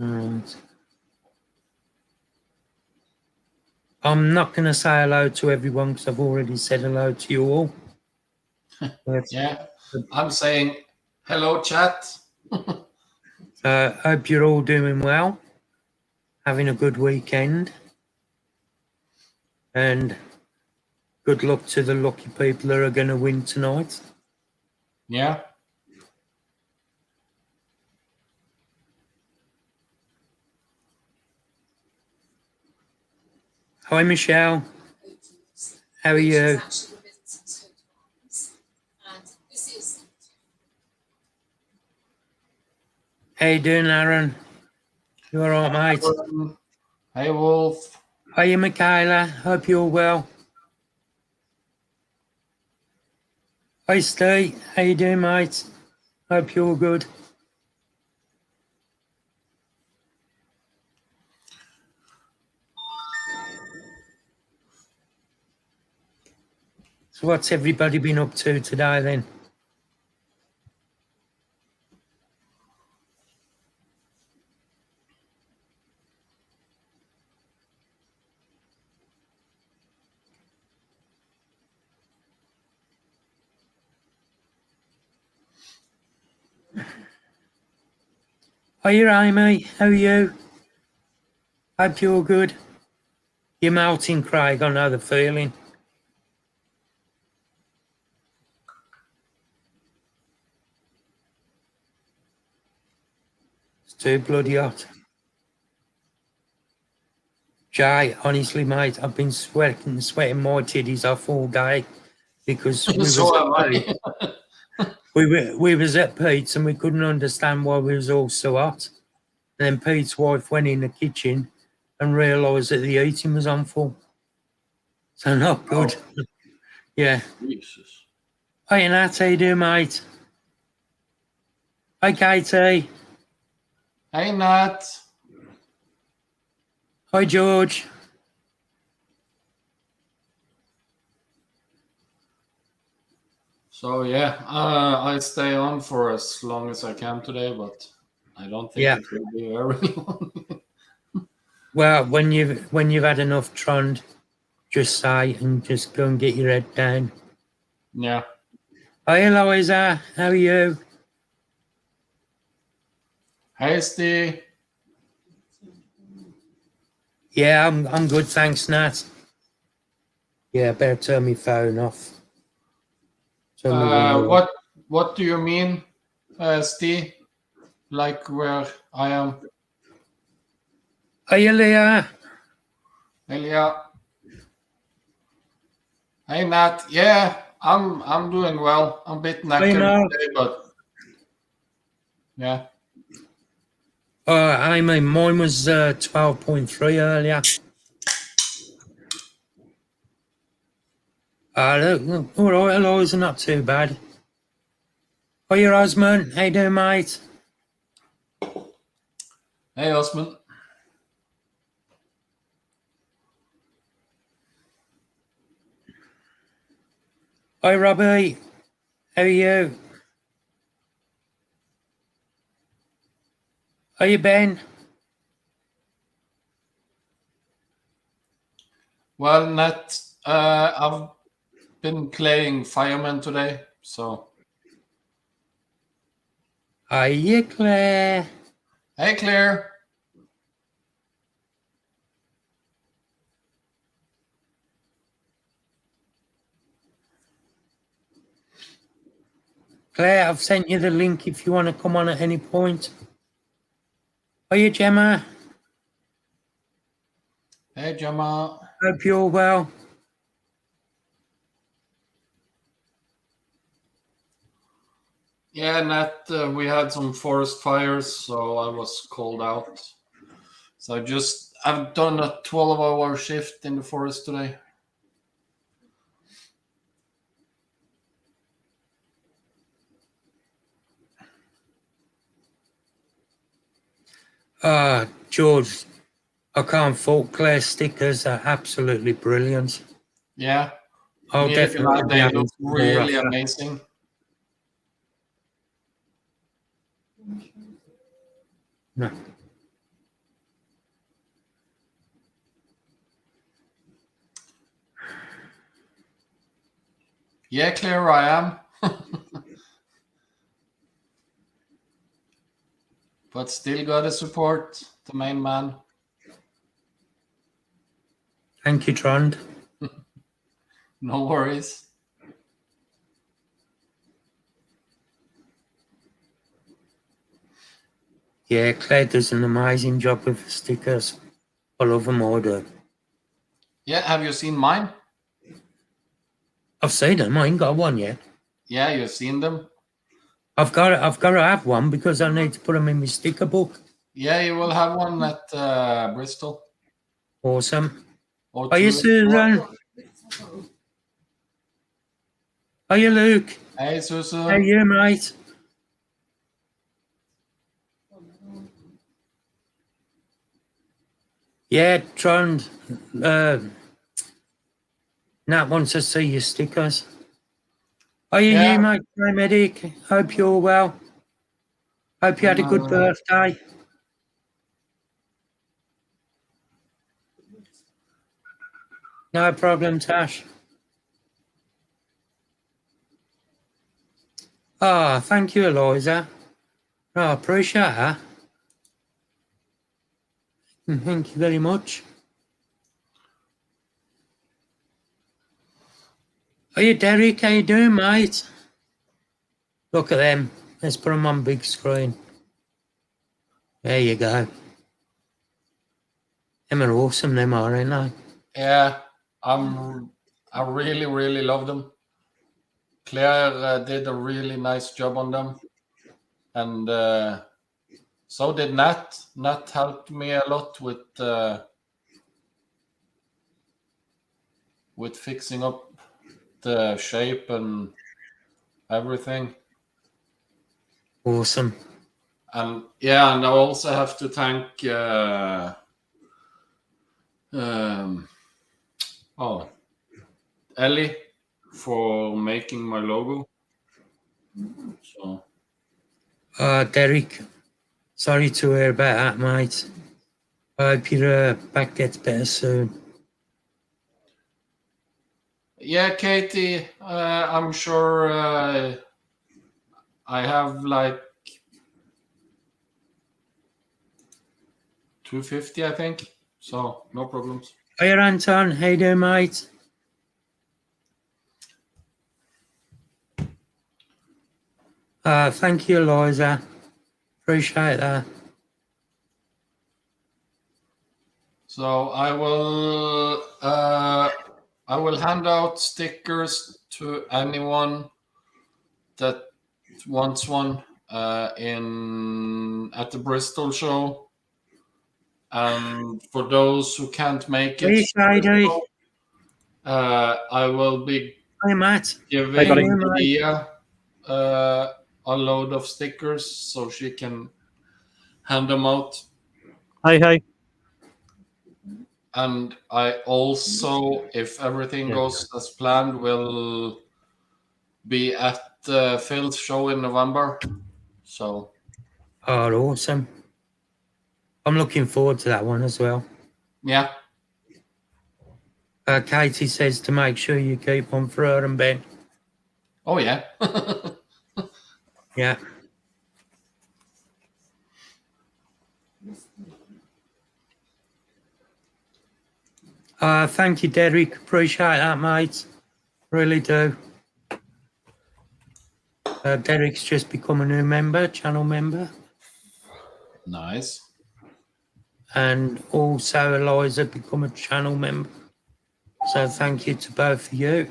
And I'm not going to say hello to everyone because I've already said hello to you all. Yeah, I'm saying hello, chat. Hope you're all doing well, having a good weekend, and good luck to the lucky people that are going to win tonight. Yeah. Hi, Michelle. How are you? How you doing, Aaron? You all right, mate? Hey, Wolf. Hiya, Michaela. Hope you're well. Hi, Steve. How you doing, mate? Hope you're good. So what's everybody been up to today, then? Hiya, Amy. How are you? Hope you're good. You're melting, Craig. I know the feeling. It's too bloody hot. Jay, honestly, mate, I've been sweating my titties off all day because we was at Pete's and we couldn't understand why we was all so hot. And then Pete's wife went in the kitchen and realised that the heating was on full. So not good. Oh. Yeah. Jesus. Hi, Nat. How you doing, mate? Hi, Katie. Hey, Nat. Hi, George. So yeah, I stay on for as long as I can today, but I don't think it will be very long. Well, when you've had enough trond, just say and just go and get your head down. Yeah. Hi, Eloisa. How are you? Hey, Steve. Yeah, I'm good, thanks, Nat. Yeah, better turn my phone off. What do you mean, Steve? Like where I am? Hey, Leah. Hey, Leah. Hey, Nat. Yeah, I'm doing well. I'm a bit knackered today, but yeah. I mean, mine was 12.3 earlier. Look, all right, Eloisa, not too bad. Hi, Osmond. How you doing, mate? Hey, Osmond. Hi, Robbie. How are you? How you, Ben? Well, Nat, I've been playing Fireman today, so. Hiya, Claire. Hey, Claire. Claire, I've sent you the link if you want to come on at any point. Hiya, Gemma. Hey, Gemma. Hope you're well. Yeah, Nat, we had some forest fires, so I was called out. So I've done a 12-hour shift in the forest today. George, I can't fault Claire's stickers. Are absolutely brilliant. Yeah. I'll definitely be they look really amazing. No. Yeah, Claire, I am. But still gotta support the main man. Thank you, Trond. No worries. Yeah, Claire does an amazing job with the stickers. I love them all, do. Yeah, have you seen mine? I've seen them. I ain't got one yet. Yeah, you've seen them. I've got to have one because I need to put them in my sticker book. Yeah, you will have one at Bristol. Awesome. Or Are you two. Susan? Are you Luke? Hey, Susan. How you, mate? Yeah, Trond. Nat wants to see your stickers. Are you Yeah. you, mate? Medic. Hope you're well. Hope you had a good birthday. No problem, Tash. Ah, thank you, Eliza. Oh, I appreciate that. Thank you very much. Are you Derek? How you doing, mate? Look at them. Let's put them on big screen. There you go. Them are awesome, them are, ain't they? Yeah, I really, really love them. Claire did a really nice job on them. And so did Nat. Nat helped me a lot with fixing up the shape and everything. Awesome. And yeah, and I also have to thank Ellie for making my logo. So Derek, sorry to hear about that, mate. I hope your back gets better soon. yeah, Katie, I'm sure I have like 250, I think. So no problems. Hiya, Anton. How you doing, mate? Thank you, Eliza. Appreciate that. So I will hand out stickers to anyone that wants one in at the Bristol show. And for those who can't make it, I will be Hey, Matt. giving Dia a load of stickers so she can hand them out. Hi. And I also, if everything goes as planned, will be at Phil's show in November. So. Oh, awesome. I'm looking forward to that one as well. Yeah. Katie says to make sure you keep one for her and Ben. Oh, yeah. Yeah. Thank you, Derek. Appreciate that, mate. Really do. Derek's just become a new member, channel member. Nice. And also Eliza become a channel member. So thank you to both of you.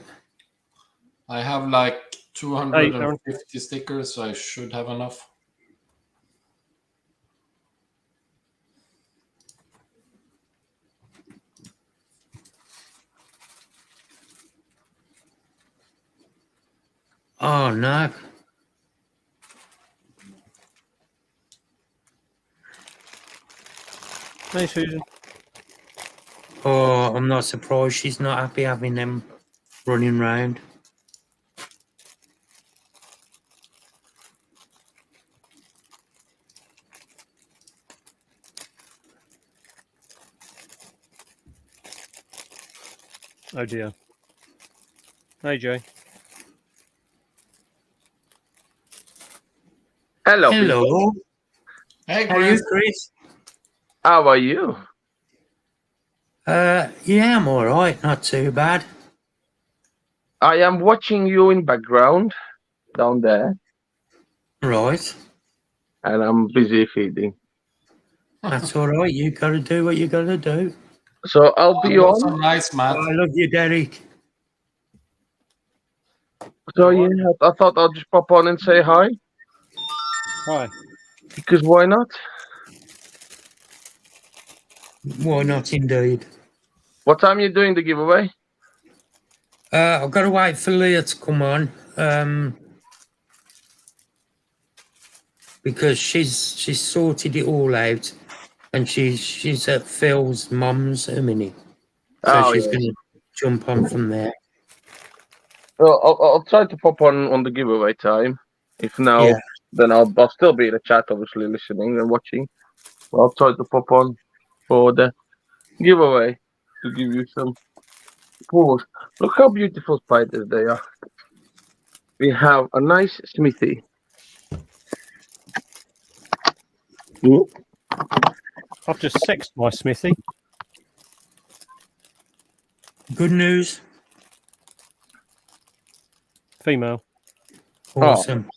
I have like 250 stickers, so I should have enough. Oh, no. Hi, Susan. Oh, I'm not surprised she's not happy having them running round. Oh dear. Hi, Jay. Hello. Hello. Hey, How are you, Chris. Chris? How are you? Yeah, I'm all right. Not too bad. I am watching you in background down there, Right. and I'm busy feeding. That's all right. You got to do what you got to do. So I'll be You're so on. nice, Matt. I love you, Derek. So yeah, I thought I'll just pop on and say hi Hi. because why not? Why not, indeed? What time are you doing the giveaway? I've got to wait for Leah to come on because she's sorted it all out, and she's at Phil's mum's at a minute, so Oh she's yeah. going to jump on from there. Well, I'll try to pop on the giveaway time. If no, Yeah. then I'll still be in the chat, obviously listening and watching. I'll try to pop on for the giveaway to give you some pause. Look how beautiful spiders they are. We have a nice smithy. Hmm? I've just sexed my Smithy. Good news. Female. Awesome.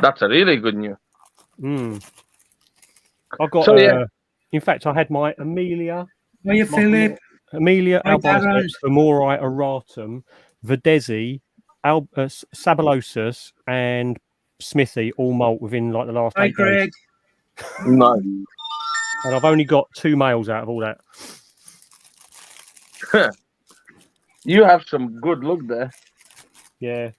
That's a really good news. I got. So, yeah. In fact, I had my Amelia. How are you, Philip? Amelia Hi, albiceps femorii auratum, Verdezi, Sabalosus, and Smithy all molt within like the last Hi, 8 days. Greg. Nice. And I've only got 2 males out of all that. You have some good luck there. Yeah.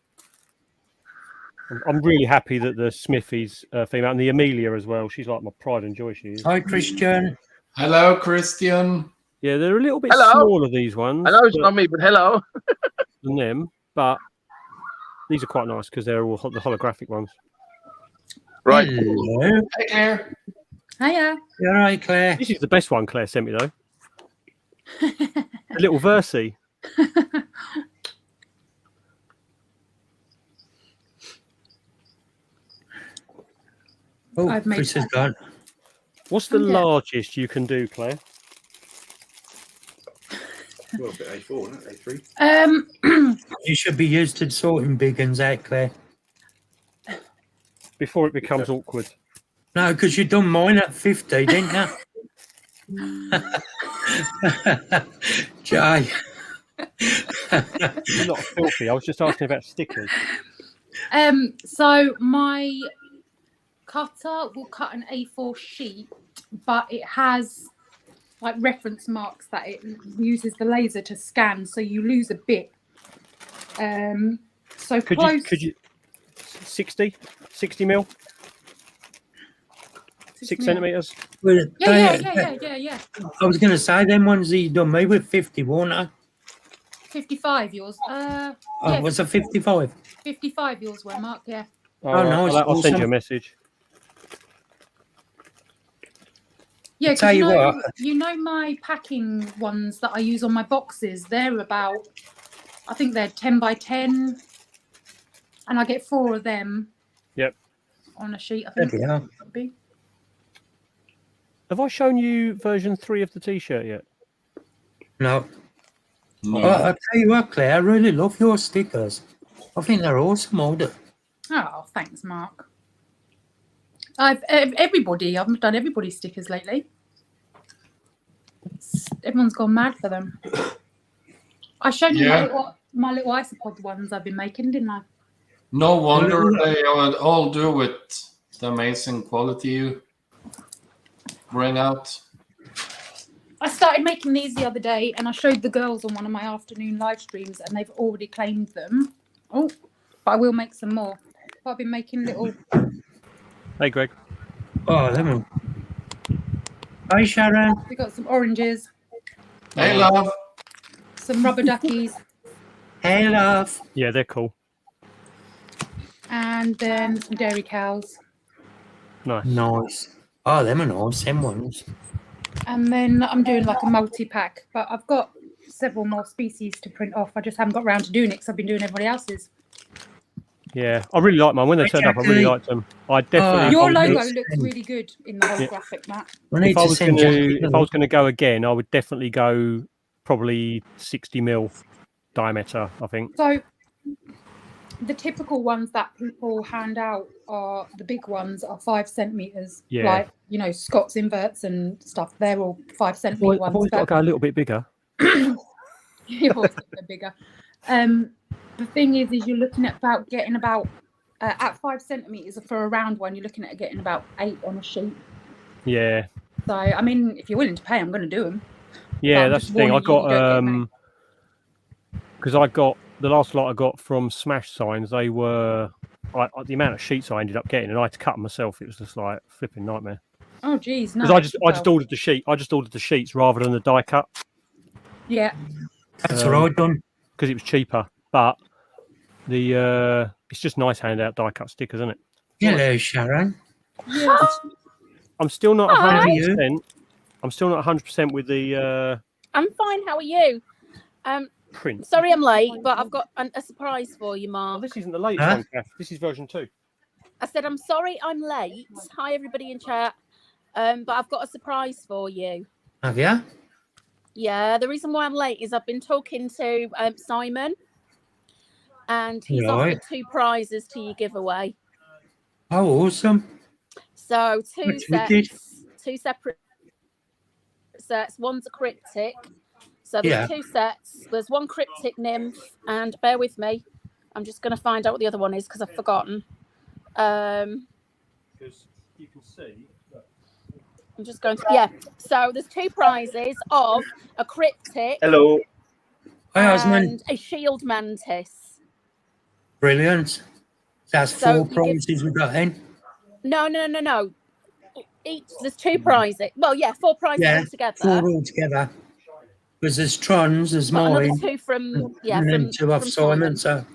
I'm really happy that the Smithy's female and the Amelia as well. She's like my pride and joy. She is. Hi, Christian. Hello, Christian. Yeah, they're a little bit Hello. smaller, these ones. I know it's not me, but hello. Than them, but these are quite nice because they're all the holographic ones. Right. Hello. Hey, Claire. Hiya. You all right, Claire? This is the best one Claire sent me though. A little Versi. Oh, I've made Chris is that. gone. What's the Okay. largest you can do, Claire? Well, a bit A4, isn't it? A3. You should be used to sorting big ones out, Claire. Before it becomes awkward. No, because you done mine at 50, didn't you? Jay. You're not filthy. I was just asking about stickers. So my cutter will cut an A4 sheet, but it has like reference marks that it uses the laser to scan, so you lose a bit. So Could close. you 60 mil? 6 centimeters. Well, Yeah. I was going to say, them ones that you done me with 50, weren't I? 55 yours. Oh, Yeah. was it 55? 55 yours were, Mark. Yeah. Oh, nice. I'll send you a Awesome. message. Yeah, Tell because you what. you know my packing ones that I use on my boxes. They're about, I think they're 10 by 10, and I get 4 of them. Yep. On a sheet, I think. Bloody hell. That'd be. Have I shown you version 3 of the t-shirt yet? No. No. I'll tell you what, Claire, I really love your stickers. I think they're awesome, older. Oh, thanks, Mark. I've done everybody's stickers lately. Everyone's gone mad for them. I showed you my little isopod ones I've been making, didn't I? No wonder they all do with the amazing quality you bring out. I started making these the other day, and I showed the girls on one of my afternoon live streams, and they've already claimed them. Oh, but I will make some more. But I've been making little. Hey, Greg. Oh, them are... Hi, Sharon. We got some oranges, Hey, love. some rubber duckies, Hey, love. Yeah, they're cool. and then some dairy cows. Nice. Nice. Oh, them are nice, them ones. And then I'm doing like a multi-pack, but I've got several more species to print off. I just haven't got around to doing it because I've been doing everybody else's. Yeah, I really like mine. When they turned up, I really liked them. I definitely. Your Oh, logo yes. looks really good in the holographic, Matt. I need If I to was send going Jackie to, if I was going to go again, I would definitely go probably 60 mil diameter. I think. So the typical ones that people hand out are the big ones are 5 centimeters. Yeah. Like, you know, Scott's inverts and stuff. They're all 5 centimeter I've ones. always got to go a little bit bigger. You've always got to go bigger. The thing is you're looking at getting about at 5 centimeters for a round one. You're looking at getting about 8 on a sheet. Yeah. So I mean, if you're willing to pay, I'm going to do them. Yeah, I'm that's just the thing. I warning you, you don't get many. got because I got the last lot I got from Smash Signs. They were the amount of sheets I ended up getting, and I had to cut them myself. It was just like a flipping nightmare. Oh geez, no. Because I just ordered the sheet. I just ordered the sheets rather than the die cut. Yeah. That's what I've done. Because it was cheaper. But the it's just nice hand out die cut stickers, isn't it? Hello, Sharon. I'm still not Hi. 100%. I'm still not 100% with the I'm fine. How are you? print. Sorry I'm late, but I've got a surprise for you, Oh, Mark. this isn't the latest Huh? one, Kath. This is version 2. I said I'm sorry I'm late. Hi everybody in chat. But I've got a surprise for you. Have you? Yeah, the reason why I'm late is I've been talking to Simon, and he's Right. offered 2 prizes to your giveaway. Oh, awesome. So 2 That's wicked. sets, 2 separate sets. One's a cryptic. So there's Yeah. 2 sets. There's one cryptic nymph, and bear with me. I'm just going to find out what the other one is because I've forgotten. Because you can see. I'm just going to, yeah. So there's 2 prizes of a cryptic Hello. Hi, Osmond. and a shield mantis. Brilliant. That's So 4 you give- prizes we got in. No. Each there's 2 prizes. Well, yeah, 4 prizes Yeah, altogether. 4 altogether. Because there's Trons, there's But another mine, 2 from and then 2 off from Simon. So,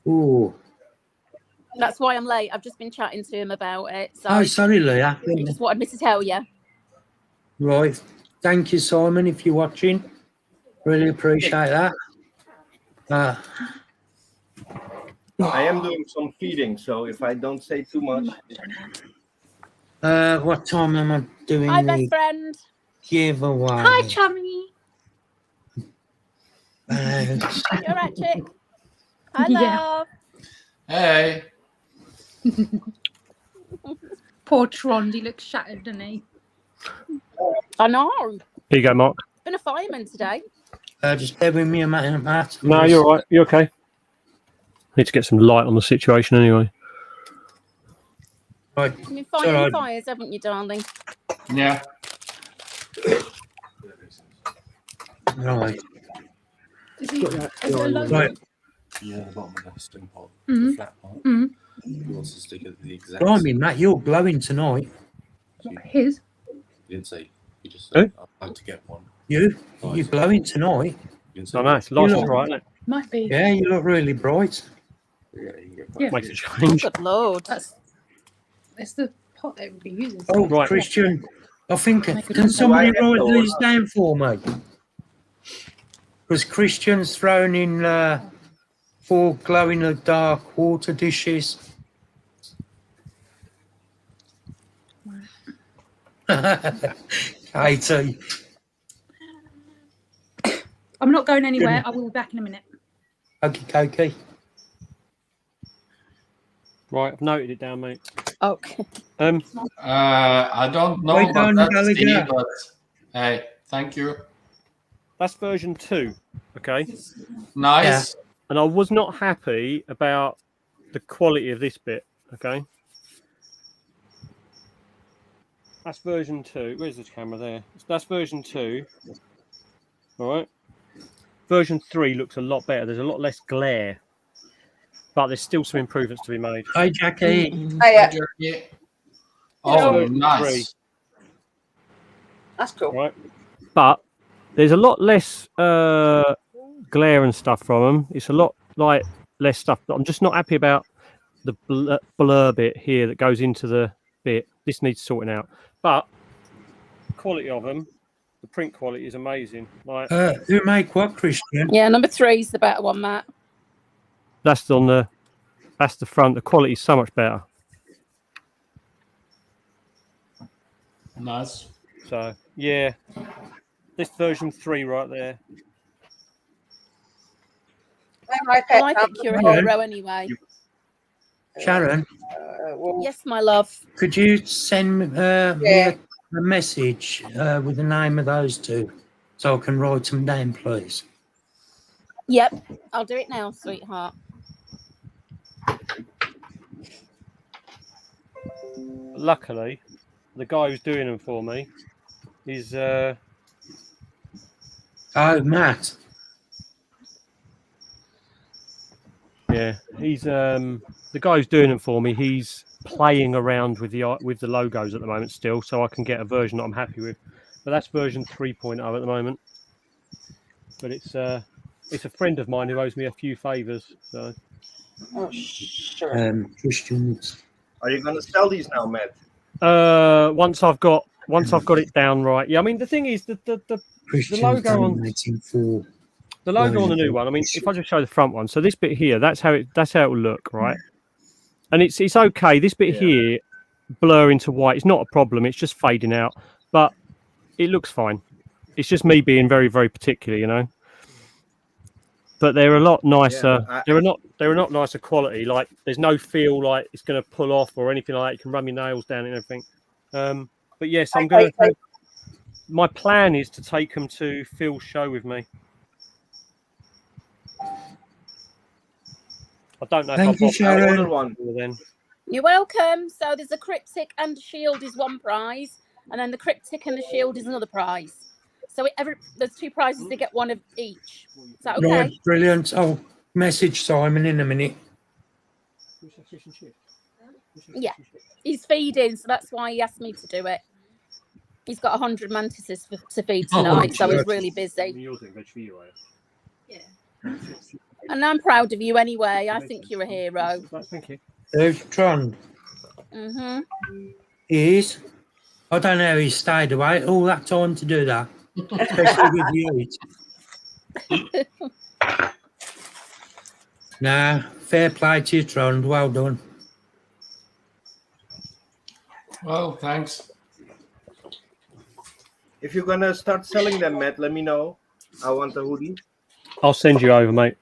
ooh. That's why I'm late. I've just been chatting to him about it. So Oh, sorry, Leah. he just wanted me to tell you. Right. Thank you, Simon, if you're watching. Really appreciate that. I am doing some feeding, so if I don't say too much. What time am I doing Hi, the best friend. giveaway? Hi, chummy. You're right, chick. Hi, Yeah. love. Hey. Poor Tron, he looks shattered, doesn't he? I know. Here you go, Mark. Been a fireman today. Just bear with me a minute, Matt. No, you're all right. You're okay. Need to get some light on the situation anyway. Right. You've been fighting alright. fires, haven't you, darling? Yeah. Right. Is he, is there a logo? Right. Yeah, the bottom of the stem pot, Mhm. the flat part. Mhm. He wants to stick at the exact. Blimey, Matt, you're glowing tonight. His? He didn't say. He just Who? said, I'd like to get one. You're Nice. glowing tonight. He didn't say I know. It's license right, isn't it? Might be. Yeah, you look really bright. Yeah, you can get Yeah. Makes a change. Good lord. That's the pot they would be using. Oh, Right. Christian, I think, Make a can difference. somebody Do I have write to these down for me? Because Christian's thrown in 4 glow-in-the-dark water dishes. Katie. I'm not going anywhere. I will be back in a minute. Okay. Right, I've noted it down, mate. Okay. I don't know Wait about down, that, Gallagher. Steve, but hey, thank you. That's version 2. Okay. Nice. And I was not happy about the quality of this bit. Okay. That's version 2. Where's the camera there? That's version 2. All right. Version 3 looks a lot better. There's a lot less glare, but there's still some improvements to be made. Hi, Jackie. Yeah. Oh, Version nice. That's cool. Right. But there's a lot less glare and stuff from them. It's a lot like less stuff. But I'm just not happy about the blur bit here that goes into the bit. This needs sorting out. But the quality of them, the print quality is amazing. Like Who make what, Christian? Yeah, number 3 is the better one, Matt. that's on the That's the front. The quality is so much better. Nice. So yeah, this version 3 right there. Well, I think you're a hero anyway. Sharon, Yes, my love. could you send me a message with the name of those two so I can write them down, please? Yep, I'll do it now, sweetheart. Luckily, the guy who's doing them for me is Oh, Matt. yeah, he's the guy who's doing them for me. He's playing around with the logos at the moment still, so I can get a version that I'm happy with. But that's version 3.0 at the moment. But it's a friend of mine who owes me a few favors. So Oh, sure. Christians. Are you going to sell these now, Matt? once I've got it down right. Yeah, I mean the thing is the logo on the logo on the new one. I mean, if I just show the front one, so this bit here, that's how it will look, right? And it's okay. This bit here, blur into white, it's not a problem. It's just fading out, but it looks fine. It's just me being very, very particular, you know. But they're a lot nicer. They're not nicer quality. Like there's no feel like it's going to pull off or anything like that. You can run your nails down and everything. But yes, I'm going to. My plan is to take them to Phil's show with me. I don't know Thank if you, Sharon. One. Then. You're welcome. So there's a cryptic and a shield is one prize, and then the cryptic and the shield is another prize. So there's 2 prizes. They get one of each. Is that okay? Right, brilliant. I'll message Simon in a minute. Yeah, he's feeding, so that's why he asked me to do it. He's got 100 mantises to feed tonight, so he's really busy. And I'm proud of you anyway. I think you're a hero. Thank you. There's Tron. He is. I don't know how he stayed away all that time to do that. Especially with the heat. Nah, fair play to you, Tron. Well done. Well, thanks. If you're going to start selling them, Matt, let me know. I want a hoodie. I'll send you over, mate.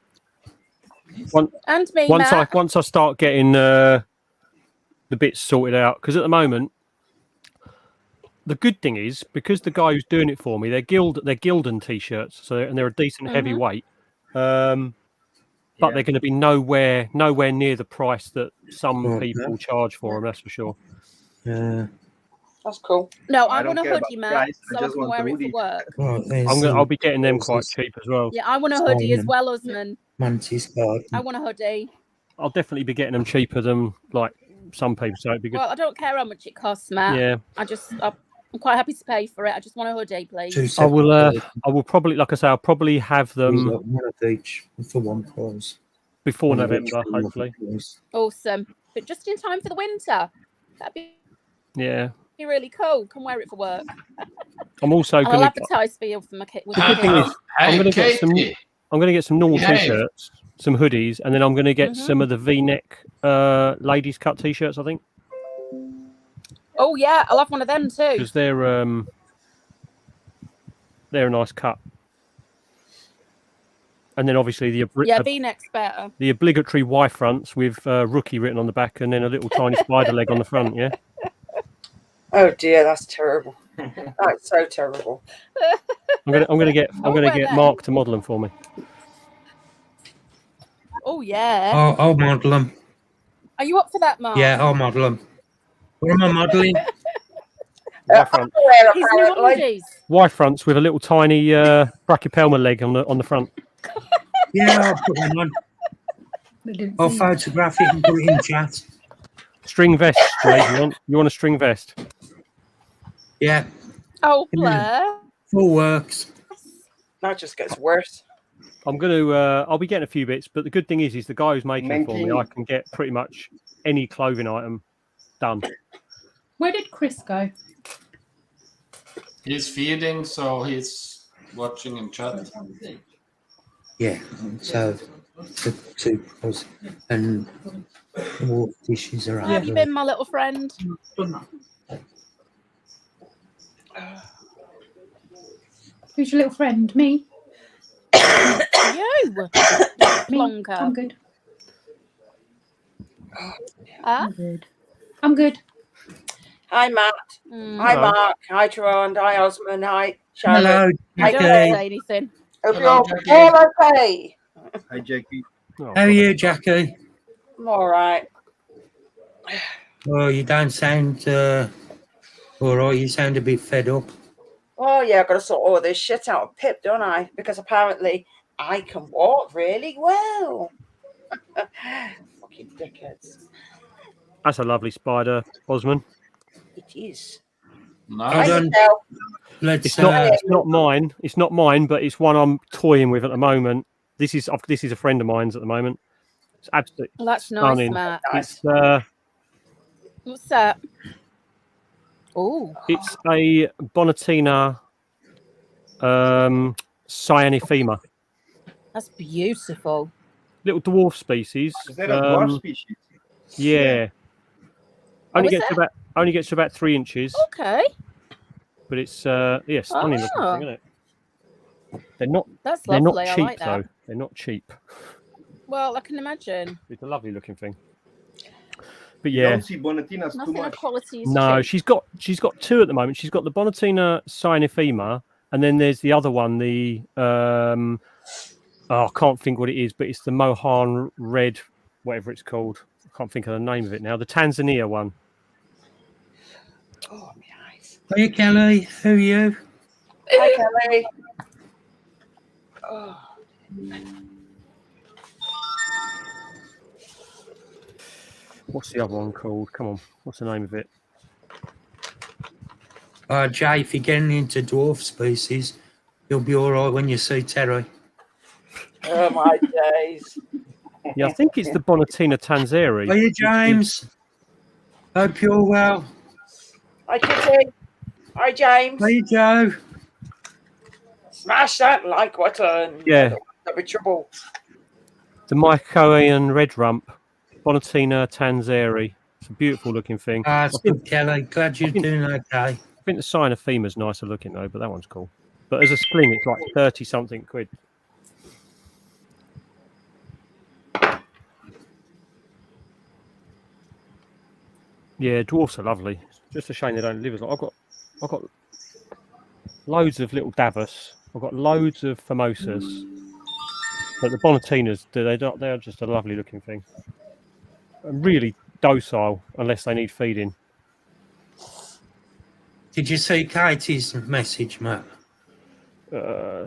And me, Matt. Once I start getting the bits sorted out, because at the moment, the good thing is because the guy who's doing it for me, they're Gildan t-shirts, and they're a decent heavy weight, but they're going to be nowhere near the price that some people charge for them. That's for sure. Yeah. That's cool. No, I want a hoodie, Matt, so I can wear it for work. I'll be getting them quite cheap as well. Yeah, I want a hoodie as well, Usman. Mantis card. I want a hoodie. I'll definitely be getting them cheaper than like some people, so it'd be good. Well, I don't care how much it costs, Matt. Yeah. I'm quite happy to pay for it. I just want a hoodie, please. I will probably, like I say, I'll probably have them one of each for one prize before November, hopefully. Awesome, but just in time for the winter. That'd be really cool. Can wear it for work. I'm also going to advertise for you for my kit. I'm going to get some normal t-shirts, some hoodies, and then I'm going to get some of the V-neck ladies cut t-shirts, I think. Oh yeah, I'll have one of them too. Because they're a nice cut. And then obviously V-neck's better. The obligatory Y fronts with rookie written on the back, and then a little tiny spider leg on the front. Yeah. Oh dear, that's terrible. That's so terrible. I'm gonna get Mark to model them for me. Oh yeah. I'll model them. Are you up for that, Mark? Yeah, I'll model them. What am I modelling? Y fronts with a little tiny brachypelma leg on the front. Yeah, I'll put them on. I'll photograph it and put it in chat. String vest, Jay. You want a string vest? Yeah. Oh, Blair. Full works. That just gets worse. I'll be getting a few bits, but the good thing is the guy who's making it for me, I can get pretty much any clothing item done. Where did Chris go? He's feeding, so he's watching in chat. Yeah. So two paws, and dwarf fishes are How have you been, my little friend? Who's your little friend? Me? You, plonker. I'm good. Huh? I'm good. I'm good. Hi, Matt. Hi, Hello. Mark. Hi, Tyrone. Hi, Osman. Hi, Sharon. Hello, Hi, Don't Jackie. say anything. Hope Hello, you're Jackie. all okay. Hi, Jackie. Oh, How are you, Jackie? I'm all right. Well, you don't sound all right. You sound a bit fed up. Oh, yeah, I've got to sort all this shit out of Pip, don't I? Because apparently I can walk really well. Fucking dickheads. That's a lovely spider, Osman. It is. Nice. Hi, Hold on. Michelle. Let's. It's not mine. It's not mine, but it's one I'm toying with at the moment. This is a friend of mine's at the moment. It's absolutely Well, that's nice, stunning. Matt. It's What's that? Oh, it's a Bonatina cyanifema, that's beautiful. little dwarf species. Is that a dwarf species? Yeah. Oh, Only is gets to about 3 inches, Okay, but it's stunning looking Oh. thing, isn't it? They're that's not lovely. I cheap like that. though. They're not cheap. Well, I can imagine. It's a lovely looking thing. But You yeah, don't see Bonatinas too Nothing of much. quality is no, cheap. she's got two at the moment. She's got the Bonatina cyanifema, and then there's the other one, the I can't think what it is, but it's the Mohan red, whatever it's called. I can't think of the name of it now. The Tanzania one. Oh, my eyes. Hey, Kelly. Who are you? Hi, Kelly. Oh. What's the other one called? Come on, what's the name of it? Jay, if you're getting into dwarf species, you'll be all right when you see Terry. Oh, my days. Yeah, I think it's the Bonatina tanzeri. Are you, James? Hope you're well. Hi, Kitty. Hi, James. Hey, Joe. Smash that like button. Yeah. That'll be trouble. The Mycoian red rump, Bonatina tanzeri. It's a beautiful looking thing. It's good, Kelly. Glad you're doing okay. I think the cyanifema's nicer looking though, but that one's cool. But as a sling, it's like 30 something quid. Yeah, dwarfs are lovely. Just a shame they don't live as long. I've got loads of little Davos. I've got loads of Formosas. But the Bonatinas, they're just a lovely looking thing. And really docile unless they need feeding. Did you see Katie's message, Matt?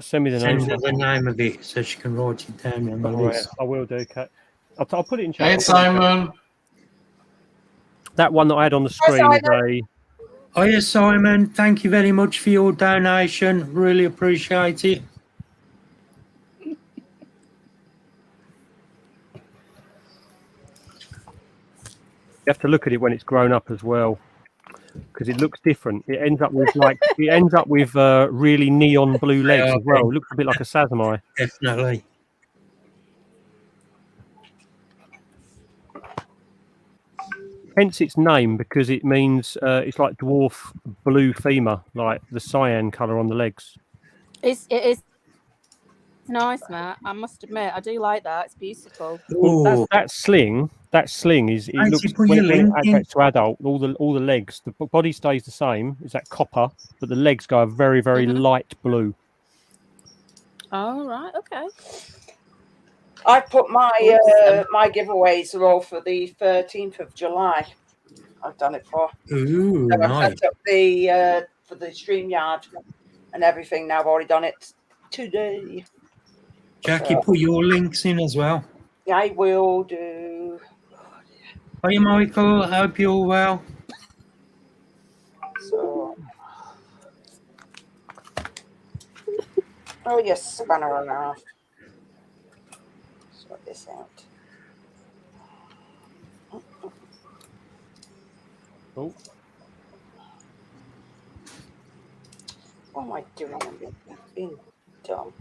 Send me the name. Send her the name of it so she can write it down on the list. I will do, Kat. I'll put it in chat. Hey, Simon. That one that I had on the screen is a... Hiya, Simon. Thank you very much for your donation. Really appreciate it. You have to look at it when it's grown up as well, because it looks different. It ends up with really neon blue legs as well. It looks a bit like a Sazamai. Definitely. Hence its name, because it means it's like dwarf blue femur, like the cyan colour on the legs. It is nice, Matt. I must admit, I do like that. It's beautiful. Well, that sling is. It looks when it gets to adult. All the legs, the body stays the same. It's that copper, but the legs go a very light blue. Oh right, okay. I put my my giveaways are all for the 13th of July. I've done it for. Ooh, So I've nice. set up the for the StreamYard and everything. Now I've already done it today. Jackie, put your links in as well. Yeah, I will do. Hiya, Michael. I hope you're well. So, oh yes, spanner and a half. Sort this out. Oh. What am I doing? I'm being dumb.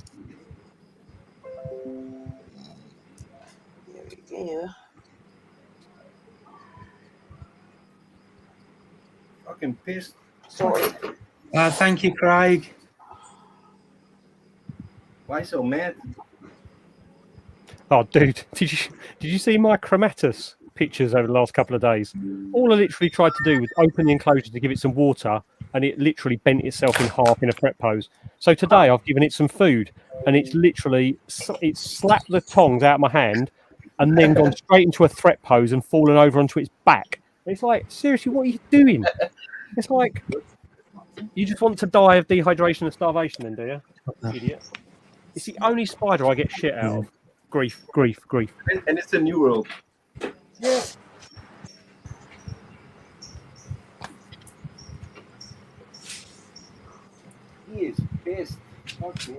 dear. Fucking pissed. Sorry. Thank you, Craig. Why so mad? Oh, dude, did you see my Chromatus pictures over the last couple of days? All I literally tried to do was open the enclosure to give it some water, and it literally bent itself in half in a threat pose. So today I've given it some food, and it's literally slapped the tongs out of my hand, and then gone straight into a threat pose and fallen over onto its back. It's like, seriously, what are you doing? It's like you just want to die of dehydration and starvation, then, do you, idiot? It's the only spider I get shit out of. Grief. And it's a new world. Yeah. He is pissed. Fuck me.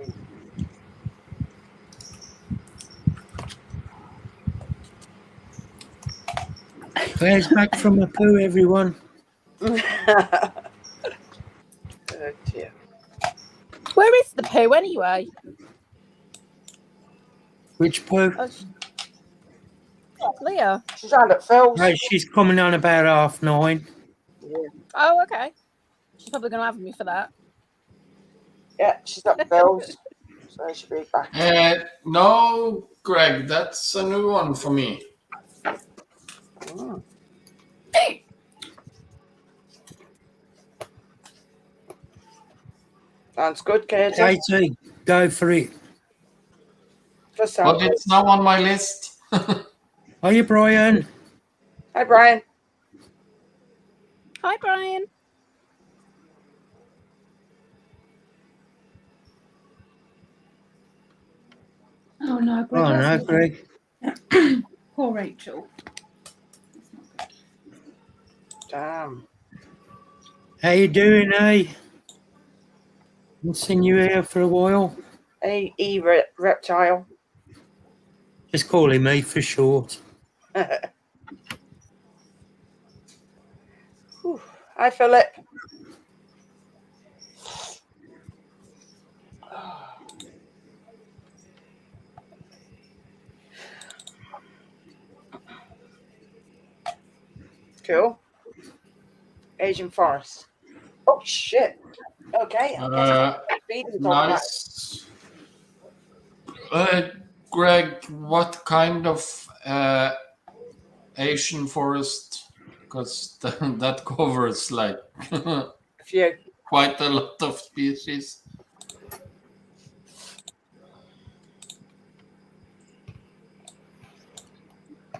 Where's back from the poo, everyone? Oh dear. Where is the poo anyway? Which poo? Oh, Leah. She's out at Phil's. No, she's coming on about 9:30. Yeah. Oh, okay. She's probably going to have me for that. Yeah, she's at Phil's. So she'll be back. No, Greg, that's a new one for me. Mm. Sounds good, Katie. Katie, go for it. Just But sounds good. it's now on my list. Are you, Brian? Hi, Brian. Hi, Brian. Oh no, Greg. Oh, no, hasn't Greg. it? Poor Rachel. Damn. How you doing, eh? Haven't seen you here for a while. Hey, Reptile. Just calling me for short. Whew. Hi, Philip. Cool. Asian forest. Oh shit. Okay. Nice. Greg, what kind of Asian forest? Because that covers like A few. quite a lot of species.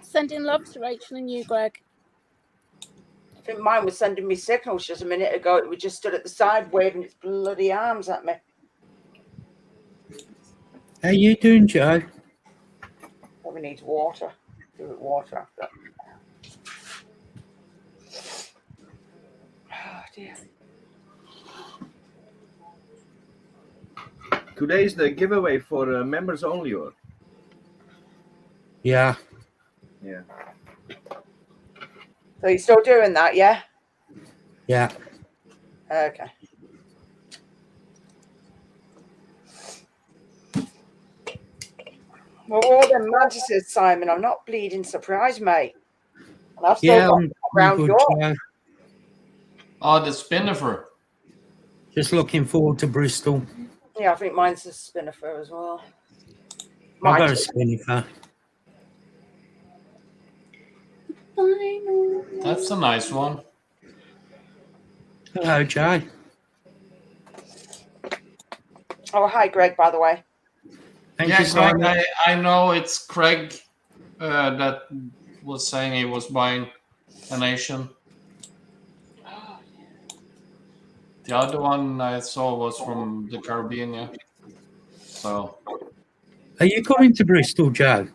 Sending love to Rachel and you, Greg. I think mine was sending me signals just a minute ago. It was just stood at the side waving its bloody arms at me. How you doing, Joe? Probably needs water. Give it water after. Oh dear. Today is the giveaway for members only, or? Yeah. Yeah. So you're still doing that, yeah? Yeah. Okay. Well, all them mantises, Simon, I'm not bleeding surprised, mate. And I've still got I'm around good, your. Joe. Oh, the spinnifer. Just looking forward to Bristol. Yeah, I think mine's a spinnifer as well. I've got a Mine spinnifer. That's a nice one. Hello, Joe. Oh, hi, Greg, by the way. Thank Yeah, you, Greg, Simon. I know it's Craig that was saying he was buying an Asian. The other one I saw was from the Caribbean, yeah. So Are you coming to Bristol, Joe?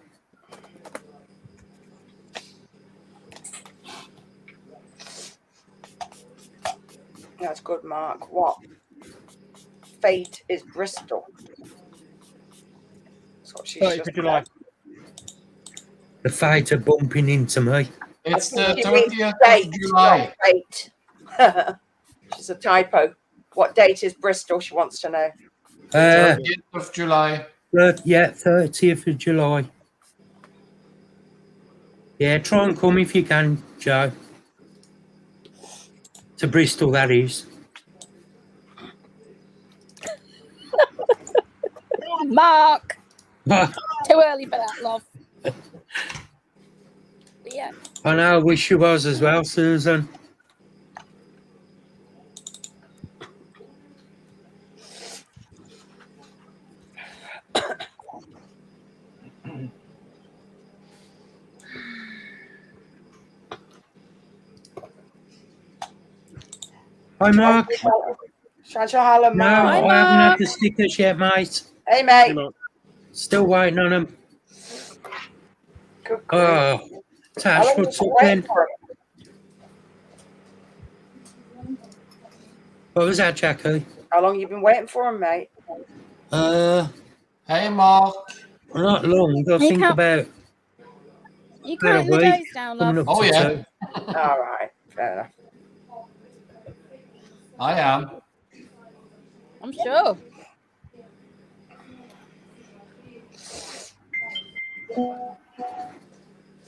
That's good, Mark. What? Fate is Bristol. That's what she's 30th just of July. The fate of bumping into me. it's the I think it means 30th date, of July. not fate. She's a typo. What date is Bristol? She wants to know. 30th of July. 30th of July. Yeah, try and come if you can, Joe. To Bristol, that is. Mark, But too early for that, love. But yeah. I know, I wish you was as well, Susan. Hi, Mark. Shall I hello, No, Mark? Hi, I haven't had Mark. the stickers yet, mate. Hey, Hey, mate. Mark. Still waiting on them. Good grief. Oh, How Tash, long what's you up been waiting then? for him? What was that, Jackie? How long you been waiting for him, mate? Hey, Mark. Not long. I think about You a counting the week. days down, Coming love? up Oh, to yeah. 2. All right, fair enough. I am. I'm sure.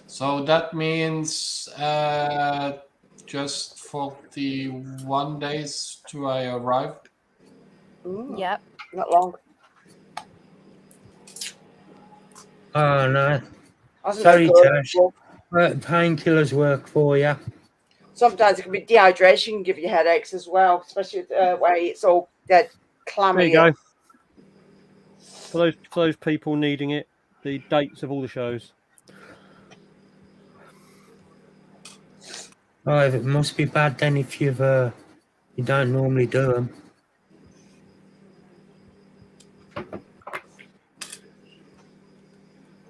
So that means just 41 days to I arrive. Yep. Not long. Oh, no. Wasn't Sorry, no good. Tash. Painkillers work for you. Sometimes it can be dehydration, can give you headaches as well, especially where it's all dead clammy. There you go. For those people needing it, the dates of all the shows. Oh, it must be bad then if you don't normally do them.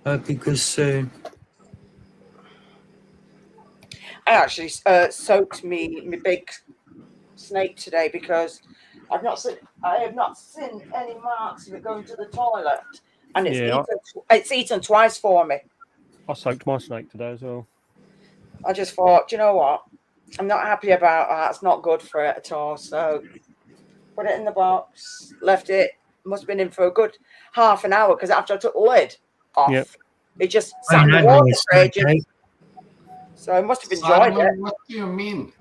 Hope it goes soon. I actually soaked me big snake today because I have not seen any marks of it going to the toilet, and it's eaten twice for me. I soaked my snake today as well. I just thought, do you know what? I'm not happy about that. It's not good for it at all. So put it in the box, left it. Must have been in for a good half an hour because after I took the lid off, it just sat in the water for ages. So I must have enjoyed it. What do you mean?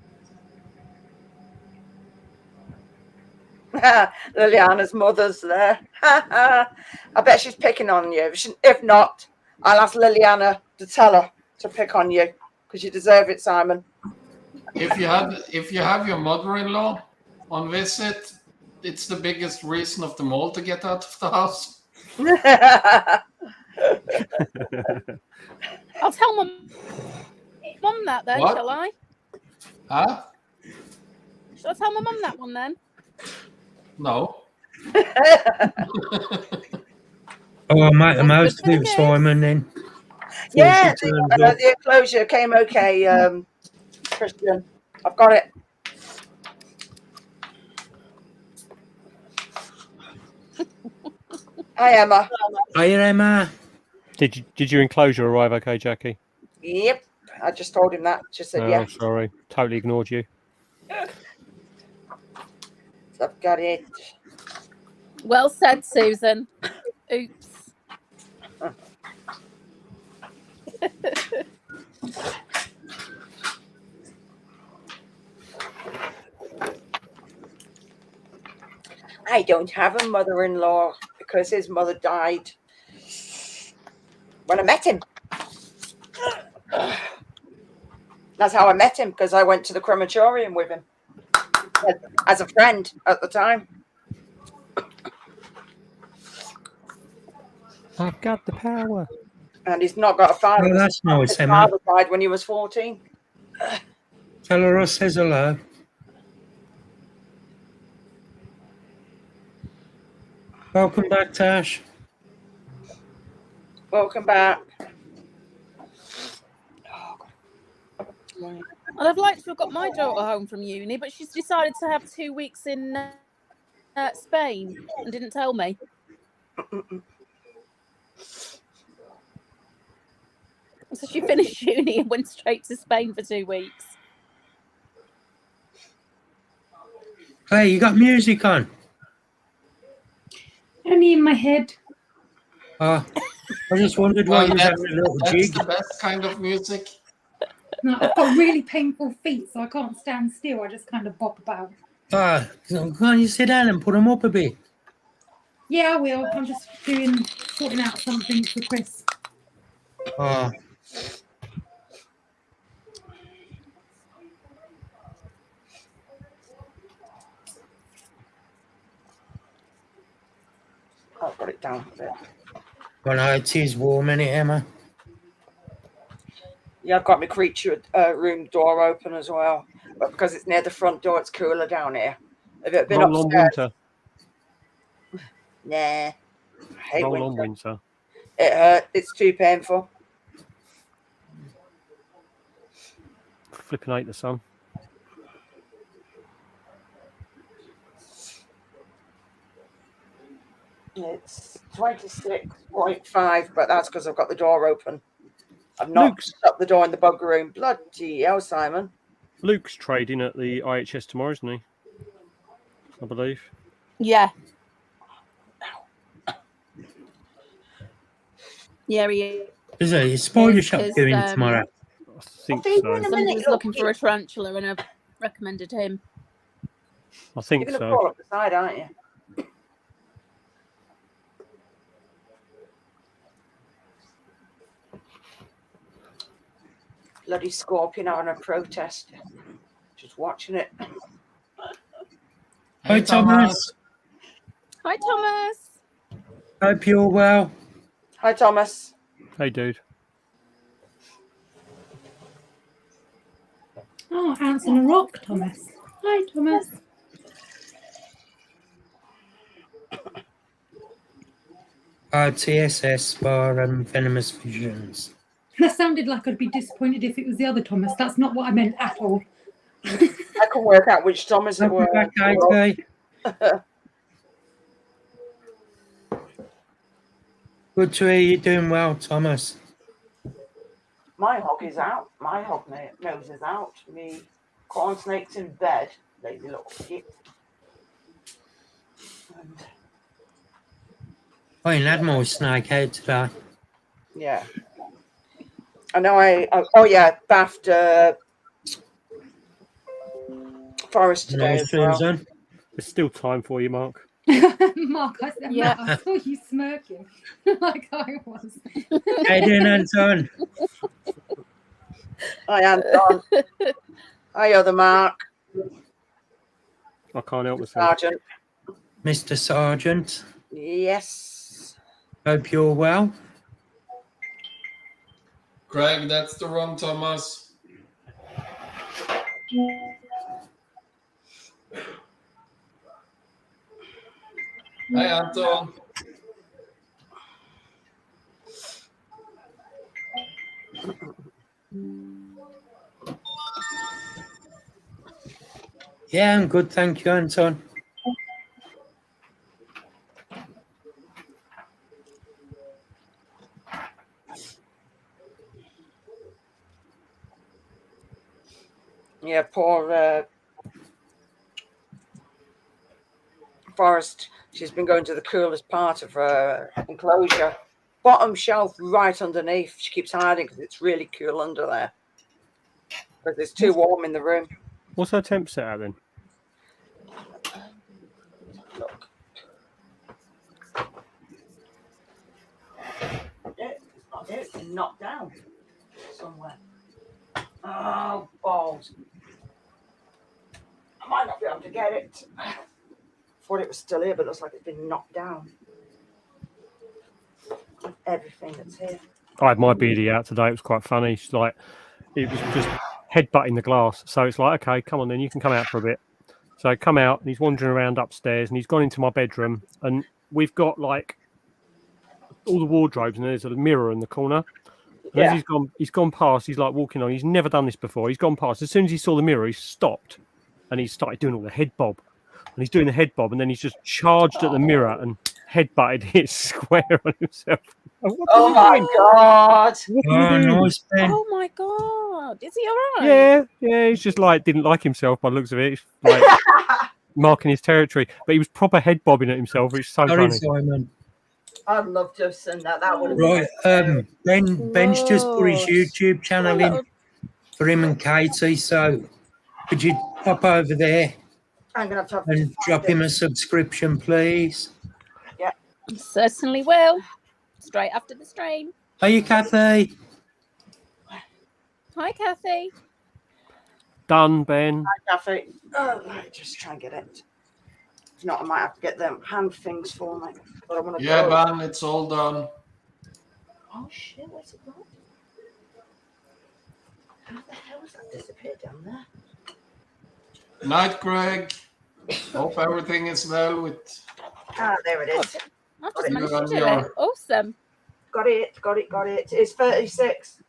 Liliana's mother's there. I bet she's picking on you. If not, I'll ask Liliana to tell her to pick on you because you deserve it, Simon. If you have your mother-in-law on visit, it's the biggest reason of them all to get out of the house. I'll tell Mum that then, What? shall I? Huh? Shall I tell my mum that one then? No. Oh, I might have most of Simon then. Yeah, the enclosure came okay, Christian. I've got it. Hi, Emma. Hi, Emma. Did your enclosure arrive okay, Jackie? Yep. I just told him that. Just said, yeah. Sorry. Totally ignored you. So I've got it. Well said, Susan. Oops. I don't have a mother-in-law because his mother died when I met him. That's how I met him, because I went to the crematorium with him as a friend at the time. I've got the power. And he's not got a father. Oh, that's nice, his Emma. father died when he was 14. Tell her I says hello. Welcome back, Tash. Welcome back. I'd have liked to have got my daughter home from uni, but she's decided to have 2 weeks in Spain and didn't tell me. So she finished uni and went straight to Spain for 2 weeks. Hey, you got music on? Only in my head. Oh, I just wondered why you was that's, having a little that's jig. the best kind of music. No, I've got really painful feet, so I can't stand still. I just kind of bop about. Ah, can't you sit down and put them up a bit? Yeah, I will. I'm just sorting out something for Chris. Ah, I'll put it down a bit. well, no, it is warm, isn't it, Emma? Yeah, I've got my creature room door open as well. But because it's near the front door, it's cooler down here. Have it been Roll on upstairs? winter. Nah. I hate Roll winter. on winter. It hurt. It's too painful. Flipping hate the sun. It's 26.5, but that's because I've got the door open. I've not shut the door in the bug room. Bloody hell, Simon. Luke's trading at the IHS tomorrow, isn't he? I believe. Yeah. Yeah, he Is it? Is Spider is, Shop 'cause, doing tomorrow? I think Okay, so. wait a somebody minute, was look, looking for a tarantula and I recommended him. I You're think going to so. crawl up the side, aren't you? Bloody scorpion having a protest. Just watching it. Hi, Thomas. Hi, Thomas. Hope you're well. Hi, Thomas. Hey, dude. Oh, ants in a rock, Thomas. Hi, Thomas. TSS bar venomous visions. That sounded like I'd be disappointed if it was the other Thomas. That's not what I meant at all. I can work out which Thomas it was. Back, IT. Good to hear you doing well, Thomas. My hog is out. My hog nose is out. Me corn snake's in bed. Lazy little shit. And I ain't had my snake out today. yeah. I know oh yeah, bathed Forest today Nice, as well. Susan. There's still time for you, Mark. Mark, I said, Yeah. I saw you smirking like I was. How you doing, Anton? Hi, Anton. Hi, other Mark. I can't help myself. Sergeant. Mr. Sergeant. Yes. Hope you're well. Craig, that's the wrong Thomas. Hi, Anton. Yeah, I'm good, thank you, Anton. Yeah, poor Forest. She's been going to the coolest part of her enclosure. Bottom shelf right underneath. She keeps hiding because it's really cool under there. Because it's too warm in the room. What's her temp set at then? Look. It's not it. It's been knocked down somewhere. Oh, balls. I might not be able to get it. Thought it was still here, but it looks like it's been knocked down. Everything that's here. I had my beardie out today. It was quite funny. She's like, it was just headbutting the glass. So it's like, okay, come on then, you can come out for a bit. So I come out and he's wandering around upstairs and he's gone into my bedroom and we've got like all the wardrobes and there's a mirror in the corner. And as he's gone past, he's like walking on. He's never done this before. He's gone past. As soon as he saw the mirror, he stopped and he started doing all the head bob. And he's doing the head bob and then he's just charged at the mirror and headbutted it square on himself. Oh my God. Nice, Ben. Oh my God. Is he all right? Yeah, he's just like didn't like himself by the looks of it. He's like marking his territory. But he was proper head bobbing at himself. It's so Sorry, funny. Simon. I'd love to have seen that. That would have Right, Ben's just put his Lord. YouTube channel in for him and Katie, so could you pop over there I'm gonna have to and drop him a subscription, please? Certainly will. Straight after the stream. Are you Kathy? Hi, Kathy. Done, Ben. Kathy. Oh, right, just try and get it. If not, I might have to get them hand things for me. But I want to Yeah, go. man, it's all done. Oh shit, where's it gone? How the hell has that disappeared down there? Night, Greg. Hope everything is well with. Ah, there it is. I've just You managed and to do your- it. Awesome. Got it. It's 36.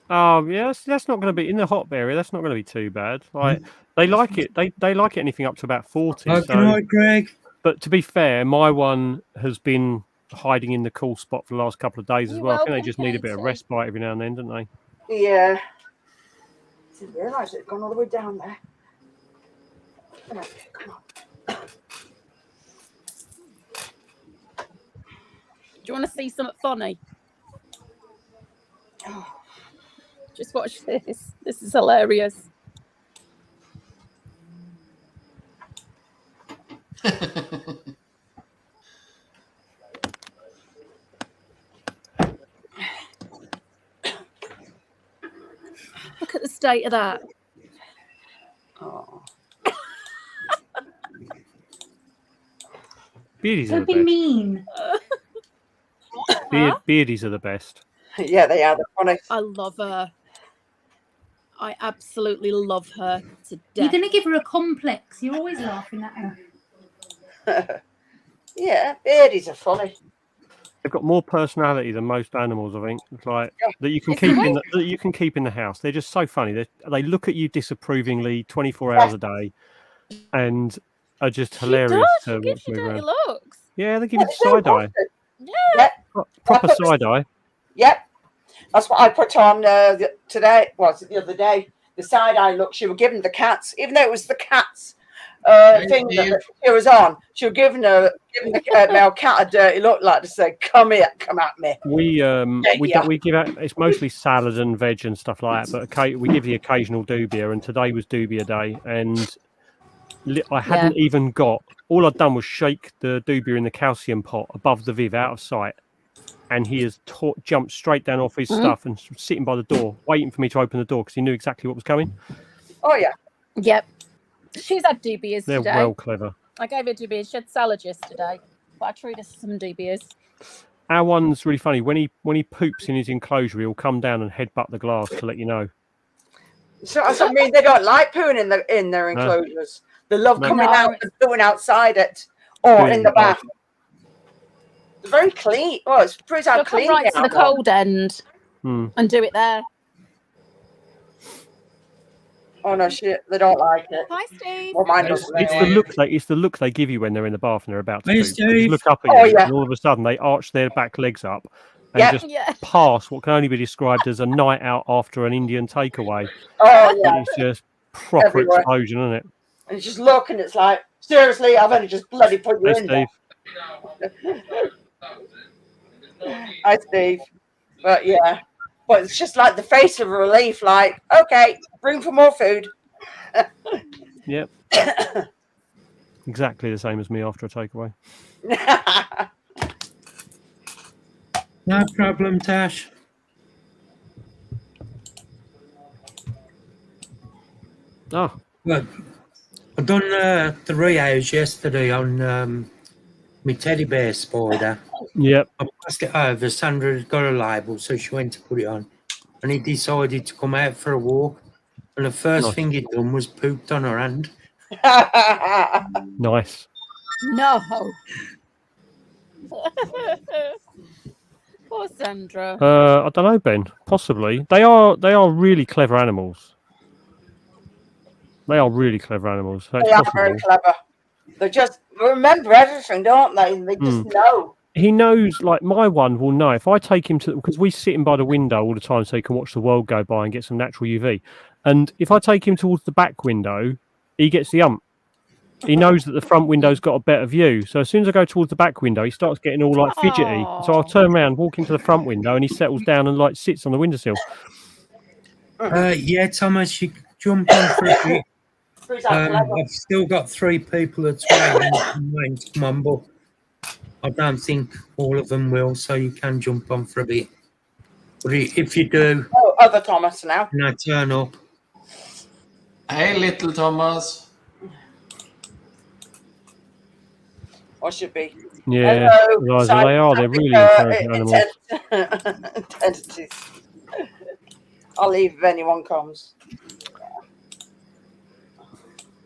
Oh, yeah, that's not going to be in the hot area. That's not going to be too bad. Like they like it. They like it anything up to about 40. Oh, So, good night, Greg. but to be fair, my one has been hiding in the cool spot for the last couple of days as You're well. I think welcome, they just need a bit of Katie. respite every now and then, don't they? Yeah. I didn't realise it had gone all the way down there. Come on, come on. Do you want to see something funny? Oh, Just watch this. This is hilarious. Look at the state of that. oh. Beardies are Don't the be best. mean. Beardies are the best. Yeah, they are. They're funny. I love her. I absolutely love her to You're death. going to give her a complex. You're always laughing at her. Yeah, beardies are funny. They've got more personality than most animals, I think. It's like that you can It's keep the way- that you can keep in the house. They're just so funny. They look at you disapprovingly 24 hours a day, and are just She hilarious does. to She gives watch you move dirty around. looks. Yeah, they give you the They're side eye, Yeah. proper side eye. Yep. That's what I put on today. Was it the other day? The side eye look she was giving the cats, even though it was the cats thing that she was on. She was giving the male cat a dirty look, like to say, "Come here, come at me." We Yeah. we give out. It's mostly salad and veg and stuff like that. But we give the occasional dubia, and today was dubia day, and I hadn't even got. All I'd done was shake the dubia in the calcium pot above the Viv out of sight, and he has jumped straight down off his stuff and sitting by the door, waiting for me to open the door because he knew exactly what was coming. Oh yeah. Yep. She's had dubias They're today. well clever. I gave her dubias. She had salad yesterday, but I treated her to some dubias. Our one's really funny. When he poops in his enclosure, he'll come down and headbutt the glass to let you know. So I mean, they don't like pooing in their enclosures. They love No. coming No. out and pooing outside it or Doing in the the bath. bath. They're very clean. Oh, it's pretty how She'll come clean right they to are. the cold end Hmm. and do it there. Oh no, shit! They don't like it. Hi, Steve. Well, mine It's doesn't. the Anyway. look it's the look they give you when they're in the bath and they're about to Hey, poop. They Steve. just look up at Oh, you, yeah. and all of a sudden they arch their back legs up and Yep. just Yeah. pass what can only be described as a night out after an Indian takeaway. Oh yeah, It's just proper Everywhere. explosion, isn't it? and you just look, and it's like, seriously, I've only just bloody put you Hey, in there. Steve. Hi, Steve. But yeah, but it's just like the face of relief. Like, okay, bring for more food. Yep. Exactly the same as me after a takeaway. No problem, Tash. Oh, Well, I done 3 hours yesterday on my teddy bear spider. yep. I passed it over. Sandra had got a label, so she went to put it on. And he decided to come out for a walk. And the first Nice. thing he'd done was pooped on her hand. Nice. No. Poor Sandra. I don't know, Ben. Possibly. They are really clever animals. They are really clever animals. So it's They are possible. very clever. They just remember everything, don't they? They just know. He knows, like my one will know if I take him to, because we sit him by the window all the time so he can watch the world go by and get some natural UV. And if I take him towards the back window, he gets the ump. he knows that the front window's got a better view. So as soon as I go towards the back window, he starts getting all like fidgety. So I'll turn around, walk into the front window, and he settles down and like sits on the windowsill. Yeah, Thomas, you jump on for a bit. I've still got 3 people that's waiting to come on, but I don't think all of them will, so you can jump on for a bit. But if you do, other Thomas now. And I turn up. Hey, little Thomas. Or should be. Yeah, Hello, they are. They're really encouraging animals. Entities. I'll leave if anyone comes.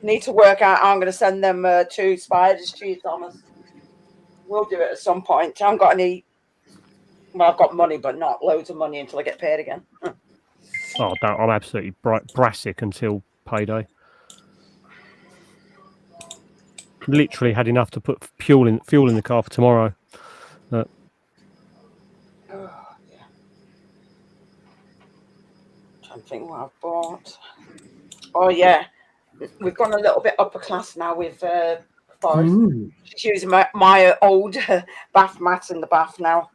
Need to work out how I'm going to send them 2 spiders to you, Thomas. We'll do it at some point. I haven't got any. Well, I've got money, but not loads of money until I get paid again. Oh, I'm absolutely brassic until payday. Literally had enough to put fuel in the car for tomorrow. Yeah. Trying to think what I've bought. Oh yeah, we've gone a little bit upper class now with Forrest. She's using my old bath mat in the bath now.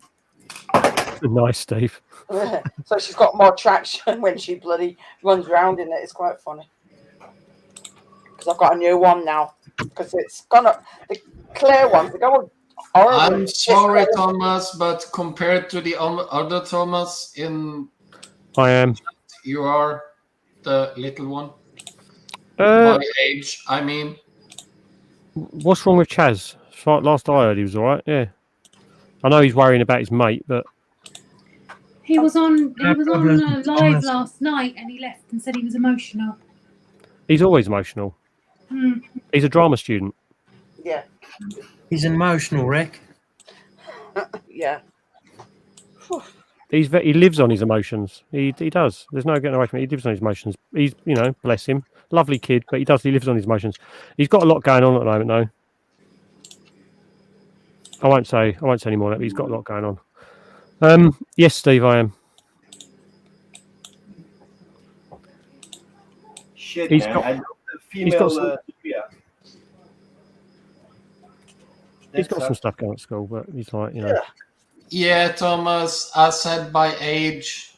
Nice, Steve. So she's got more traction when she bloody runs around in it. It's quite funny. Because I've got a new one now. Because it's gonna, the clear ones, they go horrible. I'm sorry, Thomas, but compared to the other Thomas in... I am. You are the little one. My age, I mean. What's wrong with Chaz? Last I heard, he was all right. Yeah, I know he's worrying about his mate, but he was on live last night, and he left and said he was emotional. He's always emotional. He's a drama student. Yeah. He's an emotional wreck. Yeah. He lives on his emotions. He does. There's no getting away from it. He lives on his emotions. He's, bless him, lovely kid, but he lives on his emotions. He's got a lot going on at the moment, though. I won't say any more. But he's got a lot going on. Yes, Steve, I am. Shit, He's man. got- I love the female He's got some stuff going at school, but he's like, Yeah, Thomas, I said by age.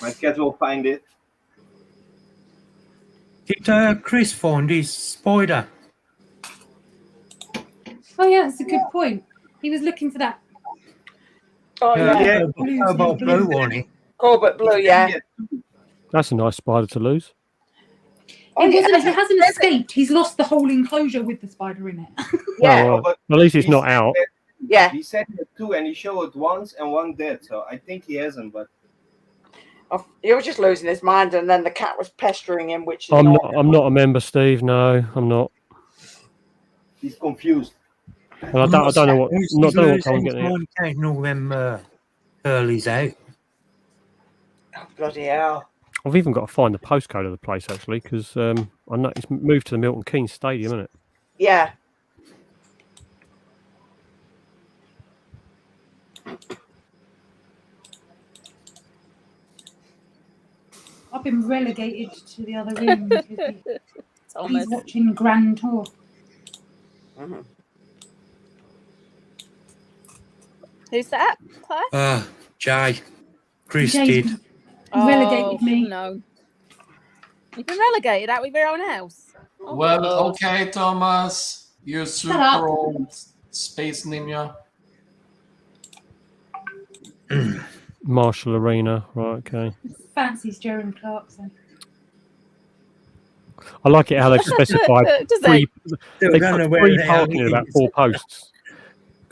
My cat will find it. Did Chris find his spider? Oh yeah, that's a good point. He was looking for that. Oh yeah. Cobalt blue one. Cobalt blue, yeah. That's a nice spider to lose. He hasn't escaped. He's lost the whole enclosure with the spider in it. Yeah. Well, at least he's not out. Yeah. He said he had 2 and he showed once and 1 dead, so I think he hasn't, but He was just losing his mind, and then the cat was pestering him, which is I'm not a member, Steve. No, I'm not. he's confused. And I don't know what. Not know what I'm getting. He's taking all them curlies out. Oh, bloody hell. I've even got to find the postcode of the place actually, because I know it's moved to the Milton Keynes Stadium, isn't it? Yeah. I've been relegated to the other room. Thomas. He's watching Grand Tour. Who's that, Claire? Jay. Chris Jay's did. relegated me. No. You've been relegated out of your own house. Oh, Well, God. okay, Thomas. You super up. old space ninja. Marshall Arena, right? Okay. Fancies Jeremy Clarkson. I like it how they've specified Does free. Still They don't know put where free they are parking at about living. 4 posts.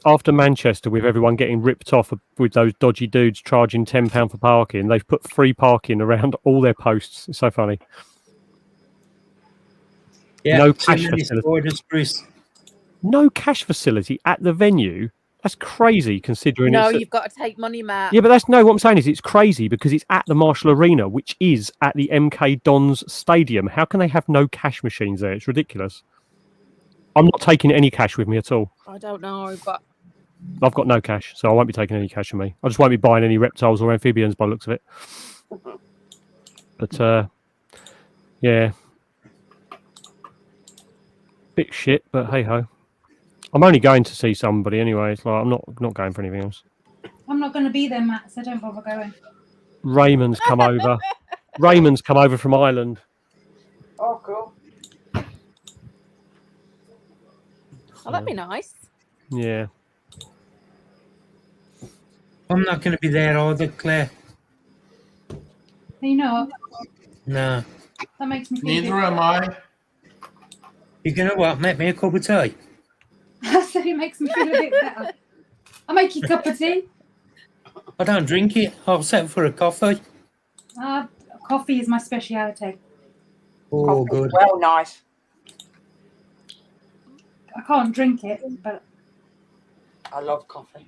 After Manchester, with everyone getting ripped off with those dodgy dudes charging £10 for parking, they've put free parking around all their posts. It's so funny. Yeah, No too cash many facility. spiders, Chris. No cash facility at the venue. That's crazy considering No, it's. you've got to take money, Matt. Yeah, but that's no. What I'm saying is, it's crazy because it's at the Marshall Arena, which is at the MK Dons Stadium. How can they have no cash machines there? It's ridiculous. I'm not taking any cash with me at all. I don't know, but I've got no cash, so I won't be taking any cash with me. I just won't be buying any reptiles or amphibians by the looks of it. But yeah, bit shit, but hey ho. I'm only going to see somebody anyway. It's like I'm not going for anything else. I'm not going to be there, Matt, so don't bother going. Raymond's come over. Raymond's come over from Ireland. Oh, cool. Oh, that'd be nice. Yeah. I'm not going to be there either, Claire. You know what? No. That makes me feel Neither am I. You know what? Make me a cup of tea. I said it makes me feel a bit better. I'll make you a cup of tea. I don't drink it. I'll settle for a coffee. Coffee is my speciality. Oh, Coffee's good. well, nice. I can't drink it, but I love coffee.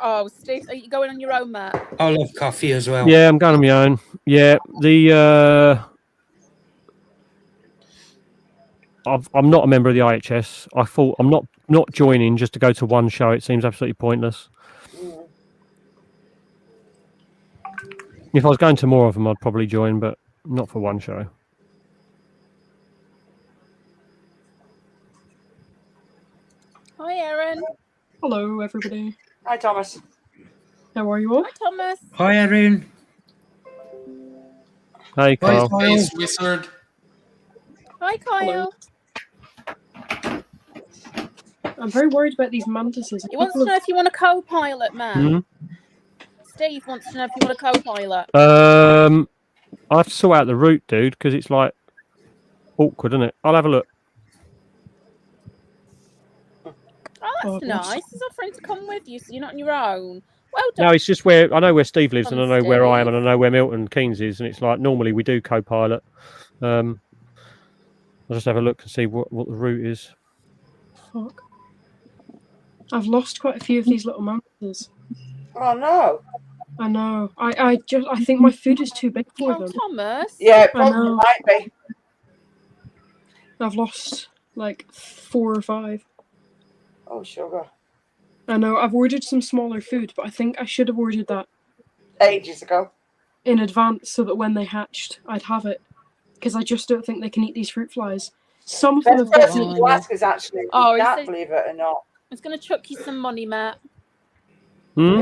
Oh, Steve, are you going on your own, Matt? I love coffee as well. Yeah, I'm going on my own. Yeah, I'm not a member of the IHS. I thought I'm not joining just to go to one show. It seems absolutely pointless. Mm. If I was going to more of them, I'd probably join, but not for one show. Hi, Erin. Hello, everybody. Hi, Thomas. How are you all? Hi, Thomas. Hi, Erin. Hey, Carl. Space Wizard. Hi, Kyle. I'm very worried about these mantises. He wants to know if you want a co-pilot, Matt. Hmm? Steve wants to know if you want a co-pilot. I have to sort out the route, dude, because it's like awkward, isn't it? I'll have a look. Oh, that's nice. He's offering to come with you, so you're not on your own. Well done. No, it's just where I know where Steve lives, and I know where I am, Steve. and I know where Milton Keynes is, and it's like normally we do co-pilot. I'll just have a look and see what the route is. Fuck. I've lost quite a few of these little mantises. Oh, no. I know. I think my food is too big for Oh, them. Thomas. Yeah, it I probably know. might be. I've lost like 4 or 5. Oh, sugar. I know. I've ordered some smaller food, but I think I should have ordered that Ages ago. in advance so that when they hatched, I'd have it. Because I just don't think they can eat these fruit flies. Some of them The have got person to ask is actually Oh, he that, said- believe it or not. He's going to chuck you some money, Matt. Hmm?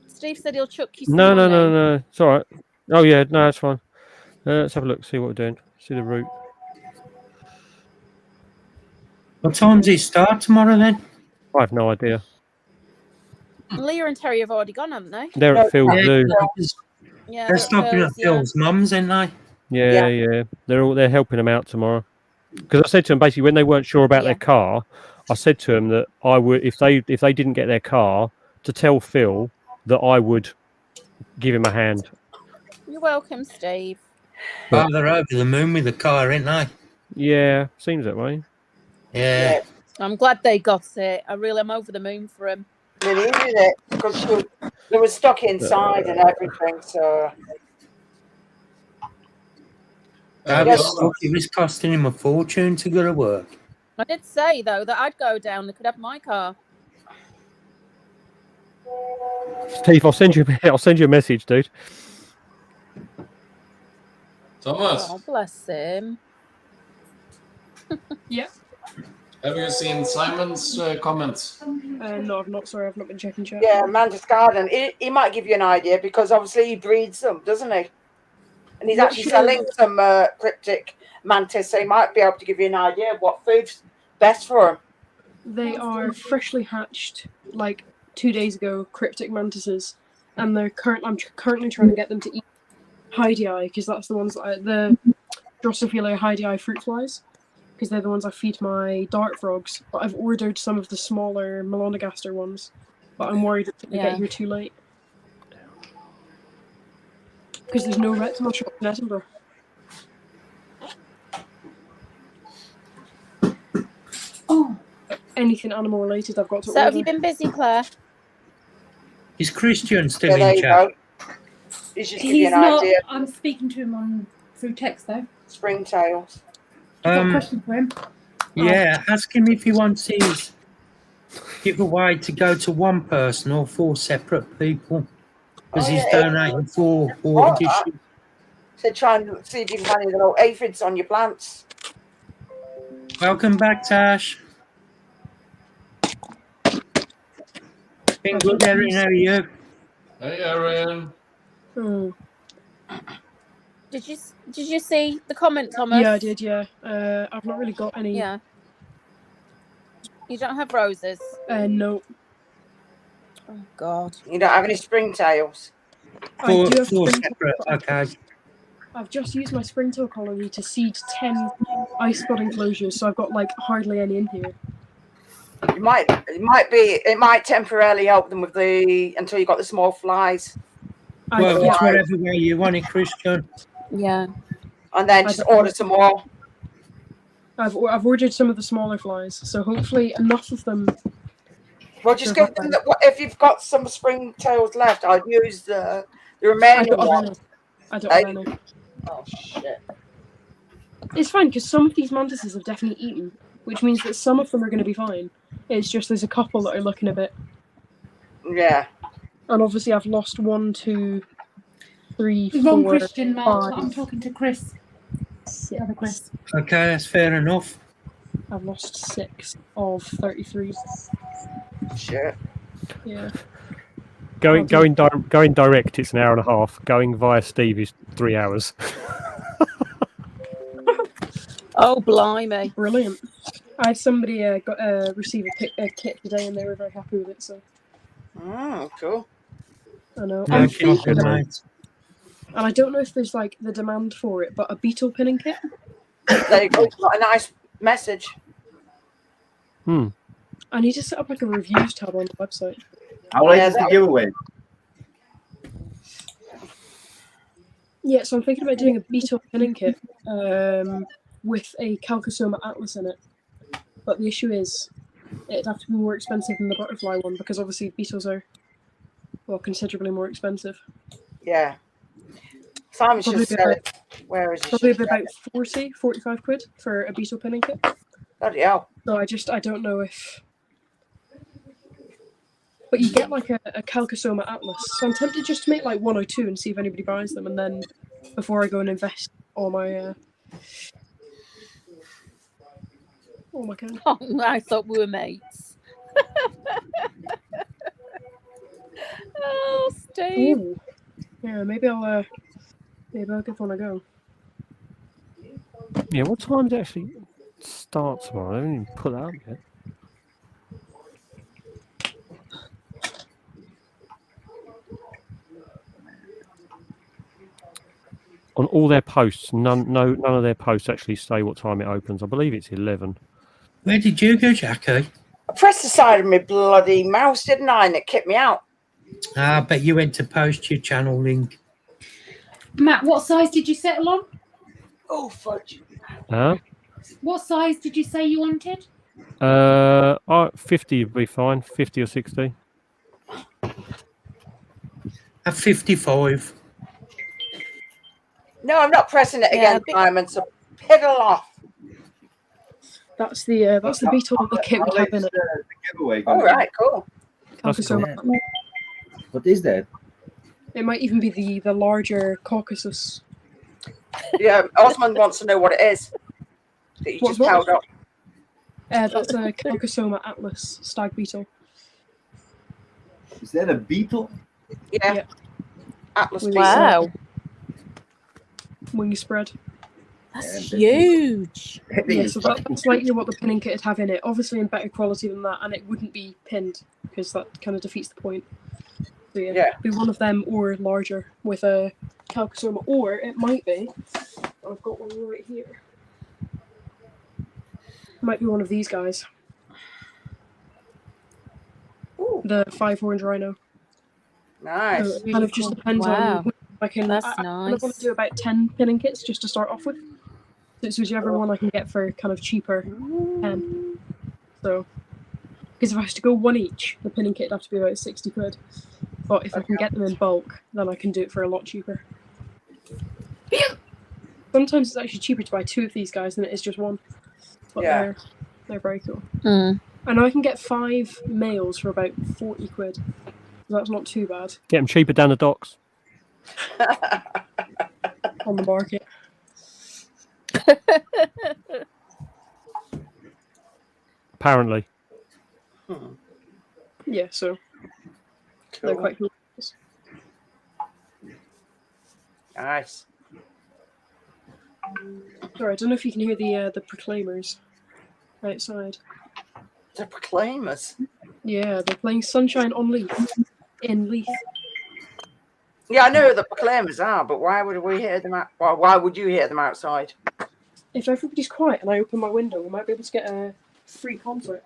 Steve said he'll chuck you some No, money. no. It's all right. Oh yeah, no, it's fine. Let's have a look, see what we're doing. See the route. What time does it start tomorrow then? I have no idea. Leah and Terry have already gone, haven't they? They're at Phil Zoo. Yeah, They're stopping at Phil's mum's, aren't they? Yeah. They're helping them out tomorrow. Because I said to them basically when they weren't sure about their car, I said to them that I would if they didn't get their car to tell Phil that I would give him a hand. You're welcome, Steve. Oh, they're over the moon with the car, ain't they? Yeah, seems that way. Yeah. I'm glad they got it. I'm over the moon for him. They needed it because they were stuck inside and everything. So It was costing him a fortune to go to work. I did say though that I'd go down. They could have my car. Steve, I'll send you a message, dude. Thomas, Oh, bless him. Yeah. have you seen Simon's comments? No, I've not. Sorry, I've not been checking chat. yeah, Mantis Garden. He might give you an idea because obviously he breeds them, doesn't he? And he's actually selling some cryptic mantis, so he might be able to give you an idea of what food's best for him. They are freshly hatched, like 2 days ago, cryptic mantises, and I'm currently trying to get them to eat Hydei because that's the ones the Drosophila Hydei fruit flies, because they're the ones I feed my dart frogs. But I've ordered some of the smaller Melanogaster ones, but I'm worried it's going to get here too late because there's no reptile shop in Edinburgh. Oh, anything animal related, I've got to So order. have you been busy, Claire? Is Christian still Yeah, there in you chat? go. He's just give you he's an not. idea. I'm speaking to him through text though. Springtails. I've got a question for him. Yeah, ask him if he wants his giveaway to go to one person or 4 separate people. Because he's donating 4 dishes. So try and see if you can find any little aphids on your plants. Welcome back, Tash. Been good, Erin. How are you? Hey, Erin. Hmm. Did you see the comment, Thomas? Yeah, I did. Yeah. I've not really got any. Yeah. You don't have roses? No. Oh God. You don't have any springtails? I do have Four springtail, separate. but Okay. I've just used my springtail colony to seed 10 ice spot enclosures, so I've got like hardly any in here. It might temporarily help them with until you got the small flies. Well, yeah. it's whatever way you want it, Christian. Yeah. And then just order some more. I've ordered some of the smaller flies, so hopefully enough of them. Well, just give them if you've got some springtails left, I'd use the remaining ones. I don't have any. Oh shit! It's fine because some of these mantises have definitely eaten, which means that some of them are going to be fine. It's just there's a couple that are looking a bit. Yeah. And obviously, I've lost 1, 2, 3, 4. Wrong Christian, Mark. 5. I'm talking to Chris. The other Chris. Okay, that's fair enough. I've lost 6 of 33. Shit. Yeah. Going direct, it's an hour and a half. Going via Steve is 3 hours. Oh, blimey. Brilliant. I had somebody receive a kit today and they were very happy with it, so. Cool. I know. Yeah, I'm keep thinking, them and out. I don't know if there's like the demand for it, but a beetle pinning kit. There you go. Got a nice message. I need to set up like a reviews tab on the website. How late is the giveaway? Yeah, so I'm thinking about doing a beetle pinning kit with a Calcosoma Atlas in it. But the issue is, it'd have to be more expensive than the butterfly one because obviously beetles are, well, considerably more expensive. Yeah. Simon should sell it. Where is it? Probably about 45 quid for a beetle pinning kit. Bloody hell. So I don't know if. But you get like a Calcosoma Atlas. So I'm tempted just to make like 1 or 2 and see if anybody buys them, and then before I go and invest all my cash. Oh, I thought we were mates. Oh, Steve. Ooh. Yeah, maybe I'll give one a go. Yeah, what time does it actually start tomorrow? I haven't even put that up yet. On all their posts, none of their posts actually say what time it opens. I believe it's 11. Where did you go, Jackie? I pressed the side of my bloody mouse, didn't I? And it kicked me out. I bet you went to post your channel link. Matt, what size did you settle on? Oh, fudge. Huh? What size did you say you wanted? 50 would be fine. 50 or 60. At 55. No, I'm not pressing it again, Simon. So piddle off. That's the beetle that the kit would have in it. The giveaway. All right, cool. Calcosoma. What is that? It might even be the larger Caucasus. Yeah, Osmond wants to know what it is. That you What's just held up. That's a Calcosoma Atlas stag beetle. Is that a beetle? Yeah. Atlas beetle. Wow. Wing spread. That's huge. Yeah, so that's likely what the pinning kit would have in it. Obviously in better quality than that, and it wouldn't be pinned because that kind of defeats the point. So yeah, it'd be one of them or larger with a Calcosoma, or it might be. I've got one right here. It might be one of these guys. Ooh. The 5-horned rhino. Nice. So it kind of just depends on. I can. That's I nice. want to do about 10 pinning kits just to start off with. So it's whichever one I can get for kind of cheaper. So, because if I was to go one each, the pinning kit would have to be about 60 quid. But if I can get them in bulk, then I can do it for a lot cheaper. Sometimes it's actually cheaper to buy 2 of these guys than it is just one. But they're very cool. Mm. I know I can get 5 males for about 40 quid. So that's not too bad. Get them cheaper down the docks. On the market. apparently. Yeah, so they're quite cool. Nice. Sorry, I don't know if you can hear the proclaimers outside. The Proclaimers. Yeah, they're playing Sunshine on Leith in Leith. Yeah, I know who the Proclaimers are, but why would we hear them? Well, why would you hear them outside? If everybody's quiet and I open my window, we might be able to get a free concert.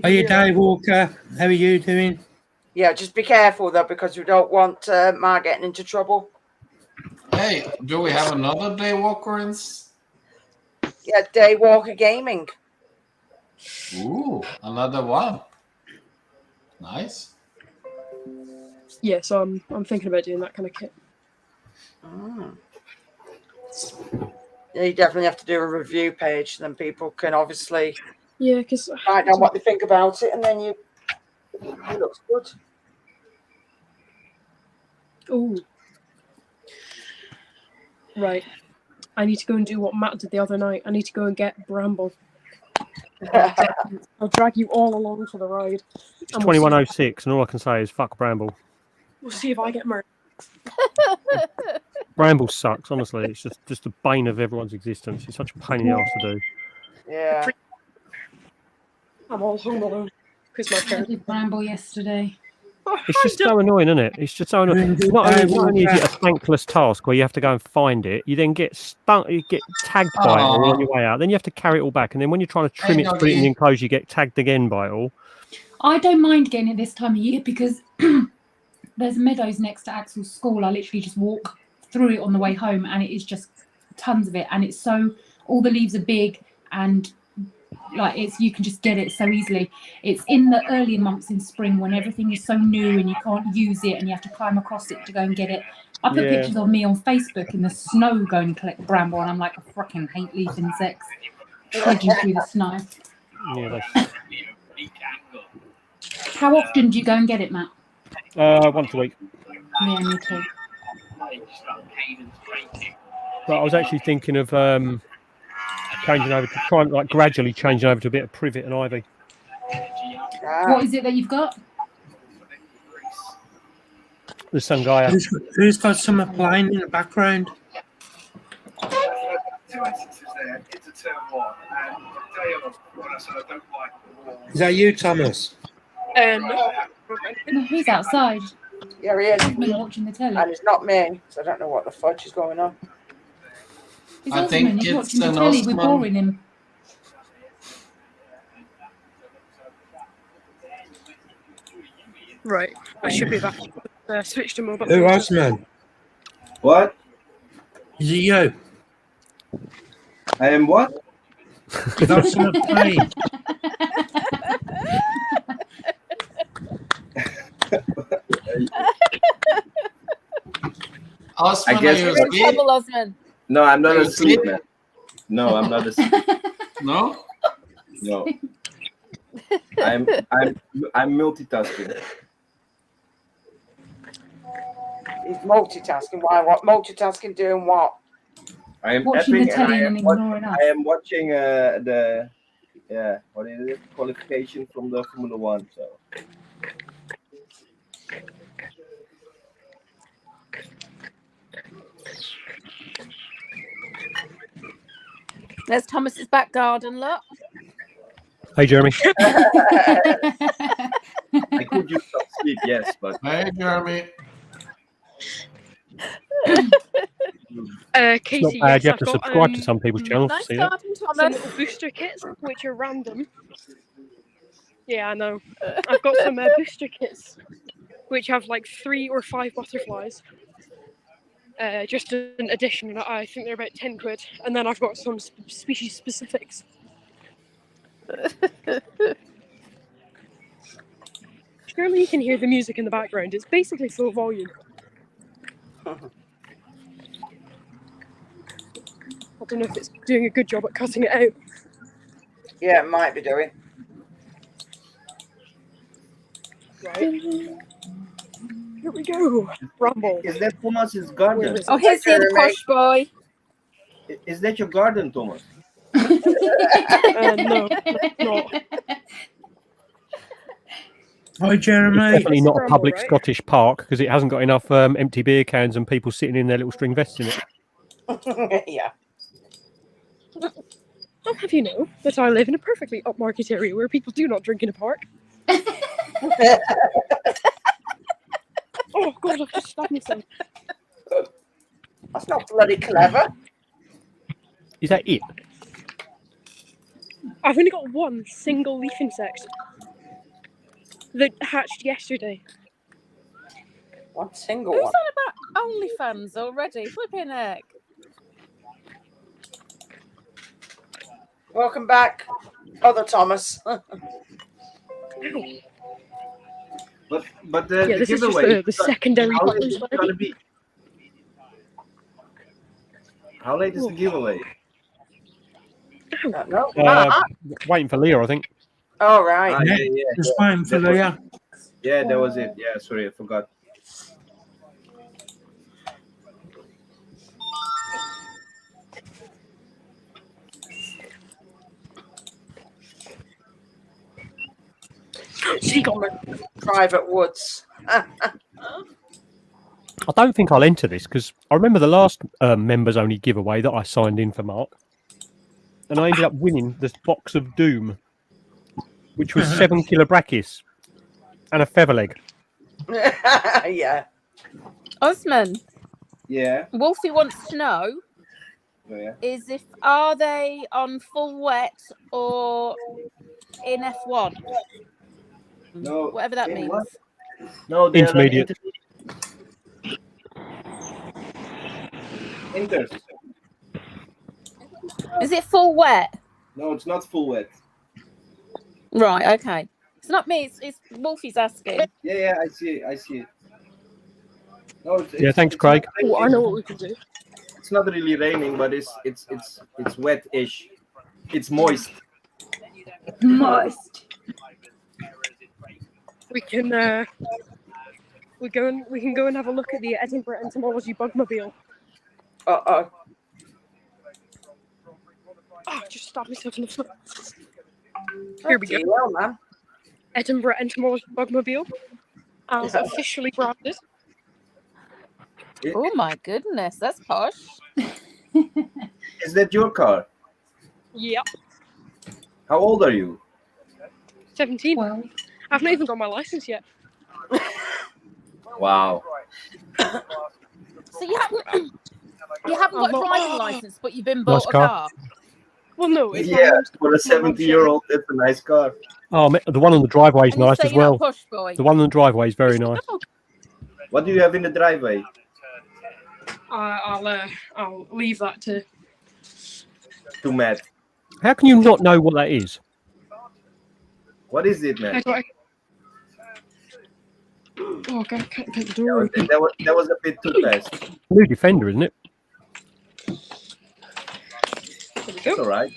Are you Dave Walker? How are you doing? Yeah, just be careful though, because we don't want Ma getting into trouble. Hey, do we have another Daywalker in? Yeah, Daywalker Gaming. Ooh, another one. Nice. Yeah, so I'm thinking about doing that kind of kit. Yeah, you definitely have to do a review page, then people can obviously because write down what they think about it, and then it looks good. Oh, right. I need to go and do what Matt did the other night. I need to go and get Bramble. I'll drag you all along for the ride. It's 21:06, and all I can say is fuck Bramble. We'll see if I get murdered. Bramble sucks, honestly. It's just the bane of everyone's existence. It's such a pain in the arse to do. Yeah. I'm all home alone because my I parents. did Bramble yesterday. It's just so annoying, isn't it? It's just so annoying. It's not only is it a thankless task where you have to go and find it, you then get stuck, you get tagged by it all on your way out. Then you have to carry it all back, and then when you're trying to trim it to put it in the enclosure, you get tagged again by it all. I don't mind getting it this time of year because there's meadows next to Axel's school. I literally just walk through it on the way home, and it is just tons of it. And it's so all the leaves are big, and like you can just get it so easily. It's in the earlier months in spring when everything is so new and you can't use it, and you have to climb across it to go and get it. I put pictures of me on Facebook in the snow going to collect Bramble, and I'm like, I fucking hate leaf insects trudging through the snow. Yeah, How often do you go and get it, Matt? once a week. Yeah, me too. But I was actually thinking of changing over to trying like gradually changing over to a bit of privet and ivy. What is it that you've got? There's some guy. Who's got someone playing in the background? Is that you, Thomas? No, he's outside. Yeah, he is. He's been watching the telly. And it's not me, so I don't know what the fudge is going on. He's I think he's it's watching the an telly. We're Osman. boring him. Right, I should be back. Switch to mobile. Who else, man? What? Is it you? I am what? You got someone playing? Osman, I guess are you You're in asleep? trouble, Osman. No, I'm not Are you asleep, asleep? man. No, I'm not asleep. No? No. I'm multitasking. He's multitasking. Why? What? Multitasking doing what? I am Watching epping the telly and and ignoring us. I am watching the what is it? Qualification from the Formula 1. So There's Thomas's back garden, look. Hey, Jeremy. I could use some sleep, yes, but Hey, Jeremy. Casey, It's not bad. yes, You have I've to got, subscribe to some people's channels to Nice see that. garden, some Thomas. little booster kits, which are random. Yeah, I know. I've got some booster kits, which have like 3 or 5 butterflies. Just an addition, and I think they're about 10 quid. And then I've got some species specifics. Surely you can hear the music in the background. It's basically full volume. I don't know if it's doing a good job at cutting it out. Yeah, it might be doing. Right. Here we go. Rumble. is that Thomas's garden? Where is it? Oh, here's the other Jeremy. posh boy. Is that your garden, Thomas? No, it's not. Hi, It's Jeremy. definitely not a Scramble, public right? Scottish park because it hasn't got enough empty beer cans and people sitting in their little string vests in it. Yeah. I'll have you know that I live in a perfectly upmarket area where people do not drink in a park. Oh God, I've just stabbed myself. That's not bloody clever. Is that it? I've only got one single leaf insect that hatched yesterday. One single Who's one. on about OnlyFans already? Flipping heck. Welcome back, other Thomas. But the Yeah, this is just giveaway. the secondary How late butler's is it party. gonna be? How late is the giveaway? No. Waiting for Leah, I think. All right. Ah, yeah. Just waiting for That was- Leah. Yeah, that was it. Yeah, sorry, I forgot. Seagull. Private woods. I don't think I'll enter this because I remember the last members only giveaway that I signed in for Mark, and I ended up winning this box of Doom, which was 7 kilo brachis and a feather leg. Yeah. Osman, Yeah. Wolfie wants to know Oh, yeah. is if are they on full wet or in F1? No. Whatever that in means. what? No, they're Intermediate. Inters. Is it full wet? No, it's not full wet. Right, okay. It's not me, it's Wolfie's asking. Yeah, I see it. No, Yeah, thanks, Craig. Oh, I know what we can do. It's not really raining, but it's wet-ish. It's moist. Moist. We can we can go and have a look at the Edinburgh Entomology Bugmobile. Uh-oh. Oh, I just stabbed myself in the foot. Here we go. Well, man. Edinburgh Entomology Bugmobile. As Yeah. officially branded. Oh my goodness, that's posh. Is that your car? Yep. How old are you? 17. Well, I've not even got my license yet. Wow. So you haven't got a driving license, but you've been Nice bought a car. car. Well, no. It's Yeah, for a 70-year-old, that's a nice car. Oh, the one on the driveway is And you nice say as you're not well. a push boy. The one on the driveway is very nice. What do you have in the driveway? I'll leave that to. Matt. How can you not know what that is? What is it, man? Oh, God, I can't get the door open. That was a bit too fast. New Defender, isn't it? There we It's go. all right.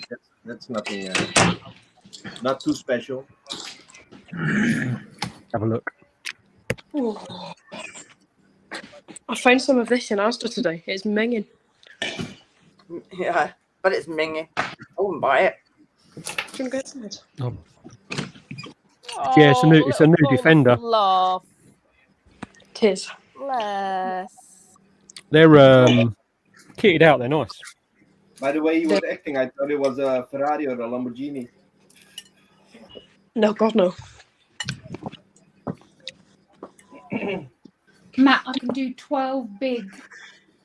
That's nothing. Not too special. Have a look. Oh. I found some of this in Asda today. It's minging. Yeah, but it's minging. I wouldn't buy it. Can we get some? Oh. Yeah, it's a new little Defender. Laugh. Tis. Bless. They're kitted out. They're nice. By the way he was acting, I thought it was a Ferrari or a Lamborghini. No, God, no. Matt, I can do 12 big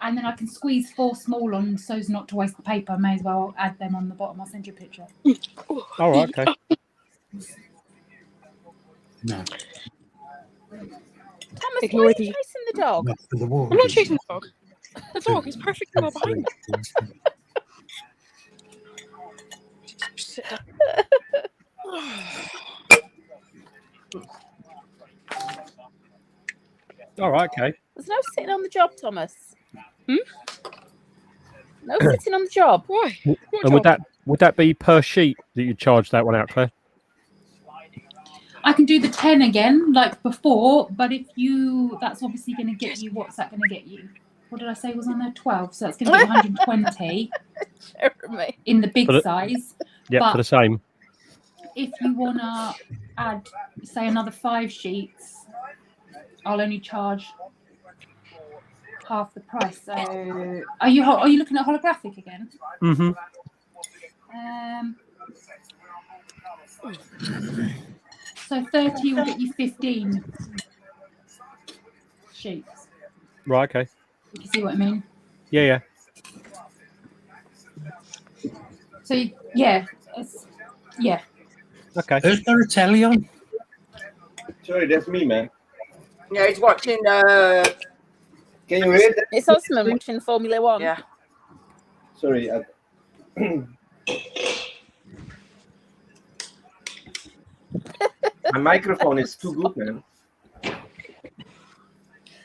and then I can squeeze 4 small on so as not to waste the paper. May as well add them on the bottom. I'll send you a picture. All right, okay. No. Thomas, why Ignore are you the- chasing the dog? Not for the wall. I'm not chasing the dog. The dog is perfectly well behind me. Just sit down. All right, okay. There's no sitting on the job, Thomas. No sitting on the job. Why? What And job? would that be per sheet that you charge that one out, Claire? I can do the 10 again, like before, but if you, that's obviously going to get you, what's that going to get you? What did I say was on there? 12. So that's going to be 120. Jeremy. in the big For the- size. Yeah, But for the same. if you want to add, say, another 5 sheets, I'll only charge half the price. So, are you looking at holographic again? Mm-hmm. So 30 will get you 15 sheets. Right. Okay. You can see what I mean. Yeah. So yeah, yeah. Okay. Who's got a telly on? Sorry, that's me, man. Yeah, he's watching. Can you hear that? It's Osman watching Formula One. Yeah. Sorry. My microphone is too good, man.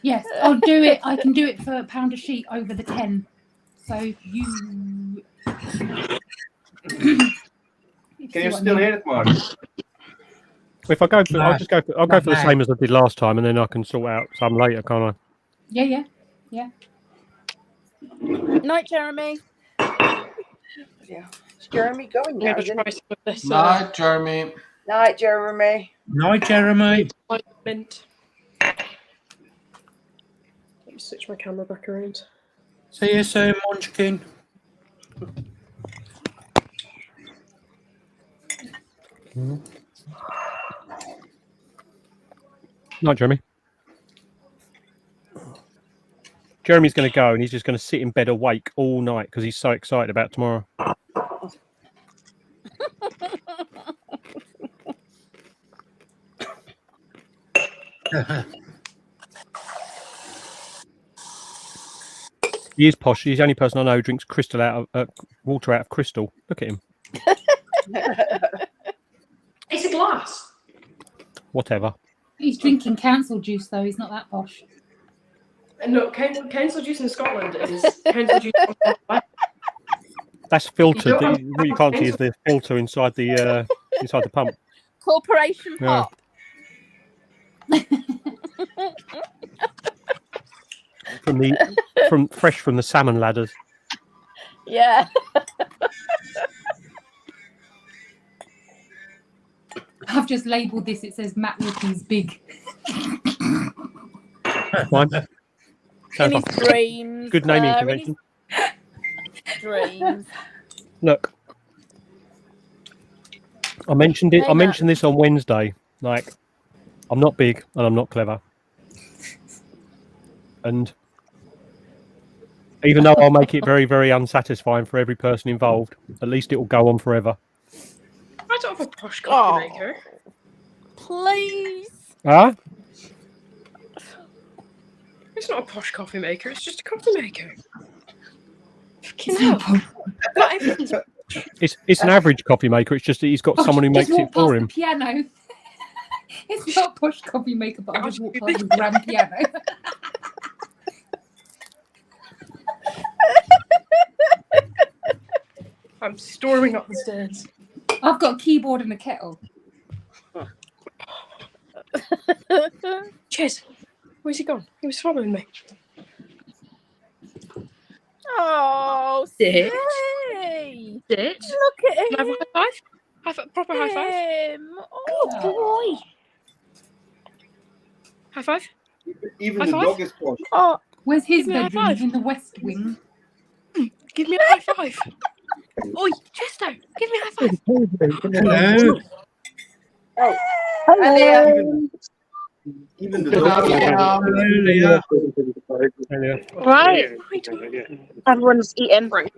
Yes, I'll do it. I can do it for £1 a sheet over the 10. So you. Can you still hear it, Mark? If I go, for, I'll just go. I'll go for the Right. same as I did last time, and then I can sort out some later, can't I? Yeah. Night, Jeremy. Yeah. Is Jeremy going I'm now? going to Isn't try he? some of this. Night, Jeremy. Night, Jeremy. Night, Jeremy. Mint. Let me switch my camera back around. See you soon, Munchkin. Not Jeremy. Jeremy's going to go, and he's just going to sit in bed awake all night because he's so excited about tomorrow. He is posh. He's the only person I know who drinks water out of crystal. Look at him. It's a glass. Whatever. He's drinking council juice though. He's not that posh. No, council juice in Scotland is council juice. That's filtered. You don't What you can't see is the filter inside the pump. Corporation Yeah. Pop. Fresh from the salmon ladders. Yeah. I've just labelled this. It says Matt Wilkins big. Fine. In Sounds his like dreams. good naming in convention. his dreams. Look, I mentioned it. Hey, I Matt. mentioned this on Wednesday. Like, I'm not big and I'm not clever, and even though I'll make it very, very unsatisfying for every person involved, at least it will go on forever. I don't have a posh coffee maker. Please. Huh? It's not a posh coffee maker. It's just a coffee maker. Fucking hell. Not everything's It's an average coffee maker. It's just that he's got someone who makes Just it walk past for the him. piano. It's not a push coffee maker, but I just walk past the grand piano. I'm storming up the stairs. I've got a keyboard and a kettle. Cheers. Where's he gone? He was following me. Oh, Sit. Hey. Sit. Look at Can I have a him. high five? Have a proper high five. Oh, boy. High five. Even High the five? dog is posh. Oh, Where's his Give me a high bedroom? five. He's in the West Wing. Give me a high five. Oi, Chester, give me a high five. Hello. Oh, Hello. Even the dog is Hello, Leah. Right. Everyone's eating. Right.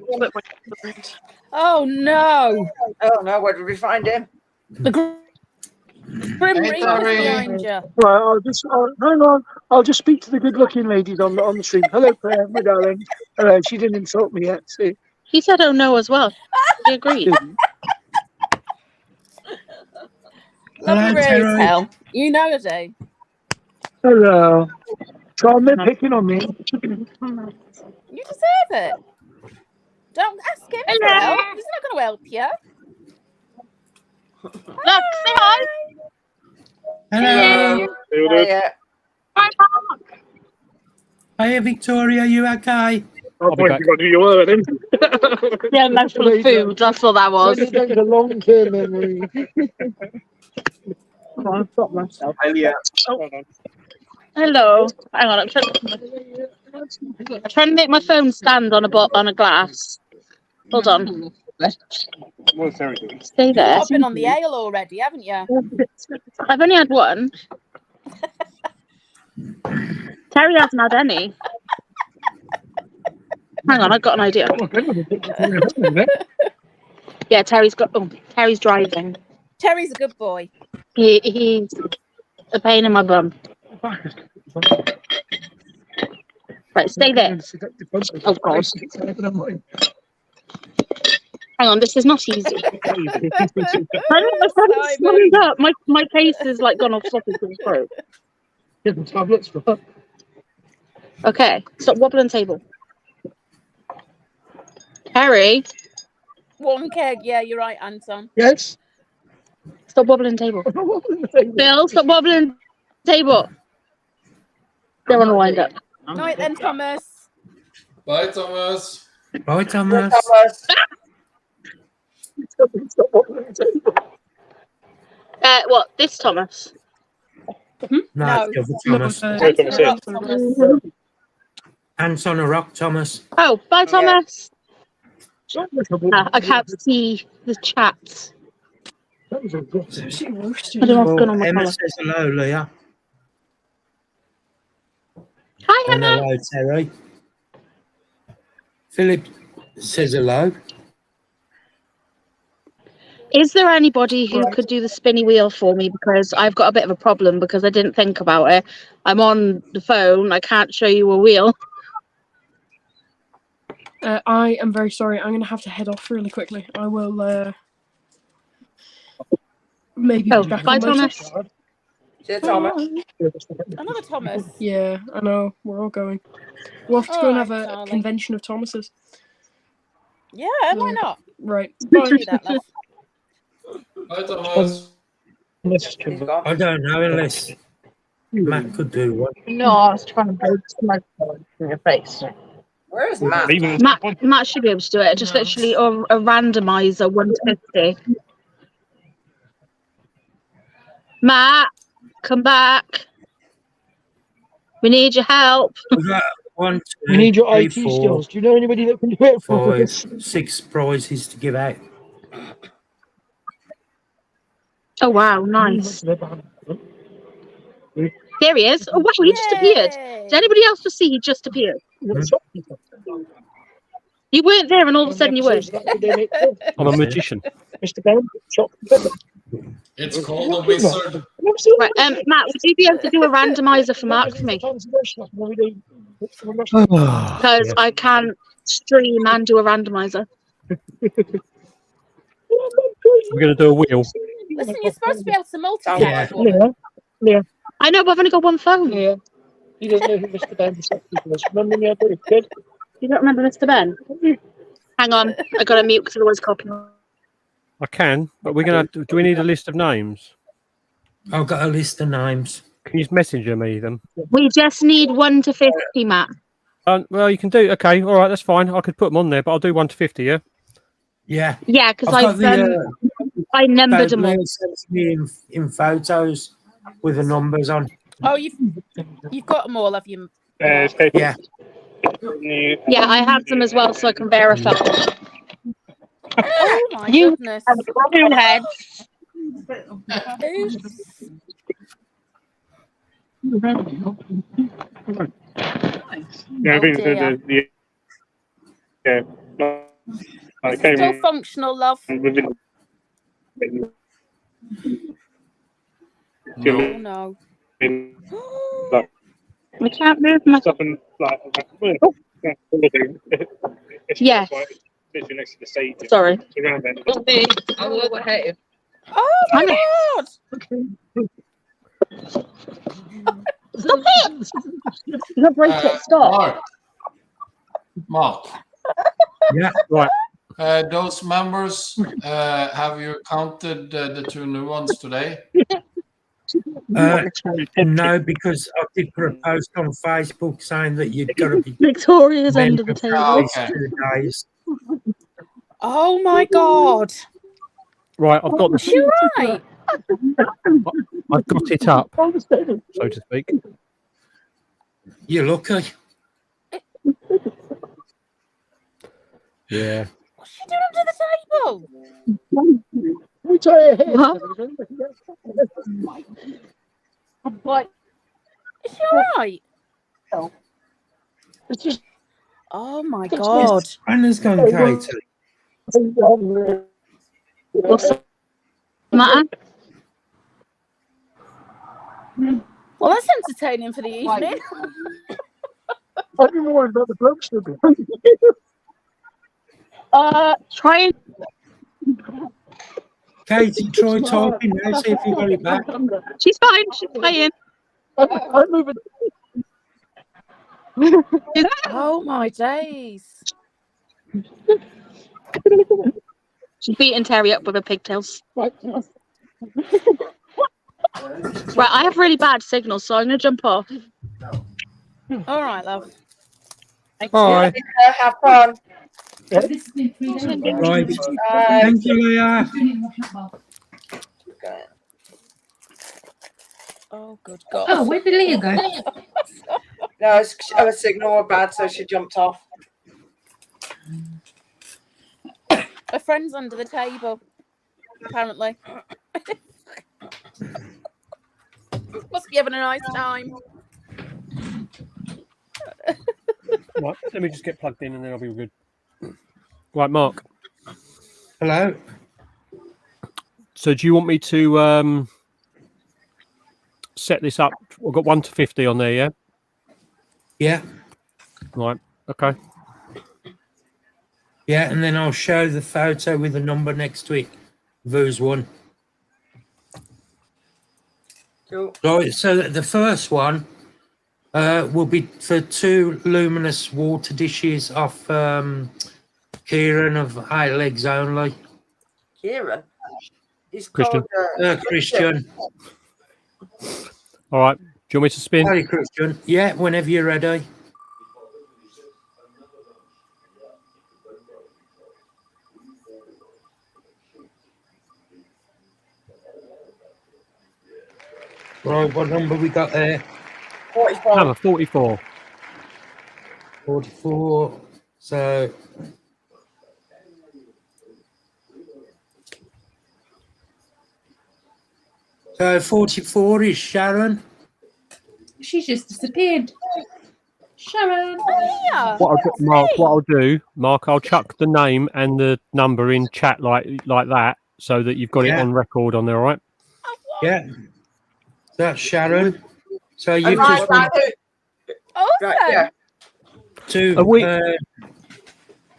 oh no. oh no, where did we find him? The Grim Reaper's Terry. behind you. Right, hang on. I'll just speak to the good-looking ladies on the stream. Hello, Claire, my darling. Hello. She didn't insult me yet. See. He said, "Oh no," as well. He agreed. Love Hello, you really Terry. tell. You know, do. Hello. Try and picking on me. You deserve it. Don't ask him for help. He's not going to help you. Look, say hi. Hello. Yeah. Hi, Mark. Hiya, Victoria. You okay? I'll be back. forgot who you were then. Yeah, mouthful of food. That's what that was. That was a long-term memory. Come on, I've got myself. Elia. Hello. Hang on, I'm trying to make my phone stand on a glass. Hold on. Stay You've there. not been on the ale already, haven't you? I've only had one. Terry hasn't had any. Hang on, I've got an idea. Yeah, Terry's driving. Terry's a good boy. He's a pain in my bum. Right, stay there. Oh God. Hang on, this is not easy. My case is like gone off socket to the throat. Get the tablets for. Okay, stop wobbling table. Harry. One keg, yeah, you're right, Anton. Yes. Stop wobbling table. Bill, stop wobbling table. Don't want to wind up. Night then, Thomas. Bye, Thomas. Bye, Thomas. What? This Thomas? No, it's the other Thomas. Hands on a rock, Thomas. Oh, bye, Thomas. I can't see the chat. I don't know what's going on with Emma my says hello, Leah. Hi, And Emma. hello, Terry. Philip says hello. Is there anybody who could do the spinny wheel for me? Because I've got a bit of a problem because I didn't think about it. I'm on the phone. I can't show you a wheel. I am very sorry. I'm going to have to head off really quickly. I will maybe be back bye, on Thomas. See you, Thomas. Another Thomas. Yeah, I know. We're all going. We'll have to go and have a darling. convention of Thomases. Yeah, why not? Right. Bye. Do that, love. Bye, Thomas. I don't know unless Matt could do one. No, I was trying to break smoke in your face. Where is Matt? Matt should be able to do it. Just literally a randomizer 150. Matt, come back. We need your help. We got 1, 2, You need your 3, IT 4, skills. Do you know anybody that can do it for 5, us? 6 prizes to give out. Oh wow, nice. There he is. Oh wow, he just appeared. Did anybody else just see he just appeared? You weren't there and all of a sudden you were. I'm a magician. Mr. Ben, It's called a wizard. Right, Matt, would you be able to do a randomizer for Mark for me? Because I can't stream and do a randomizer. We're going to do a wheel. Listen, you're supposed to be able to multitask. Yeah. I know, but I've only got one phone. Yeah. You don't know who Mr. Ben was. Remember me, I thought kid. You don't remember Mr. Ben? Hang on, I got to mute because otherwise copyright. I can, but we're going to. Do we need a list of names? I've got a list of names. Can you messenger me them? We just need 1 to 50, Matt. Well, you can do. Okay, all right, that's fine. I could put them on there, but I'll do 1 to 50. Yeah. Yeah. Yeah, because I numbered them all. Me in photos with the numbers on. Oh, you've got them all, have you? Yeah. Yeah, I have them as well, so I can verify. Oh my goodness! Two heads. Yeah, I think Is it still functional, love? Oh no. We can't move my. Yes. Literally next to the stage. Sorry. Oh my god! Stop it! You're gonna break it. Stop. Mark. Yeah. Right. Those members, have you counted the 2 new ones today? No, because I did put a post on Facebook saying that you've got to be Victoria's member under the for table. at least Okay. 2 days. Oh my god. Right, I've got Is she right? I've got it up, so to speak. You're lucky. Yeah. What's she doing under the table? What? Is she alright? It's just Oh my god. Anna's gone, Katie. What's the matter? Well, that's entertaining for the evening. I'd be more worried about the blokes to be. Try and Katie, try typing now, see if you got it back. she's fine. She's playing. I'm moving. Oh my days. She's beating Terry up with her pigtails. Right. Right, I have really bad signals, so I'm gonna jump off. All right, love. Bye. Have fun. Right. Thank you, Leah. Okay. Oh, good God. Oh, where did Leah go? No, her signal were bad, so she jumped off. Her friend's under the table, apparently. Must be having a nice time. Right, let me just get plugged in and then I'll be all good. Right, Mark. Hello. So do you want me to set this up? I've got 1 to 50 on there, yeah? Yeah. Right, okay. Yeah, and then I'll show the photo with the number next to it. Who's won. Cool. Right, so the first one will be for 2 luminous water dishes off Kieran of 8 Legs Only. Kieran? He's Christian. called Christian. All right. Do you want me to spin? Hi, Christian. Yeah, whenever you're ready. Right, what number we got there? 44. Number 44. 44. So So 44 is Sharon. She's just disappeared. Sharon. Yeah. What I'll do, Mark, I'll chuck the name and the number in chat like that, so that you've got it Yeah. on record on there, all right? Yeah. That's Sharon. So you've Right, just won Awesome. right, yeah. 2. Are we-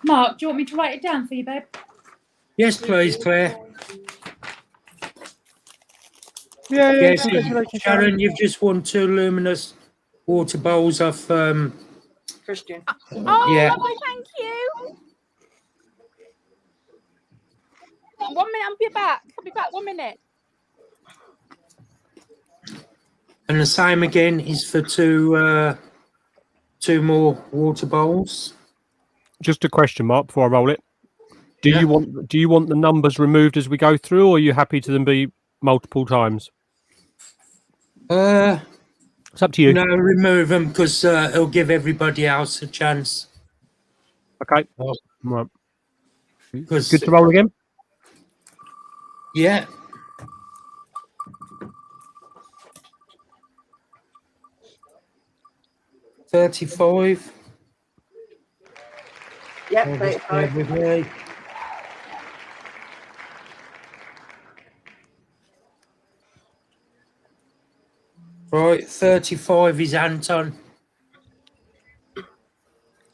Mark, do you want me to write it down for you, babe? Yes, please, Claire. Yeah, Yes, congratulations, Sharon, you've just won 2 luminous water bowls off. Christian. Oh, Yeah. lovely, thank you. 1 minute, I'll be back. I'll be back 1 minute. And the same again is for 2 more water bowls. Just a question, Mark, before I roll it. Do Yeah. you want the numbers removed as we go through, or are you happy to them be multiple times? It's up to you. No, remove them because it'll give everybody else a chance. Okay. Oh. Right. 'Cause- Good to roll again? Yeah. $35. Yep, I'll just 35. bear with me. Right, 35 is Anton.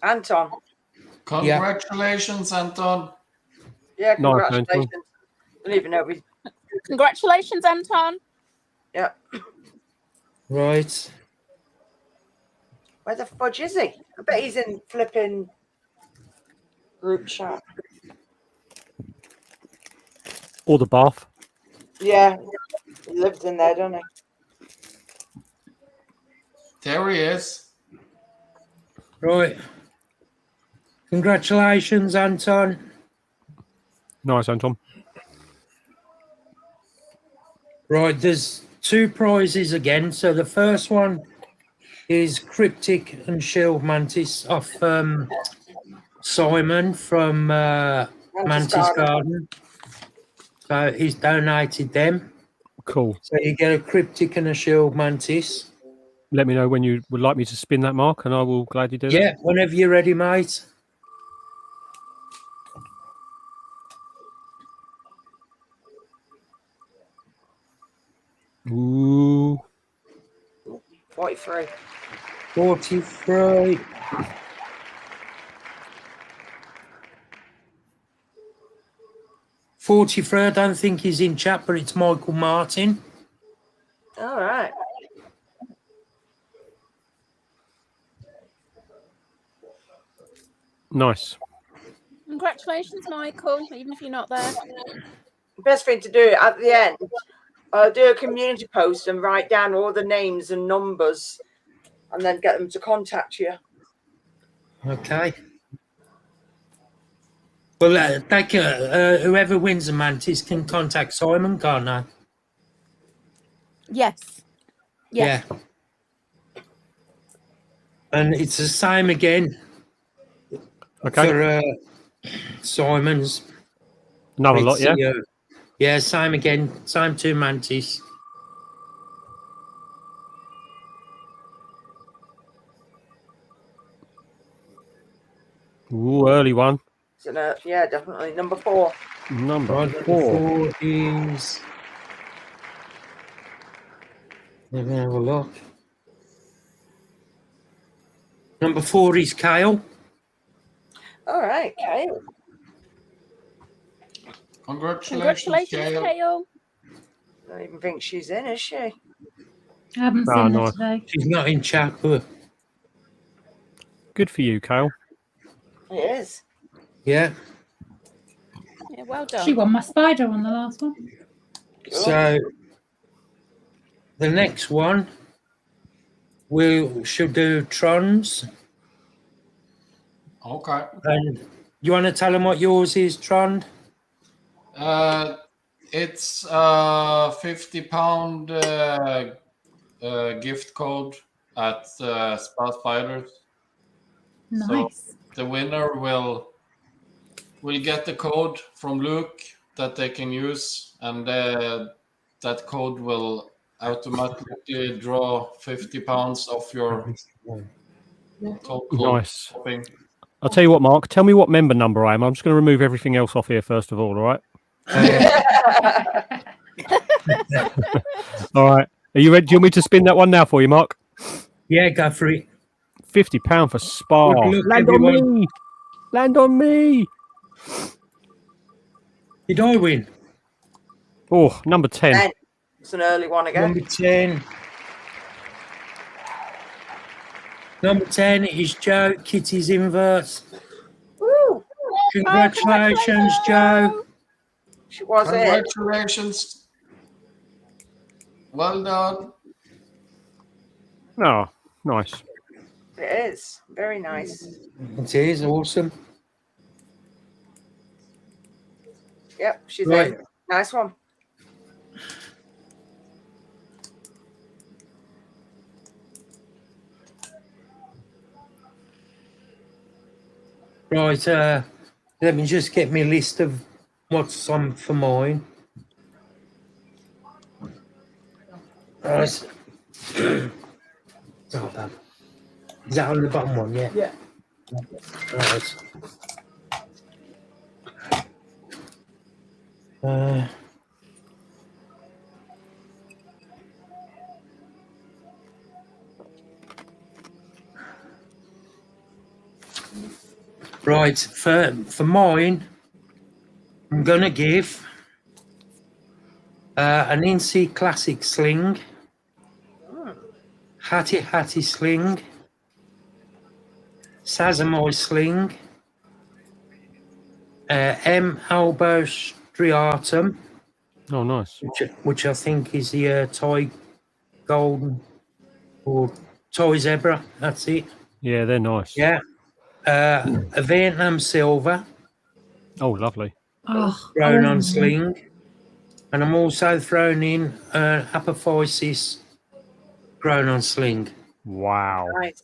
Anton. Congratulations, Anton. Yeah, Nice, congratulations. Anton. Don't even know we. Congratulations, Anton. Yeah. Right. Where the fudge is he? I bet he's in flipping group chat. Or the bath. Yeah. He lives in there, don't he? There he is. Right. Congratulations, Anton. Nice, Anton. Right, there's 2 prizes again. So the first one is Cryptic and Shield Mantis off Simon from Mantis Garden. So he's donated them. Cool. So you get a Cryptic and a Shield Mantis. Let me know when you would like me to spin that, Mark, and I will gladly do Yeah, whenever you're ready, mate. that. Ooh. 43. 43. 43, I don't think he's in chat, but it's Michael Martin. All right. Nice. Congratulations, Michael, even if you're not there. Best thing to do at the end, do a community post and write down all the names and numbers and then get them to contact you. Okay. Well, whoever wins the Mantis can contact Simon, can't they? Yes. Yeah. And it's the same again for Simon's. Another lot, yeah? Yeah, same again. Same 2 Mantis. Ooh, early one. So, yeah, definitely. Number 4. Number 4 is... Let me have a look. Number 4 is Kale. All right, Kale. Congratulations, Kale. I don't even think she's in, is she? I haven't seen her today. She's not in chat, but... Good for you, Kale. It is. Yeah. Yeah, well done. She won my spider on the last one. So the next one we should do Trons. Okay. And you want to tell them what yours is, Tron? It's a £50 gift code at Spiders. Nice. So the winner will get the code from Luke that they can use, and that code will automatically draw £50 off your total Nice. shopping. I'll tell you what, Mark. Tell me what member number I am. I'm just going to remove everything else off here first of all. All right. All right. Are you ready? Do you want me to spin that one now for you, Mark? Yeah, go for it. £50 for Spa. Good luck, Land everyone. on me. Land on me. Did I win? Oh, number 10. It's an early one again. Number 10. Number 10 is Joe, Kitty's inverts. Woo! Congratulations, Joe. She was it. Congratulations. Well done. Oh, nice. It is. Very nice. It is awesome. Yep, she's Right. in. Nice one. Right, let me just get me a list of what's on for mine. Right. Oh, that. Is that on the bottom one? Yeah. Yeah. Right. Right, for mine, I'm gonna give an NC Classic sling, Hattie sling, Sazamoi sling, M Elbow Striatum, Oh, nice. which I think is the Thai golden or toy zebra. That's it. Yeah, they're nice. Yeah. A Vietnam silver Oh, lovely. Oh, grown on sling. And I'm also throwing in Apophysis grown on sling. Wow. Nice.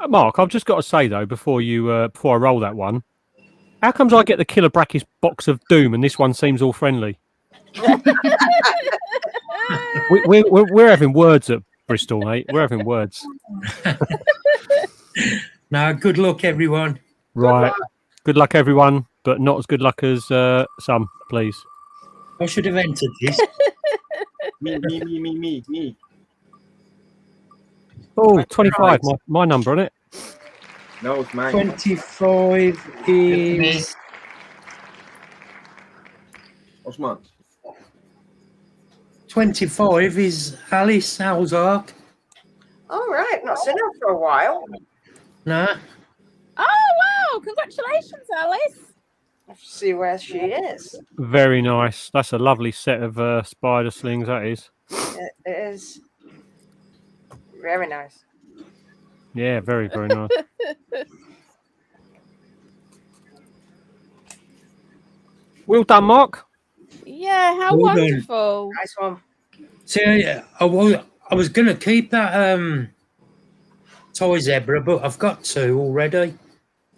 Mark, I've just got to say though, before I roll that one, how comes I get the Killer Brackish box of doom and this one seems all friendly? We're having words at Bristol, mate. We're having words. Now, good luck, everyone. Right. Good luck, everyone, but not as good luck as some, please. I should have entered this. Me. Oh, 25, my number on it. No, it's mine. 25 is... What's mine? 25 is Alice Alzark. All right, not seen her for a while. Nah. Oh wow! Congratulations, Alice. Let's see where she is. Very nice. That's a lovely set of spider slings, that is. It is very nice. Yeah, very, very nice. Well done, Mark. Yeah, how Well done. wonderful. Nice one. See, I was going to keep that toy zebra, but I've got two already.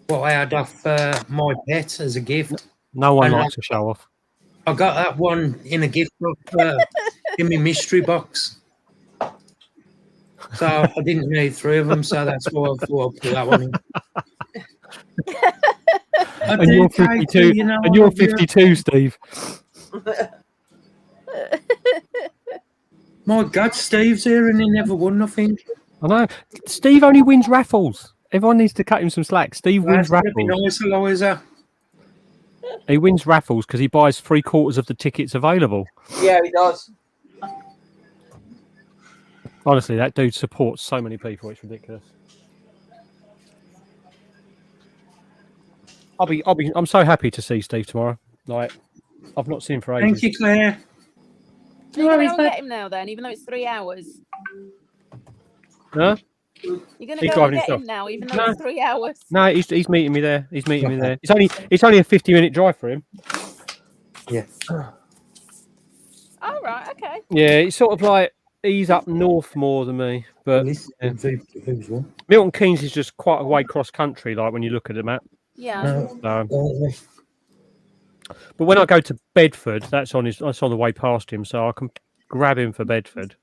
What I had off my pet as a gift. No one And likes to show off. I got that one in a gift box in my mystery box. So I didn't need three of them, so that's why I thought I'd put that one in. And you're 52. And you're 52, Steve. My God, Steve's here and he never won nothing. I know. Steve only wins raffles. Everyone needs to cut him some slack. Steve wins That's gonna be raffles. nice, Eliza. He wins raffles because he buys 3/4 of the tickets available. Yeah, he does. Honestly, that dude supports so many people. It's ridiculous. I'm so happy to see Steve tomorrow. Like, I've not seen him for ages. Thank you, Claire. You're going to go and get him now then, even though it's 3 hours. Huh? You're going to He's go and driving get himself. him now, even though it's 3 hours. No, he's meeting me there. He's meeting me there. It's only a 50-minute drive for him. Yeah. Oh, right, okay. Yeah, it's sort of like he's up north more than me, but yeah. Who's one? Milton Keynes is just quite a way cross country. Like when you look at the map. Yeah. But when I go to Bedford, that's on the way past him, so I can grab him for Bedford.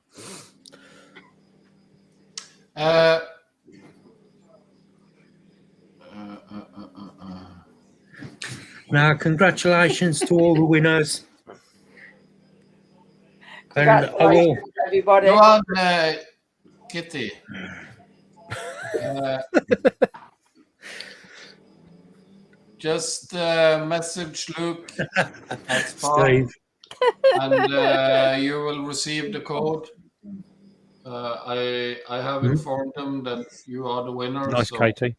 Now, congratulations to all the winners. And I will, Congratulations, everybody. Go on, Kitty. Just message Luke at Spark, Steve. and you will receive the code. I have informed them that you are the winner. Nice, so Katie.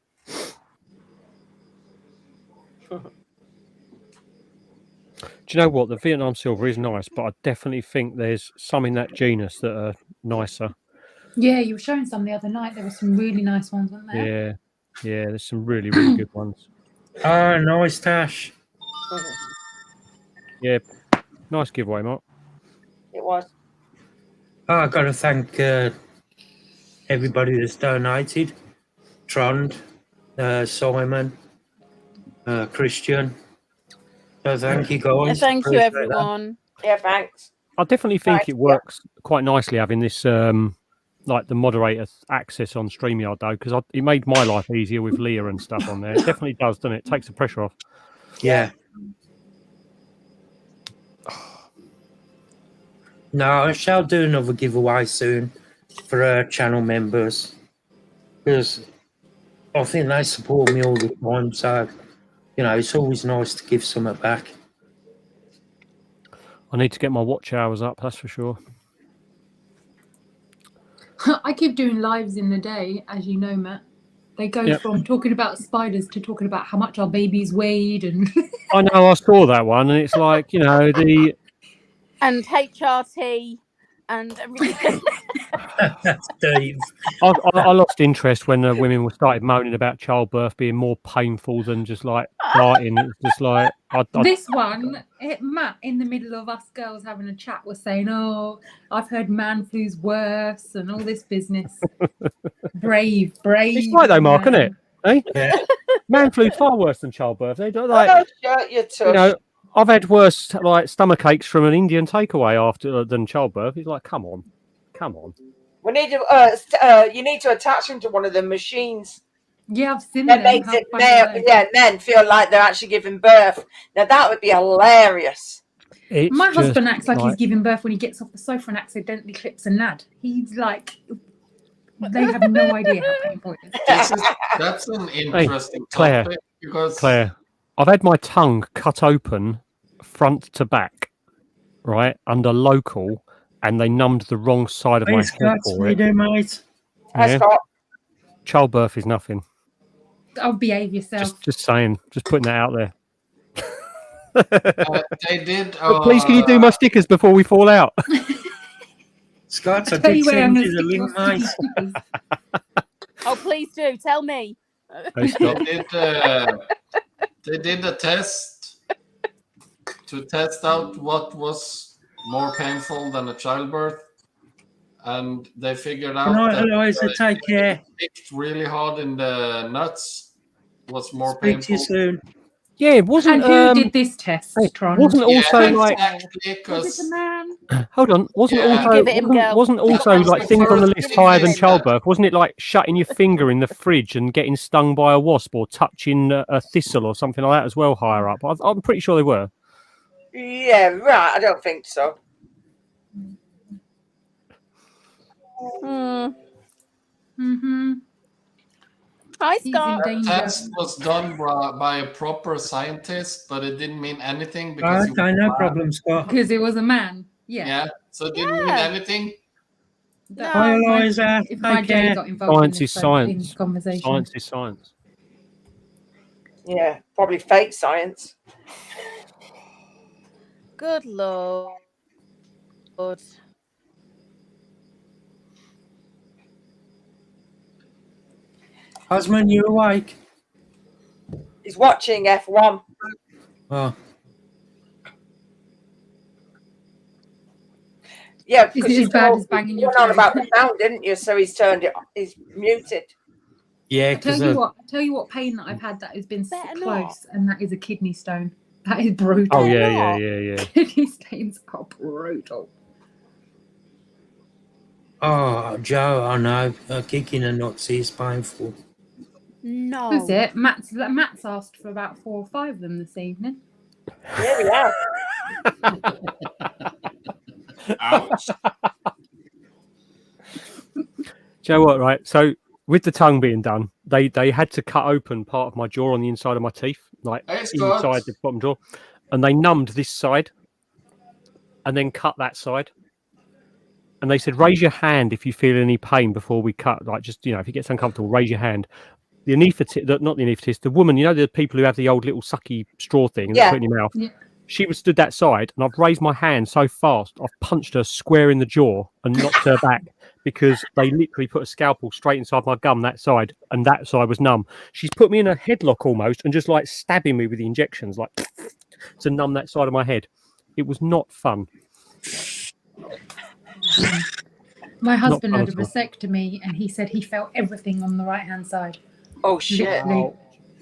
Do you know what? The Vietnam silver is nice, but I definitely think there's some in that genus that are nicer. Yeah, you were showing some the other night. There were some really nice ones, weren't there? Yeah, there's some really, really good ones. Ah, nice, Tash. Yeah, nice giveaway, Mark. It was. Oh, I've got to thank everybody that's donated. Trond, Simon, Christian. So thank you, guys. Thank you, Appreciate that. everyone. Yeah, thanks. I definitely think Nice, it works quite nicely having this, like the moderator access on StreamYard though, because it made my life easier with Leah and stuff on there. It definitely does, doesn't it? It takes the pressure off. Yeah. No, I shall do another giveaway soon for channel members because I think they support me all the time. So, you know, it's always nice to give something back. I need to get my watch hours up, that's for sure. I keep doing lives in the day, as you know, Matt. They go Yep. from talking about spiders to talking about how much our babies weighed and I know, I saw that one, and it's like, you know, And HRT. and everything. That's Dave. I lost interest when women started moaning about childbirth being more painful than just like farting. It's just like This one, Matt, in the middle of us girls having a chat, was saying, "Oh, I've heard man flu's worse and all this business." brave. It's right though, Mark, isn't it? Eh? Yeah. Man flu's far worse than childbirth. They don't like. Oh, shut your tush. You know, I've had worse like stomach aches from an Indian takeaway after than childbirth. He's like, come on. We need to. You need to attach him to one of the machines. Yeah, I've seen That them. makes How it funny are they? men feel like they're actually giving birth. Now that would be hilarious. My It's husband just acts like he's giving birth when he gets off the sofa and accidentally clips a nad. He's like, they have no idea how painful it is. That's an interesting Claire, topic because Claire, I've had my tongue cut open front to back, right, under local, and they numbed the wrong side of my Thanks, head Scott. for You it. do, mate. Yeah. Childbirth is nothing. Oh, behave yourself. Just saying. Just putting that out there. they did. But please, can you do my stickers before we fall out? Scott, I Tell did you where I'm send gonna you the stick link, your mate. stickers. Oh, please do tell me. Hey, Scott. They did a test to test out what was more painful than a childbirth, and they figured out Good night, that Eliza. Take care. kicked really hard in the nuts was more Speak to you painful. soon. Yeah, it wasn't. And who did this test, hey, Tron? wasn't also Yeah, like. exactly, 'cause- Was it a man? Hold on, wasn't Yeah. also Give it him, girl. wasn't also That's like the things on the first list thing higher they than said. childbirth? Wasn't it like shutting your finger in the fridge and getting stung by a wasp or touching a thistle or something like that as well higher up? I'm pretty sure they were. Yeah, right. I don't think so. Mm-hmm. Hi, He's Scott. in danger. Test was done by a proper scientist, but it didn't mean anything because he Okay, was no black. problem, Scott. Because it was a man. Yeah. Yeah, so it didn't mean Yeah. anything. That- Bye, my- Eliza. If my Take Joe care. got involved Science in is this science. conversation. Science is science. Yeah, probably fake science. Good Lord. Husband, you awake? He's watching F1. Oh, Yeah, Is because it you as bad as banging your went on toe? about the sound, didn't you? So he's turned it. He's muted. yeah, Tell because you what, pain that I've had that has been Better close, and that is a kidney stone. That is brutal. Oh They're yeah, not. yeah. Kidney stones are brutal. oh, Joe, I know. Kicking a nuts is painful. No. That's it. Matt's asked for about 4 or 5 of them this evening. Yeah, we are. Ouch. Do you know what? Right. So with the tongue being done, they had to cut open part of my jaw on the inside of my teeth, like Hey, Scott. inside the bottom jaw, and they numbed this side, and then cut that side. And they said, raise your hand if you feel any pain before we cut. Like, just, if it gets uncomfortable, raise your hand. The anaesthetist, not the anaesthetist, the woman, the people who have the old little sucky straw thing that Yeah. put in your mouth. Yeah. She was stood that side, and I've raised my hand so fast, I've punched her square in the jaw and knocked her back because they literally put a scalpel straight inside my gum that side, and that side was numb. She's put me in a headlock almost and just like stabbing me with the injections, like to numb that side of my head. It was not fun. My husband fun had a at all. vasectomy, and he said he felt everything on the right-hand side. Oh shit! Literally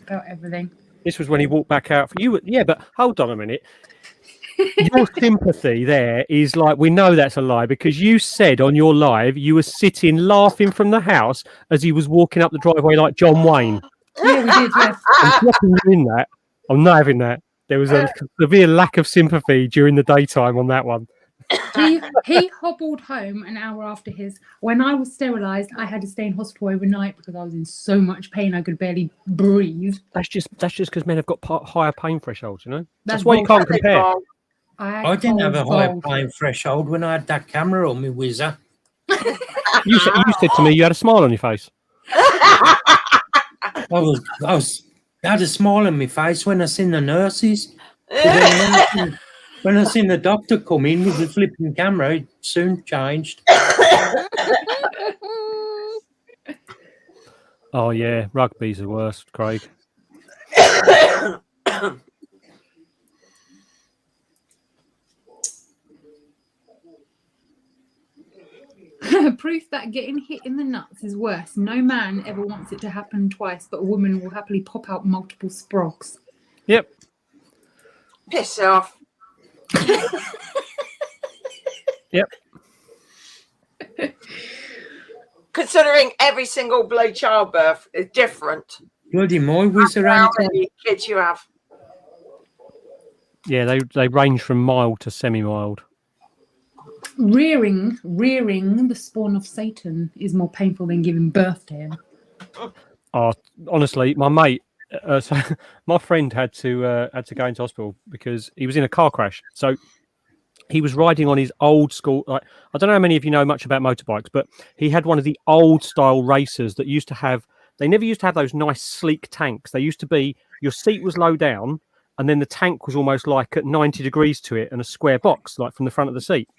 felt everything. This was when he walked back out for you. Yeah, but hold on a minute. Your sympathy there is like, we know that's a lie because you said on your live you were sitting laughing from the house as he was walking up the driveway like John Wayne. Yeah, we did. Yeah. I'm dropping you in that. I'm not having that. There was a severe lack of sympathy during the daytime on that one. He hobbled home an hour after his. When I was sterilised, I had to stay in hospital overnight because I was in so much pain I could barely breathe. That's just because men have got higher pain thresholds, That's That's why you can't bullshit. compare. I didn't have a high cold. pain threshold when I had that camera on me, whizzer. You said to me you had a smile on your face. I had a smile on my face when I seen the nurses. When I seen the doctor come in with the flipping camera, it soon changed. Oh yeah, rugby's the worst, Craig. Proof that getting hit in the nuts is worse. No man ever wants it to happen twice, but a woman will happily pop out multiple sprogs. Yep. Piss off. Yep. Considering every single bloody childbirth is different. Bloody my whizzer, How ain't it? many kids you have? Yeah, they range from mild to semi-mild. Rearing the spawn of Satan is more painful than giving birth to him. Oh, honestly, my mate, so my friend had to go into hospital because he was in a car crash. So he was riding on his old school. Like, I don't know how many of you know much about motorbikes, but he had one of the old style racers that used to have. They never used to have those nice sleek tanks. They used to be your seat was low down, and then the tank was almost like at 90 degrees to it, and a square box like from the front of the seat.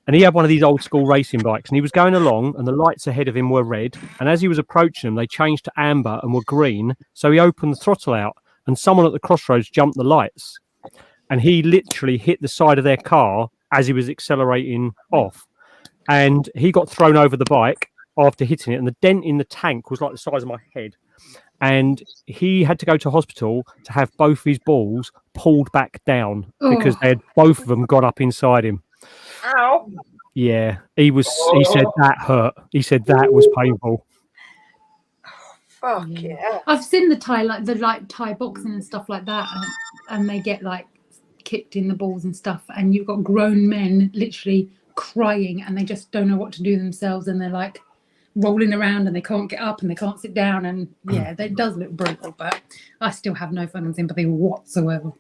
And he had one of these old school racing bikes, and he was going along, and the lights ahead of him were red. And as he was approaching them, they changed to amber and were green. So he opened the throttle out, and someone at the crossroads jumped the lights. And he literally hit the side of their car as he was accelerating off. And he got thrown over the bike after hitting it, and the dent in the tank was like the size of my head. And he had to go to hospital to have both his balls pulled back down because they had both of them got up inside him. Ow. Yeah, he said that hurt. He said that was painful. Fuck yeah. I've seen the Thai boxing and stuff like that, and they get like kicked in the balls and stuff, and you've got grown men literally crying, and they just don't know what to do themselves, and they're like rolling around, and they can't get up, and they can't sit down, and yeah, it does look brutal. But I still have no fucking sympathy whatsoever.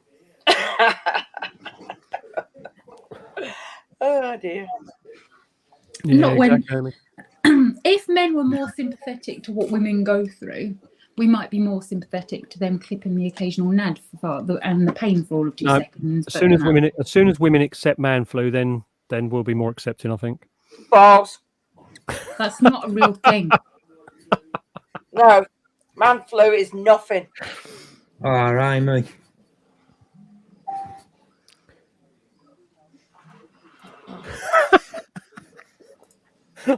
Oh dear. Yeah, Not when exactly. if men were more sympathetic to what women go through, we might be more sympathetic to them clipping the occasional nad and the pain for all of 2 seconds. As soon as women accept man flu, then we'll be more accepting, I think. Balls. That's not a real thing. No, man flu is nothing. All right, mate.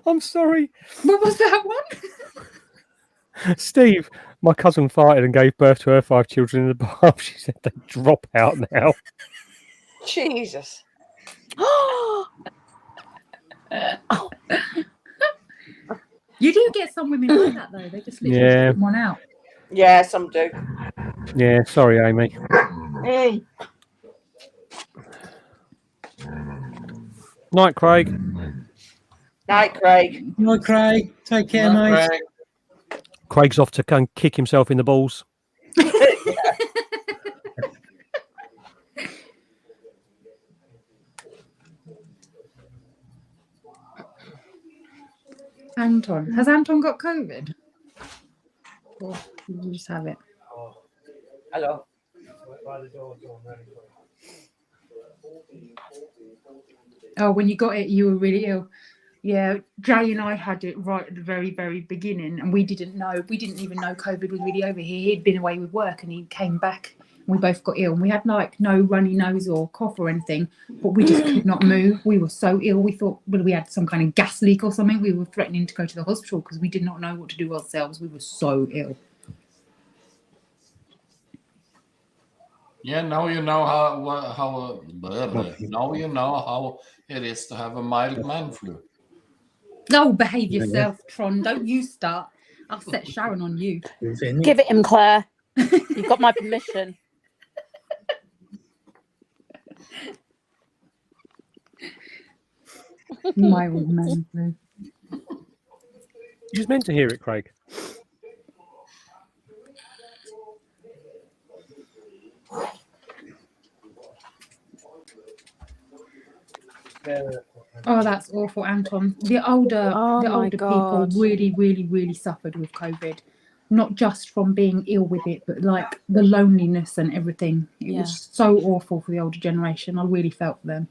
I'm sorry. What was that one? Steve, my cousin farted and gave birth to her 5 children in the bath. She said they drop out now. Jesus. You do get some women like that though. They just literally put one out. Yeah, some do. Yeah, sorry, Amy. Mm. Night, Craig. Night, Craig. Night, Craig. Take care, mate. Craig. Craig's off to come kick himself in the balls. Anton. Has Anton got COVID? Or did you just have it? Hello. Oh, when you got it, you were really ill. Yeah, Jay and I had it right at the very, very beginning, and we didn't know. We didn't even know COVID was really over here. He'd been away with work, and he came back, and we both got ill. And we had like no runny nose or cough or anything, but we just could not move. We were so ill. We thought, well, we had some kind of gas leak or something. We were threatening to go to the hospital because we did not know what to do ourselves. We were so ill. Yeah, now you know how it is to have a mild man flu. No, behave yourself, Tron. Don't you start. I'll set Sharon on you. Give it him, Claire. You've got my permission. My old man flu. You just meant to hear it, Craig. Oh, that's awful, Anton. The older people really, really, really suffered with COVID. not just from being ill with it, but like the loneliness and everything. It was so awful for the older generation. I really felt for them.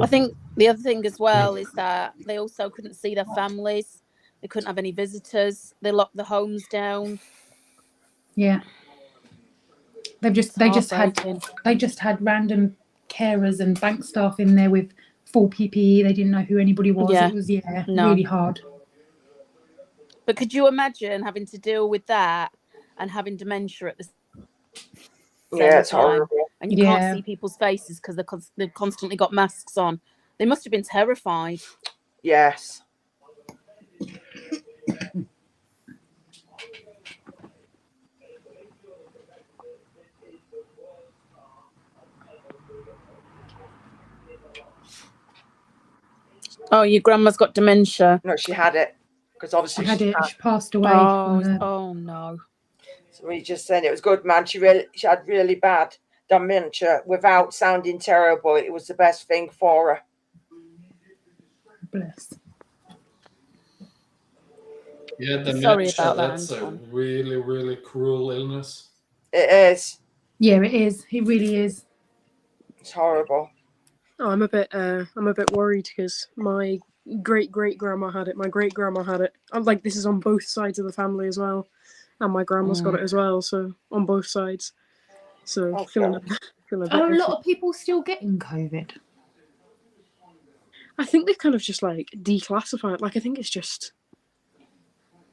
I think the other thing as well is that they also couldn't see their families. They couldn't have any visitors. They locked the homes down. Yeah. They just had random carers and bank staff in there with full PPE. They didn't know who anybody was. Yeah. It was No. really hard. But could you imagine having to deal with that and having dementia at the same it's time? horrible. And you can't see people's faces because they've constantly got masks on. They must have been terrified. Yes. Oh, your grandma's got dementia. No, she had it because obviously She passed away. Oh no. So we just said it was good, man. She had really bad dementia without sounding terrible. It was the best thing for her. Bless. Yeah, dementia, Sorry about that, that's Anton. a really, really cruel illness. It is. Yeah, it is. It really is. It's horrible. Oh, I'm a bit worried because my great grandma had it. My great grandma had it. Like, this is on both sides of the family as well, and my grandma's got it as well. So on both sides. So feeling a bit. Are a lot of people still getting COVID? I think they've kind of just like declassified. Like, I think it's just.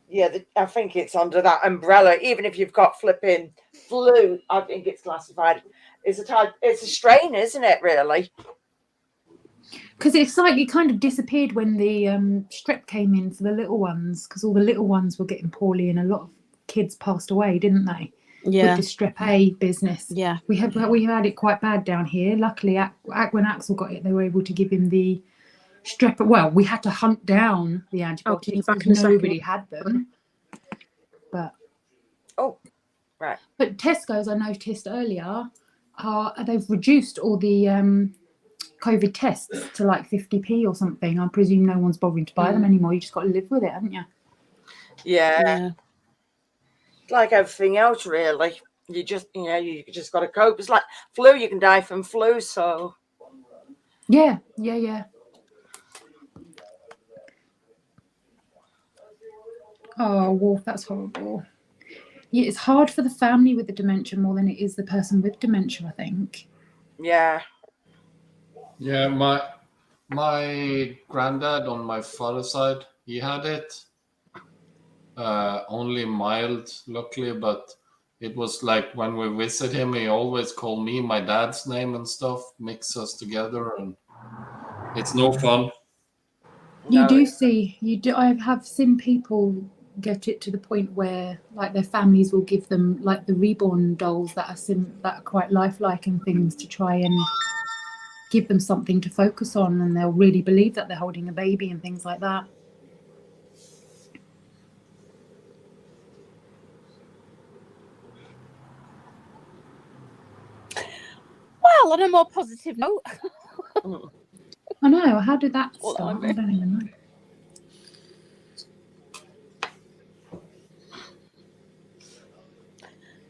Yeah, I think it's under that umbrella. Even if you've got flipping flu, I think it's classified. It's a strain, isn't it? Really? Because it's like it kind of disappeared when the strep came in for the little ones, because all the little ones were getting poorly and a lot of kids passed away, didn't they? Yeah. With the strep A business. Yeah. We had it quite bad down here. Luckily, when Axel got it, they were able to give him the strep. Well, we had to hunt down the antibiotics because nobody had them. But right. But Tesco's, I noticed earlier, they've reduced all the COVID tests to like 50p or something. I presume no one's bothering to buy them anymore. You just got to live with it, haven't you? Yeah. Like everything else, really. You just got to cope. It's like flu. You can die from flu. So. Yeah. Oh, Wolf, that's horrible. Yeah, it's hard for the family with the dementia more than it is the person with dementia, I think. Yeah. Yeah, my granddad on my father's side, he had it. Only mild, luckily, but it was like when we visit him, he always called me my dad's name and stuff, mix us together, and it's no fun. I have seen people get it to the point where like their families will give them like the reborn dolls that are quite lifelike and things to try and give them something to focus on, and they'll really believe that they're holding a baby and things like that. Well, on a more positive note. I know. How did that start? I don't even know.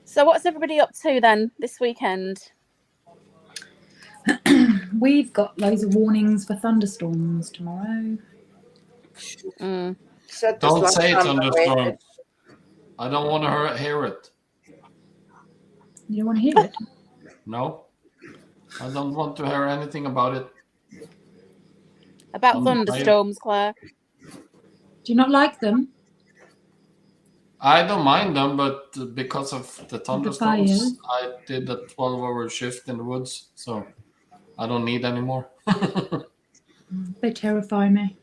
So what's everybody up to then this weekend? We've got loads of warnings for thunderstorms tomorrow. Don't say thunderstorm. I don't want to hear it. You don't want to hear it? No. I don't want to hear anything about it. About thunderstorms, Claire? Do you not like them? I don't mind them, but because of the thunderstorms, I did a 12-hour shift in the woods, so I don't need any more. They terrify me.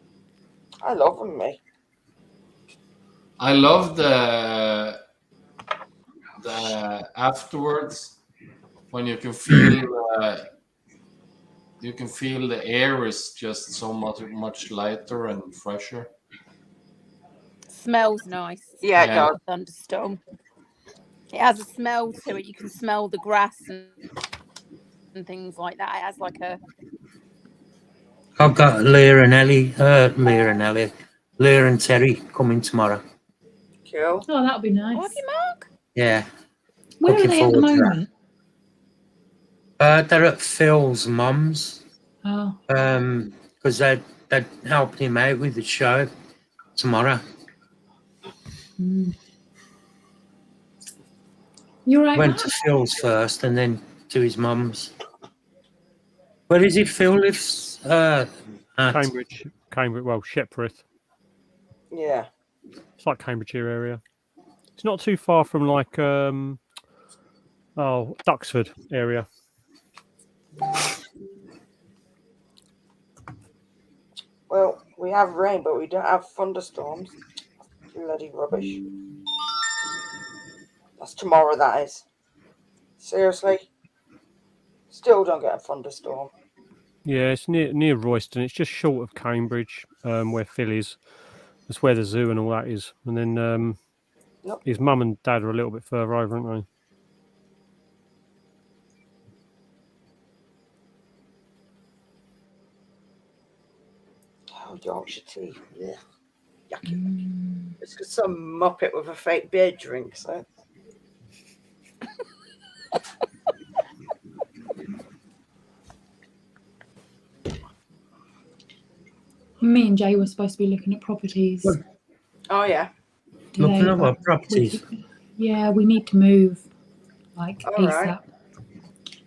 I love them, mate. I love the afterwards when you can feel the air is just so much lighter and fresher. Smells nice. Yeah, it does. Thunderstorm. It has a smell to it. You can smell the grass and things like that. It has like a I've got Leah and Terry coming tomorrow. Cool. Oh, that'll be nice. Oh, have you, Mark? Yeah. Where Looking are they at the forward to that. moment? They're at Phil's mum's Oh, because they're helping him out with the show tomorrow. you're right. Went to Phil's first and then to his mum's. Where is it Phil lives? At? Cambridge. Well, Shepworth. Yeah. It's like Cambridgeshire area. It's not too far from like Duxford area. Well, we have rain, but we don't have thunderstorms. Bloody rubbish. That's tomorrow, that is. Seriously? Still don't get a thunderstorm. Yeah, it's near Royston. It's just short of Cambridge, where Phil is. That's where the zoo and all that is. And then his mum and dad are a little bit further over, aren't they? Oh, Yorkshire tea. Yeah. Yucky. It's got some muppet with a fake beer drink, so. Me and Jay were supposed to be looking at properties. Oh, yeah. Looking at but what properties? Yeah, we need to move like All ASAP. right.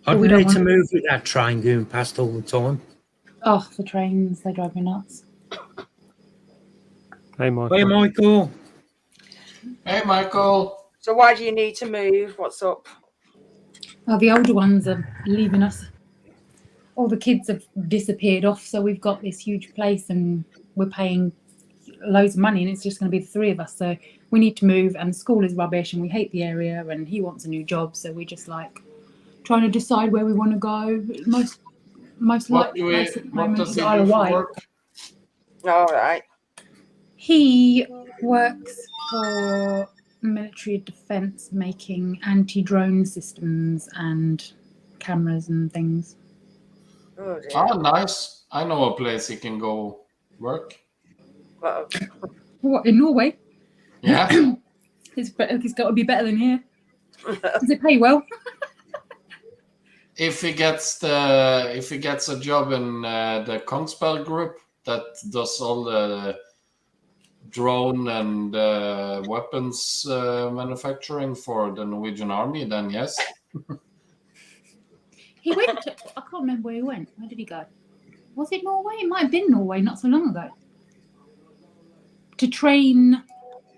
I we need don't to want- move with that train going past all the time. Oh, the trains, they drive me nuts. Hey, Michael. Hey, Michael. Hey, Michael. So why do you need to move? What's up? Oh, the older ones are leaving us. All the kids have disappeared off, so we've got this huge place and we're paying loads of money and it's just going to be the three of us. So we need to move and the school is rubbish and we hate the area and he wants a new job. So we're just like trying to decide where we want to go. Most likely place at the moment is Isle of Wight. All right. He works for military defence, making anti-drone systems and cameras and things. Oh, dear. Oh, nice. I know a place he can go work. What, in Norway? Yeah. It's got to be better than here. Does it pay well? If he gets a job in the Kongsberg group that does all the drone and weapons manufacturing for the Norwegian army, then yes. He went to, I can't remember where he went. Where did he go? Was it Norway? It might have been Norway not so long ago. To train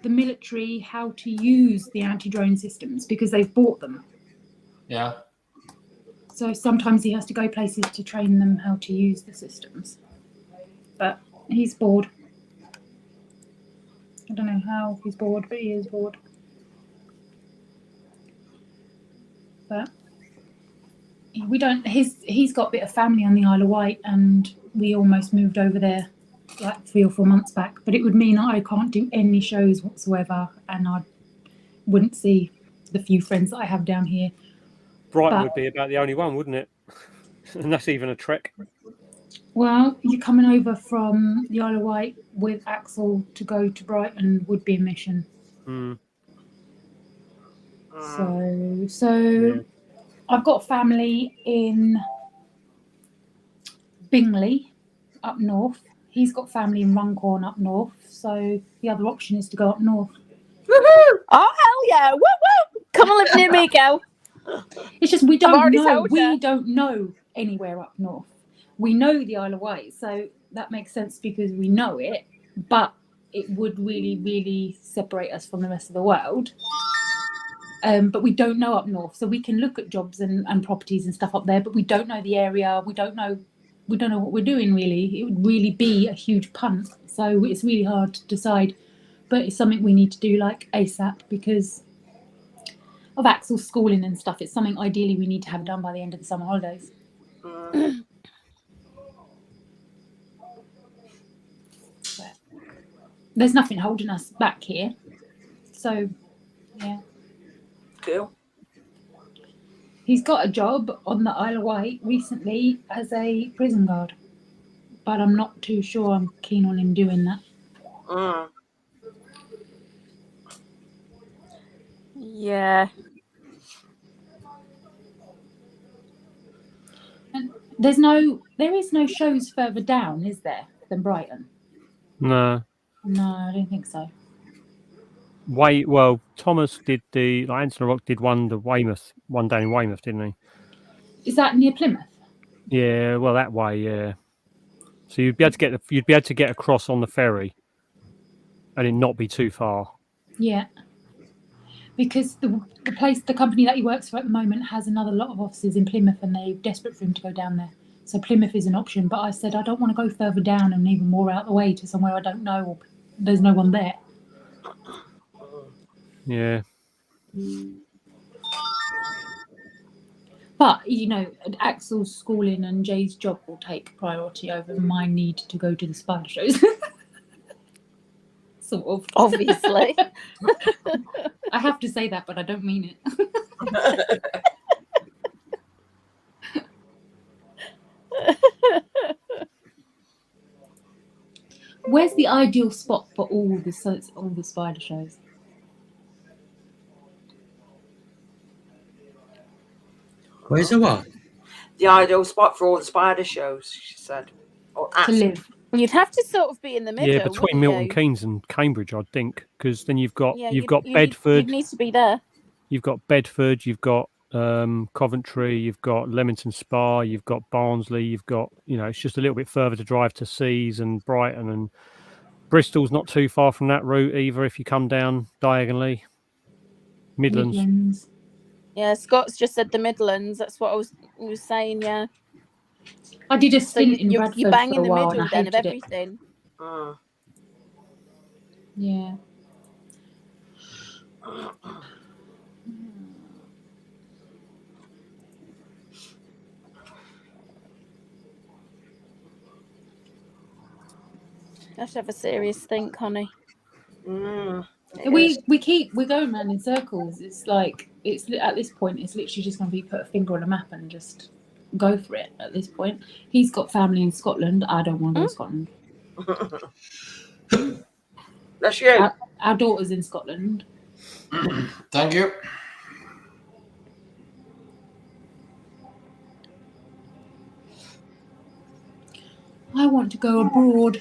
the military how to use the anti-drone systems because they've bought them. Yeah. So sometimes he has to go places to train them how to use the systems. But he's bored. I don't know how he's bored, but he is bored. But we don't. He's got a bit of family on the Isle of Wight, and we almost moved over there like 3 or 4 months back. But it would mean I can't do any shows whatsoever, and I wouldn't see the few friends that I have down here. Brighton would be about the only one, wouldn't it? And that's even a trek. Well, you're coming over from the Isle of Wight with Axel to go to Brighton would be a mission. Mm. So yeah. I've got family in Bingley up north. He's got family in Runcorn up north. So the other option is to go up north. Woohoo! Oh hell yeah! Woo woo! Come and live near me, girl. It's just we don't know. told We you. don't know anywhere up north. We know the Isle of Wight, so that makes sense because we know it. But it would really, really separate us from the rest of the world. But we don't know up north, so we can look at jobs and properties and stuff up there. But we don't know the area. We don't know what we're doing really. It would really be a huge punt. So it's really hard to decide. But it's something we need to do like ASAP because of Axel's schooling and stuff. It's something ideally we need to have done by the end of the summer holidays. There's nothing holding us back here. So, yeah. Cool. He's got a job on the Isle of Wight recently as a prison guard. but I'm not too sure I'm keen on him doing that. Yeah. And there is no shows further down, is there, than Brighton? No. No, I don't think so. Well, Thomas did Anson Rock did one down in Weymouth, didn't he? Is that near Plymouth? Yeah, well, that way, yeah. So you'd be able to get across on the ferry, and it not be too far. Yeah. Because the company that he works for at the moment has another lot of offices in Plymouth, and they're desperate for him to go down there. So Plymouth is an option. But I said I don't want to go further down and even more out the way to somewhere I don't know or there's no one there. Yeah. But Axel's schooling and Jay's job will take priority over my need to go to the spider shows. Sort of. Obviously. I have to say that, but I don't mean it. Where's the ideal spot for all the spider shows? Where's the what? The ideal spot for all the spider shows, she said. Or to live. You'd have to sort of be in the middle. Yeah, between Milton you? Keynes and Cambridge, I'd think, because then you've got Yeah, Bedford. You'd need to be there. You've got Bedford. You've got Coventry. You've got Leamington Spa. You've got Barnsley. You've got it's just a little bit further to drive to Seas and Brighton, and Bristol's not too far from that route either. If you come down diagonally, Midlands. Yeah, Scott's just said the Midlands. That's what I was saying. Yeah. I did a stint in Bradford you bang for in a the while middle and I then of hated it. everything. Yeah. You have to have a serious think, honey. We're going around in circles. It's like at this point it's literally just going to be put a finger on a map and just go for it. At this point, he's got family in Scotland. I don't want to go to Scotland. That's you. Our daughter's in Scotland. Thank you. I want to go abroad.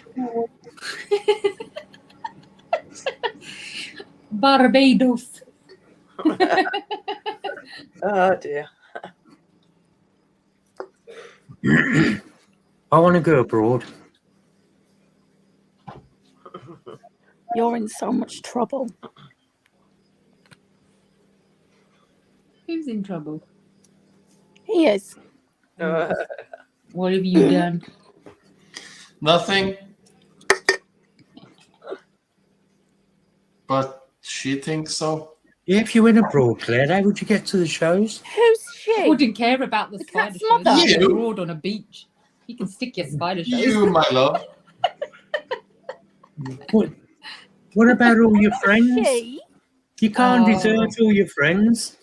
Barbados. Oh dear. I want to go abroad. You're in so much trouble. Who's in trouble? He is. What have you done? Nothing. But she thinks so. Yeah, if you went abroad, Claire, how would you get to the shows? Who's she? I wouldn't care about the spider shows. mother. You're You. abroad on a beach. You can stick your spider shows. You, my love. What about all your friends? She? You can't desert all your friends.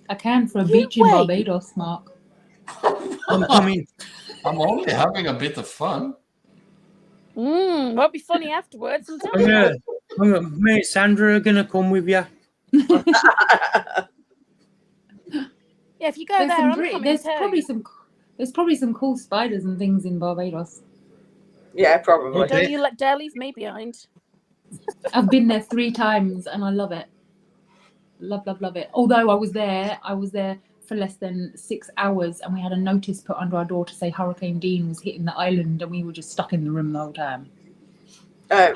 I can for a beach in wait. Barbados, Mark. I mean, I'm only having a bit of fun. Won't be funny afterwards. I'm telling you. me and Sandra are gonna come with you. Yeah, if you go there, I'm coming there's too. probably some cool spiders and things in Barbados. Yeah, probably. Don't you dare leave me behind. I've been there 3 times and I love it. Love it. Although I was there for less than 6 hours and we had a notice put under our door to say Hurricane Dean was hitting the island and we were just stuck in the room the whole time. I've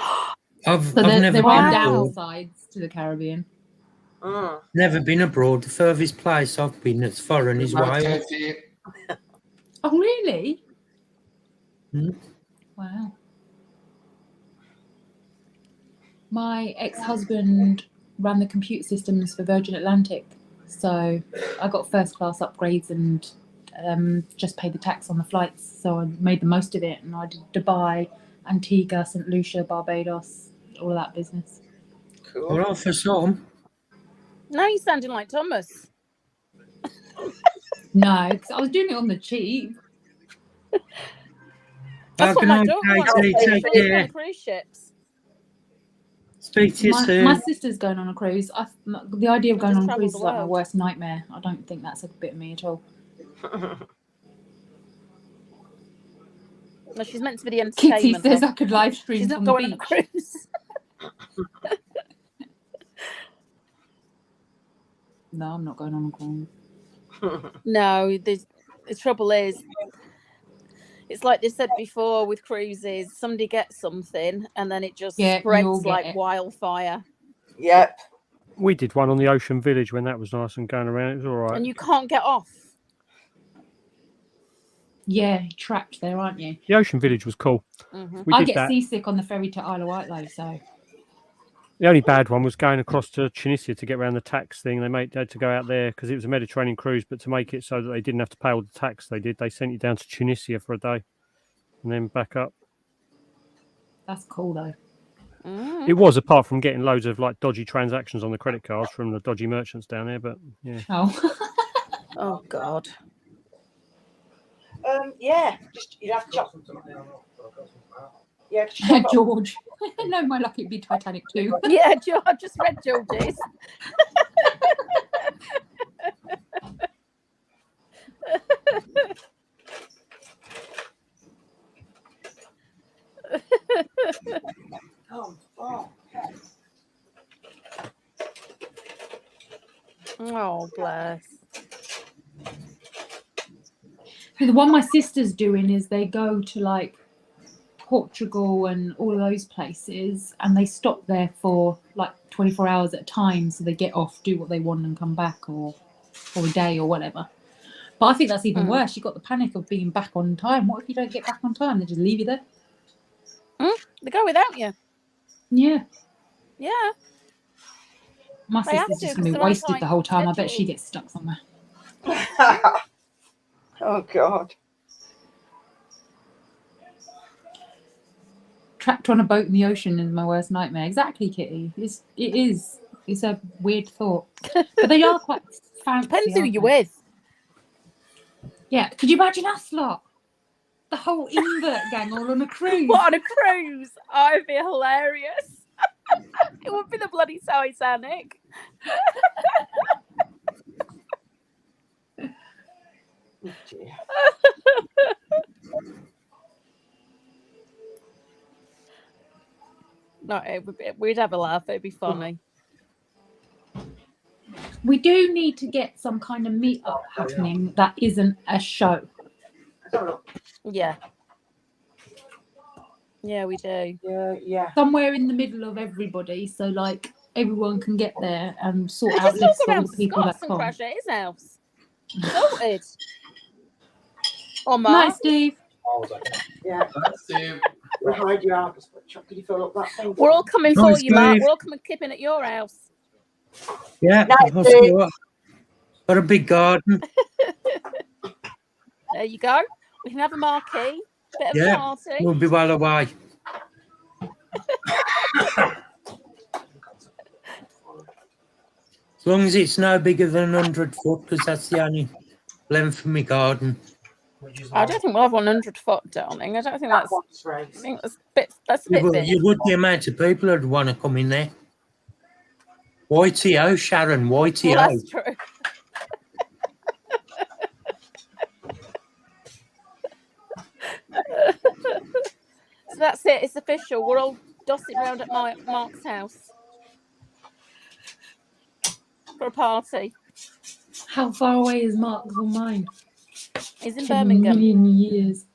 There never are been abroad. downsides to the Caribbean. Never been abroad. The furthest place I've been that's foreign is Wales. Okay. Oh, really? Mm. Wow. My ex-husband ran the computer systems for Virgin Atlantic, so I got first class upgrades and just paid the tax on the flights. So I made the most of it, and I did Dubai, Antigua, St. Lucia, Barbados, all of that business. Cool. Well, for some. Now you're sounding like Thomas. No, because I was doing it on the cheap. That's what Good my night, daughter wants. Katie. She Take wants to go care. on cruise ships. Speak to you soon. My sister's going on a cruise. The idea of going Just on a travel cruise the is like my world. worst nightmare. I don't think that's a bit of me at all. No, she's meant to be the Kitty entertainment. says hub. I could live stream She's not from the going on a beach. cruise. No, I'm not going on a cruise. No, the trouble is, it's like they said before with cruises. Somebody gets something, and then it just Yeah, you all spreads get like it. wildfire. Yep. We did one on the Ocean Village when that was nice and going around. It was all right. And you can't get off. Yeah, trapped there, aren't you? The Ocean Village was cool. Mm-hmm. We I did get that. seasick on the ferry to Isle of Wight though, so The only bad one was going across to Tunisia to get around the tax thing. They had to go out there because it was a Mediterranean cruise, but to make it so that they didn't have to pay all the tax they sent you down to Tunisia for a day and then back up. that's cool though. Mm-hmm. It was, apart from getting loads of like dodgy transactions on the credit cards from the dodgy merchants down there, but yeah. Oh. Oh God. Yeah, just you'd have to chop. Yeah, just chop up. George. No, my luck it'd be Titanic too. Yeah, I just read George's. Oh, bless. The one my sister's doing is they go to like Portugal and all of those places and they stop there for like 24 hours at a time, so they get off, do what they want and come back, or a day or whatever. But I think that's even worse. You've got the panic of being back on time. What if you don't get back on time? They just leave you there. They go without you. Yeah. Yeah. My They have sister's to, just 'cause gonna be they're on wasted tight the whole time. I bet she schedule. gets stuck somewhere. Oh God. Trapped on a boat in the ocean is my worst nightmare. Exactly, Kitty. It is. It's a weird thought. But they are quite fancy. Depends who aren't you're they? with. Yeah. Could you imagine us lot? The whole invert gang all on a cruise. What, on a cruise? Oh, it'd be hilarious. It would be the bloody Titanic. No, we'd have a laugh. It'd be funny. We do need to get some kind of meet-up happening that isn't a show. Yeah. Yeah, we do. Yeah. Somewhere in the middle of everybody, so like everyone can get there and sort They out just all lists go of all round the to people Scott's that and come. crash at his house. Sorted. Or Night, Mark. Steve. Yeah. We'll hide you out. Could you fill up that thing? We're all coming Night, for you, Mark. Steve. We're all coming kipping at your house. Yeah, Night, I'll Steve. see what. Got a big garden. There you go. We can have a marquee. Bit of a Yeah, party. we'll be well away. As long as it's no bigger than 100 foot, because that's the only length of my garden. I don't think we'll have 100 foot, darling. I don't think that's. I think that's a bit. That's a bit big. You would the amount of people who'd want to come in there. YTO, Sharon, YTO. Well, that's true. So that's it. It's official. We're all dotted round at Mark's house for a party. How far away is Mark from mine? He's in A Birmingham. million years.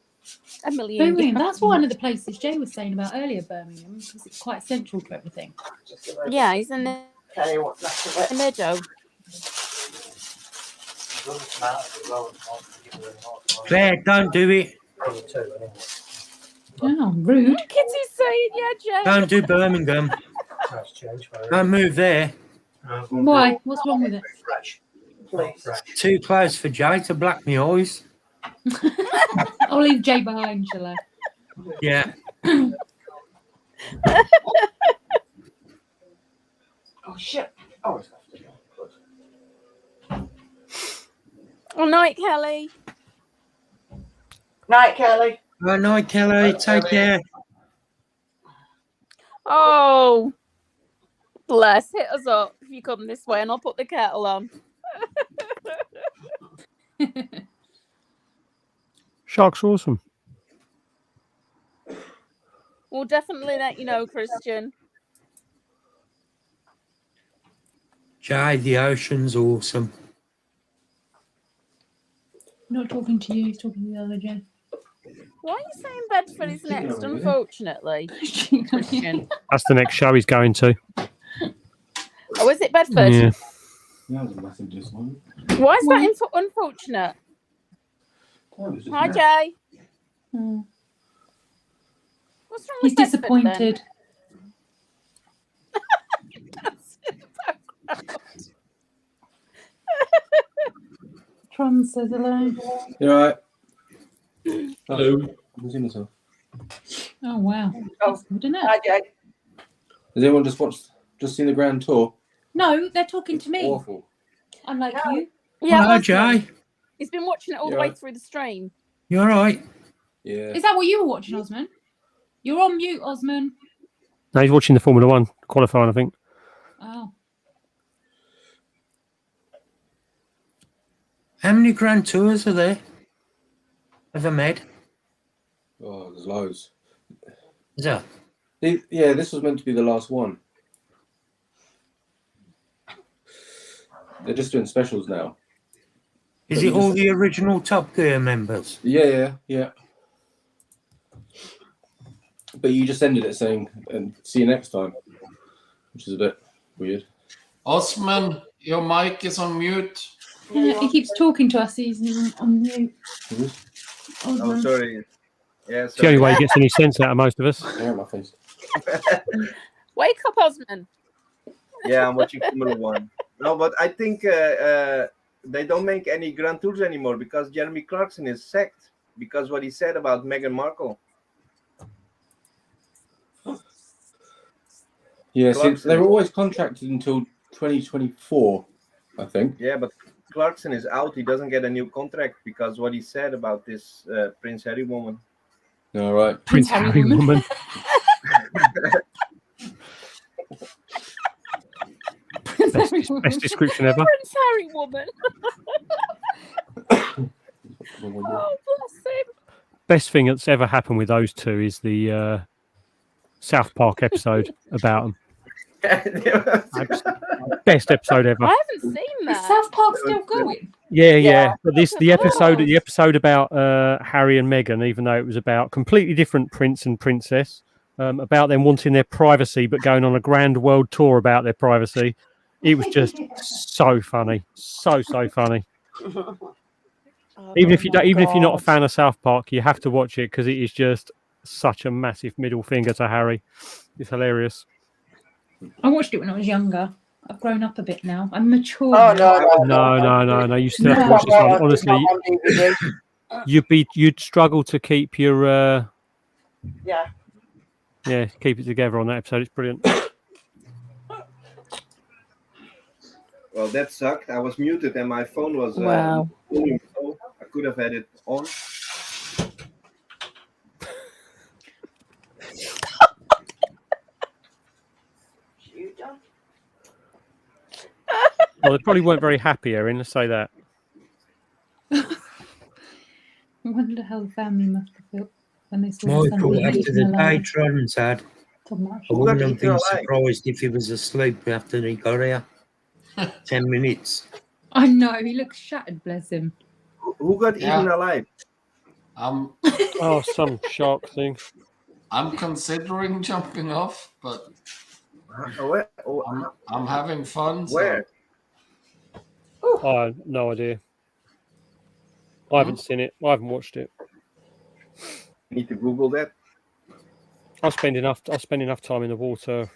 A million. Birmingham. That's one of the places Jay was saying about earlier. Birmingham, because it's quite central to everything. Yeah, he's in the Tell you what's left of it. meadow. Claire, don't do it. Oh, rude. Kitty's saying, yeah, Jay. Don't do Birmingham. Don't move there. Why? What's wrong with it? Too close for Jay to black me eyes. I'll leave Jay behind, shall I? Yeah. Oh shit. Oh, it's left again. Oh, night, Kelly. Night, Kelly. Good night, Kelly. Take care. Oh, bless. Hit us up if you come this way, and I'll put the kettle on. Shark's awesome. We'll definitely let you know, Christian. Jay, the ocean's awesome. Not talking to you, he's talking to the other Jay. Why are you saying Bedford is next, unfortunately? Christian. That's the next show he's going to. Oh, is it Bedford? Yeah. Why is that unfortunate? Hi, Jay. Hmm. What's wrong He's with Bedford, disappointed. Tron says hello. You all right? Hello. I can see myself. Oh, wow. That's good, isn't it? Hi, Jay. Has anyone just seen the grand tour? No, they're talking to me. Awful. Unlike you. Yeah, Hello, Osman. Jay. He's been watching it all the You way alright? through the stream. You all right? Yeah. Is that what you were watching, Osman? You're on mute, Osman. No, he's watching the Formula One qualifying, I think. Oh. How many Grand Tours are there? Ever made? Oh, there's loads. Is that? Yeah, this was meant to be the last one. They're just doing specials now. Is it all the original Top Gear members? Yeah. But you just ended it saying, and see you next time, which is a bit weird. Osman, your mic is on mute. He keeps talking to us. He's on mute. Oh, Osman. sorry. Yeah, It's the only way he gets any sense out of most of us. Hair on my face. Wake up, Osman. Yeah, I'm watching Formula One. No, but I think they don't make any Grand Tours anymore because Jeremy Clarkson is sacked because what he said about Meghan Markle. Yeah, see, they were always contracted until 2024, I think. Yeah, but Clarkson is out. He doesn't get a new contract because what he said about this Prince Harry woman. All right. Prince Harry woman. Best description ever. Prince Harry woman. Oh, bless him. Best thing that's ever happened with those two is the South Park episode about them. Best episode ever. I haven't seen Is that. South Park still going? Yeah. But the episode about Harry and Meghan, even though it was about completely different prince and princess, about them wanting their privacy but going on a grand world tour about their privacy. It was just so funny, so funny. Even if you're not a fan of South Park, you have to watch it because it is just such a massive middle finger to Harry. It's hilarious. I watched it when I was younger. I've grown up a bit now. I'm mature. Oh, now. No. You still have to watch this one. Honestly, you'd struggle to keep your keep it together on that episode. It's brilliant. Well, that sucked. I was muted and my phone was Wow. I could have had it on. Well, they probably weren't very happy, Erin. Let's say that. I wonder how the family must have felt when they saw their son Michael, being after eaten the day alive. Tron's had, I Who wouldn't got have eaten been alive? surprised if he was asleep after he got here. 10 minutes. I know, he looks shattered, bless him. Who got eaten alive? Oh, some shark thing. I'm considering jumping off, but Where? I'm having fun. So. Where? I have no idea. I haven't seen it. I haven't watched it. Need to Google that. I'll spend enough time in the water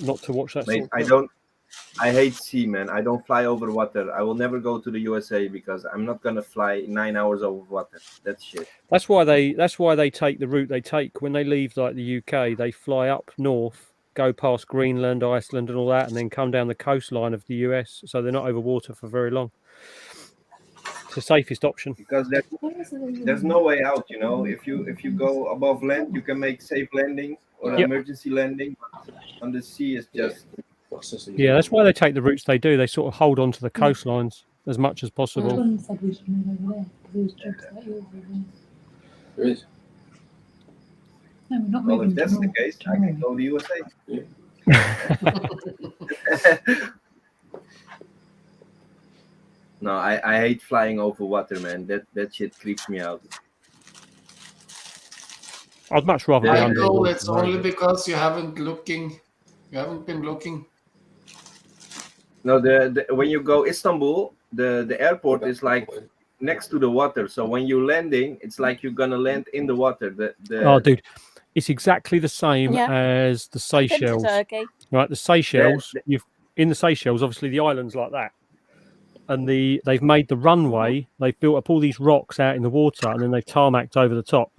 not to watch that. Mate, sort of I hate sea, man. I don't fly over water. I will never go to the USA because I'm not gonna fly 9 hours over water. That's shit. That's why they take the route they take when they leave, like the UK. They fly up north, go past Greenland, Iceland, and all that, and then come down the coastline of the US. So they're not over water for very long. the safest option. because there's no way out. You know, if you go above land, you can make safe landing or Yep. emergency landing. On the sea is just Yeah, that's why they take the routes they do. They sort of hold on to the coastlines as much as possible. John said we should move over there because he was jokes about yours over there. There is. No, we're not well. moving. If that's the to case, I can go to USA. No, I hate flying over water, man. That shit creeps me out. I'd much rather be under the Michael, water. it's only because you haven't been looking. No, the when you go Istanbul, the airport is like next to the water. So when you're landing, it's like you're gonna land in the water. Oh, dude, it's exactly the same Yeah. as the Been to Seychelles. Turkey. Right, the Seychelles. In the Seychelles, obviously the island's like that, and they've made the runway. They've built up all these rocks out in the water, and then they've tarmacked over the top.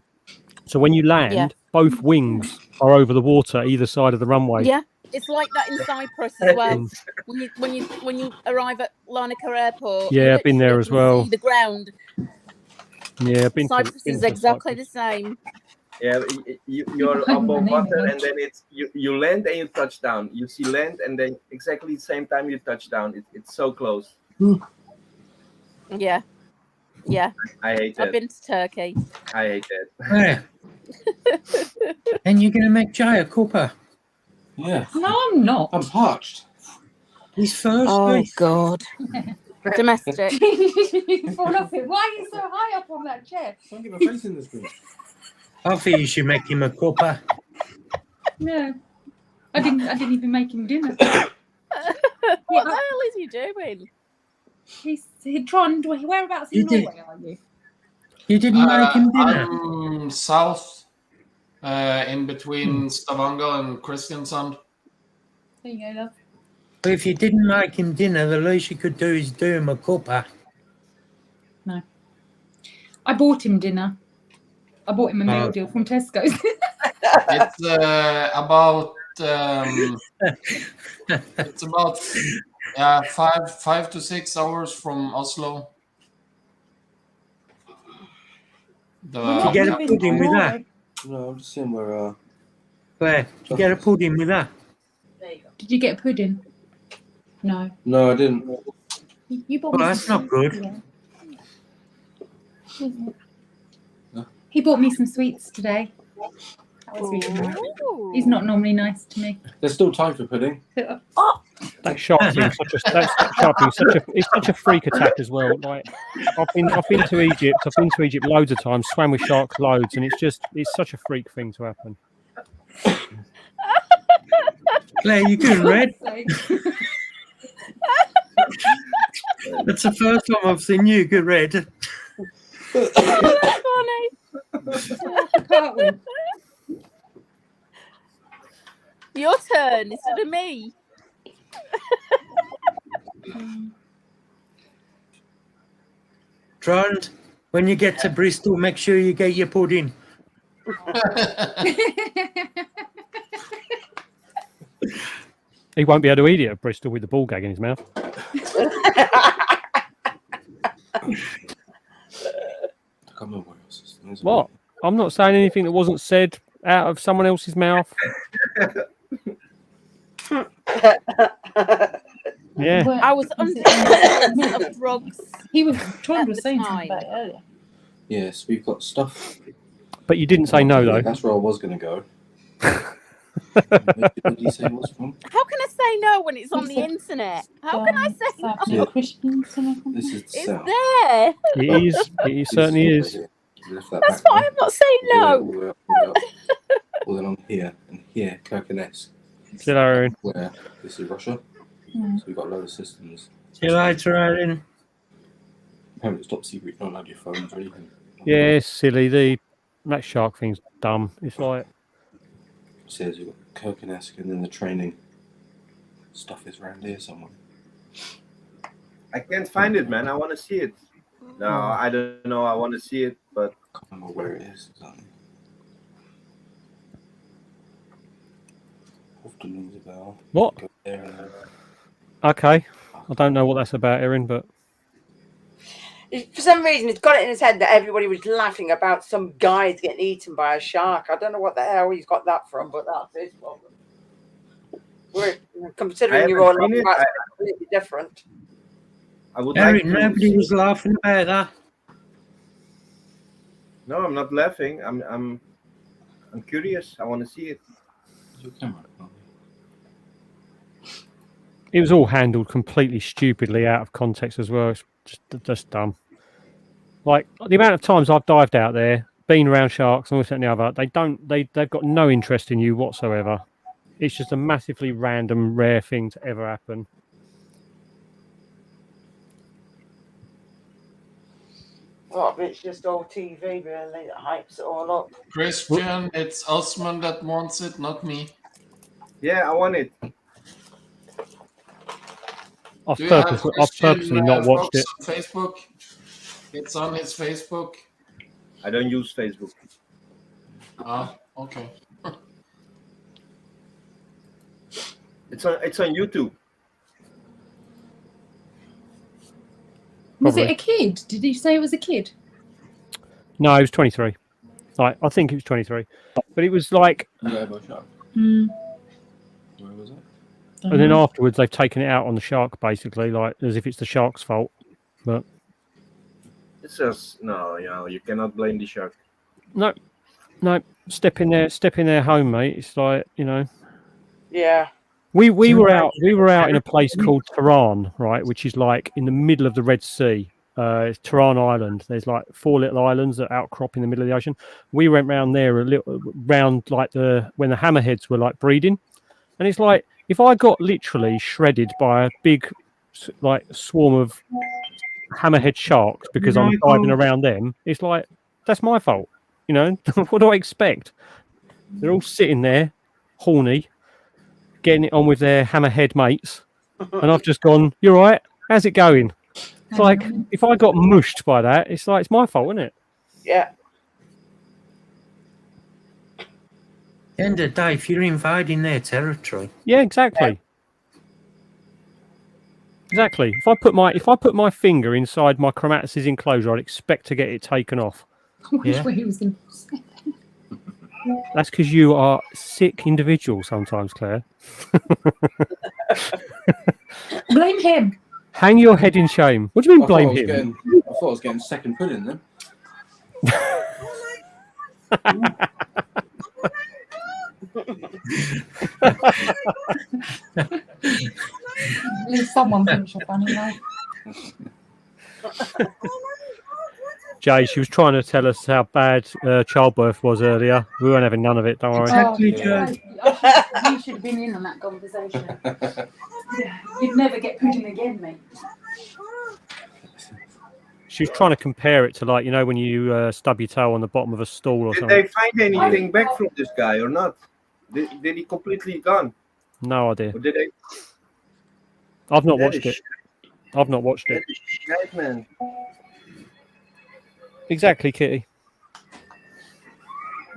So when you land, Yeah. both wings are over the water either side of the runway. Yeah, it's like that in Cyprus as well. When you arrive at Larnaca Airport, Yeah, you I've been there literally as can well. See the ground. Yeah, I've been. Cyprus is exactly the same. Yeah, you're above water, and then it's you land and you touch down. You see land, and then exactly the same time you touch down. It's so close. Yeah, yeah. I hate that. I've been to Turkey. I hate that. Yeah. And you're going to make Jay a cuppa. Yeah. No, I'm not. I'm parched. He's first. Oh God. Domestic. You've fallen off it. Why are you so high up on that chair? Don't give a face in the screen. I think you should make him a cuppa. No, I didn't even make him dinner. What the hell is he doing? He's Tron. Whereabouts in Norway are you? You didn't make him dinner. I'm south, in between Stavanger and Kristiansand. There you go, love. But if you didn't make him dinner, the least you could do is do him a cuppa. No, I bought him dinner. I bought him a meal Oh. deal from Tesco's. It's about it's about 5 to 6 hours from Oslo. Did you get a pudding with that? No, I'm just saying we're. Where? Did you get a pudding with that? Did you get a pudding? No. No, I didn't. You bought Well, me that's some not good. Yeah. He bought me some sweets today. That was really nice. Ooh. He's not normally nice to me. There's still time for pudding. Oh, That shark thing, that shark thing, it's such a freak attack as well. Like I've been to Egypt. I've been to Egypt loads of times, swam with sharks loads, and it's such a freak thing to happen. Claire, you doing red? That's the first time I've seen you get red. That's funny. Your turn instead of me. Trond, when you get to Bristol, make sure you get your pudding. He won't be able to eat it at Bristol with the ball gag in his mouth. What? I'm not saying anything that wasn't said out of someone else's mouth. Yeah. I was under the influence of drugs. He was trying at to the say time. something about it earlier. Yes, we've got stuff. But you didn't say no, though. That's where I was going to go. Where did you say it was from? How can I say no when it's on the internet? How can I say no? Yeah. Christians This is the It's south. there. It certainly is. That's why I'm not saying no. Well, then on here and here, Kirkenes, See you later, Aaron. where this is Russia. Mm. So we've got a load of systems. See you later, Aaron. Apparently, it's top secret. You don't allowed your phones or anything. Yeah, it's silly. That shark thing's dumb. It's like It says you've got Kirkenes and then the training stuff is around here somewhere. I can't find it, man. I want to see it. No, I don't know. I want to see it, but I can't remember where it is exactly. Often rings a bell. what? Go there and then- Okay. I don't know what that's about, Erin, but For some reason, he's got it in his head that everybody was laughing about some guys getting eaten by a shark. I don't know what the hell he's got that from, but that's his problem. We're considering you're all haven't seen laughing it. about something completely different. I would Eric, like to. nobody was laughing about that. No, I'm not laughing. I'm curious. I want to see it. It was all handled completely stupidly out of context as well. It's just dumb. Like the amount of times I've dived out there, been around sharks and all this and the other, they've got no interest in you whatsoever. It's just a massively random, rare thing to ever happen. Oh, but it's just all TV, really, that hypes it all up. Christian, it's Osman that wants it, not me. Yeah, I want it. I've Do you have purposely not watched Fox it. on Facebook? It's on his Facebook. I don't use Facebook. Ah, okay. It's on YouTube. Was it Probably. a kid? Did you say it was a kid? No, it was 23. Like, I think it was 23. But it was like, Yeah, by shark. Mm. Where was it? and then afterwards they've taken it out on the shark, basically, like as if it's the shark's fault. But It's just no, you cannot blame the shark. no, step in their home, mate. It's like, Yeah. we were out in a place called Tehran, right, which is like in the middle of the Red Sea. It's Tehran Island. There's like 4 little islands that outcrop in the middle of the ocean. We went round there when the hammerheads were like breeding, and it's like if I got literally shredded by a big like swarm of hammerhead sharks because I'm diving around them, it's like that's my fault. What do I expect? They're all sitting there, horny, getting it on with their hammerhead mates, and I've just gone, "You're right. How's it going?" It's like if I got mushed by that, it's like it's my fault, isn't it? Yeah. At the end of the day, if you're invading their territory, Yeah, exactly. Exactly. If I put my finger inside my chromatis's enclosure, I'd expect to get it taken off. Which way he was going to say that? That's because you are a sick individual sometimes, Claire. Blame him. Hang your head in shame. What do you mean blame him? I thought I was getting second pudding then. At least someone thinks you're funny, right? Jay, she was trying to tell us how bad childbirth was earlier. We weren't having none of it, don't worry. Exactly, Joe. You should have been in on that conversation. Yeah, you'd never get pudding again, mate. She was trying to compare it to, like, when you stub your toe on the bottom of a stool or Did something. they find anything back from this guy or not? Did he completely gone? No idea. Or did they? I've not That watched is it. I've not watched That it. is shite, man. Exactly, Kitty.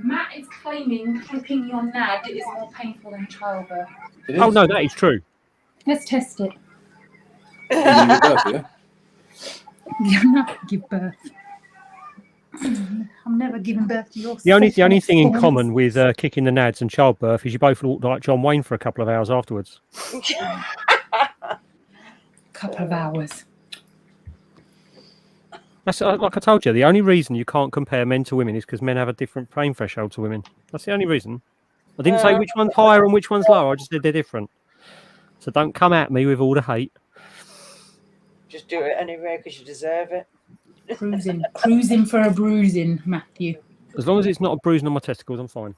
Matt is claiming flipping your nad is more painful than childbirth. Oh, no, that is true. Let's test it. Yeah. You're not give birth. I'm never giving birth to your. The only thing in thorns. common with kicking the nads and childbirth is you both look like John Wayne for a couple of hours afterwards. Couple of hours. That's like I told you. The only reason you can't compare men to women is because men have a different pain threshold to women. That's the only reason. I didn't say which one's higher and which one's lower. I just said they're different. So don't come at me with all the hate. Just do it anyway because you deserve it. Cruising for a bruising, Matthew. As long as it's not a bruising on my testicles, I'm fine.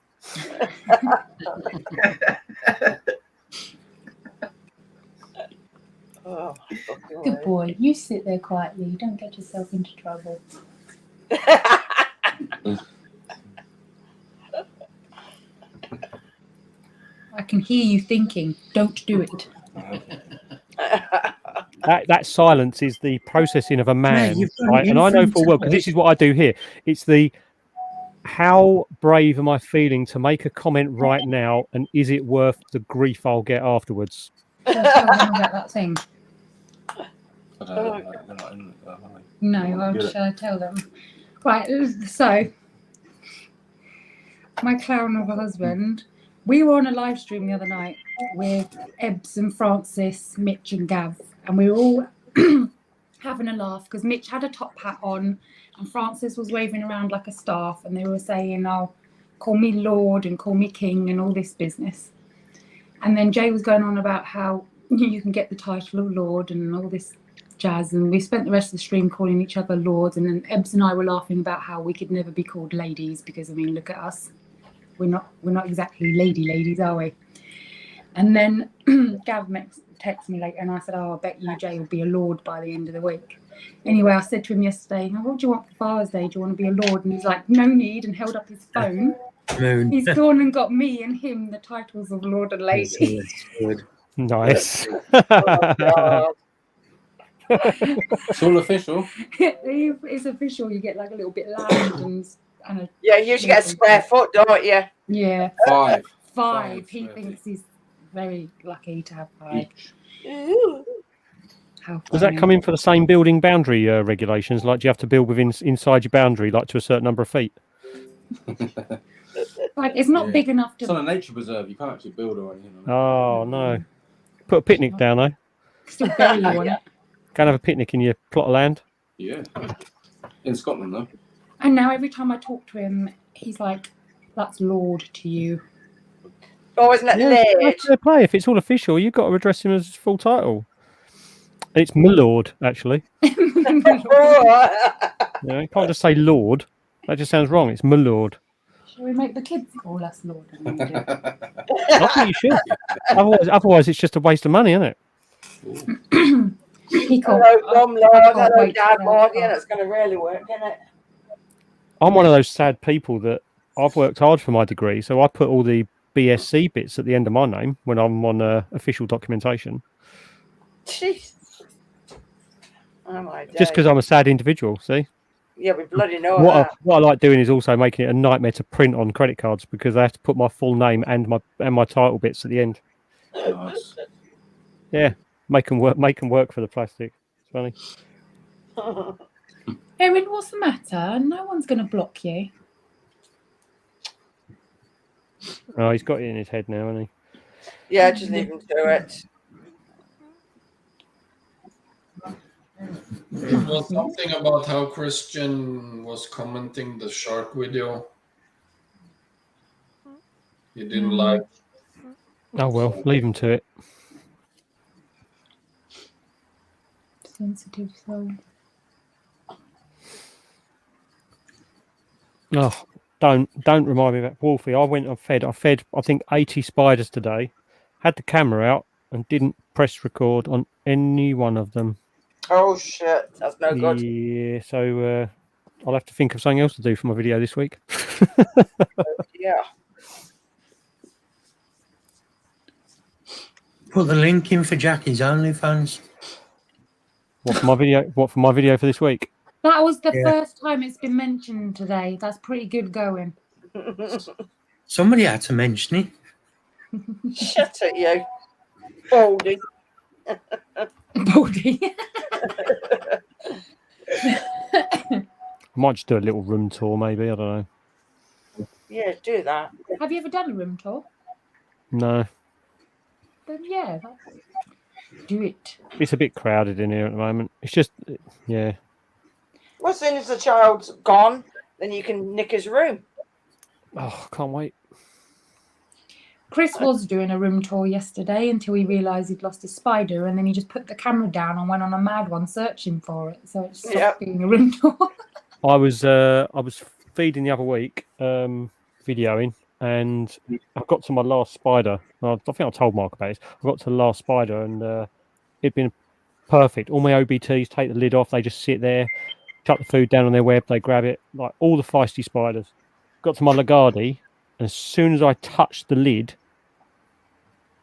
Oh, Good boy. You sit there quietly. Don't get yourself into trouble. I can hear you thinking, don't do it. That silence is the processing of a man, you've done right? And I know infinite full well, because this is what I do here. It's the how brave am I feeling to make a comment right now, and is it worth the grief I'll get afterwards? Don't tell them about that thing. But they're not in it, though, are they? No, You wanna well, do it? shall I tell them? Right, so my clown of a husband, we were on a live stream the other night with Ebbs and Francis, Mitch and Gav, and we were all having a laugh because Mitch had a top hat on and Francis was waving around like a staff, and they were saying, "Oh, call me Lord and call me King," and all this business. And then Jay was going on about how you can get the title of Lord and all this jazz, and we spent the rest of the stream calling each other lords, and then Ebbs and I were laughing about how we could never be called ladies because, I mean, look at us. We're not exactly ladies, are we? And then Gav texted me later and I said, "Oh, I bet you Jay will be a lord by the end of the week." Anyway, I said to him yesterday, "Oh, what do you want for Father's Day? Do you want to be a lord?" And he's like, "No need," and held up his phone. Moon. He's gone and got me and him the titles of Lord and Lady. Nice. It's all official. It's official. You get like a little bit loud and a Yeah, you usually get a square foot, don't you? yeah. 5. Five. He Five. thinks he's very lucky to have 5. How Does that funny. come in for the same building boundary regulations? Like, do you have to build within inside your boundary, like to a certain number of feet? Like, it's not Yeah. big enough It's to on a nature preserve. You can't actually build or anything. Oh no! Put a picnic down though. still bury you on it. Go and have a picnic in your plot of land. Yeah. In Scotland, though. And now every time I talk to him, he's like, "That's Lord to you." Oh, isn't it late? That's fair play. If it's all official, you've got to address him as his full title. And it's my lord, actually. Yeah, you can't just say lord. That just sounds wrong. It's my lord. Shall we make the kids call us Lord and Lady? I think you should. Otherwise, it's just a waste of money, isn't it? He can't. Hello, Mum, Lord. can't Hello, wait Dad, for Lord. that. Yeah, that's going to really work, isn't it? I'm one of those sad people that I've worked hard for my degree, so I put all the BSc bits at the end of my name when I'm on official documentation. Jeez. Oh, my day. Just because I'm a sad individual, see? Yeah, we bloody know What that. I like doing is also making it a nightmare to print on credit cards because I have to put my full name and my title bits at the end. Nice. Yeah, make them work for the plastic. It's funny. Erin, what's the matter? No one's going to block you. Oh, he's got it in his head now, hasn't he? Yeah, just leave him to it. There was something about how Christian was commenting the shark video. He didn't like. Oh well, leave him to it. Sensitive soul. Oh, don't remind me about Wolfie. I went and fed I think 80 spiders today. Had the camera out and didn't press record on any one of them. Oh, shit. That's no good. Yeah, so I'll have to think of something else to do for my video this week. Yeah. Put the link in for Jackie's OnlyFans. What for my video for this week? That was the Yeah. first time it's been mentioned today. That's pretty good going. Somebody had to mention it. Shut it, you. Baldy. Baldy. I might just do a little room tour, maybe. I don't know. Yeah, do that. Have you ever done a room tour? No, Then yeah, do it. it's a bit crowded in here at the moment. It's just, yeah. Well, as soon as the child's gone, then you can nick his room. Oh, can't wait. Chris was doing a room tour yesterday until he realised he'd lost his spider, and then he just put the camera down and went on a mad one searching for it. So it stopped being a room tour. I was feeding the other week, videoing, and I got to my last spider. I think I told Mark about it. I got to the last spider, and it'd been perfect. All my OBTs take the lid off. They just sit there, chuck the food down on their web. They grab it, like all the feisty spiders. Got to my Lagarde, and as soon as I touched the lid,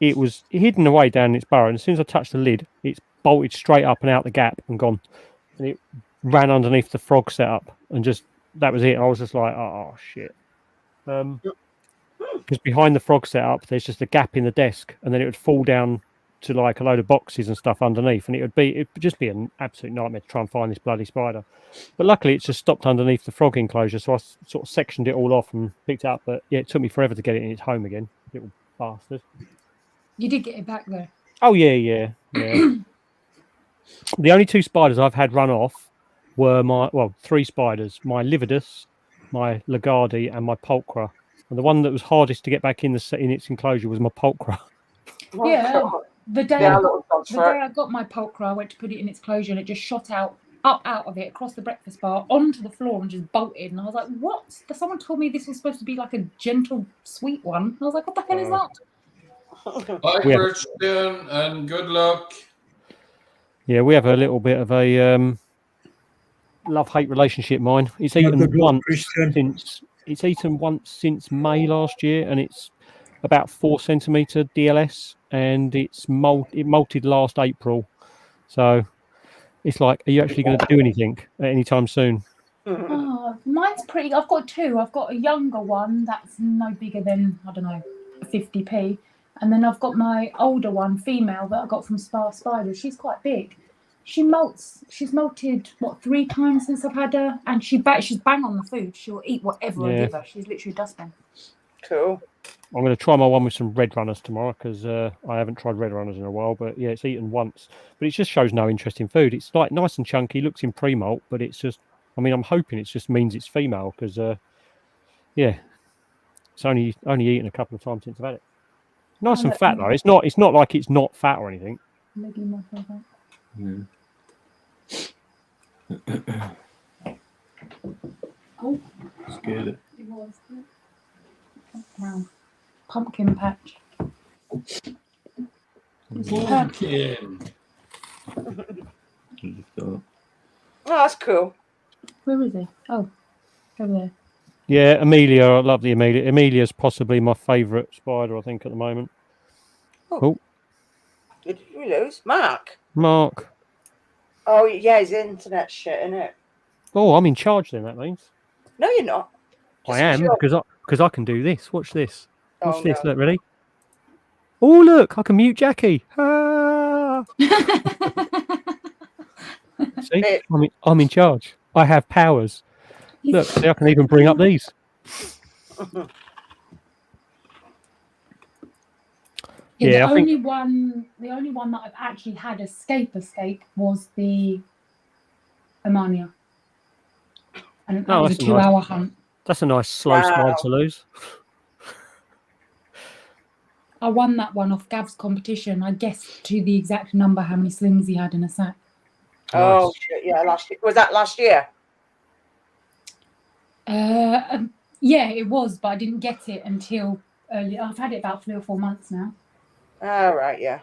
it was hidden away down in its burrow. And as soon as I touched the lid, it's bolted straight up and out the gap and gone. And it ran underneath the frog setup, and just that was it. I was just like, oh shit. Because behind the frog setup, there's just a gap in the desk, and then it would fall down to like a load of boxes and stuff underneath, and it'd just be an absolute nightmare to try and find this bloody spider. But luckily, it's just stopped underneath the frog enclosure, so I sort of sectioned it all off and picked it up. But yeah, it took me forever to get it in its home again, little bastard. You did get it back though. Oh yeah. The only 2 spiders I've had run off were 3 spiders: my Lividus, my Lagarde, and my Pulchra. And the one that was hardest to get back in its enclosure was my Pulchra. Yeah, the day Yeah, I got my Pulchra, I went to put it in its closure and it just shot out of it across the breakfast bar onto the floor and just bolted. And I was like, what? Someone told me this was supposed to be like a gentle, sweet one. And I was like, what the hell is that? Bye, Christian, and good luck. Yeah, we have a little bit of a love-hate relationship. Mine, it's eaten once since May last year, and it's about 4 centimeter DLS, and it molted last April. So it's like, are you actually going to do anything at any time soon? Oh, mine's pretty. I've got 2. I've got a younger one that's no bigger than, I don't know, 50p. And then I've got my older one, female, that I got from Spa Spider. She's quite big. She molts. She's molted, 3 times since I've had her. And she's bang on the food. She'll eat whatever I give her. She's literally a dustbin. Cool. I'm going to try my one with some red runners tomorrow, because I haven't tried red runners in a while. But yeah, it's eaten once. But it just shows no interest in food. It's like nice and chunky, looks in pre-molt, but it's just, I mean, I'm hoping it just means it's female, because it's only eaten a couple of times since I've had it. Nice and fat though. It's not like it's not fat or anything. Oh, Scared it. it was. Wow. Pumpkin patch. Pumpkin. Oh, that's cool. Where is he? Oh, over there. Yeah, Amelia. I love the Amelia. Amelia's possibly my favourite spider, I think, at the moment. Oh. Did we lose? Mark? Mark. Oh, yeah, his internet shit, innit? Oh, I'm in charge then, that means. No, you're not. I am, because I can do this. Watch this. Watch Oh, this. no. Look, ready? Oh, look, I can mute Jackie. Ah. See, I'm in charge. I have powers. Look, see, I can even bring up these. Yeah, I think the only one that I've actually had escape was the Amania. And that was a 2-hour hunt. That's a nice slow spider to lose. I won that one off Gav's competition. I guessed to the exact number how many slings he had in a sack. Oh, shit, yeah, last year. Was that last year? Yeah, it was, but I didn't get it until early. I've had it about 3 or 4 months now. Oh, right, yeah.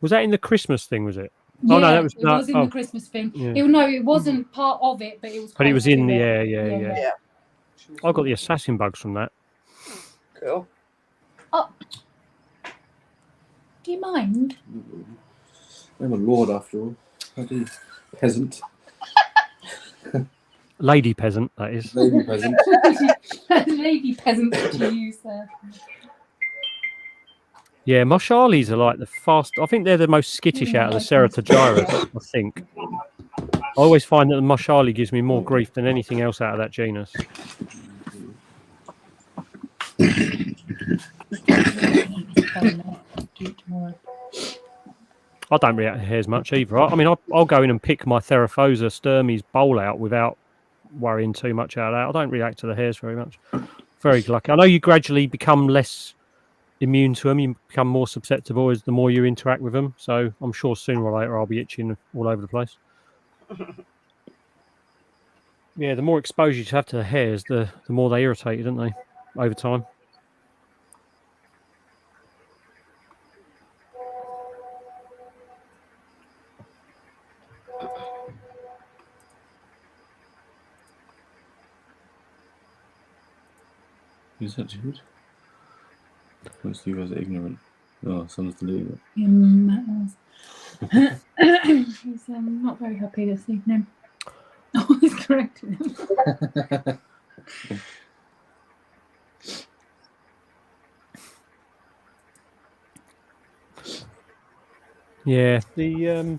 Was that in the Christmas thing, was it? Yeah, oh, no, that was, it was in the Christmas thing. Yeah. It wasn't part of it, but it was. But it was in the, yeah. I got the assassin bugs from that. Cool. Oh, do you mind? I'm a lord after all. I do. Peasant. Lady peasant, that is. Lady peasant. Lady peasant to use there. Yeah, Mosharlies are like the fast. I think they're the most skittish out of the Ceratogyrus, I think. I always find that the Mosharlie gives me more grief than anything else out of that genus. I don't react to hares much either. I mean, I'll go in and pick my Theraphosa Sturmey's bowl out without worrying too much out of that. I don't react to the hares very much. Very lucky. I know you gradually become less immune to them. You become more susceptible as the more you interact with them. So I'm sure sooner or later I'll be itching all over the place. Yeah, the more exposure you have to the hares, the more they irritate you, don't they, over time? Who's that dude? Most of you guys are ignorant. Oh, someone's deleting it. Yeah, Matt was. He's not very happy this evening. Oh, he's correcting him. Yeah, the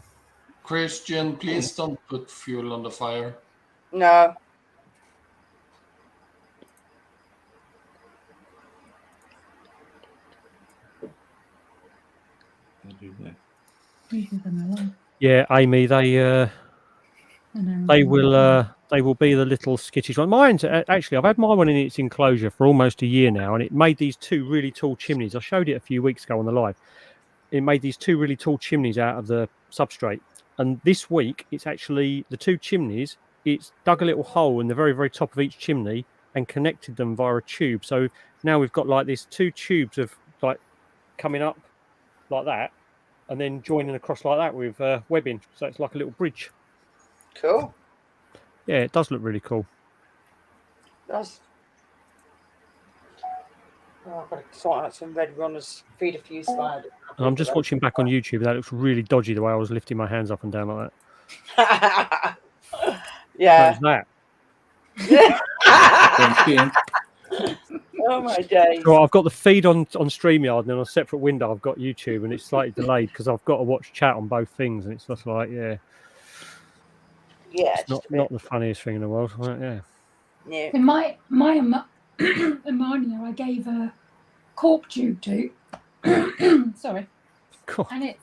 Christian, please don't put fuel on the fire. No. yeah, Amy, they will be the little skittish one. Mine's actually, I've had my one in its enclosure for almost a year now, and it made these two really tall chimneys. I showed it a few weeks ago on the live. It made these two really tall chimneys out of the substrate, and this week it's actually the two chimneys. It's dug a little hole in the very, very top of each chimney and connected them via a tube. So now we've got like these two tubes of like coming up like that, and then joining across like that with webbing. So it's like a little bridge. Cool. Yeah, it does look really cool. That's. Oh, I've got to sort out some red runners, feed a few spiders. And I'm just watching back on YouTube. That looks really dodgy the way I was lifting my hands up and down like that. Yeah. What was that? Oh my days. So I've got the feed on StreamYard, and then on a separate window I've got YouTube, and it's slightly delayed because I've got to watch chat on both things, and it's just like, yeah, Yeah, it's not the funniest thing in the world. Right? Yeah. Yeah. In my Amania, I gave a cork tube to. Sorry. Cool. And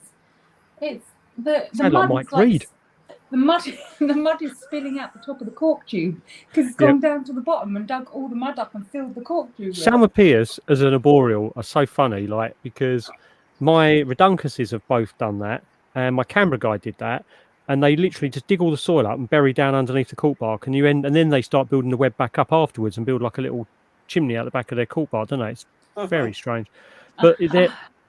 it's the Sound mud like is Mike Reed. the mud is spilling out the top of the cork tube because it's gone down to the bottom and dug all the mud up and filled the cork tube. Salma Pierce as an arboreal are so funny, like, because my Reduncuses have both done that, and my Canberra guy did that, and they literally just dig all the soil up and bury down underneath the cork bark, and then they start building the web back up afterwards and build like a little chimney out the back of their cork bark, don't they? It's very strange. But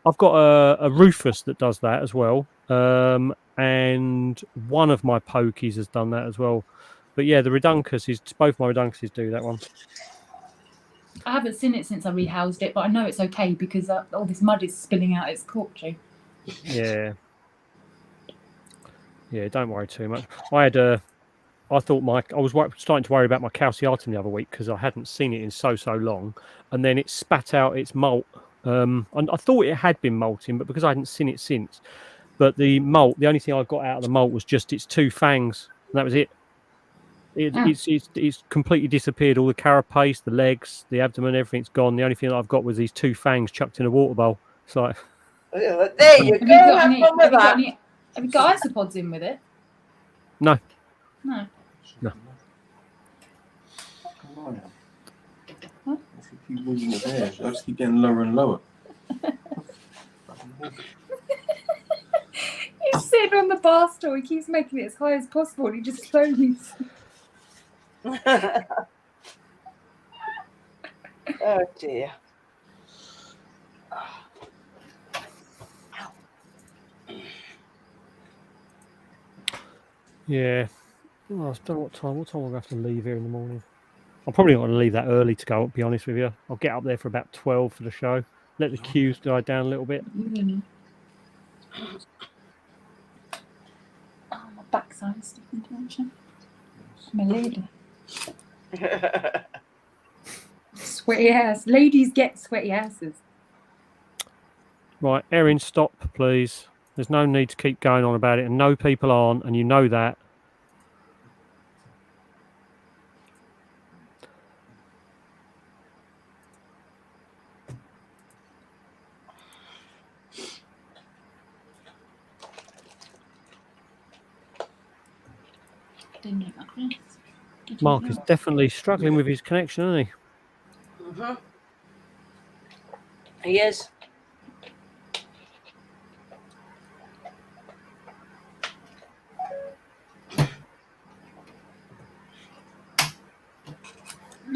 I've got a Rufus that does that as well, and one of my Pokies has done that as well. But yeah, the Reduncuses, both my Reduncuses do that one. I haven't seen it since I rehoused it, but I know it's okay because all this mud is spilling out its cork tube. Yeah. Yeah, don't worry too much. I was starting to worry about my Calciatum the other week because I hadn't seen it in so long, and then it spat out its molt. And I thought it had been molting, but because I hadn't seen it since, but the molt, the only thing I got out of the molt was just its two fangs, and that was it. It's completely disappeared. All the carapace, the legs, the abdomen, everything's gone. The only thing that I've got was these two fangs chucked in a water bowl. It's like, there you go. Have you got isopods in with it? No. Huh? If you keep moving your hair, I just keep getting lower and lower. He's sitting on the bar stool. He keeps making it as high as possible, and he just slowly. Oh dear. yeah. Oh, I don't know what time. What time will I have to leave here in the morning? I'm probably not going to leave that early to go, to be honest with you. I'll get up there for about 12 for the show. Let the queues die down a little bit. Oh, my backside is sticking to action. My lady. Sweaty ass. Ladies get sweaty asses. Right, Erin, stop, please. There's no need to keep going on about it, and no people aren't, and you know that. Mark is definitely struggling with his connection, isn't he? Mm-hmm. He is.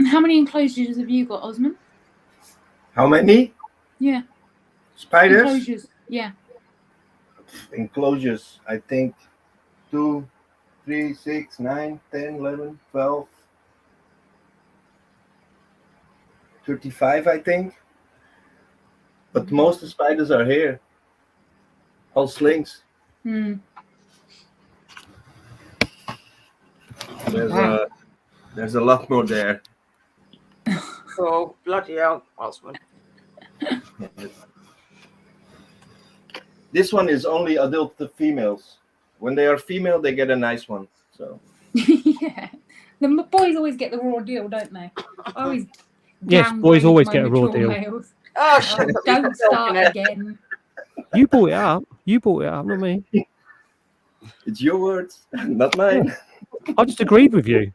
How many enclosures have you got, Osman? How many? Yeah. Spiders? Enclosures. Yeah. Enclosures, I think 2, 3, 6, 9, 10, 11, 12, 35, I think. But most of the spiders are here. All slings. Hmm. There's a lot more there. Oh, bloody hell, Osman. This one is only adult to females. When they are female, they get a nice one. So Yeah. The boys always get the raw deal, don't they? I always Yes, boys downgrade always my get a raw mature deal. males. Oh, shut Oh, up. don't start again. You brought it up. You brought it up, not me. it's your words, not mine. I just agreed with you.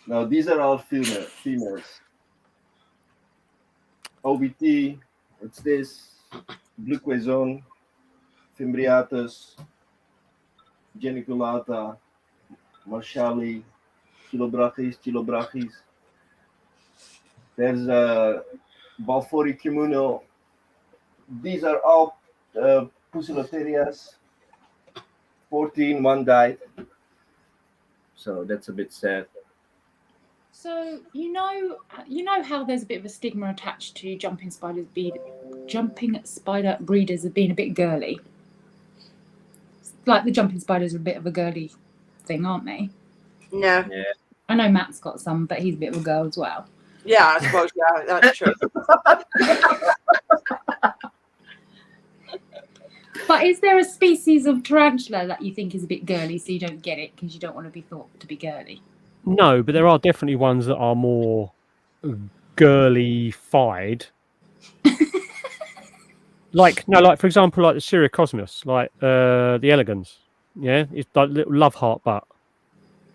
No, these are all females. OBT, what's this? Gluquazone, Fimbriatus, Geniculata, Marshali, Chilobrachis. There's Balfouri Kimuno. These are all Pusillotherias. 14, one died. So that's a bit sad. So you know how there's a bit of a stigma attached to jumping spider breeders as being a bit girly. Like the jumping spiders are a bit of a girly thing, aren't they? No. Yeah. I know Matt's got some, but he's a bit of a girl as well. Yeah, I suppose. Yeah, that's true. But is there a species of tarantula that you think is a bit girly, so you don't get it because you don't want to be thought to be girly? No, but there are definitely ones that are more girly-fied. like for example, like the Syracosmus, like the elegans. Yeah, it's like little love heart butt.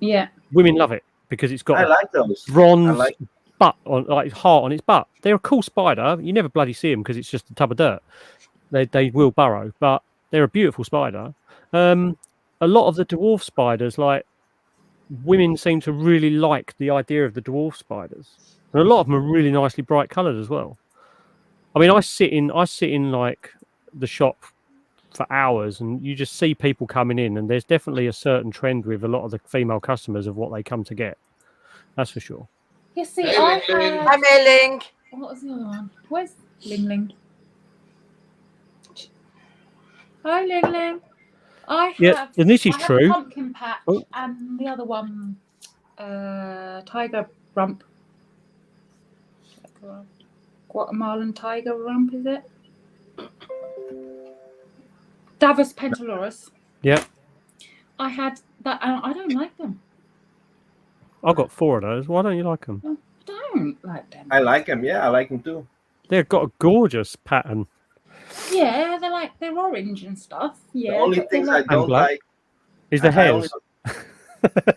Yeah. Women love it because it's got I like those. bronze butt on, like heart on its butt. They're a cool spider. You never bloody see them because it's just a tub of dirt. They will burrow, but they're a beautiful spider. A lot of the dwarf spiders, like women, seem to really like the idea of the dwarf spiders, and a lot of them are really nicely bright coloured as well. I mean, I sit in like the shop for hours, and you just see people coming in, and there's definitely a certain trend with a lot of the female customers of what they come to get. That's for sure. Yeah, see, I had... Hi, Mei-Ling. What was the other one? Where's Ling Ling? Hi, Ling Ling. I and this is I have true. Pumpkin Patch and the other one, Tiger Rump. Guatemalan Tiger Rump, is it? Davus Pentalorus. Yeah. I had that, and I don't like them. I've got 4 of those. Why don't you like them? I don't like them. I like them. Yeah, I like them too. They've got a gorgeous pattern. Yeah, they're orange and stuff. Yeah. The only but things they're I don't like is the hairs.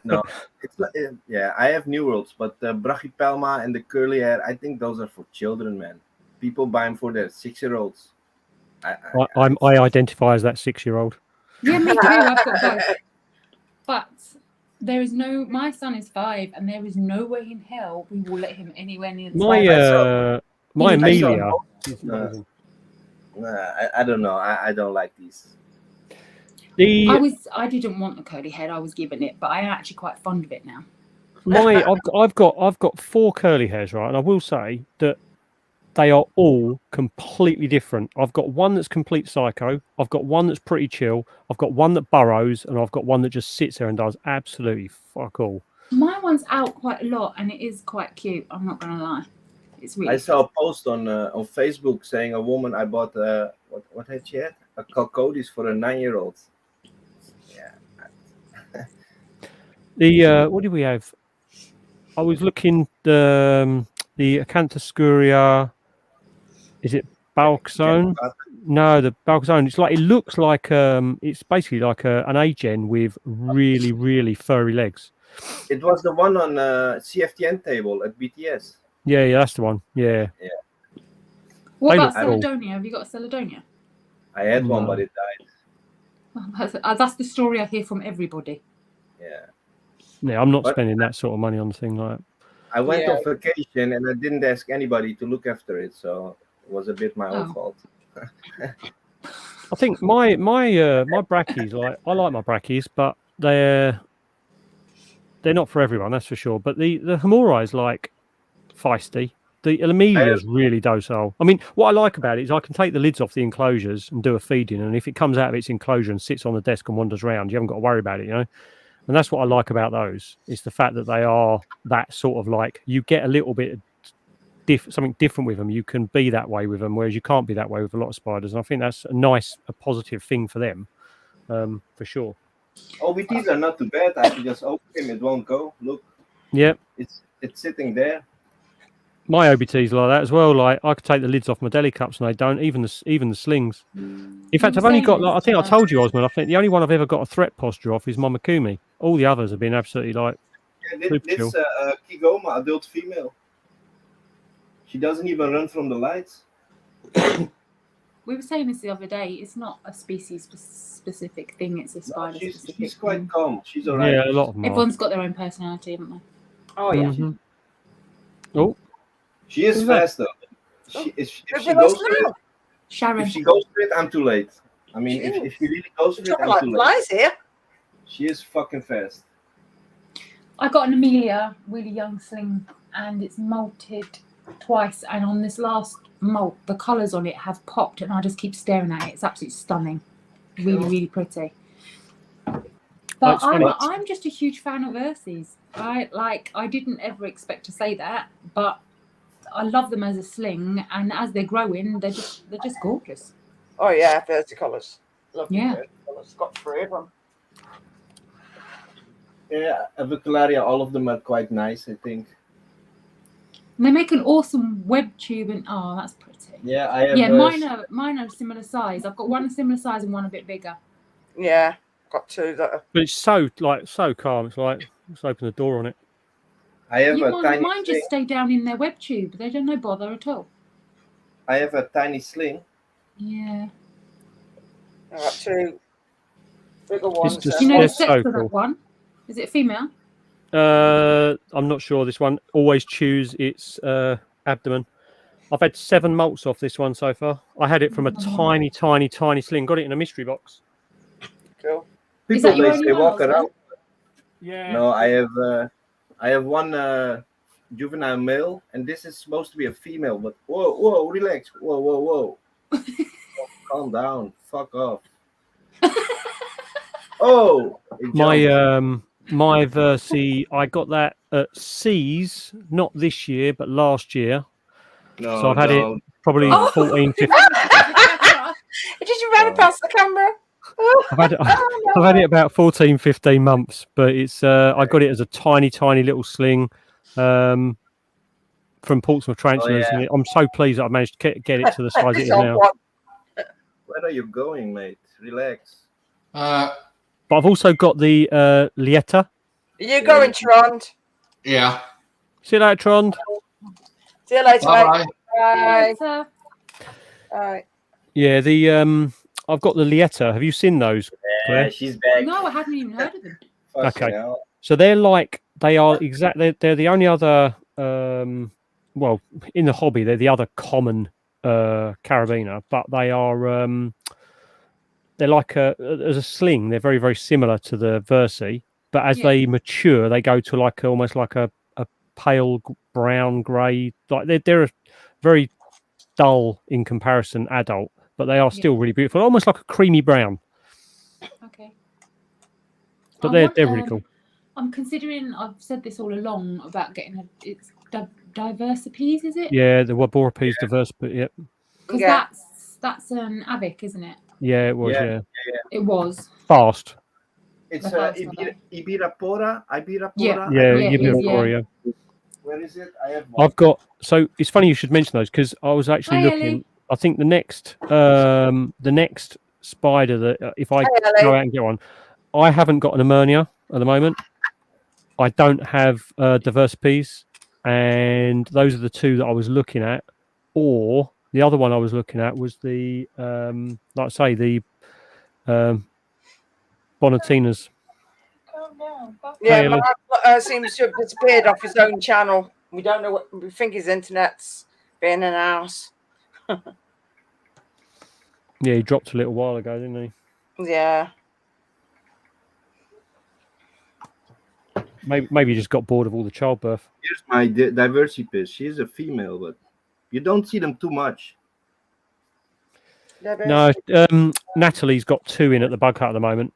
No, it's not, yeah. I have New Worlds, but the Brachypelma and the curly hair, I think those are for children, man. People buy them for their 6-year-olds. I identify as that 6-year-old. Yeah, me too. I've got both. But there is my son is 5, and there is no way in hell we will let him anywhere near the spider. My Amelia. I don't know. I don't like these. I didn't want the curly head. I was given it, but I am actually quite fond of it now. I've got 4 curly hairs, right? And I will say that they are all completely different. I've got one that's complete psycho. I've got one that's pretty chill. I've got one that burrows, and I've got one that just sits there and does absolutely fuck all. My one's out quite a lot, and it is quite cute. I'm not gonna lie. It's really. I saw a post on Facebook saying a woman I bought what had she had? A Calcodis for a 9-year-old. What do we have? I was looking the Acanthoscuria. Is it Balcazone? No, the Balcazone. It looks like it's basically like an A-gen with really, really furry legs. It was the one on CFTN table at BTS. Yeah, that's the one. Yeah. What about Celedonia? Have you got a Celedonia? I had one, but it died. That's the story I hear from everybody. Yeah. Yeah, I'm not spending that sort of money on a thing like that. I went on vacation and I didn't ask anybody to look after it, so it was a bit my own fault. I think my brackies, like I like my brackies, but they're not for everyone, that's for sure. But the Hamori is like feisty. The Amelia is really docile. I mean, what I like about it is I can take the lids off the enclosures and do a feeding, and if it comes out of its enclosure and sits on the desk and wanders around, you haven't got to worry about it, you know. And that's what I like about those. It's the fact that they are that sort of like you get a little bit something different with them. You can be that way with them, whereas you can't be that way with a lot of spiders. And I think that's a positive thing for them, for sure. OBTs are not too bad. I can just open him, it won't go. Look. Yeah. It's sitting there. My OBTs like that as well. Like I could take the lids off my deli cups and they don't. Even the slings. In fact, I've only got. Like, I think I told you, Osman. I think the only one I've ever got a threat posture off is my Makumi. All the others have been absolutely like. Yeah, this Kigoma, adult female. She doesn't even run from the lights. We were saying this the other day. It's not a species-specific thing. It's a spider-specific. She's quite calm. She's alright. Yeah, a lot of them. Everyone's got their own personality, haven't they? Oh yeah. Mm-hmm. Oh. She is fast though. If she goes for it, Sharon. if she goes for it, I'm too late. I mean, if she really goes for it, I'm too late. Flies here. She is fucking fast. I got an Amelia, really young sling, and it's molted twice. And on this last molt, the colours on it have popped, and I just keep staring at it. It's absolutely stunning, really, really pretty. But I'm just a huge fan of Ursies. I didn't ever expect to say that, but I love them as a sling, and as they're growing, they're just gorgeous. Oh yeah, verticolours. Lovely Yeah. verticolours. Got 3 of them. Yeah, Avicularia, all of them are quite nice, I think. And they make an awesome web tube, and oh, that's pretty. Yeah, I have. Yeah, mine are similar size. I've got one a similar size and one a bit bigger. Yeah, got 2 that are. But it's so calm. It's like just open the door on it. I have a tiny Mine sling. just stay down in their web tube. They don't no bother at all. I have a tiny sling. Yeah. I got 2 bigger ones. just- Do you know the It's sex so of that cool. one? Is it a female? I'm not sure. This one always chews its abdomen. I've had 7 molts off this one so far. I had it from a tiny sling. Got it in a mystery box. Cool. Is that People your only they one, walk Osman? around. Yeah. No, I have one juvenile male, and this is supposed to be a female. But whoa, relax. Whoa. Calm down. Fuck off. Oh, it jumped. My Versi, I got that at Seas, not this year, but last year. No, So I've had it probably 14, 15. Did you run past the camera? I've had it about 14, 15 months, but it's I got it as a tiny little sling from Portsmouth Tarantulas. yeah. And I'm so pleased that I managed to get it to the size it is now. Where are you going, mate? Relax. But I've also got the Lieta. You going, Trond? Yeah. See you later, Trond. See you later, Bye-bye. mate. Bye. Bye. Bye. Yeah, the I've got the Lieta. Have you seen those, Claire? Yeah, she's back. No, I hadn't even heard of them. Okay. So they're they're the only other well, in the hobby, they're the other common carabiner, but they are they're like as a sling, they're very, very similar to the Versi, but as they mature, they go to like almost like a pale brown grey, like they're a very dull in comparison adult, but they are still really beautiful, almost like a creamy brown. Okay. But they're really cool. I'm considering. I've said this all along about getting it's Diversipes, is it? Yeah, the Waborapes diverse, but yeah. Because that's an Avic, isn't it? Yeah, it was. Yeah. It was Fast. It's Yeah. Ibirapora. Yeah, it is, Ibirapora. Where is it? I have one. I've got. So it's funny you should mention those because I was actually Hi, looking. Ellie. I think the next spider that if I go out and get one, I haven't got an Emernia at the moment. I don't have Diversipes, and those are the 2 that I was looking at. Or the other one I was looking at was the like I say the Bonatinas. Yeah, Hey, Mark seems to have disappeared off his own channel. We don't know what we think his internet's being in our house. Yeah, he dropped a little while ago, didn't he? Yeah. Maybe he just got bored of all the childbirth. Here's my Diversipes. She's a female, but you don't see them too much. No, Natalie's got 2 in at the bug hut at the moment,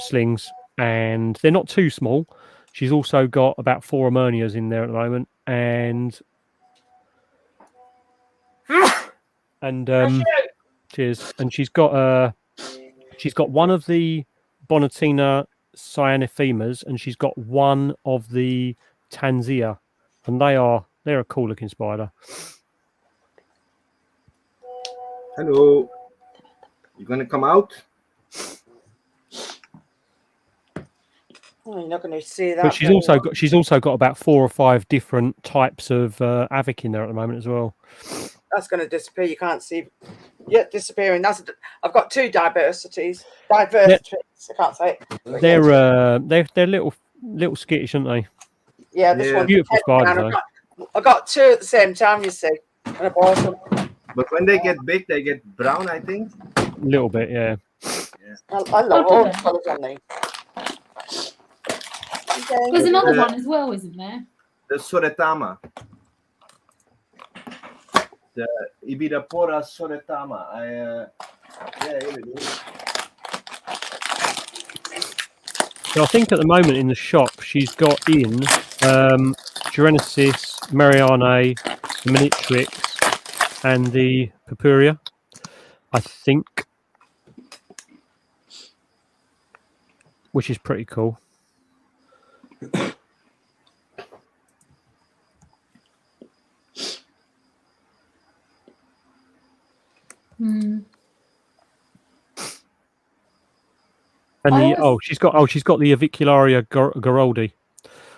slings, and they're not too small. She's also got about 4 Emernias in there at the moment, and And cheers. And she's got one of the Bonatina cyanophemas, and she's got one of the Tanzia, and they're a cool looking spider. Hello. You gonna come out? Oh, you're not going to see that. But she's also got about 4 or 5 different types of avic in there at the moment as well. That's going to disappear. You can't see yet disappearing. I've got 2 diversities. Diversities. I can't say it. They're little skittish, aren't they? Yeah, this one's beautiful spiders. I got 2 at the same time. You see, and I bought them. But when they get big, they get brown, I think. A little bit, yeah. I love all the colours on these. Okay. There's another one as well, isn't there? The Soretama. The Ibirapora Soretama. Yeah, here it is. So I think at the moment in the shop she's got in Genesis, Marianae, the Minitrix, and the Purpurea, I think, which is pretty cool. And she's got the Avicularia Garoldi,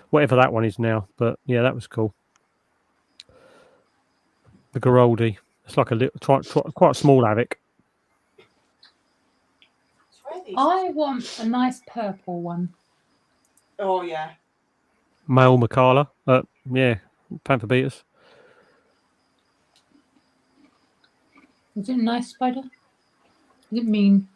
whatever that one is now. But yeah, that was cool. The Garoldi. It's like a little, quite a small avic. I want a nice purple one. Oh yeah. Male Macala. Yeah, Panther beaters. Is it a nice spider? Does it mean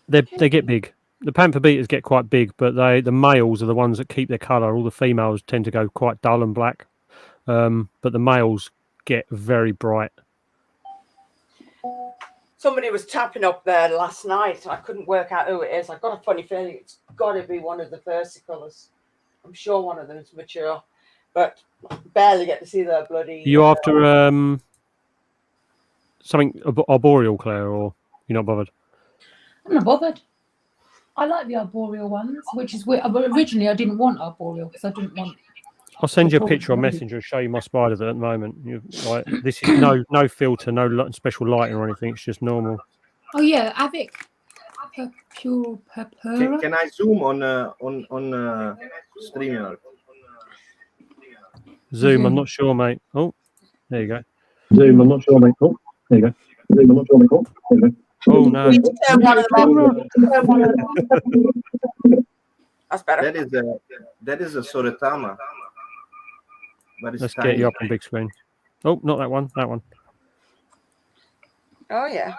They get big. The Panther beaters get quite big, but the males are the ones that keep their colour. All the females tend to go quite dull and black, but the males get very bright. Somebody was tapping up there last night. I couldn't work out who it is. I've got a funny feeling it's got to be one of the versicolors. I'm sure one of them is mature, but barely get to see their bloody. Are you after something arboreal, Claire, or you're not bothered? I'm not bothered. I like the arboreal ones, which is weird. But originally I didn't want arboreal because I didn't want. I'll send you a picture on Messenger and show you my spiders at the moment. This is no filter, no special lighting or anything. It's just normal. Oh yeah, Avic. Pure purpura. Can I zoom on StreamYard? Zoom, I'm not sure, mate. Oh, there you go. Zoom, I'm not sure, mate. Oh, there you go. Zoom, I'm not sure, mate. Oh, there you go. Oh no. That's better. That is a Soretama. But it's Let's tiny. get you up on big screen. Oh, not that one. That one. Oh yeah.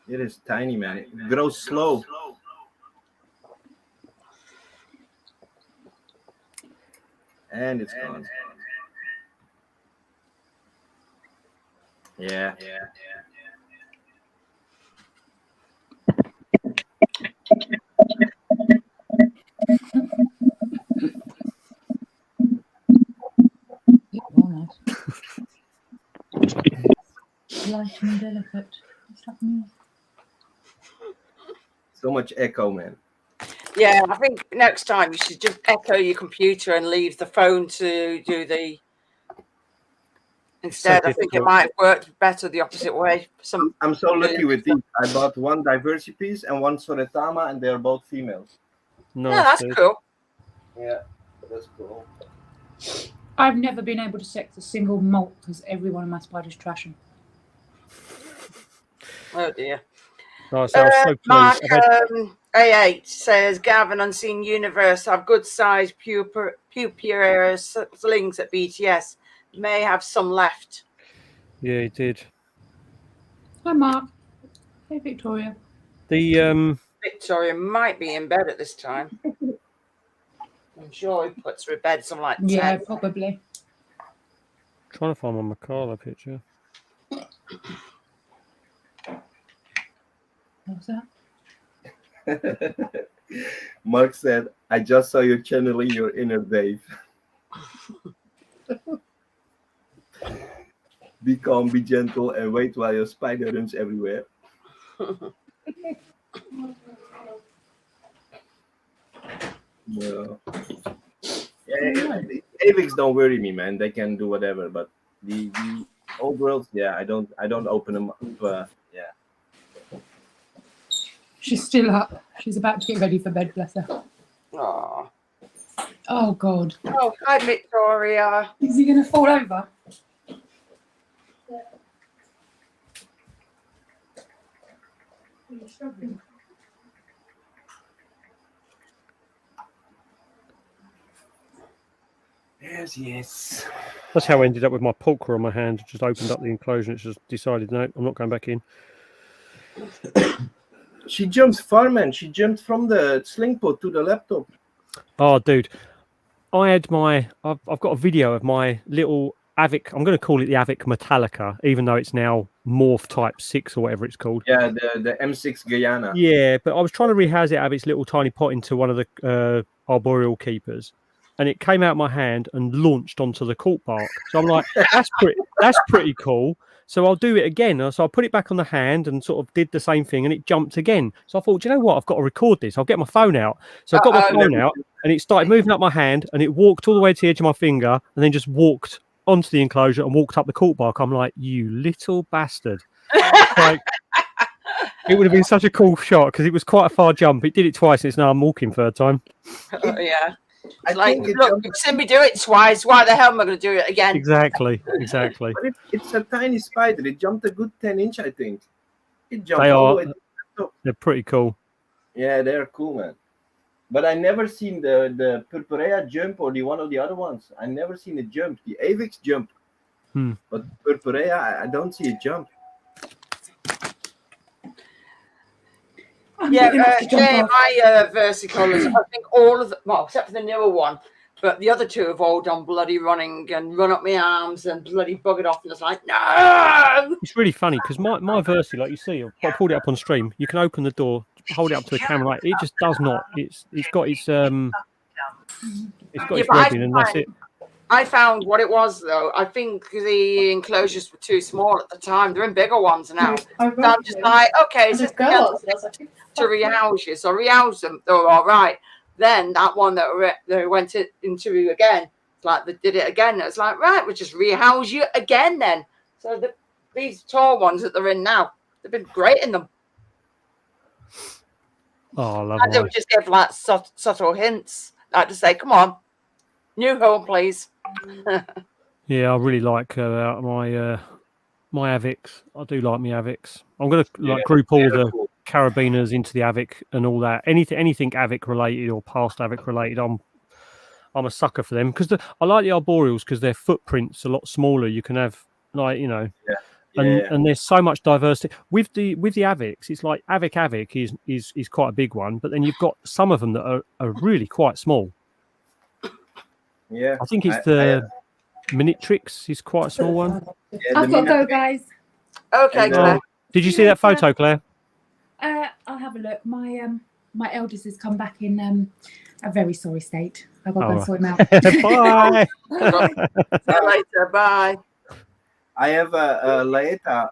It is tiny, man. It grows slow. And it's gone. Yeah. Light and delicate. What's happening? So much echo, man. Yeah, I think next time you should just echo your computer and leave the phone to do the. Instead, I think it might work better the opposite way. I'm so lucky with these. I bought one diversity piece and one Soretama, and they're both females. Nice, yeah, that's cool. Yeah, that's cool. I've never been able to sex a single molt because every one of my spiders trash them. Oh dear. Oh, so I was so pleased. Mark A8 says Gavin Unseen Universe have good sized pupura slings at BTS. May have some left. Yeah, he did. Hi, Mark. Hey, Victoria. The Victoria might be in bed at this time. I'm sure he puts her in bed some like 10. Yeah, probably. Trying to find my Macala picture. What's that? Mark said, I just saw you channeling your inner Dave. Be calm, be gentle, and wait while your spider runs everywhere. No. Yeah, Avix don't worry me, man. They can do whatever, but the old worlds, yeah, I don't open them up. Yeah. She's still up. She's about to get ready for bed, bless her. Oh. Oh, God. Oh, hi, Victoria. Is he going to fall over? Yes. That's how I ended up with my pulcher on my hand. Just opened up the enclosure and just decided, no, I'm not going back in. She jumps far, man. She jumped from the sling pod to the laptop. Oh, dude. I've got a video of my little Avic. I'm going to call it the Avic Metallica, even though it's now Morph Type 6 or whatever it's called. Yeah, the M6 Guyana. Yeah, but I was trying to rehouse it out of its little tiny pot into one of the arboreal keepers, and it came out of my hand and launched onto the cork bark. So I'm like, that's pretty cool. So I'll do it again. So I put it back on the hand and sort of did the same thing, and it jumped again. So I thought, do you know what? I've got to record this. I'll get my phone out. So I got my phone out, and it started moving up my hand, and it walked all the way to the edge of my finger, and then just walked onto the enclosure and walked up the cork bark. I'm like, you little bastard. Like, it would have been such a cool shot because it was quite a far jump. It did it twice, and it's now I'm walking third time. Yeah. It's like, look, you've seen me do it twice. Why the hell am I going to do it again? Exactly. But it's a tiny spider. It jumped a good 10-inch, I think. It jumped They all are. the way to the top. They're pretty cool. Yeah, they're cool, man. But I never seen the Purpurea jump or the one of the other ones. I never seen it jump. The Avix jump. But Purpurea, I don't see it jump. Yeah, my versicolors, I think all of them, well, except for the newer one, but the other two have all done bloody running and run up my arms and bloody buggered off. And it's like, no! It's really funny because my Versi, like you see, I pulled it up on stream. You can open the door, hold it up to the camera, like it just does not. It's got its webbing, and that's it. I found what it was though. I think the enclosures were too small at the time. They're in bigger ones now. So I'm just like, okay, it's just to rehouse you. So rehouse them. They're all right. Then that one that they went into again, it's like they did it again. It's like, right, we'll just rehouse you again then. So these tall ones that they're in now, they've been great in them. Oh, I love and they would just give like subtle hints, like to say, come on, new home, please. Yeah, I really like my Avics. I do like my Avics. I'm going to group all the carabiners into the Avic and all that. Anything Avic related or past Avic related, I'm a sucker for them because I like the arboreals because their footprint's a lot smaller. You can have and there's so much diversity with the Avics. It's like Avic is quite a big one, but then you've got some of them that are really quite small. Yeah, I think it's the Minitrix is quite a small one. Yeah, I've got to go, guys. Okay, Claire. Did you see that photo, Claire? I'll have a look. My eldest has come back in a very sorry state. I've got to go and sort him out. Bye. See you later. Bye. I have a Laeta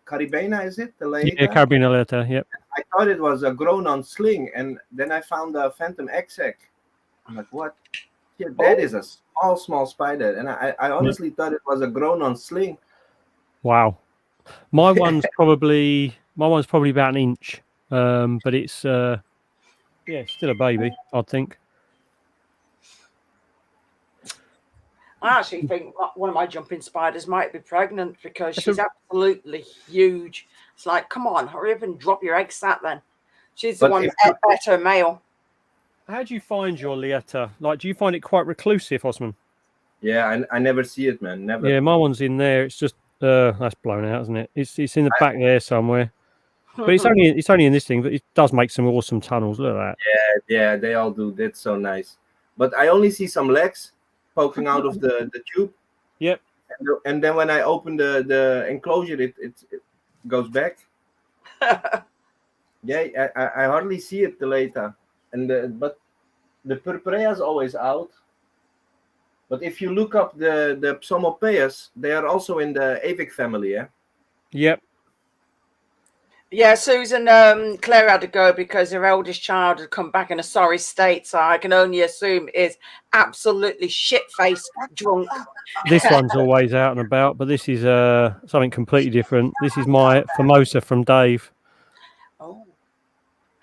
Caribena, is it? The Laeta? Yeah, Carabina Laeta, yep. I thought it was a grown-on sling, and then I found a Phantom Exec. I'm like, what? Yeah, that is a small spider, and I honestly thought it was a grown-on sling. Wow, my one's probably about an inch, but it's still a baby, I think. I actually think one of my jumping spiders might be pregnant because she's absolutely huge. It's like, come on, hurry up and drop your egg sack then. She's the one that ate her male. How do you find your Lieta? Like, do you find it quite reclusive, Osman? Yeah, I never see it, man. Never. Yeah, my one's in there. It's just that's blown out, isn't it? It's in the back there somewhere. But it's only in this thing, but it does make some awesome tunnels. Look at that. Yeah, they all do. That's so nice. But I only see some legs poking out of the tube. Yep. And then when I open the enclosure, it goes back. Yeah, I hardly see it later. But the Purpurea is always out. But if you look up the Pseumopeus, they are also in the avic family, yeah? Yep. Yeah, Susan, Claire had to go because her eldest child had come back in a sorry state, so I can only assume is absolutely shit-faced drunk. This one's always out and about, but this is something completely different. This is my Formosa from Dave. Oh,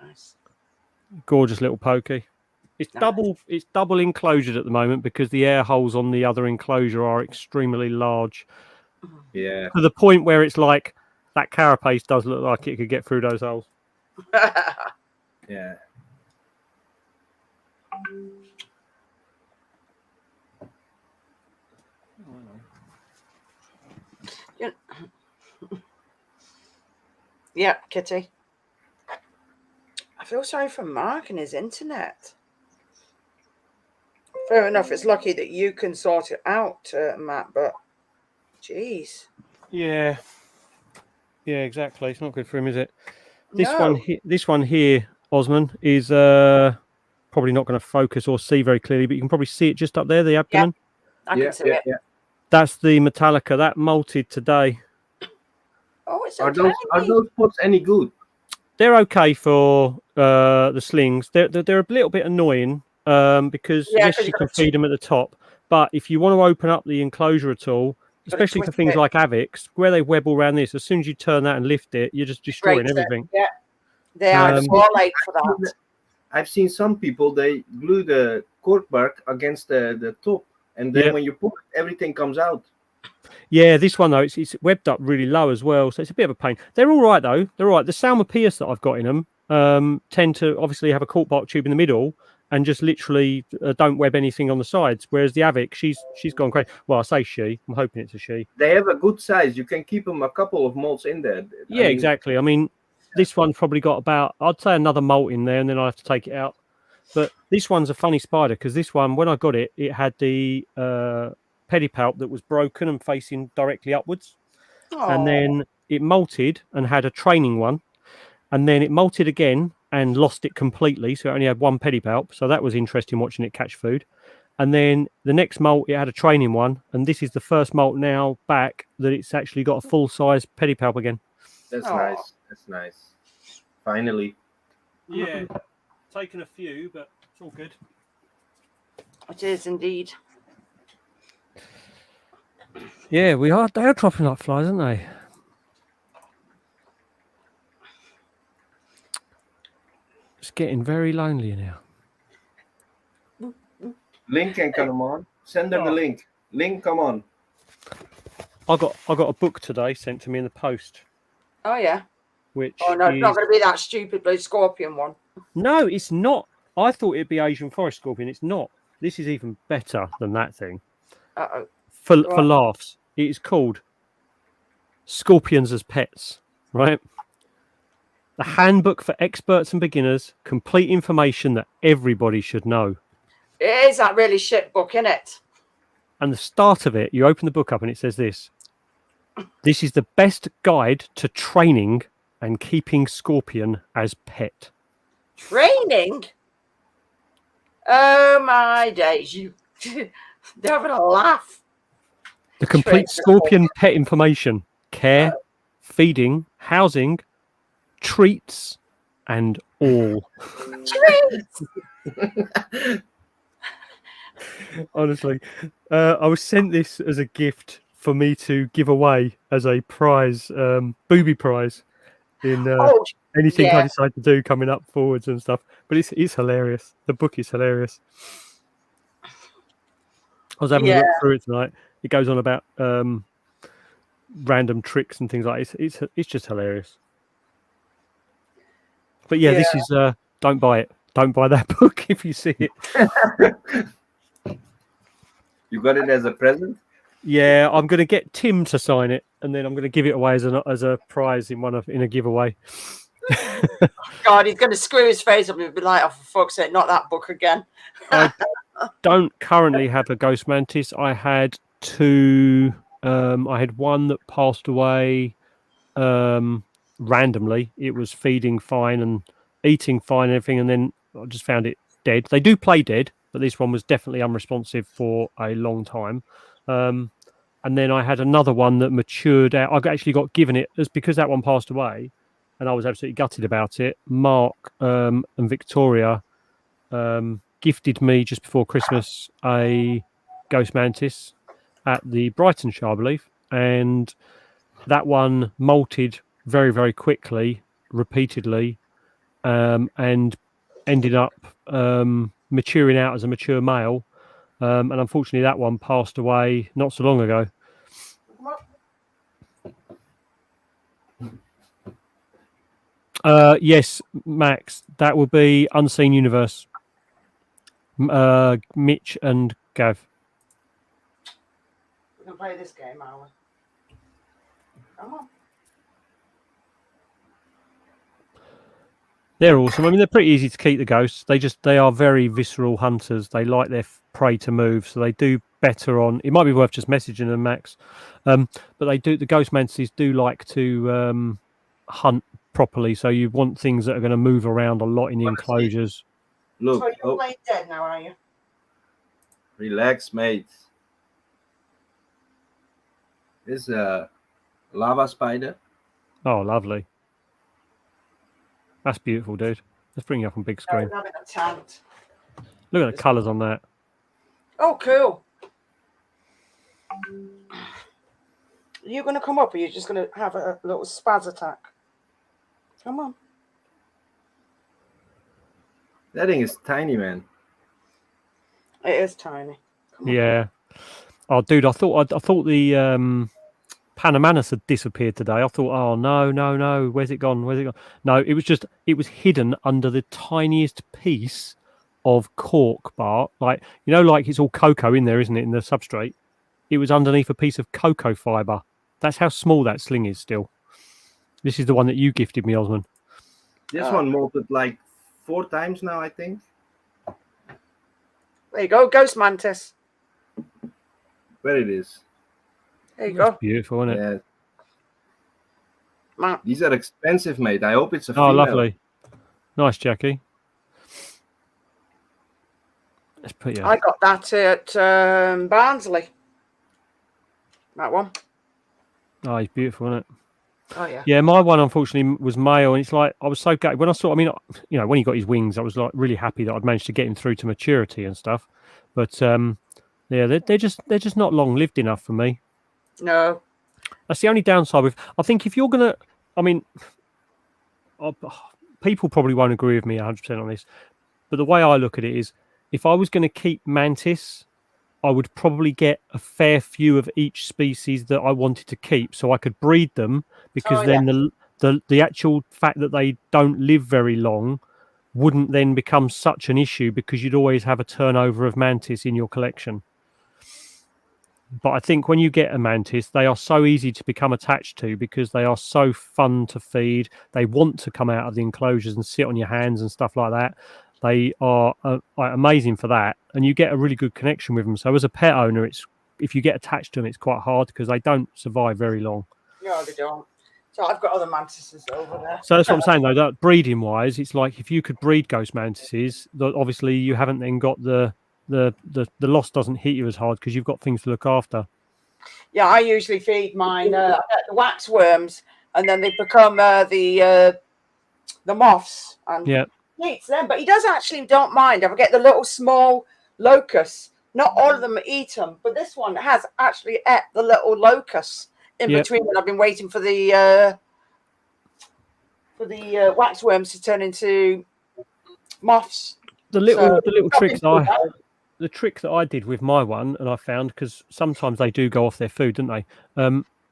nice. Gorgeous little pokey. It's double enclosured at the moment because the air holes on the other enclosure are extremely large. Yeah. To the point where it's like that carapace does look like it could get through those holes. Yeah. Yeah, Kitty. I feel sorry for Mark and his internet. Fair enough, it's lucky that you can sort it out, Matt, but jeez. Yeah. Yeah, exactly. It's not good for him, is it? No. This one here, Osman, is probably not going to focus or see very clearly, but you can probably see it just up there, the abdomen. I can see it. Yeah. That's the Metallica. That molted today. Oh, it's Are okay. those pots any good? They're okay for the slings. They're a little bit annoying because Yeah, yes, 'cause you you can gotta feed them at the top, but if you want to open up the enclosure at all, Gotta especially for twist things it. like Avics, where they web all around this, as soon as you turn that and lift it, you're just destroying Breaks it. everything. Yeah, they are more late for I've that. I've seen some people, they glue the cork bark against the top, and then Yep. when you pull it, everything comes out. Yeah, this one though, it's webbed up really low as well, so it's a bit of a pain. They're all right though. They're all right. The Salmopeus that I've got in them tend to obviously have a cork bark tube in the middle and just literally don't web anything on the sides. Whereas the Avic, she's gone crazy. Well, I say she. I'm hoping it's a she. They have a good size. You can keep them a couple of molts in there. Yeah, exactly. I mean, this one's probably got about, I'd say, another molt in there, and then I have to take it out. But this one's a funny spider because this one, when I got it, it had the pedipalp that was broken and facing directly upwards. And then it molted and had a training one. And then it molted again and lost it completely. So it only had one pedipalp. So that was interesting watching it catch food. And then the next molt, it had a training one. And this is the first molt now back that it's actually got a full-size pedipalp again. That's nice. That's nice. Finally. Yeah. Taken a few, but it's all good. It is indeed. Yeah, they are dropping like flies, aren't they? It's getting very lonely now. Link can come on. Send her the link. Link, come on. I got a book today sent to me in the post. Oh yeah. Which Oh no, it's not is- going to be that stupid blue scorpion one. No, it's not. I thought it'd be Asian forest scorpion. It's not. This is even better than that thing. Uh-oh. For Right. laughs, it is called Scorpions as Pets, right? The Handbook for Experts and Beginners, complete information that everybody should know. It is that really shit book, isn't it? And the start of it, you open the book up and it says this. This is the best guide to training and keeping scorpion as pet. Training? Oh my days. You they're having a laugh. The complete scorpion pet information, care, feeding, housing, treats, and all. Treats! Honestly, I was sent this as a gift for me to give away as a prize, booby prize, in anything I yeah. decide to do coming up forwards and stuff. But it's hilarious. The book is hilarious. I was having a look through it tonight. It goes on about random tricks and things like that. It's just hilarious. But yeah, this is don't buy it. Don't buy that book if you see it. You got it as a present? Yeah, I'm going to get Tim to sign it, and then I'm going to give it away as a prize in a giveaway. God, he's going to screw his face up and be like, "Oh, for fuck's sake, not that book again." I don't currently have a ghost mantis. I had two. I had one that passed away randomly. It was feeding fine and eating fine and everything, and then I just found it dead. They do play dead, but this one was definitely unresponsive for a long time. And then I had another one that matured out. I actually got given it as because that one passed away, and I was absolutely gutted about it. Mark and Victoria gifted me just before Christmas a ghost mantis at the Brighton show, I believe, and that one molted very, very quickly, repeatedly, and ended up maturing out as a mature male. And unfortunately, that one passed away not so long ago. Yes, Max, that will be Unseen Universe. Mitch and Gav. We can play this game, are we? Come on. They're awesome. I mean, they're pretty easy to keep, the ghosts. They are very visceral hunters. They like their prey to move, so they do better on. It might be worth just messaging them, Max. But they do. The ghost mantises do like to hunt properly. So you want things that are going to move around a lot in the enclosures. Look, So you're playing dead now, are you? Relax, mate. This is a lava spider. Oh, lovely. That's beautiful, dude. Let's bring you up on big screen. Having a tant. Look at the colours on that. Oh, cool. Are you going to come up, or are you just going to have a little spaz attack? Come on. That thing is tiny, man. It is tiny. Yeah. Oh, dude, I thought the Panamanus had disappeared today. I thought, oh no, where's it gone? No, it was hidden under the tiniest piece of cork bark. Like it's all cocoa in there, isn't it, in the substrate? It was underneath a piece of cocoa fibre. That's how small that sling is still. This is the one that you gifted me, Osman. This one molted like 4 times now, I think. There you go, ghost mantis. Where it is. There you That's go. beautiful, isn't it? Yeah. These are expensive, mate. I hope it's a female. Oh, lovely. Nice, Jackie. Let's put you. I got that at Barnsley. That one. Oh, he's beautiful, isn't it? Oh, yeah. Yeah, my one unfortunately was male, and it's like I was so gutted when I saw. I mean, when he got his wings, I was like really happy that I'd managed to get him through to maturity and stuff. But yeah, they're just not long lived enough for me. No. That's the only downside with. I think if you're gonna, I mean, people probably won't agree with me 100% on this, but the way I look at it is, if I was going to keep mantis, I would probably get a fair few of each species that I wanted to keep, so I could breed them. Because then the actual fact that they don't live very long wouldn't then become such an issue, because you'd always have a turnover of mantis in your collection. But I think when you get a mantis, they are so easy to become attached to, because they are so fun to feed. They want to come out of the enclosures and sit on your hands and stuff like that. They are amazing for that, and you get a really good connection with them. So as a pet owner, if you get attached to them, it's quite hard, because they don't survive very long. No, they don't. So I've got other mantises over there. So that's what I'm saying, though. That breeding wise, it's like if you could breed ghost mantises, obviously you haven't then got the loss doesn't hit you as hard, because you've got things to look after. Yeah, I usually feed mine the wax worms, and then they become the moths. And yeah. He eats them, but he does actually don't mind. If I get the little small locusts, not all of them eat them, but this one has actually ate the little locusts in between. And I've been waiting for the wax worms to turn into moths. The little tricks the trick that I did with my one, and I found, because sometimes they do go off their food, don't they?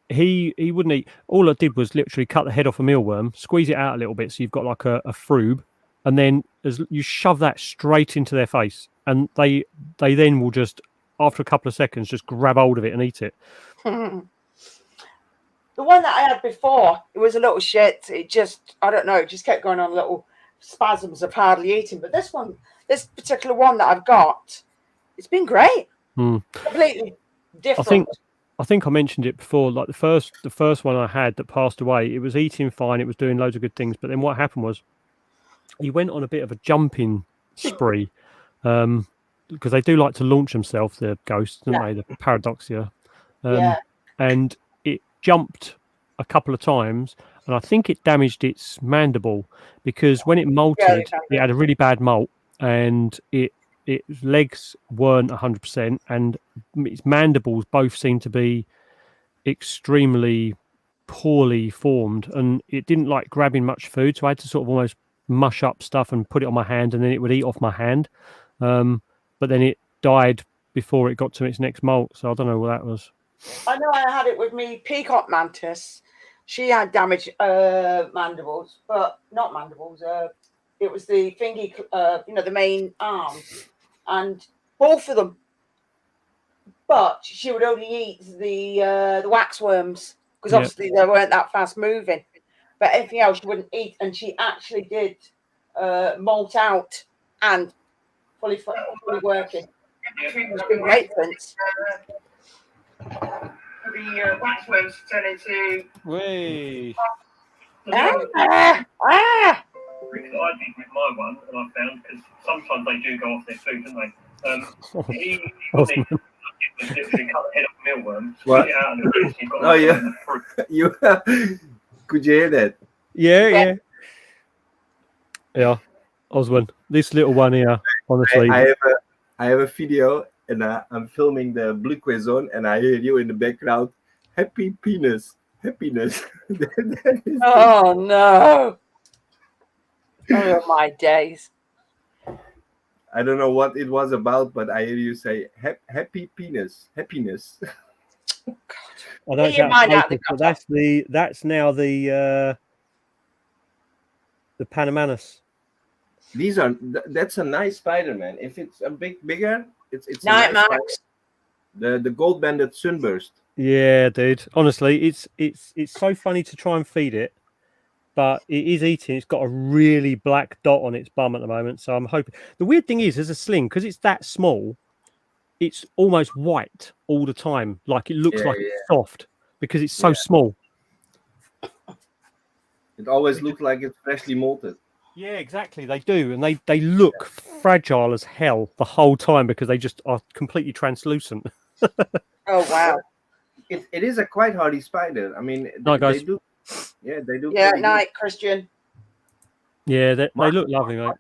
He wouldn't eat. All I did was literally cut the head off a mealworm, squeeze it out a little bit, so you've got like a froob, and then as you shove that straight into their face, and they then will just, after a couple of seconds, just grab hold of it and eat it. The one that I had before, it was a little shit. It just, I don't know, it just kept going on little spasms of hardly eating. But this particular one that I've got, it's been great. Completely different. I think I mentioned it before. Like the first one I had that passed away, it was eating fine, it was doing loads of good things. But then what happened was, he went on a bit of a jumping spree, because they do like to launch themselves, the ghosts, don't they? The paradoxia. Yeah. And it jumped a couple of times, and I think it damaged its mandible because when it molted, it had a really bad molt, and its legs weren't 100%, and its mandibles both seemed to be extremely poorly formed, and it didn't like grabbing much food, so I had to sort of almost mush up stuff and put it on my hand, and then it would eat off my hand. But then it died before it got to its next molt, so I don't know what that was. I know I had it with me peacock mantis. She had damaged mandibles, but not mandibles. It was the thingy, the main arms, and both of them. But she would only eat the waxworms because obviously they weren't that fast moving. But everything else she wouldn't eat, and she actually did molt out and fully working. It's been great since. The waxworms turn into. Way. I think with my one, and I found because sometimes they do go off their food, don't they? He literally cut the head off a mealworm, spit it out, and you've got. Oh yeah, you could you hear that? Yeah. Oswald, this little one here, honestly. I have a video, and I'm filming the Blue Quezon, and I hear you in the background. Happiness. Oh no! Oh my days! I don't know what it was about, but I hear you say happiness. I know it's out of focus, but that's now the Panamanus. That's a nice Spider-Man. If it's a bit bigger, it's Night a nice Max. The gold banded sunburst. Yeah, dude. Honestly, it's so funny to try and feed it, but it is eating. It's got a really black dot on its bum at the moment, so I'm hoping. The weird thing is, as a sling, because it's that small, it's almost white all the time. Like it looks like it's soft because it's so small. It always looks like it's freshly molted. Yeah, exactly. They do, and they look fragile as hell the whole time because they just are completely translucent. Oh wow! It is a quite hardy spider. I mean, Night, guys. they do. Yeah, they do. Yeah, pretty night, Christian. Yeah, they look lovely, mate.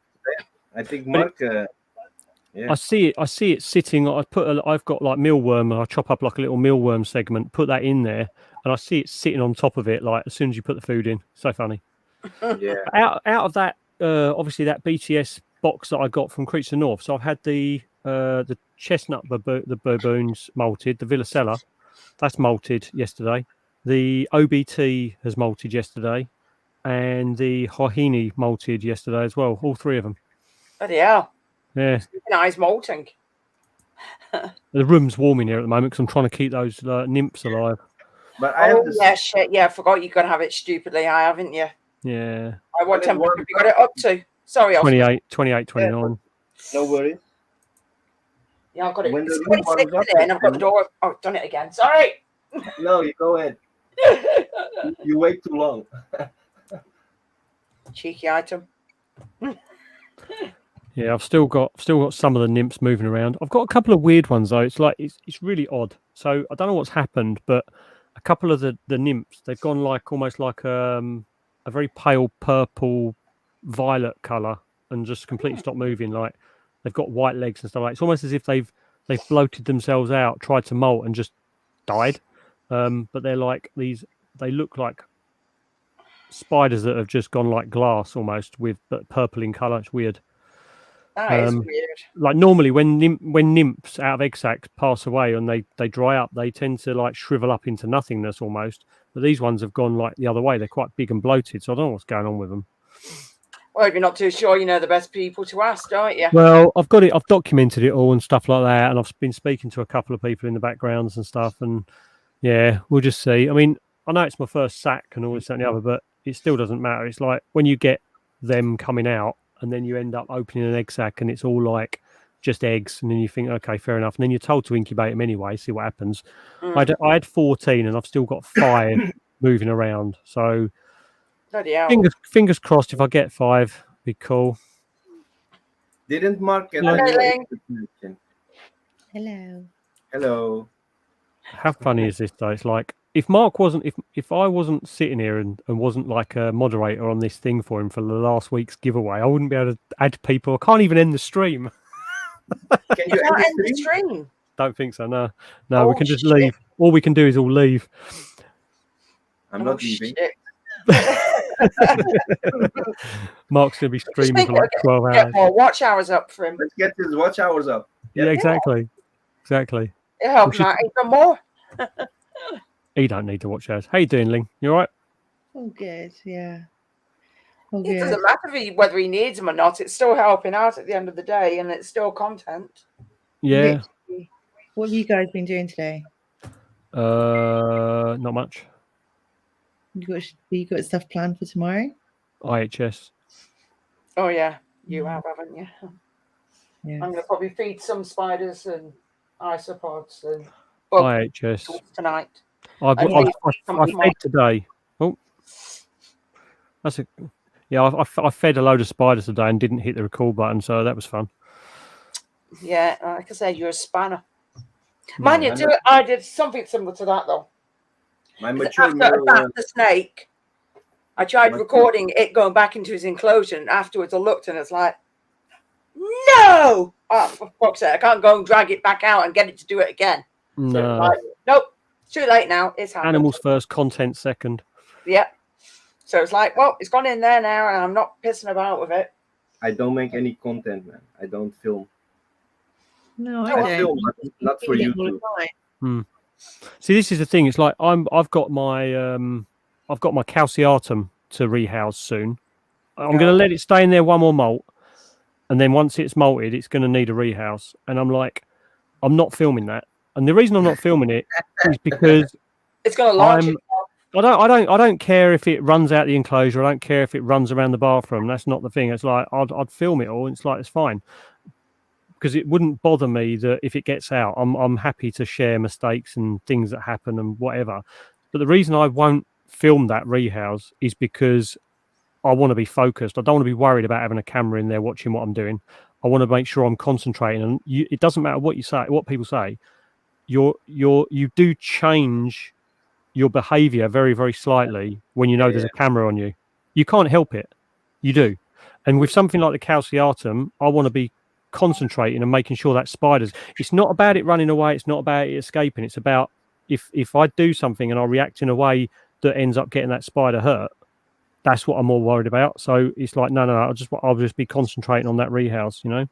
I think Mark. I see it sitting. I've got like mealworm, and I chop up like a little mealworm segment, put that in there, and I see it sitting on top of it. Like as soon as you put the food in, so funny. Yeah. Out of that, obviously that BTS box that I got from Creature of the North. So I've had the chestnut the baboons molted, the Villicella, that's molted yesterday. The OBT has molted yesterday, and the Hohini molted yesterday as well. All three of them. Bloody hell! Yeah. Nice molting. The room's warm in here at the moment because I'm trying to keep those nymphs alive. But Shit. Yeah, I forgot you can have it stupidly high, haven't you? Yeah. What temperature have you got it up to? Sorry, 28, 29. No worries. Yeah, I've got it. When It's the 26 room warms today, and I've got the door. Oh, I've done it again. Sorry. No, you go ahead. You wait too long. Cheeky item. Yeah, I've still got some of the nymphs moving around. I've got a couple of weird ones though. It's like it's really odd. So I don't know what's happened, but a couple of the nymphs, they've gone like almost like a very pale purple violet color and just completely stopped moving. Like they've got white legs and stuff like. It's almost as if they've bloated themselves out, tried to molt, and just died. But they're like these. They look like spiders that have just gone like glass almost, but purple in color. It's weird. That is weird. Like normally when nymphs out of egg sacs pass away and they dry up, they tend to like shrivel up into nothingness almost. But these ones have gone like the other way. They're quite big and bloated, so I don't know what's going on with them. Well, if you're not too sure, you know the best people to ask, don't you? Well, I've documented it all and stuff like that, and I've been speaking to a couple of people in the backgrounds and stuff, and yeah, we'll just see. I mean, I know it's my first sack and all this and the other, but it still doesn't matter. It's like when you get them coming out and then you end up opening an egg sac and it's all like just eggs, and then you think, okay, fair enough, and then you're told to incubate them anyway, see what happens. I had 14 and I've still got 5 moving around, so bloody hell. fingers crossed if I get 5, be cool. Didn't Mark get Hello. any Hello. connection? Hello. Hello. How funny is this though? It's like if Mark wasn't, if I wasn't sitting here and wasn't like a moderator on this thing for him for the last week's giveaway, I wouldn't be able to add people. I can't even end the stream. Can you Can't end end the the stream? stream. Don't think so. No, no, we Oh, can just shit. leave. All we can do is all leave. I'm Oh, not leaving. shit. Mark's gonna be Just streaming think for like 12 get hours. more watch hours up for him. Let's get his watch hours up. Yeah, exactly, exactly. It'll help We him out even more. He don't need to watch ours. How you doing, Ling? You all right? Oh, good. Yeah. Oh, It good. doesn't matter whether he needs them or not. It's still helping out at the end of the day, and it's still content. Yeah. Literally. What have you guys been doing today? Not much. You got stuff planned for tomorrow? IHS. Oh yeah, you have, haven't you? Yeah. I'm gonna probably feed some spiders and isopods and IHS. tonight. I've And leave some I tomorrow. fed today. Oh, that's a yeah. I fed a load of spiders today and didn't hit the record button, so that was fun. Yeah, like I said, you're a spanner. Man, I did something similar to that though. My 'Cause mature after mirror. I attacked the snake, I tried recording it going back into his enclosure, and afterwards I looked and it's like, no! Oh, for fuck's sake, I can't go and drag it back out and get it to do it again. So No. like, nope, it's too late now. It's happened. Animals first, content second. Yeah. So it's like, well, it's gone in there now, and I'm not pissing about with it. I don't make any content, man. I don't film. No, I film, but not for YouTube. See, this is the thing. It's like I've got my calciatum to rehouse soon. I'm going to let it stay in there one more molt, and then once it's molted, it's going to need a rehouse. And I'm like, I'm not filming that. And the reason I'm not filming it is because it's going to launch it. I don't care if it runs out the enclosure. I don't care if it runs around the bathroom. That's not the thing. It's like I'd film it all. And it's like it's fine because it wouldn't bother me that if it gets out. I'm happy to share mistakes and things that happen and whatever. But the reason I won't film that rehouse is because I want to be focused. I don't want to be worried about having a camera in there watching what I'm doing. I want to make sure I'm concentrating. And it doesn't matter what you say, what people say. You do change your behavior very, very slightly when you know there's a camera on you. You can't help it. You do. And with something like the calciatum, I want to be concentrating and making sure that spiders, it's not about it running away. It's not about it escaping. It's about if I do something and I react in a way that ends up getting that spider hurt, that's what I'm more worried about. So it's like, no, I'll just be concentrating on that rehouse, you know?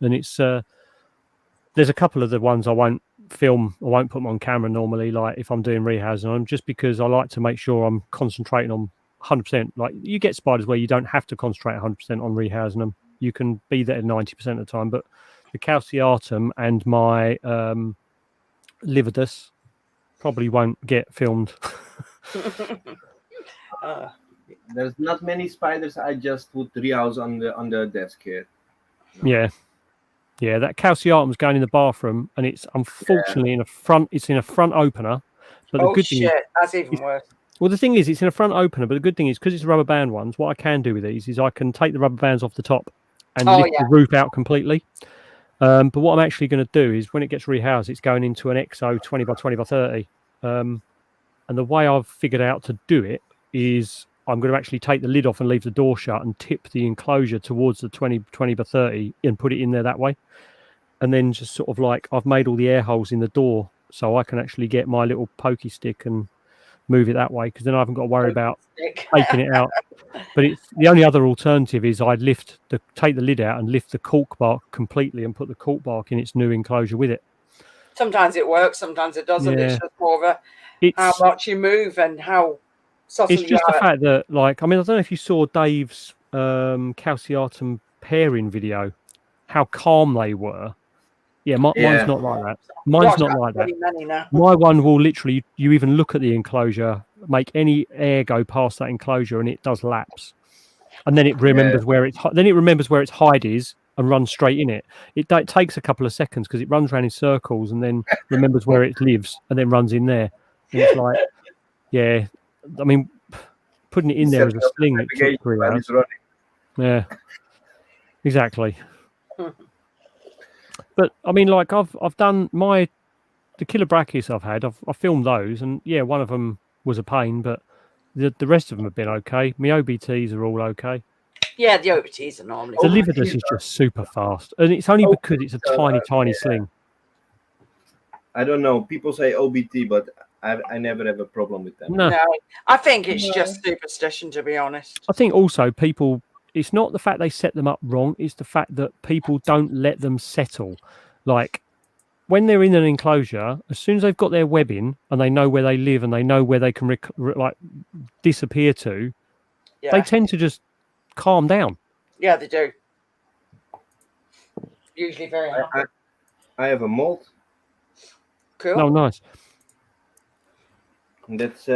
And it's, there's a couple of the ones I won't film. I won't put them on camera normally, like if I'm doing rehousing on them, just because I like to make sure I'm concentrating on 100%. Like you get spiders where you don't have to concentrate 100% on rehousing them. You can be there 90% of the time. But the calciatum and my lividus probably won't get filmed. There's not many spiders. I just put rehouse on the desk here. Yeah. Yeah, that calciatum's going in the bathroom, and it's unfortunately in a front. It's in a front opener. But the good thing is, that's even worse. well, the thing is, it's in a front opener. But the good thing is, because it's rubber band ones, what I can do with these is I can take the rubber bands off the top and lift the roof out completely. But what I'm actually going to do is, when it gets rehoused, it's going into an XO 20 by 20 by 30. And the way I've figured out to do it is, I'm going to actually take the lid off and leave the door shut and tip the enclosure towards the 20 by 30 and put it in there that way. And then just sort of like, I've made all the air holes in the door so I can actually get my little pokey stick and move it that way, because then I haven't got to worry about taking it out. But it's the only other alternative is I'd take the lid out and lift the cork bark completely and put the cork bark in its new enclosure with it. Sometimes it works, sometimes it doesn't. Yeah. It's just more of how much you move and how subtle It's just the fact that, like, I mean, I don't know if you saw Dave's calciatum pairing video, how calm they were. Yeah, mine's not like that. Mine's not like that. My one will literally, you even look at the enclosure, make any air go past that enclosure, and it does laps. And then it remembers where its hide is and runs straight in it. It takes a couple of seconds because it runs around in circles and then remembers where it lives and then runs in there. And it's like, yeah, I mean, putting it in there as a sling, it took 3 hours. Yeah, exactly. But I mean, like I've done the killer brachis I've had. I filmed those, and yeah, one of them was a pain, but the rest of them have been okay. My OBTs are all okay. Yeah, the OBTs are normally The fine. lividus is just super fast, and it's only because it's a tiny sling. I don't know. People say OBT, but I never have a problem with them. No. No, I think it's No. just superstition, to be honest. I think also people, it's not the fact they set them up wrong, it's the fact that people don't let them settle. Like when they're in an enclosure, as soon as they've got their web in and they know where they live and they know where they can like disappear to, Yeah, they tend to just calm down. yeah, they do. Usually very happy. I have a mold. Cool. No, nice. And that's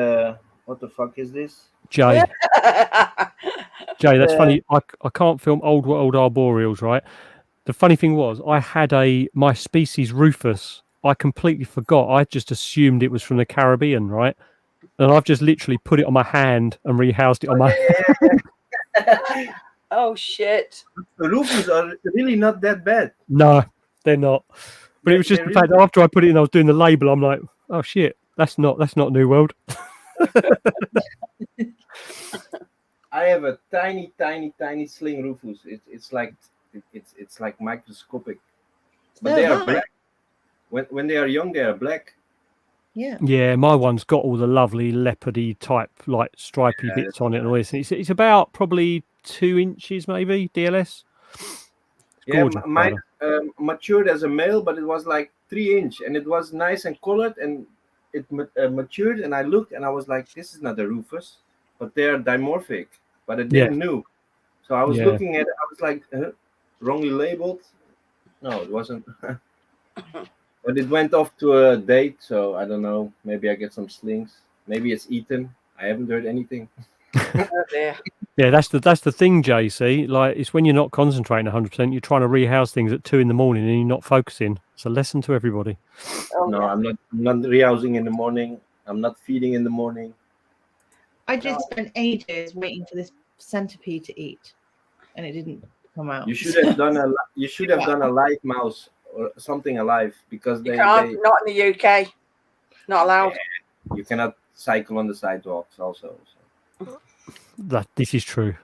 what the fuck is this? Jay, that's funny. I can't film old world arboreals, right? The funny thing was, I had my species Rufus. I completely forgot. I just assumed it was from the Caribbean, right? And I've just literally put it on my hand and rehoused it on my. Oh shit! The roofers are really not that bad. No, they're not. But it was just the fact that after I put it in, I was doing the label. I'm like, oh shit, that's not New World. I have a tiny sling rufus. It's like microscopic, but No, they are right. black. When they are young, they are black. Yeah. Yeah, my one's got all the lovely leopardy type, like stripy bits on it and all this. It's about probably 2 inches, maybe DLS. It's Yeah, gorgeous, mine brother. matured as a male, but it was like 3 inch, and it was nice and colored, and it matured. And I looked, and I was like, "This is not a rufus, but they are dimorphic." But I didn't know, so I was Yeah. looking at it. I was like, wrongly labeled. No, it wasn't. But it went off to a date, so I don't know. Maybe I get some slings. Maybe it's eaten. I haven't heard anything. Oh dear. Yeah, that's the thing, JC. Like, it's when you're not concentrating 100%, you're trying to rehouse things at 2 in the morning and you're not focusing. It's a lesson to everybody. Oh, No, yeah. I'm not rehousing in the morning. I'm not feeding in the morning. I just spent ages waiting for this centipede to eat, and it didn't come out. You should have done a live mouse or something alive, because You they can't. Not in the UK. Not allowed. you cannot cycle on the sidewalks also. So. This is true.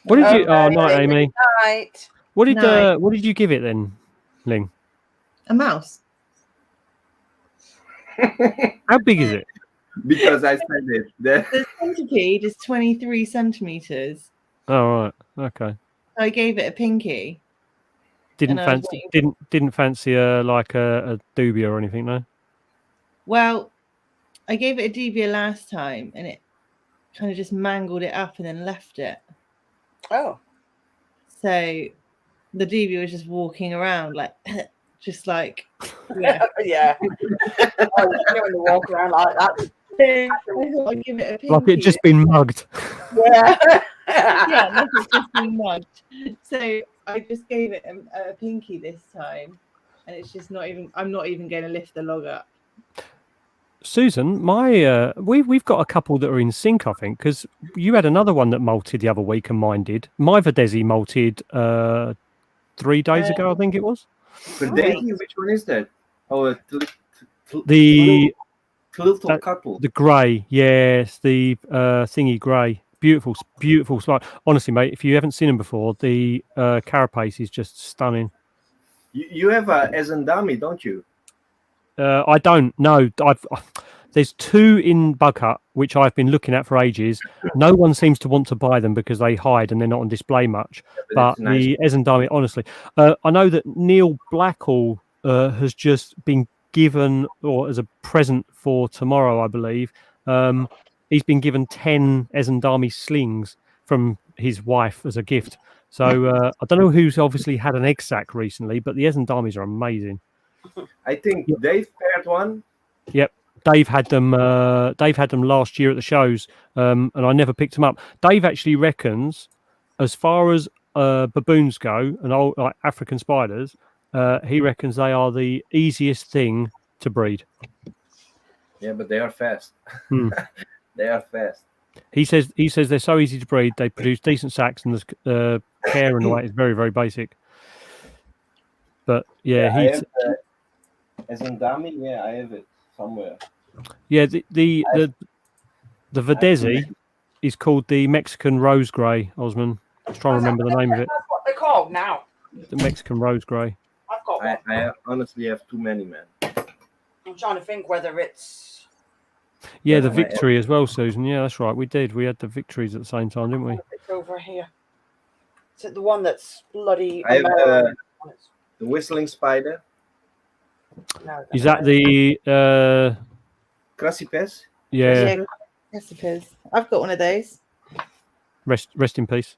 What did you? Oh, night, Amy. Night. What Night. did you give it then, Ling? A mouse. How big is it? Because I said it. The centipede is 23 centimeters. Oh, right. Okay. I gave it a pinky. Didn't And I was fancy didn't fancy like a dubia or anything, no? Well, I gave it a dubia last time, and it kind of just mangled it up and then left it. Oh. So the dubia was just walking around like, just like, yeah. Yeah. Oh, you know when they walk around like that. I thought I'd give it a pinky. Like it just been mugged. Yeah. Yeah, like it's just been mugged. So I just gave it a pinky this time, and it's just not even. I'm not even going to lift the log up. Susan, we've got a couple that are in sync, I think, because you had another one that molted the other week and mine did. My Verdesi molted 3 days ago, I think it was. But Daisy, which one is that? Oh, The couple. The grey, yes, the thingy grey. Beautiful slide. Honestly, mate, if you haven't seen them before, the carapace is just stunning. You have a Ezendami, don't you? I don't know. There's 2 in Bug Hut, which I've been looking at for ages. No one seems to want to buy them because they hide and they're not on display much. But the Ezendami, honestly, I know that Neil Blackall has just been given, or as a present for tomorrow, I believe, he's been given 10 Ezendami slings from his wife as a gift. So I don't know who's obviously had an egg sac recently, but the Ezendamis are amazing. I think Dave paired one. Yep, Dave had them. Dave had them last year at the shows, and I never picked them up. Dave actually reckons, as far as baboons go and old like African spiders, he reckons they are the easiest thing to breed. Yeah, but they are fast. Hmm. They are fast. He says they're so easy to breed. They produce decent sacks, and the care and the weight is very, very basic. But yeah, I have as in dummy. Yeah, I have it somewhere. yeah. The Videsi is called the Mexican Rose Grey. Osman, I was trying to remember the name of it. That's what they're called now. The Mexican Rose Grey. I've got one. I honestly have too many, man. I'm trying to think whether it's. Yeah, the Victory as well, Susan. Yeah, that's right. We did. We had the Victories at the same time, didn't we? It's over here. Is it the one that's bloody? I have American? the whistling spider. No, Is that the Crassipes? Yeah. Recipes. I've got one of those. Rest in peace.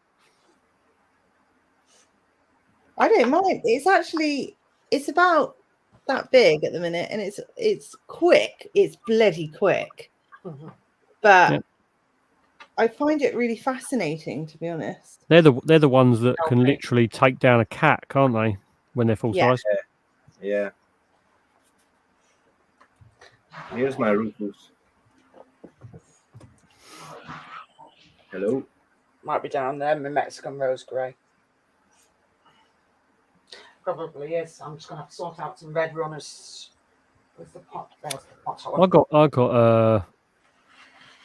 I don't mind. It's about that big at the minute, and it's quick. It's bloody quick. But Yeah. I find it really fascinating, to be honest. They're the ones that can literally take down a cat, can't they? When they're full size. Yeah. Here's my Rufus. Hello. Might be down there, my Mexican Rose Grey. Probably is. I'm just gonna have to sort out some red runners with the pot. There's the pot.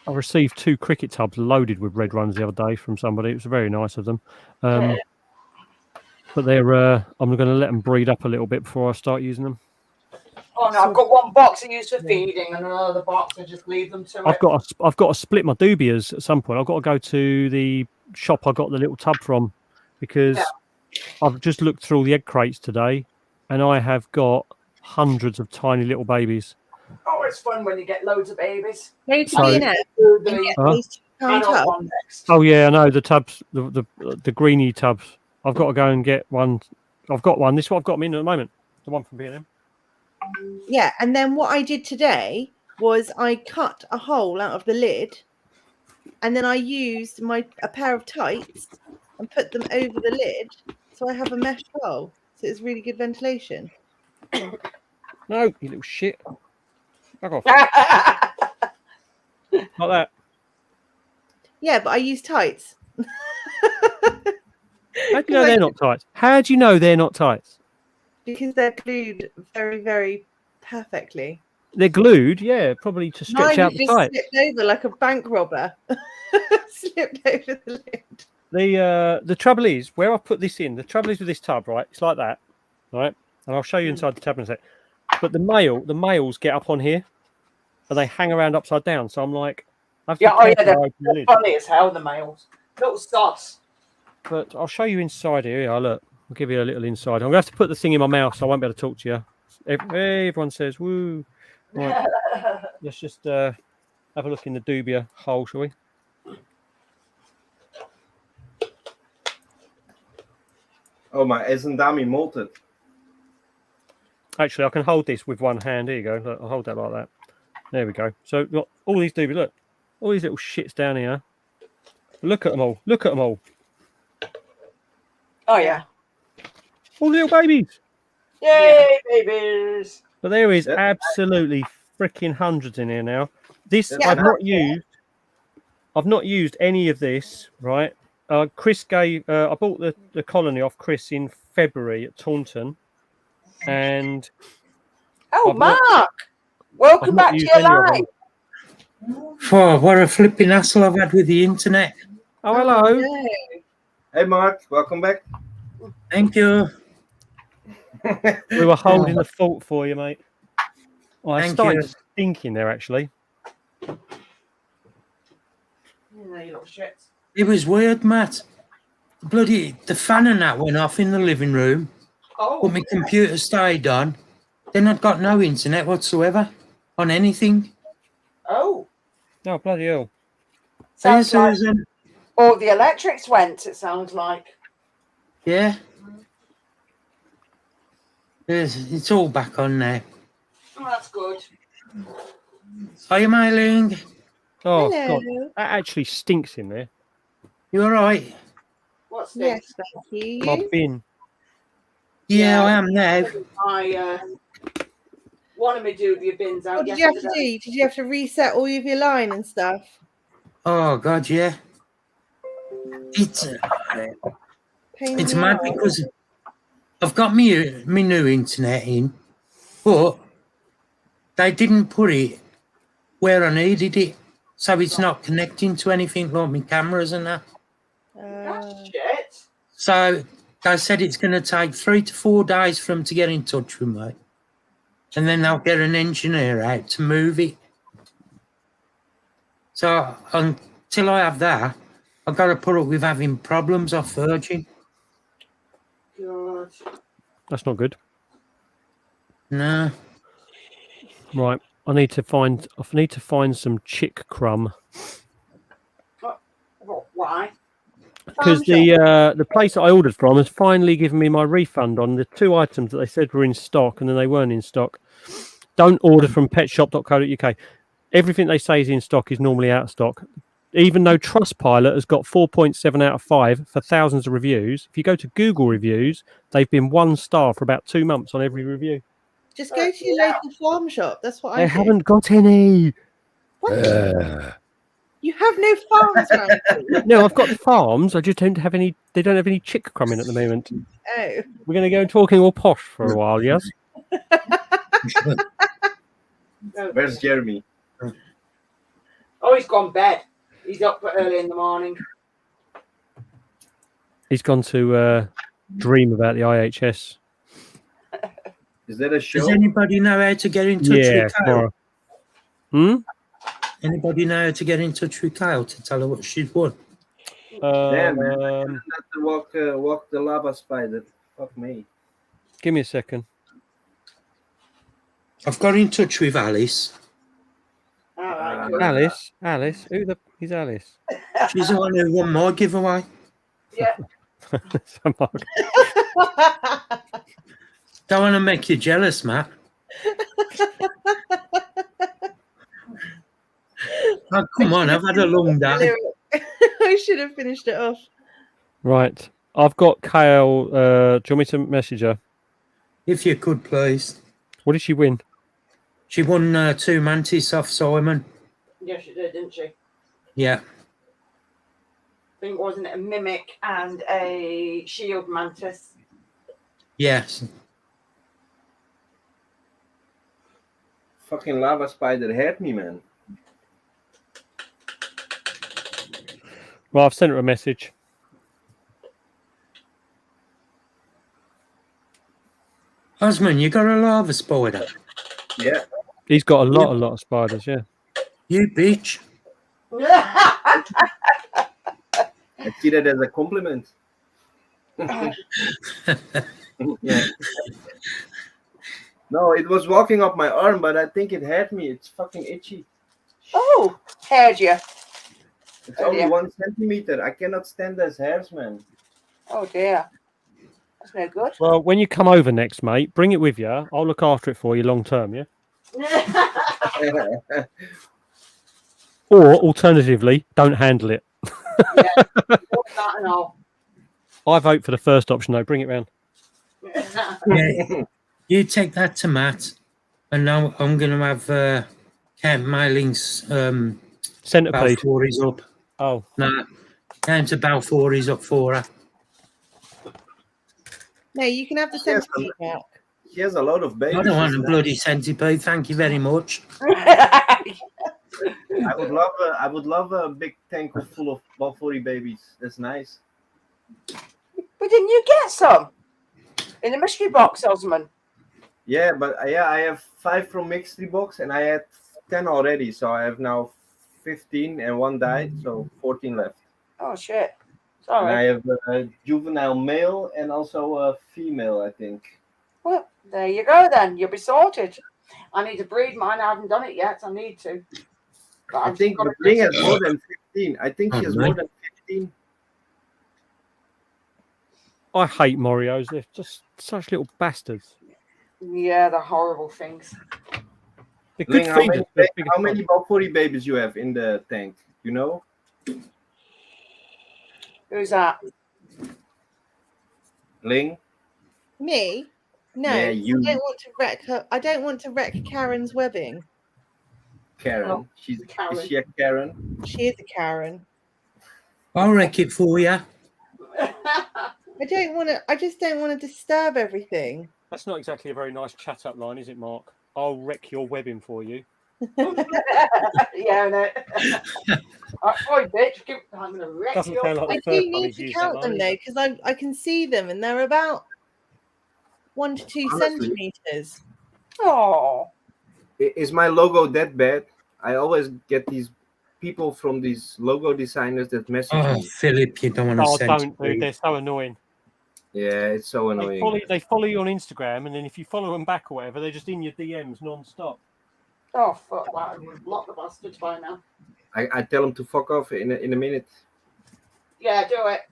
I received 2 cricket tubs loaded with red runs the other day from somebody. It was very nice of them. But they're I'm going to let them breed up a little bit before I start using them. Oh no, I've got one box I use for feeding, and another box I just leave them to. I've got to split my dubias at some point. I've got to go to the shop I got the little tub from, because I've just looked through all the egg crates today, and I have got hundreds of tiny little babies. Oh, it's fun when you get loads of babies. Go to So- B&M. Oh yeah, I know the tubs, the greeny tubs. I've got to go and get one. I've got one. This is what I've got them in at the moment. The one from B&M. Yeah, and then what I did today was I cut a hole out of the lid, and then I used a pair of tights and put them over the lid, so I have a mesh hole. So it's really good ventilation. No, you little shit. Fuck off. Like that. Yeah, but I use tights. How do you know they're not tights? How do you know they're not tights? Because they're glued very, very perfectly. They're glued, yeah, probably to stretch Mine out the just tights. slipped over like a bank robber. Slipped over the lid. The trouble is, where I put this in, the trouble is with this tub, right? It's like that, right? And I'll show you inside the tub in a sec. But the males get up on here, and they hang around upside down. So I'm like, I have to carefully open the they're lid. funny as hell, the males. Little sauce. But I'll show you inside here. Yeah, look, I'll give you a little inside. I'm gonna have to put the thing in my mouth, so I won't be able to talk to you. Everyone says woo. Right. Let's just have a look in the dubia hole, shall we? Oh, my Ezendami molted. Actually, I can hold this with one hand. Here you go. Look, I'll hold that like that. There we go. So look, all these dubia, look, all these little shits down here. Look at them all. Look at them all. Oh yeah. All the little babies. Yay, babies. But there is absolutely freaking hundreds in here now. This I've not used any of this, right? Chris gave I bought the colony off Chris in February at Taunton, and Mark, welcome back to your life. Oh, what a flipping hassle I've had with the internet. Oh, hello. Hey, Mark, welcome back. Thank you. We were holding the fort for you, mate. Oh, it's Thank starting you. to stink in there, actually. You little shits. It was weird, Matt. The fan and that went off in the living room. Oh. But my computer stayed on. Then I'd got no internet whatsoever on anything. Oh. Oh, bloody hell. Sounds Hey, like Susan. all the electrics went, it sounds like. Yeah. It's all back on now. Oh, that's good. Are you mailing? Oh, Hello. God. That actually stinks in there. You all right? What's Yes, this? thank you. My bin. Yeah, I am now. I wanted me to do the bins out What did you have to yesterday. do? Did you have to reset all of your line and stuff? Oh God, yeah. It's Pain in it's the mad arse. because I've got me new internet in, but they didn't put it where I needed it, so it's not connecting to anything like my cameras and that. Shit. So they said it's going to take 3 to 4 days for them to get in touch with me, and then they'll get an engineer out to move it. So until I have that, I've got to put up with having problems off Virgin. God. That's not good. No. Right. I need to find some chick crumb. Why? Because the place that I ordered from has finally given me my refund on the 2 items that they said were in stock and then they weren't in stock. Don't order from petshop.co.uk. Everything they say is in stock is normally out of stock. Even though Trustpilot has got 4.7 out of 5 for thousands of reviews, if you go to Google reviews, they've been 1 star for about 2 months on every review. Just go to your local farm shop. That's what I They do. haven't got any. You have no farms around you. No, I've got farms. I just don't have any. They don't have any chick crumb in at the moment. Oh. We're going to go talking all posh for a while, yes? Where's Jeremy? Oh, he's gone bed. He's up early in the morning. He's gone to dream about the IHS. Is that a show? Does anybody know how to get in touch Yeah, with Kyle? tomorrow. Hmm? Anybody know how to get in touch with Kyle to tell her what she's won? Damn, man. I have to walk the lava spider. Fuck me. Give me a second. I've got in touch with Alice. Alice? Who the is Alice? She's the one who won my giveaway. Yeah. So, Mark, Don't want to make you jealous, Matt. Oh, come on, I've had a long day. I should have finished it off. right. I've got Kale. Do you want me to message her? If you could, please. What did she win? She won 2 mantis off Simon. Yeah, she did, didn't she? I Yeah. think, wasn't it a mimic and a shield mantis? Yes. Fucking lava spider hurt me, man. Well, I've sent her a message. Osman, you got a lava spider? Yeah. He's got a lot of spiders, yeah. You bitch. I see that as a compliment. Yeah. No, it was walking up my arm, but I think it hurt me. It's fucking itchy. Oh, haired you. It's only 1 centimeter. I cannot stand those hairs, man. Oh dear. That's no good. Well, when you come over next, mate, bring it with you. I'll look after it for you long term, yeah? Or alternatively, don't handle it. Not and all. I vote for the first option, though. Bring it round. Yeah. You take that to Matt, and now I'm going to have Count Mailing's Centipede. Balfour is up. Oh. No, Count to Balfour is up for her. No, you can have the centipede back. He has a lot of babies. I don't want a bloody centipede, thank you very much. I would love a big tank full of Balfour babies. That's nice. But didn't you get some in the mystery box, Osman? Yeah, but I have 5 from mystery box, and I had 10 already. So I have now 15, and 1 died, so 14 left. Oh shit! And Sorry. I have a juvenile male and also a female, I think. Well, there you go. Then you'll be sorted. I need to breed mine. I haven't done it yet. I need to. But I think the ring has more than 15. I think Oh, she has man. more than 15. I hate Morios. They're just such little bastards. Yeah, the horrible things. They're good Ling, feeders. They're big as how many Balfour babies you have in the tank? You know? Who's that? Ling? Me? No, Yeah, you. I don't want to wreck her. I don't want to wreck Karen's webbing. Karen. Oh, Is Karen. she a Karen? She is a Karen. I'll wreck it for you. I don't want to. I just don't want to disturb everything. That's not exactly a very nice chat up line, is it, Mark? I'll wreck your webbing for you. Yeah, I know. Oi, bitch! I'm gonna wreck Doesn't your. sound like I the do first time need he's to used that count line them though, either. because I can see them and they're about 1 to 2 Honestly. centimeters. Oh. Is my logo that bad? I always get these people from these logo designers that message Oh, me. Philip, you don't want to Oh, send don't, dude. They're so annoying. Yeah, it's so annoying. They follow you on Instagram, and then if you follow them back or whatever, they're just in your DMs non-stop. Oh fuck! Wow, I would have blocked the bastards by now. I tell them to fuck off in a minute. Yeah, do it.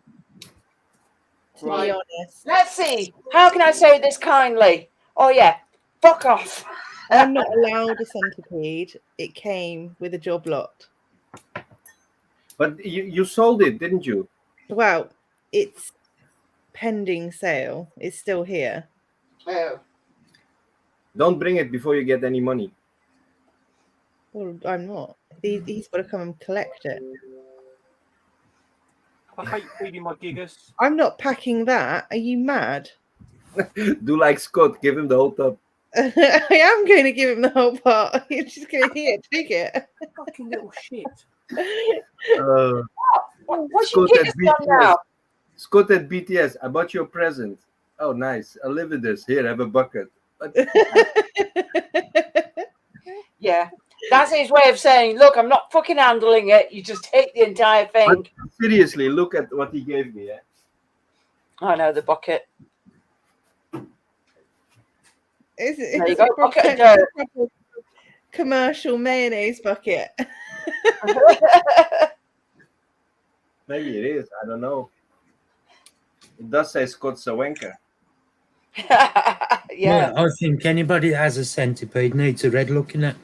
To be Right. honest, Let's see. How can I say this kindly? Oh yeah, fuck off. I'm not allowed a centipede. It came with a job lot. But you sold it, didn't you? Well, it's pending sale. It's still here. Oh. Don't bring it before you get any money. Well, I'm not. He's got to come and collect it. I hate feeding my giggers. I'm not packing that. Are you mad? Do like Scott, give him the whole tub. I am going to give him the whole part. You're just going to take it. Fucking little shit. What's Scott your at giggers done BTS. now? Scott at BTS. I bought you a present. Oh, nice. I live with this. Here, have a bucket. Yeah, that's his way of saying, "Look, I'm not fucking handling it. You just take the entire thing." But seriously, look at what he gave me. Yeah? I know the bucket. It's There you a go, proper- bucket of dirt. proper commercial mayonnaise bucket. Maybe it is. I don't know. It does say Scott's a wanker. Yeah. Well, I think anybody that has a centipede needs a red looking at.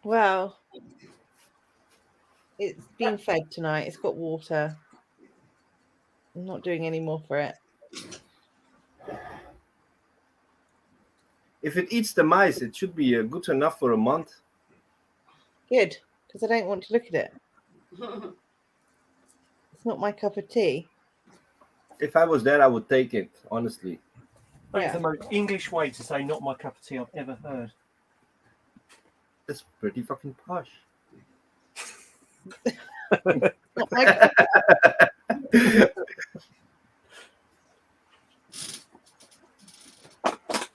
Well, it's been fed tonight. It's got water. I'm not doing any more for it. If it eats the mice, it should be good enough for a month. Good, because I don't want to look at it. It's not my cup of tea. If I was there, I would take it, honestly. That's Yeah. the most English way to say "not my cup of tea" I've ever heard. That's pretty fucking posh. Not my cup.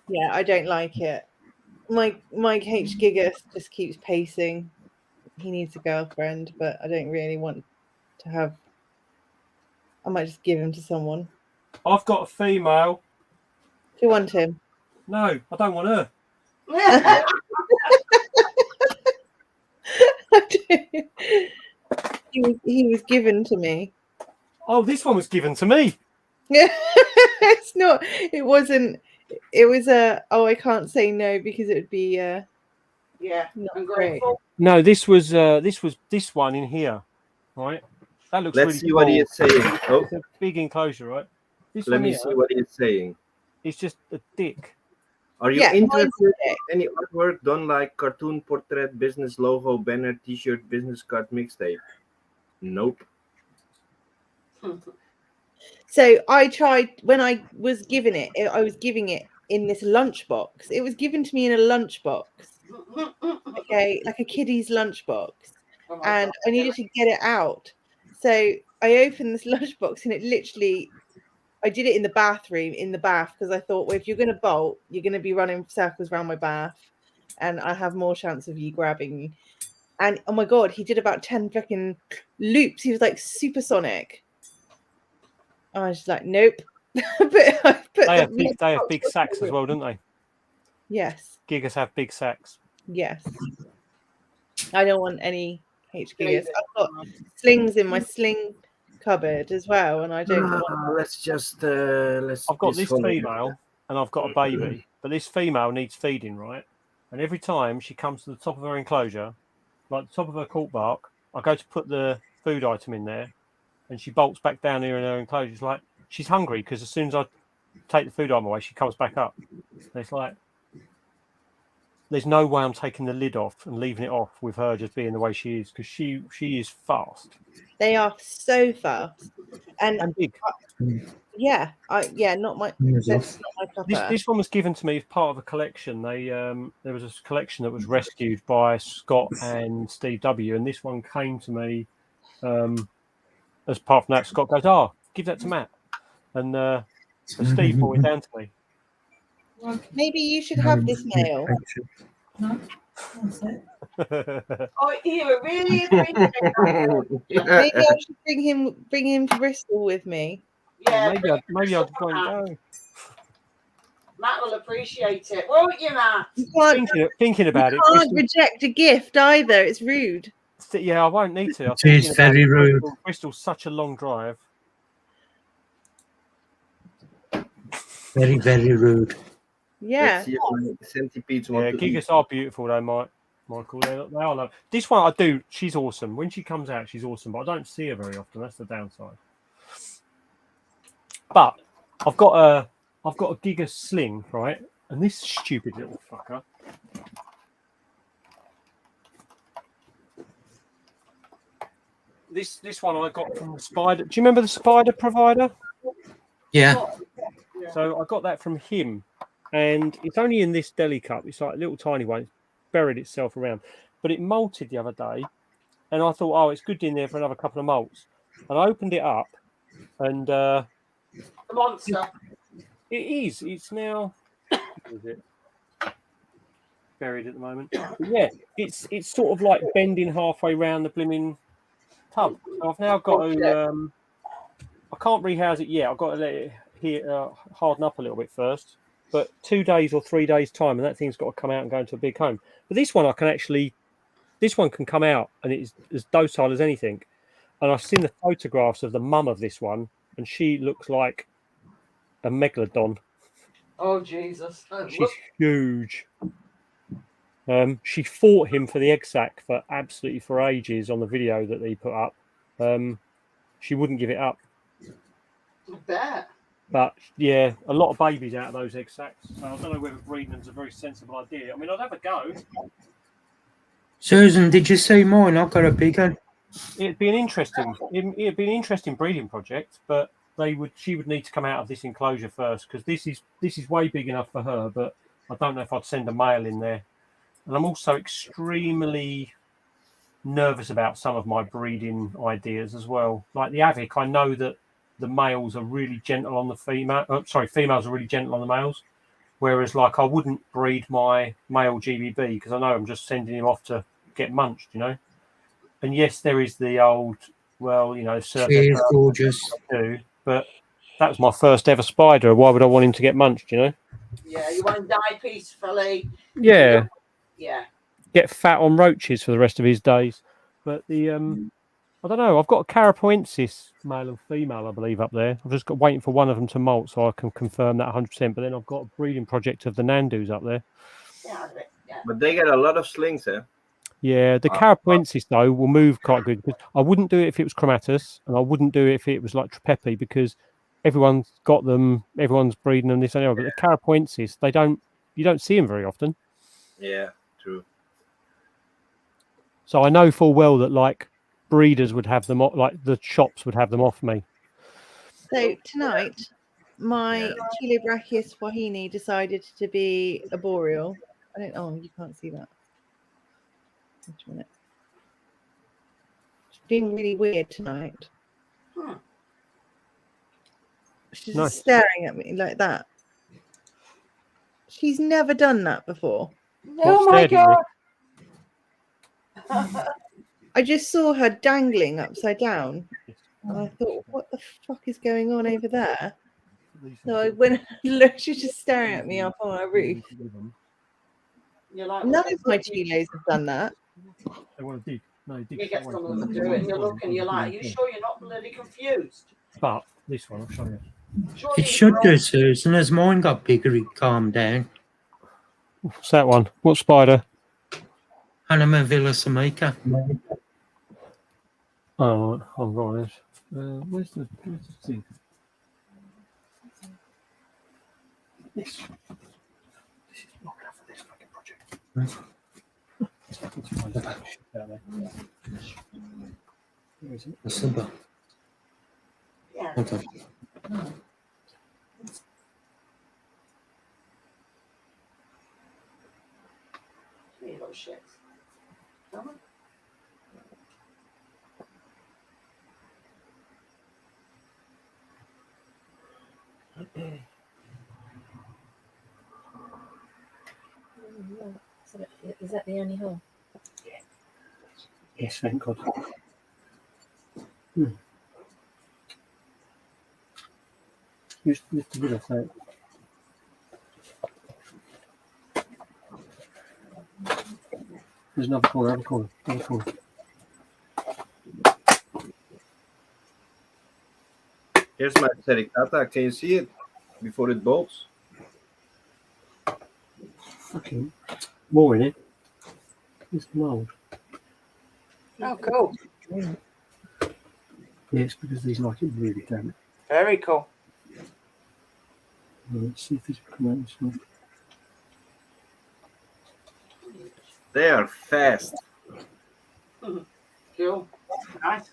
Yeah, I don't like it. My H Gigas just keeps pacing. He needs a girlfriend, but I don't really want to have. I might just give him to someone. I've got a female. Do you want him? No, I don't want her. He was given to me. Oh, this one was given to me. It's not. It wasn't. It was a. Oh, I can't say no because it would be. Yeah. Not great. No, this was this one in here, right? That looks Let's really see what he cool. is saying. Oh, It's a big enclosure, right? This let one me here, see what he is saying. it's just a dick. Are you Yeah, interested mine's in any artwork done like cartoon, portrait, business logo, banner, t-shirt, business card, mixtape? Nope. So I tried when I was given it. I was giving it in this lunchbox. It was given to me in a lunchbox. Okay, like a kiddie's lunchbox, and I needed to get it out. So I opened this lunchbox, and it literally. I did it in the bathroom, in the bath, because I thought, well, if you're going to bolt, you're going to be running circles around my bath, and I have more chance of you grabbing me. And oh my god, he did about 10 freaking loops. He was like supersonic. I was just like, nope. But I put They have big sacks as well, don't they? Yes, Gigas have big sacks. yes. I don't want any H gigas. I've got slings in my sling cupboard as well, and I don't want. Let's just let's. I've got this one. female and I've got a baby, but this female needs feeding, right? And every time she comes to the top of her enclosure, like the top of her cork bark, I go to put the food item in there, and she bolts back down here in her enclosure. It's like she's hungry because as soon as I take the food item away, she comes back up. And it's like, there's no way I'm taking the lid off and leaving it off with her just being the way she is, because she is fast. They are so fast and big. Yeah, not my. That's not my cuppa. This one was given to me as part of a collection. They there was a collection that was rescued by Scott and Steve W, and this one came to me as part of that. Scott goes, give that to Matt, and so Steve brought it down to me. Maybe you should have this male. No, that's it. Oh, you really appreciate that. Maybe I should bring him to Bristol with me. Yeah, maybe I'd go and go. Matt will appreciate it, won't you, Matt? You can't, Thinking about it. can't reject a gift either. It's rude. Yeah, I won't need to. It is very rude. Bristol's such a long drive. Very, very rude. Yeah. Centipedes Yeah, Gigas are beautiful though, Michael. They are lovely. This one I do. She's awesome. When she comes out, she's awesome. But I don't see her very often. That's the downside. But I've got a Giga sling, right? And this stupid little fucker. This one I got from the Spider. Do you remember the Spider provider? Yeah. So I got that from him, and it's only in this deli cup. It's like a little tiny one. It's buried itself around, but it molted the other day, and I thought, oh, it's good in there for another couple of molts. And I opened it up, and The monster. it is. It's now. What is it? Buried at the moment. But yeah, it's sort of like bending halfway round the blimmin' tub. So I've now got to. I can't rehouse it yet. I've got to let it harden up a little bit first. But 2 days or 3 days time, and that thing's got to come out and go into a big home. But this one, this one can come out, and it's as docile as anything. And I've seen the photographs of the mum of this one, and she looks like a megalodon. Oh, Jesus. She's huge. She fought him for the egg sac for ages on the video that he put up. She wouldn't give it up. I bet. But yeah, a lot of babies out of those egg sacs. So I don't know whether breeding them's a very sensible idea. I mean, I'd have a go. Susan, did you see mine? I've got a big one. It'd be an interesting breeding project, but she would need to come out of this enclosure first, because this is way big enough for her. But I don't know if I'd send a male in there. And I'm also extremely nervous about some of my breeding ideas as well. Like the Avic, I know that the males are really gentle on the females are really gentle on the males. Whereas, like, I wouldn't breed my male GBB because I know I'm just sending him off to get munched, you know. And yes, there is the old, She is gorgeous. Too, but that was my first ever spider. Why would I want him to get munched, you know? Yeah, you want to die peacefully. Yeah. Yeah. Get fat on roaches for the rest of his days. But the I don't know. I've got a Carapoensis male and female, I believe, up there. I've just got waiting for one of them to molt so I can confirm that 100%. But then I've got a breeding project of the Nandus up there. Yeah. But they get a lot of slings, eh? Yeah, the Carapoensis though will move quite good. I wouldn't do it if it was Chromatus, and I wouldn't do it if it was like Tripepi, because everyone's got them, everyone's breeding them this and that. But the Carapoensis, you don't see them very often. Yeah, true. So I know full well that like breeders would have them, like the shops would have them off me. So tonight, my Chilobrachys wahini decided to be a boreal. You can't see that. Wait a minute. She's being really weird tonight. She's Nice. just staring at me like that. She's never done that before. Oh my God. I just saw her dangling upside down. And I thought, what the fuck is going on over there? So I went and looked, she's just staring at me up on her roof. You're like, None of my chilos have done that. They want to dig. No, dig. You get some of them to do it, and you're looking, you're like, are you sure you're not bloody confused? But this one, I'll show you. It should do, Susan. As mine got bigger, it calmed down. What's that one? What spider? Anima Villasamica. Oh, I'm right. Where's the thing? This is long enough for this fucking project. What's the bell? Yeah. Hold on. You little shit. Come on. Is that the only hole? Yes, thank God. Just lift the lid off that. There's another corner, another corner, another corner. Here's my Sericata. Can you see it before it bolts? Fucking more in it. It's mould. Oh, cool. Yeah, it's because these like it really damn. Very cool. Let's see if this will come out this way. They are fast. Cool. Nice.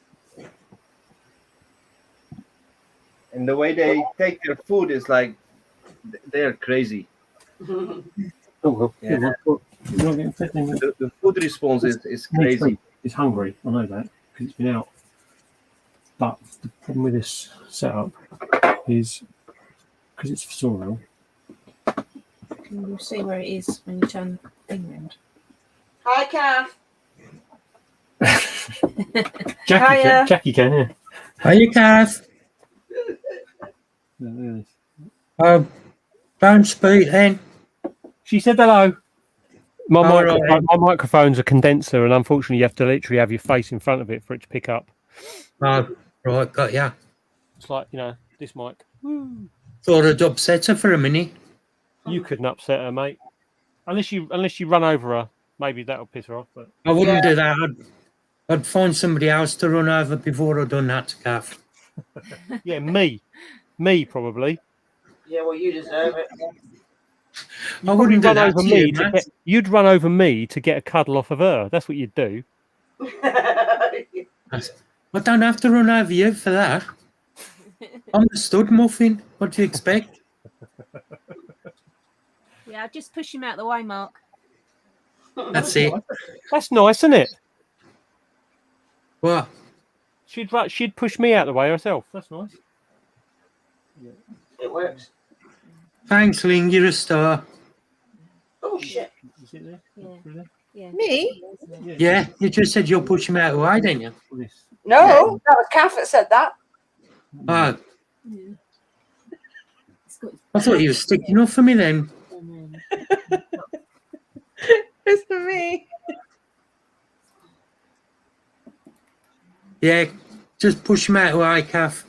And the way they take their food is like they're crazy. Oh well, Yeah. yeah, well, you're not getting fed then. The food response is crazy. It's hungry, I know that, because it's been out. But the problem with this setup is because it's for sorrel. Can you see where it is when you turn the thing round? Hi, Kath. Jackie can, yeah. Hiya, Kath. Yeah. Don't speak then. She said hello. My, All microphone, right. my microphone's a condenser, and unfortunately, you have to literally have your face in front of it for it to pick up. Oh, right, got ya. It's like, this mic. Thought I'd upset her for a minute. You couldn't upset her, mate. Unless you run over her, maybe that'll piss her off. But I wouldn't do that. I'd find somebody else to run over before I'd done that to Kath. yeah, me probably. Yeah, well, you deserve it. I wouldn't do run that over to me you, to Matt. get. You'd run over me to get a cuddle off of her. That's what you'd do. I don't have to run over you for that. I'm the stud muffin. What do you expect? Yeah, just push him out of the way, Mark. That's it. That's nice, isn't it? What? She'd push me out of the way herself. That's nice. It works. Thanks, Ling. You're a star. Oh, shit. Is it there? Yeah. Yeah. Me? Yeah, you just said you'll push him out of the way, didn't you? No, that was Kath that said that. Oh, I thought you were sticking up for me then. It's for me. Yeah, just push him out of the way, Kath.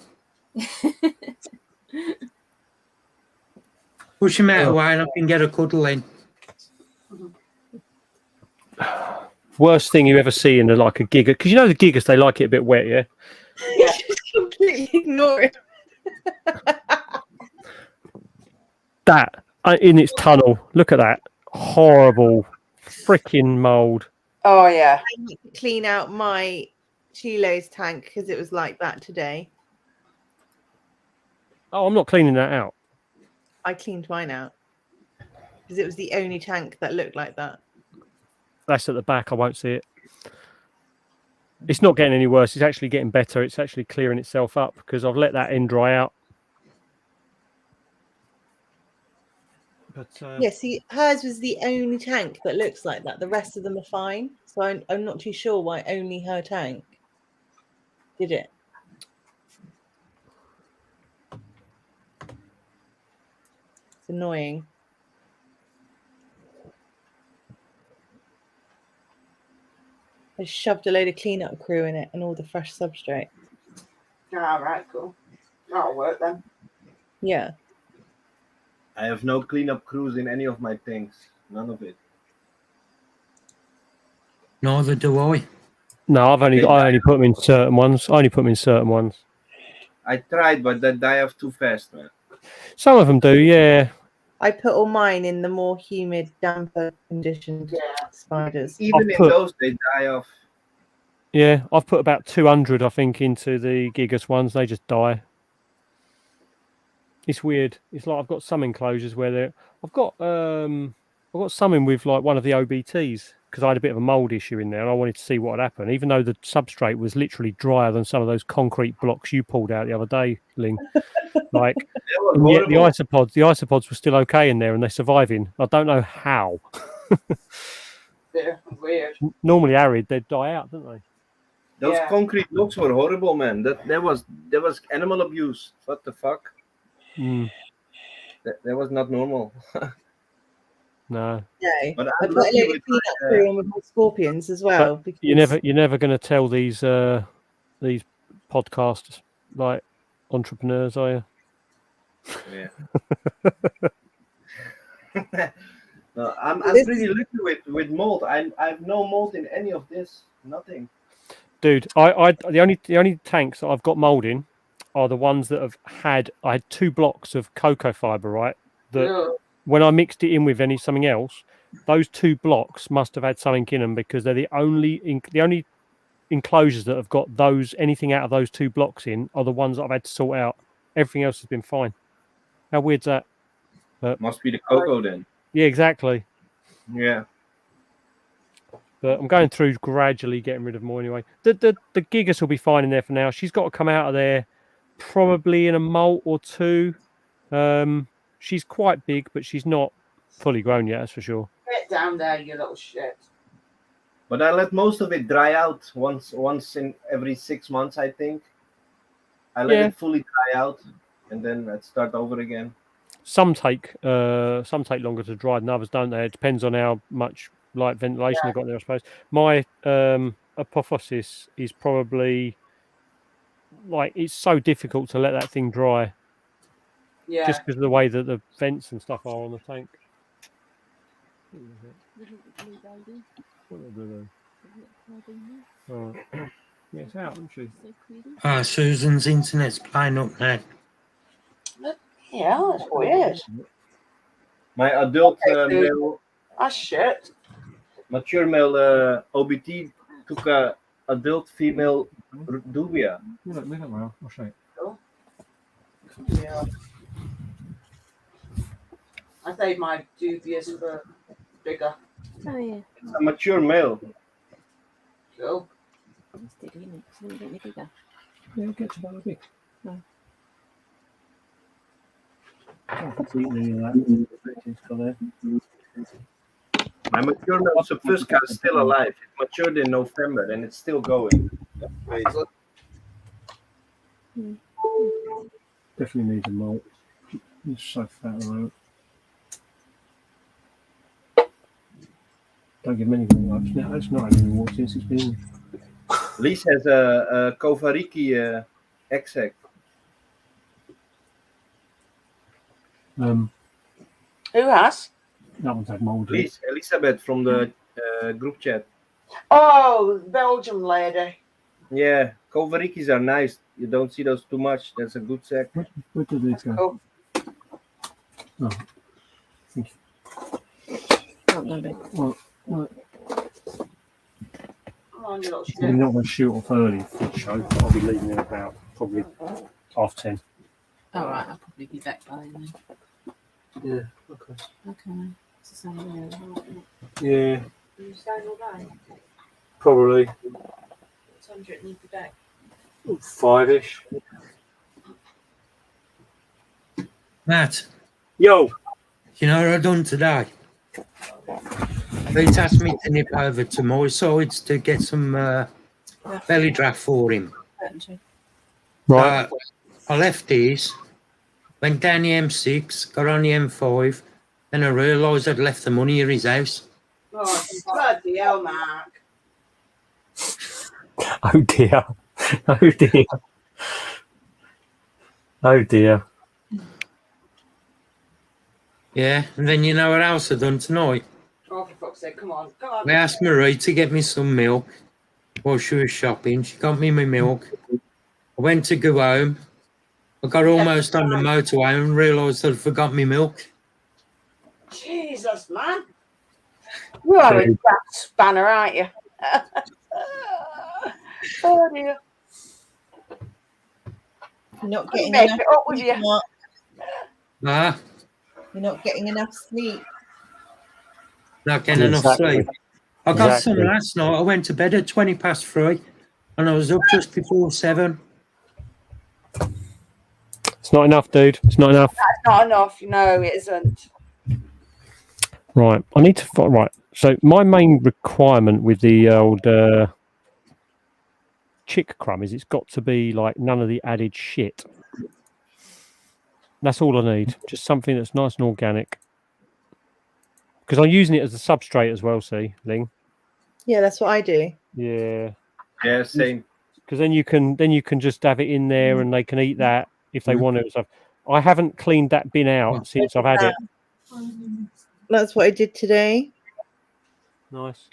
Push him out of the way and I can get a cuddle in. Worst thing you ever see in a giga, because the gigas, they like it a bit wet, yeah. Yeah. Just completely ignore it. That in its tunnel. Look at that horrible freaking mold. Oh, yeah. I need to clean out my Chilo's tank because it was like that today. Oh, I'm not cleaning that out. I cleaned mine out because it was the only tank that looked like that. That's at the back. I won't see it. It's not getting any worse. It's actually getting better. It's actually clearing itself up because I've let that end dry out. But Yeah, see, hers was the only tank that looks like that. The rest of them are fine. So I'm not too sure why only her tank did it. It's annoying. I shoved a load of cleanup crew in it and all the fresh substrate. All right, cool. That'll work then. Yeah. I have no cleanup crews in any of my tanks. None of it. Neither do I. no, I only put them in certain ones. I tried, but they die off too fast, man. Some of them do, yeah. I put all mine in the more humid, damper conditioned spiders. Even in those, they die off. Yeah, I've put about 200, I think, into the Gigas ones. They just die. It's weird. It's like I've got some enclosures where I've got some in with like one of the OBTs because I had a bit of a mold issue in there and I wanted to see what had happened, even though the substrate was literally drier than some of those concrete blocks you pulled out the other day, Ling. Like, and yet the isopods were still okay in there and they're surviving. I don't know how. They're weird. Normally arid, they'd die out, don't they? Those concrete blocks were horrible, man. There was animal abuse. What the fuck? Mm. That was not normal. No. No, But I I'm put a lucky load with of peanut through on with my scorpions as well. But you're never going to tell these podcasts like entrepreneurs, are you? Yeah. No, I'm pretty lucky with mold. I have no mold in any of this. Nothing. Dude, the only tanks that I've got mold in are the ones that I had 2 blocks of cocoa fiber, right? That when I mixed it in with something else, those 2 blocks must have had something in them because they're the only enclosures that have got anything out of those 2 blocks in are the ones that I've had to sort out. Everything else has been fine. How weird's that? Must be the cocoa then. Yeah, exactly. Yeah. But I'm going through gradually getting rid of more anyway. The Gigas will be fine in there for now. She's got to come out of there probably in a molt or 2. She's quite big, but she's not fully grown yet, that's for sure. Get down there, you little shit. But I let most of it dry out once in every 6 months, I think. I let it fully dry out, and then I'd start over again. Some take longer to dry than others, don't they? It depends on how much light ventilation they've got there, I suppose. My apophysis is probably like it's so difficult to let that thing dry. Yeah. Just because of the way that the vents and stuff are on the tank. Oh. Yeah, it's out, isn't she? Susan's internet's playing up now. Yeah, that's weird. My adult male, Shit. mature male OBT took a adult female dubia. I'll show you. Yeah. I saved my dubious for bigger. Oh yeah. It's a mature male. Cool. It's sticky, isn't it? It's a little bit bigger. Yeah, it'll get to that big. No. My mature male Subfusca is still alive. It matured in November and it's still going. Definitely needs a molt. It's so fat at the moment. Don't give him anything much. No, it's not any more since it's been. Lise has a Kovariki exec. Who has? That one's had mold. Lise, Elizabeth from the group chat. Oh, Belgium lady. Yeah, Kovarikis are nice. You don't see those too much. That's a good sec. Where did these go? Cool. Oh, thank you. Well, Come on, you little shit. I'm not going to shoot off early for the show. I'll be leaving in about probably 10:30. All right, I'll probably be back by then. Yeah. Okay. Okay. It's the same way, isn't it? Yeah. Are you staying all day? Probably What time do you need to be back? 5ish. Matt. Yo. You know what I've done today? He's asked me to nip over to my sides to get some belly draft for him. Right. I left these, went down the M6, got on the M5, then I realised I'd left the money at his house. Oh, bloody hell, Mark. Oh dear. Oh dear. Oh dear. Yeah, and then you know what else I've done tonight? Oh, for fuck's sake, come on. Come on. I asked Marie to get me some milk while she was shopping. She got me my milk. I went to go home. I got almost on the motorway and realised I'd forgot my milk. Jesus, man. You are a rat spanner, aren't you? Oh, dear. You're not Couldn't getting make enough it up with sleep, you. Mark. Ah, You're not getting enough sleep. not getting enough Exactly. sleep. I got Exactly. some last night. I went to bed at 3:20, and I was up just before 7. It's not enough, dude. It's not enough. That's not enough. No, it isn't. Right. I need to find. Right. So my main requirement with the old chick crumb is it's got to be like none of the added shit. That's all I need. Just something that's nice and organic. Because I'm using it as a substrate as well. See, Ling. Yeah, that's what I do. Yeah. Yeah, same. Because then you can just have it in there and they can eat that if they want to and stuff. I haven't cleaned that bin out since I've had it. That's what I did today. Nice.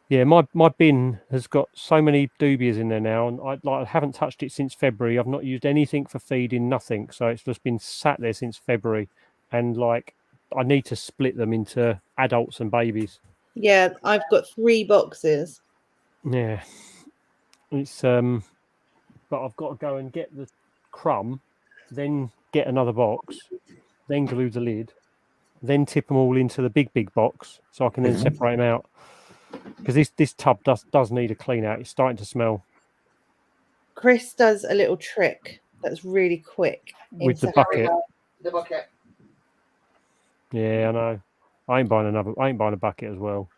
Yeah, my bin has got so many dubias in there now, and I haven't touched it since February. I've not used anything for feeding, nothing. So it's just been sat there since February, and like I need to split them into adults and babies. Yeah, I've got 3 boxes. Yeah, it's but I've got to go and get the crumb, then get another box, then glue the lid, then tip them all into the big box so I can then separate them out. Because this tub does need a clean out. It's starting to smell. Chris does a little trick that's really quick With the into bucket. The bucket. Yeah, I know. I ain't buying a bucket as well.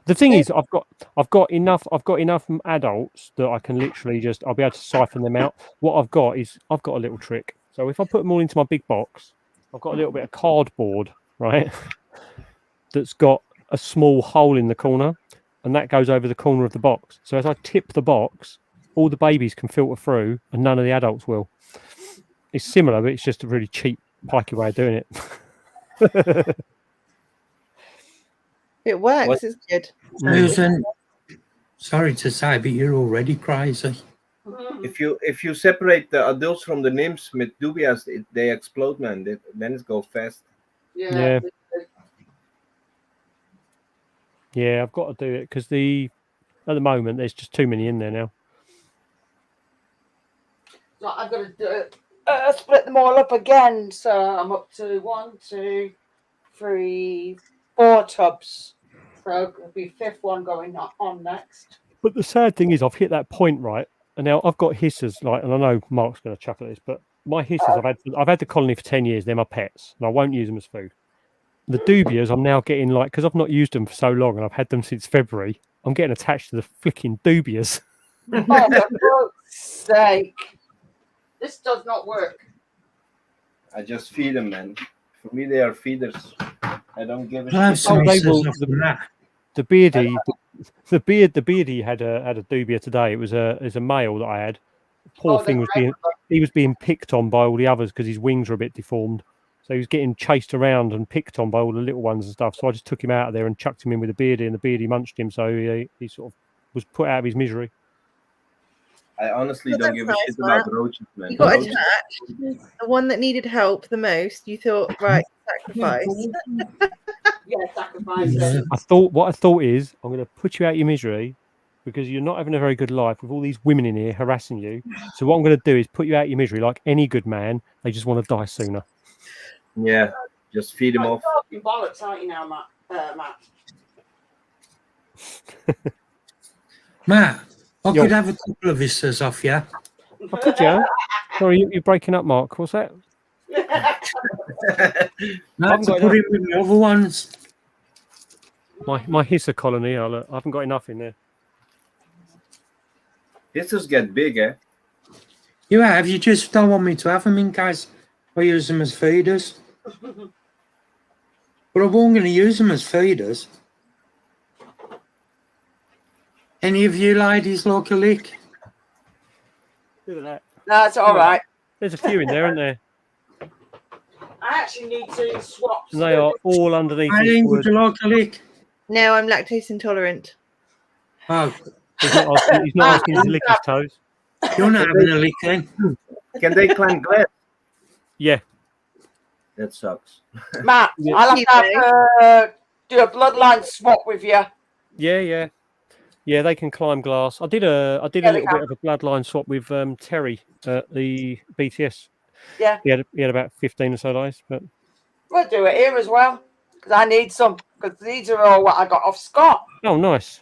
The thing is, I've got enough adults that I can literally I'll be able to siphon them out. What I've got a little trick. So if I put them all into my big box, I've got a little bit of cardboard, right? That's got a small hole in the corner, and that goes over the corner of the box. So as I tip the box, all the babies can filter through, and none of the adults will. It's similar, but it's just a really cheap, pikey way of doing it. It works. What? It's good. Susan, sorry to say, but you're already crazy. If you separate the adults from the nymphs with dubias, they explode, man. Then it goes fast. Yeah. Yeah, I've got to do it because at the moment there's just too many in there now. So I've got to do it. Split them all up again. So I'm up to 1, 2, 3, 4 tubs. So it'll be 5th one going on next. But the sad thing is, I've hit that point, right? And now I've got hissers, like, and I know Mark's going to chuckle at this, but my hissers, I've had the colony for 10 years. They're my pets, and I won't use them as food. The dubias, I'm now getting like, because I've not used them for so long, and I've had them since February. I'm getting attached to the flicking dubias. Oh, for God's sake! This does not work. I just feed them, man. For me, they are feeders. I don't give a I'll have shit. some they hissers will- off that. The beardy, the beardy had a dubia today. It was a male that I had. Poor thing was being picked on by all the others because his wings were a bit deformed. So he was getting chased around and picked on by all the little ones and stuff. So I just took him out of there and chucked him in with a beardy, and the beardy munched him. So he sort of was put out of his misery. I honestly Well, don't that's give nice, a shit about Matt. roaches, man. You got Roaches- attached. The one that needed help the most, you thought, right, sacrifice. Yeah, sacrifice Yeah. it. What I thought is, I'm going to put you out of your misery because you're not having a very good life with all these women in here harassing you. So what I'm going to do is put you out of your misery like any good man. They just want to die sooner. Yeah, just feed them You're off. talking bollocks, aren't you now, Matt? Matt, I Yo. could have a couple of hissers off you. I could, yeah. Sorry, you're breaking up, Mark. What's that? Not to put in with the other ones. My hisser colony, I haven't got enough in there. Hissers get big, eh? You have, you just don't want me to have them in case I use them as feeders. But I wasn't going to use them as feeders. Any of you ladies like a lick? Look at that. No, it's all right. There's a few in there, aren't there? I actually need to swap. And they are all underneath this Eileen, would wood. you like a lick? No, I'm lactose intolerant. Oh, He's not asking you to lick his toes. you're not having a lick then? Can they climb glass? Yeah. That sucks. Matt, Yeah. I'll have to do a bloodline swap with you. Yeah. They can climb glass. I did a they little can. bit of a bloodline swap with Terry at the BTS. Yeah. He had about 15 or so days, but We'll do it here as well because I need some because these are all what I got off Scott. oh, nice.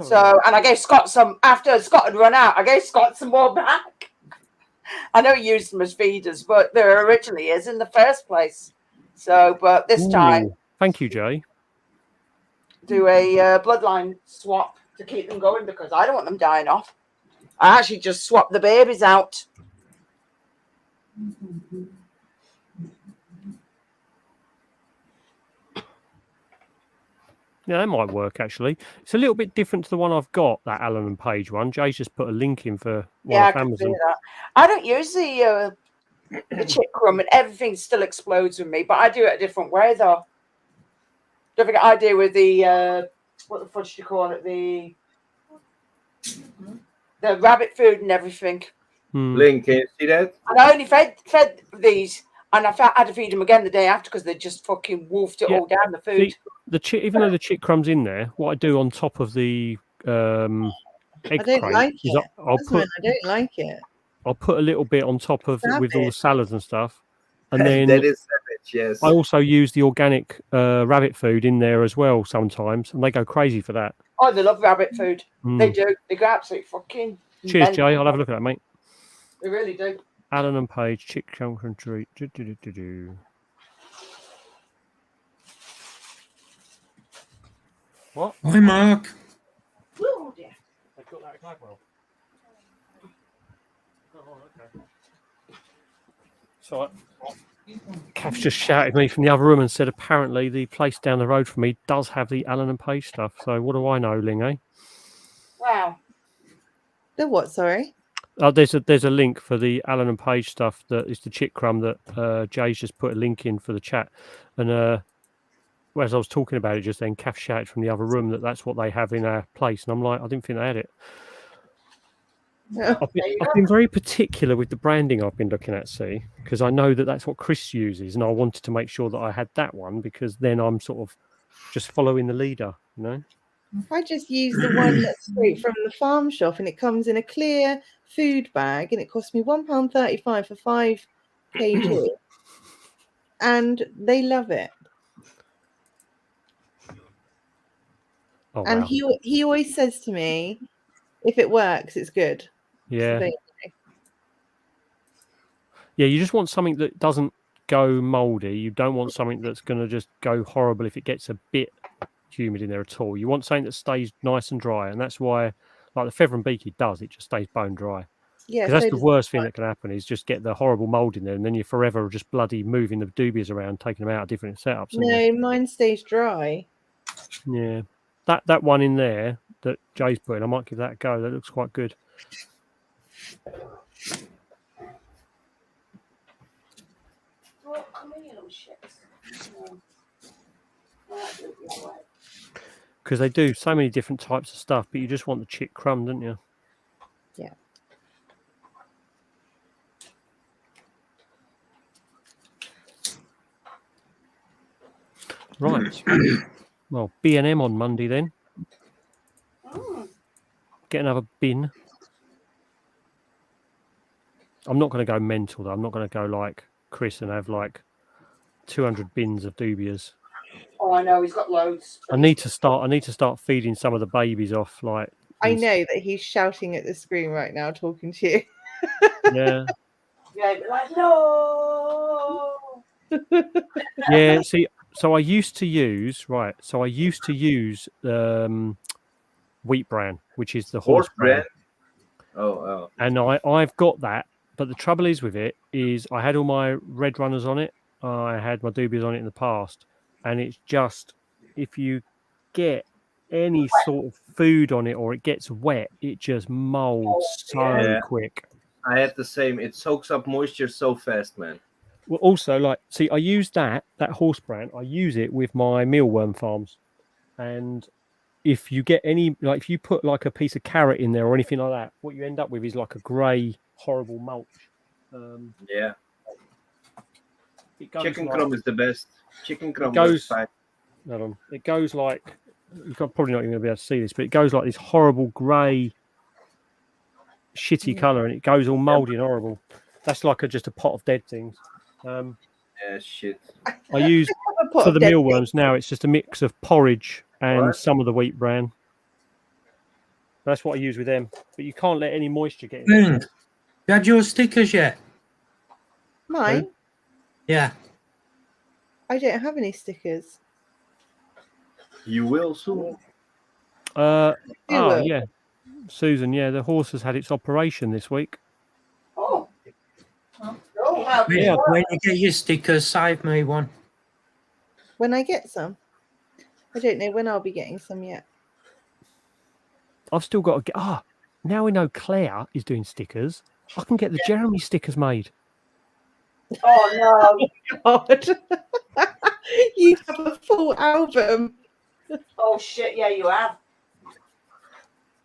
So, and I gave Scott some after Scott had run out. I gave Scott some more back. I know he used them as feeders, but they're originally his in the first place. So, but this time, Ooh, thank you, Jay. do a bloodline swap to keep them going because I don't want them dying off. I actually just swapped the babies out. Yeah, that might work actually. It's a little bit different to the one I've got, that Alan and Page one. Jay's just put a link in for one Yeah, I off can see Amazon. that. I don't use the chick crumb, and everything still explodes with me. But I do it a different way, though. Don't forget, I do with the what the fudge do you call it? The rabbit food and everything. Link, can you see that? And I only fed these, and I had to feed them again the day after because they just fucking wolfed it Yeah. all down the food. Even though the chick crumb's in there, what I do on top of the egg I don't crate like is it. I'll Husband, I don't like it. I'll put a little bit on top of Stab with all the it. salads and stuff, and then That is savage, yes. I also use the organic rabbit food in there as well sometimes, and they go crazy for that. Oh, they love rabbit food. They Mm. do. They go absolutely fucking. Cheers, mental. Jay. I'll have a look at that, mate. They really do. Alan and Page, chick chunk and treat. Do. What? Hi, Mark. Oh dear. So Kav's just shouted at me from the other room and said apparently the place down the road from me does have the Alan and Page stuff. So what do I know, Ling, eh? Wow. The what? Sorry. There's a link for the Alan and Page stuff that is the chick crumb that Jay's just put a link in for the chat. And as I was talking about it just then, Kav shouted from the other room that that's what they have in our place. And I'm like, I didn't think they had it. I've been very particular with the branding I've been looking at, see, because I know that that's what Chris uses, and I wanted to make sure that I had that one because then I'm sort of just following the leader, you know. I just use the one that's straight from the farm shop, and it comes in a clear food bag, and it cost me £1.35 for 5 kg, and they love it. Oh, And wow. he always says to me, if it works, it's good. Yeah. So there you go. Yeah, you just want something that doesn't go mouldy. You don't want something that's going to just go horrible if it gets a bit humid in there at all. You want something that stays nice and dry, and that's why, like the feather and beaky does, it just stays bone dry. Yeah, Because that's so the does worst thing that can happen is just get the horrible mould in there, and then you're forever just bloody moving the doobies around, taking them out of different setups. aren't you? No, mine stays dry. Yeah, that one in there that Jay's put in, I might give that a go. That looks quite good. Because they do so many different types of stuff, but you just want the chick crumb, don't you? Yeah. Right. Well, B&M on Monday then. Get another bin. I'm not going to go mental though. I'm not going to go like Chris and have like 200 bins of dubias. Oh, I know. He's got loads. I need to start feeding some of the babies off. Like I know that he's shouting at the screen right now, talking to you. yeah, Yeah, but like, no. yeah. See, so I used to use wheat bran, which is the horse bran. Oh. And I've got that, but the trouble is with it is I had all my red runners on it. I had my doobies on it in the past, and it's just if you get any sort of food on it or it gets wet, it just molds so quick. I had the same. It soaks up moisture so fast, man. Well, also, like, see, I use that horse bran. I use it with my mealworm farms, and if you get any, like, if you put like a piece of carrot in there or anything like that, what you end up with is like a grey, horrible mulch. Yeah. It goes Chicken like- crumb is the best. Chicken crumb goes- is fine. Hold on. It goes like you're probably not even going to be able to see this, but it goes like this horrible grey, shitty colour, and it goes all mouldy and horrible. That's like just a pot of dead things. Yeah, shit. I use A pot for of the dead mealworms now. It's just a mix of porridge and Alright. some of the wheat bran. That's what I use with them. But you can't let any moisture get in. Ring, you had your stickers yet? Mine? Yeah. I don't have any stickers. You will soon. will? Yeah. Susan, yeah, the horse has had its operation this week. Oh. Oh, how good. Yeah, when you get your stickers, save me one. When I get some. I don't know when I'll be getting some yet. I've still got to get. Now we know Claire is doing stickers. I can get the Jeremy stickers made. Oh, no. God. You have a full album. Oh, shit. Yeah, you have.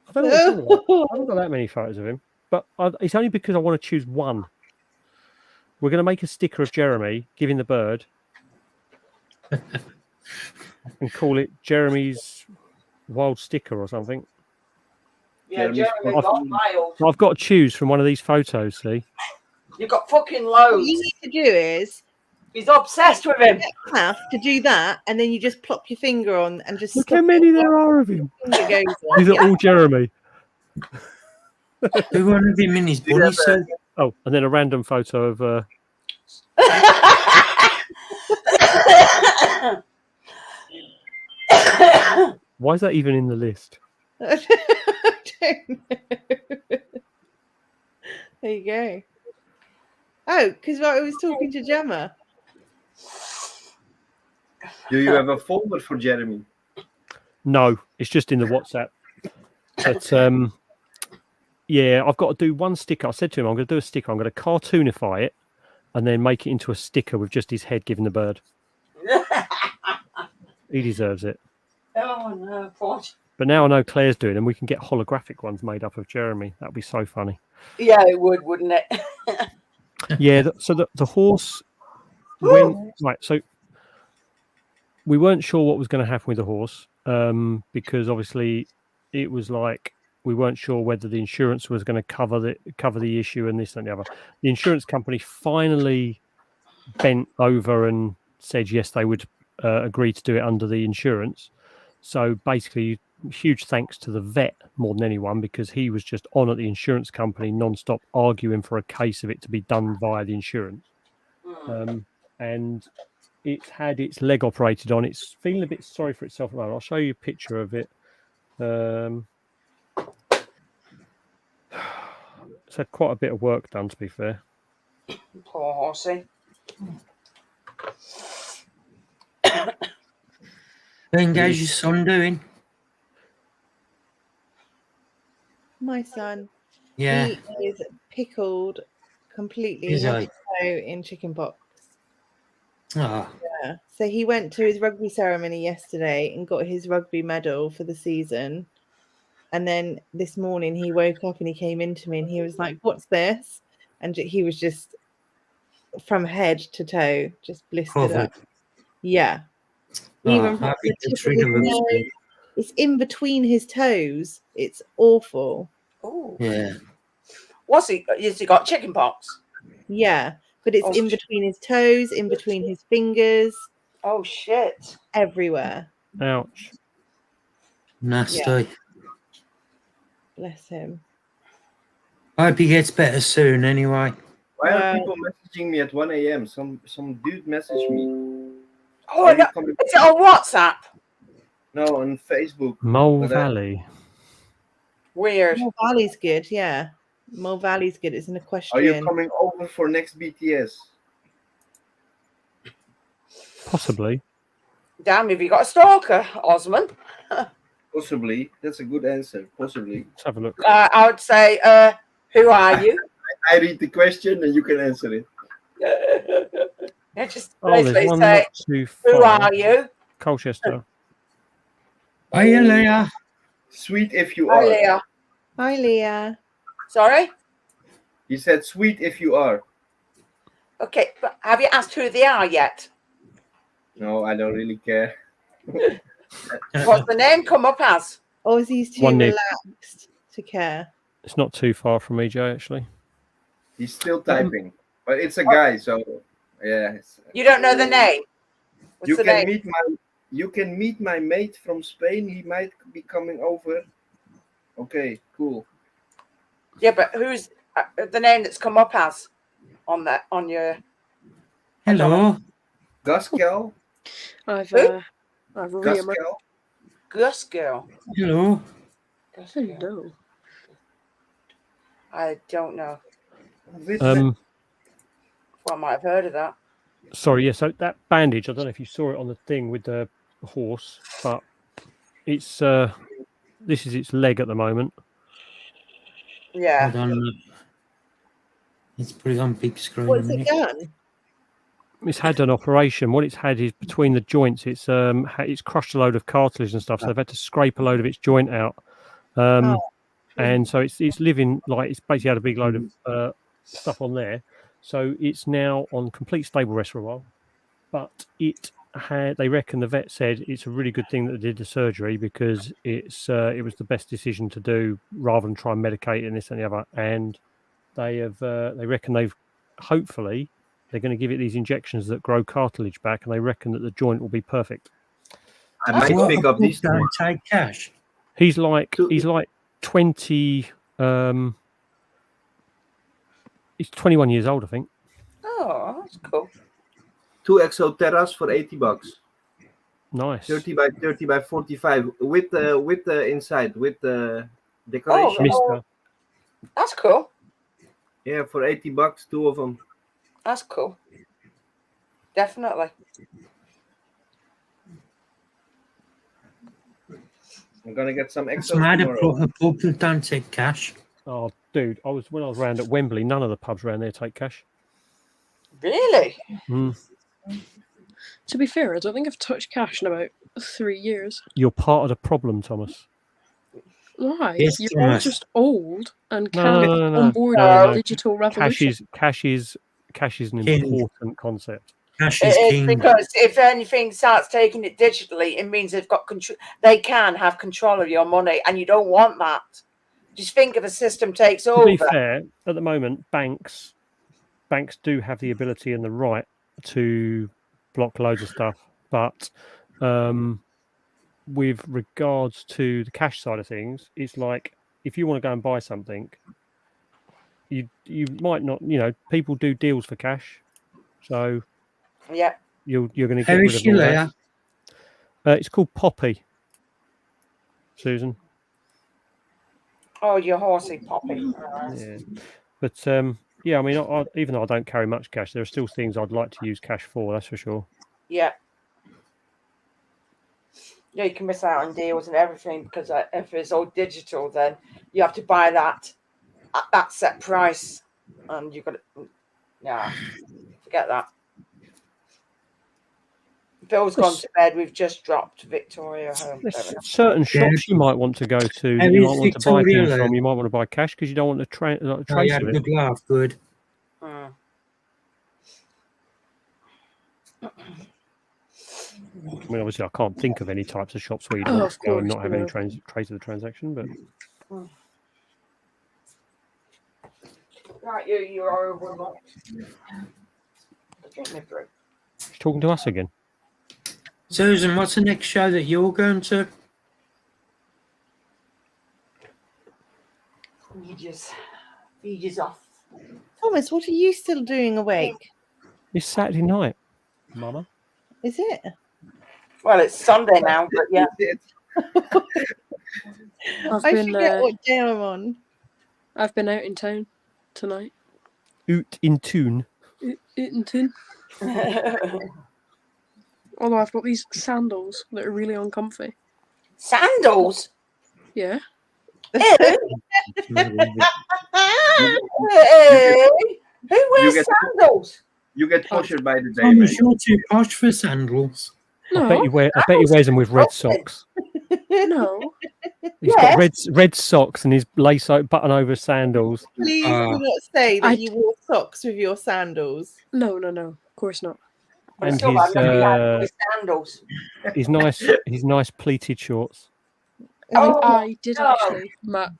I don't know what it's all about. I haven't got that many photos of him, but it's only because I want to choose one. We're going to make a sticker of Jeremy giving the bird and call it Jeremy's wild sticker or something. Yeah, Jeremy got wild. I've got to choose from one of these photos, see? You've got fucking What loads. you need to do is He's obsessed with him. you have to do that, and then you just plop your finger on and just Look how many there are of him. finger goes on. These are all Jeremy. Do one of him in his bunny suit. Oh, and then a random photo of... Why is that even in the list? I don't know. There you go. Oh, because I was talking to Gemma. Do you have a folder for Jeremy? No, it's just in the WhatsApp. But yeah, I've got to do one sticker. I said to him, I'm going to do a sticker. I'm going to cartoonify it and then make it into a sticker with just his head giving the bird. He deserves it. Oh, no, poor. But now I know Claire's doing them. We can get holographic ones made up of Jeremy. That'd be so funny. Yeah, it would, wouldn't it? Yeah. So the horse went right. So we weren't sure what was going to happen with the horse because obviously it was like we weren't sure whether the insurance was going to cover the issue and this and the other. The insurance company finally bent over and said yes, they would agree to do it under the insurance. So basically, huge thanks to the vet more than anyone because he was just on at the insurance company non-stop arguing for a case of it to be done via the insurance. And it's had its leg operated on. It's feeling a bit sorry for itself at the moment. I'll show you a picture of it. It's had quite a bit of work done, to be fair. Poor horsey. Then how's your son doing? My son. Yeah. He is pickled completely Is head he? to toe in chicken pox. Ah. Yeah. So he went to his rugby ceremony yesterday and got his rugby medal for the season. And then this morning he woke up and he came into me and he was like, "What's this?" And he was just from head to toe, just blistered up. Yeah. Even from I the think tip it's of his rid of nose, him. it's in between his toes. It's awful. Oh. Yeah. What's he? Has he got chicken pox? Yeah. But it's Oh, in between his toes, in between his fingers. Oh, shit. Everywhere. Ouch. Nasty. Yeah. Bless him. I hope he gets better soon anyway. Why are people messaging me at 1 a.m.? Some dude messaged me. Oh, is it on WhatsApp? No, on Facebook. Mole Valley. Weird. Mole Valley's good, yeah. Mole Valley's good. It's an Are equestrian. you coming over for next BTS? Possibly. Damn, have you got a stalker, Osman? Possibly. That's a good answer. Possibly. Let's have a look. I would say, who are you? I read the question and you can answer it. Yeah, just Oh, there's basically one say, not too who far. are you? Colchester. Hiya, Leah. Sweet if you Hi, are. Leah. Hi, Leah. Sorry? He said sweet if you are. Okay, but have you asked who they are yet? No, I don't really care. What's the name come up as? Or is he too One nib. relaxed to care? It's not too far from me, Joe, actually. He's still typing, but it's a guy, so yeah. You don't know the name? What's You the can name? meet my mate from Spain. He might be coming over. Okay, cool. Yeah, but who's the name that's come up as on your? Hello. Guskel. I've Guskel. Gus girl. Hello. Hello. I don't know. Um, Well, I might have heard of that. Sorry, yeah. So that bandage, I don't know if you saw it on the thing with the horse, but it's this is its leg at the moment. Yeah. Hold on. Let's put it on big screen. What's a it minute. done? It's had an operation. What it's had is between the joints. It's crushed a load of cartilage and stuff. So they've had to scrape a load of its joint out. And so it's living like it's basically had a big load of stuff on there. So it's now on complete stable rest for a while. But they reckon the vet said it's a really good thing that they did the surgery because it was the best decision to do rather than try and medicate it and this and the other. And they reckon hopefully they're going to give it these injections that grow cartilage back, and they reckon that the joint will be perfect. I might pick up these. Don't take cash. He's like 20. He's 21 years old, I think. Oh, that's cool. 2 Exoterras for $80. Nice. 30 by 30 by 45 with the inside with the decoration. Oh, that's cool. Yeah, for $80, 2 of them. That's cool. Definitely. I'm gonna get some What's extras the matter? tomorrow. A pub that don't take cash. Oh, dude, when I was round at Wembley, none of the pubs around there take cash. Really? Mm. To be fair, I don't think I've touched cash in about 3 years. You're part of the problem, Thomas. Why? Yes, You're all Thomas. just old and No, can't no. onboard No. the digital revolution. Cash is an King. important concept. Cash It is is king. because if anything starts taking it digitally, it means they've got control. They can have control of your money, and you don't want that. Just think if a system takes To over. be fair, at the moment, banks do have the ability and the right to block loads of stuff, but with regards to the cash side of things, it's like if you want to go and buy something, you might not. People do deals for cash, so Yeah. you're going to get How rid is of she all there? that. It's called Poppy, Susan. Oh, your horsey Poppy. Yeah, but yeah, I mean, even though I don't carry much cash, there are still things I'd like to use cash for. That's for sure. Yeah. Yeah, you can miss out on deals and everything because if it's all digital, then you have to buy that at that set price, and you've got to. Yeah, forget that. Bill's gone to bed. We've just dropped Victoria home. There's certain shops you might want to go to that How you is might want to buy Victoria things then? from. You might want to buy cash because you don't want to trace Oh, you had of a it. good laugh. Good. I mean, obviously, I can't think of any types of shops where you'd Oh, want of to go and course, not have any no. trace of the transaction. But Right, you are overlooked. Drink me through. she's talking to us again. Susan, what's the next show that you're going to? Feed off. Thomas, what are you still doing awake? It's Saturday night, Mama. Is it? Well, it's Sunday now, but yeah. I forget what day I'm on. I've been out in town tonight. Oot in tune. Out in town. Although I've got these sandals that are really uncomfy. Sandals? Yeah. Hey, who wears sandals? You get posher by the day, Thomas, mate. you're too posh for sandals. I bet he wears them with red socks. No. He's got red socks and his lace button over sandals. Please do not say that you wore socks with your sandals. No, of course not. And Still, I've never had with sandals. his nice pleated shorts. I did actually, Matt.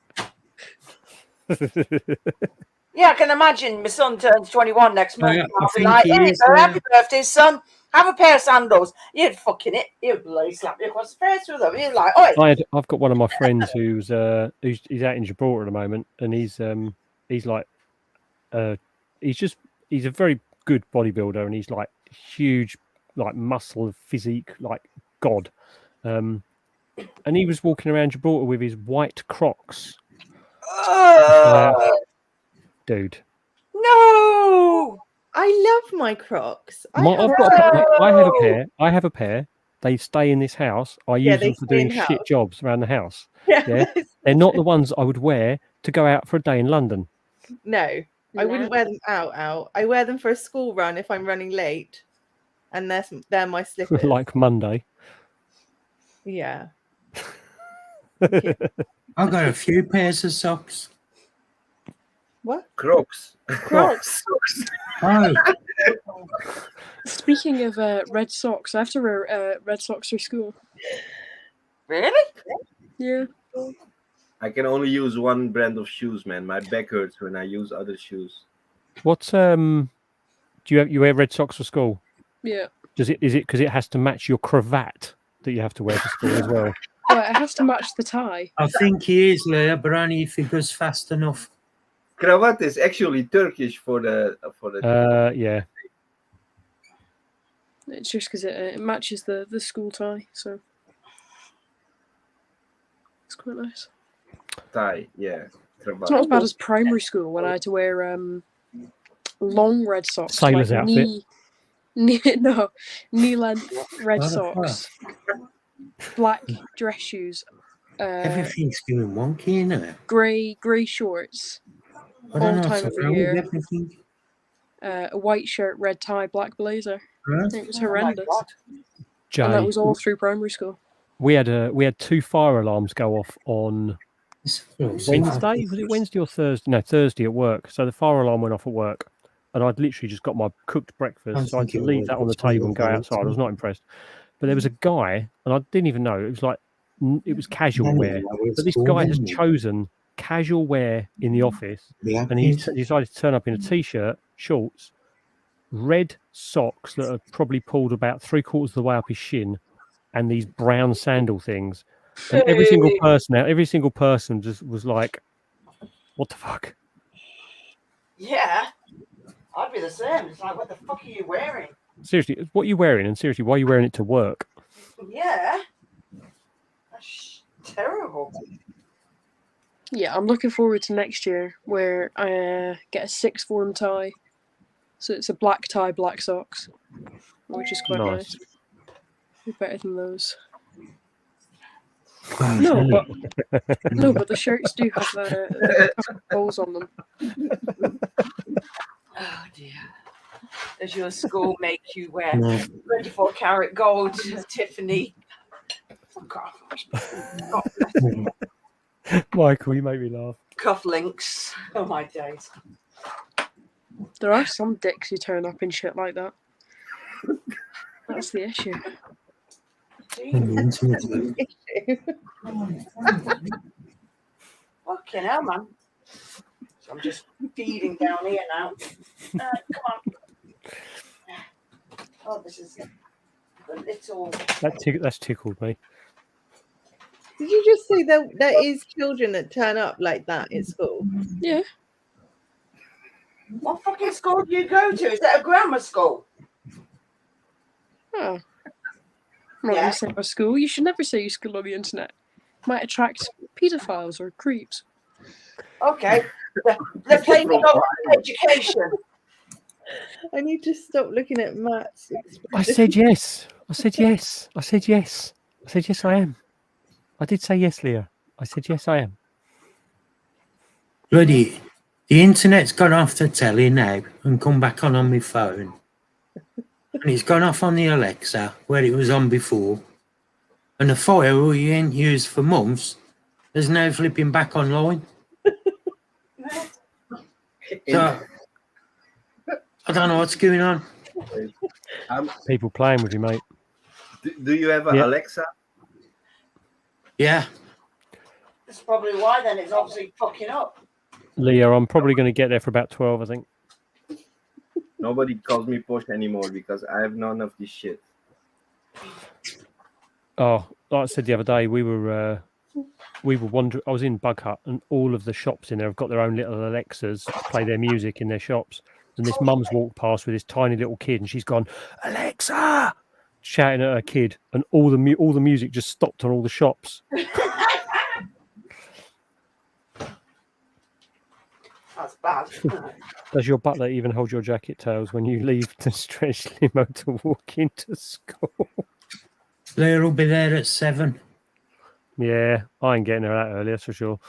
Yeah, I can imagine my son turns 21 next month. Yeah, I'll I be think like, he "Here you is, go, happy birthday, son. Have a pair of sandals." You'd fucking it. You'd bloody slap you across the face with them. You're like, "Oi." I've got one of my friends who's out in Gibraltar at the moment, and he's like he's a very good bodybuilder, and he's like huge, like muscle physique, like god. And he was walking around Gibraltar with his white Crocs. Dude. No. I love my Crocs. I have a pair. They stay in this house. I use them for doing shit jobs around the house. Yeah. They're not the ones I would wear to go out for a day in London. No, I wouldn't wear them out. I wear them for a school run if I'm running late. And they're my slippers. Like Monday. Yeah. I've got a few pairs of socks. What? Crocs. Crocs. Oh. Speaking of red socks, I have to wear red socks for school. Really? Yeah. I can only use one brand of shoes, man. My back hurts when I use other shoes. What do you wear red socks for school? Yeah. Is it because it has to match your cravat that you have to wear to school as well? Well, it has to match the tie. I think he is, Leah, but only if he goes fast enough. Cravat is actually Turkish for the yeah. It's just because it matches the school tie, so it's quite nice. tie, yeah. Cravat. It's not as bad as primary school when I had to wear long red socks, Sailor's like outfit. knee length red What the socks, black dress shoes, Everything's going wonky now. grey shorts, I don't all know time what's of wrong the with year, everything. a white shirt, red tie, black blazer. Right? It was horrendous, Jay, and that was all through primary school. we had 2 fire alarms go off on Wednesday. Was it Wednesday or Thursday? No, Thursday at work. So the fire alarm went off at work, and I'd literally just got my cooked breakfast, so I had to leave that on the table and go outside. I was not impressed. But there was a guy, and I didn't even know, it was casual wear. But this guy has chosen casual wear in the office, and he decided to turn up in a t-shirt, shorts, red socks that are probably pulled about 3/4 of the way up his shin, and these brown sandal things. And every single person just was like, "What the fuck?" Yeah. I'd be the same. It's like, what the fuck are you wearing? Seriously, what are you wearing? And seriously, why are you wearing it to work? Yeah. That's terrible. Yeah, I'm looking forward to next year where I get a sixth form tie. So it's a black tie, black socks, which is quite nice. Better than those. No, but the shirts do have the holes on them. Oh dear. Does your school make you wear 24 karat gold Tiffany? Fuck off. Michael, you make me laugh. Cufflinks. Oh my days. There are some dicks who turn up in shit like that. That's the issue. Fucking hell, man. So I'm just feeding down here now. Come on. Oh, this is a little. That's tickled me. Did you just say that there is children that turn up like that at school? Yeah. What fucking school do you go to? Is that a grammar school? Oh. I'm not going to say my school. You should never say your school on the internet. Might attract paedophiles or creeps. Okay. They're playing about education. I need to stop looking at Matt's. I said yes. I said yes. I said yes. I said yes, I am. I did say yes, Leah. I said yes, I am. Bloody, the internet's gone off the telly now and come back on my phone. And it's gone off on the Alexa, where it was on before. And the file we ain't used for months is now flipping back online. So, I don't know what's going on. People playing with you, mate. Do you have an Yeah. Alexa? Yeah. That's probably why then it's obviously fucking up. Leo, I'm probably going to get there for about 12, I think. Nobody calls me Posh anymore because I have none of this shit. Oh, like I said the other day, we were wandering. I was in Bug Hut, and all of the shops in there have got their own little Alexas to play their music in their shops. And this mum's walked past with this tiny little kid, and she's gone, "Alexa!" shouting at her kid, and all the music just stopped on all the shops. That's bad. Does your butler even hold your jacket tails when you leave the stretch limo to walk into school? Leah will be there at 7. Yeah, I ain't getting there that early, that's for sure.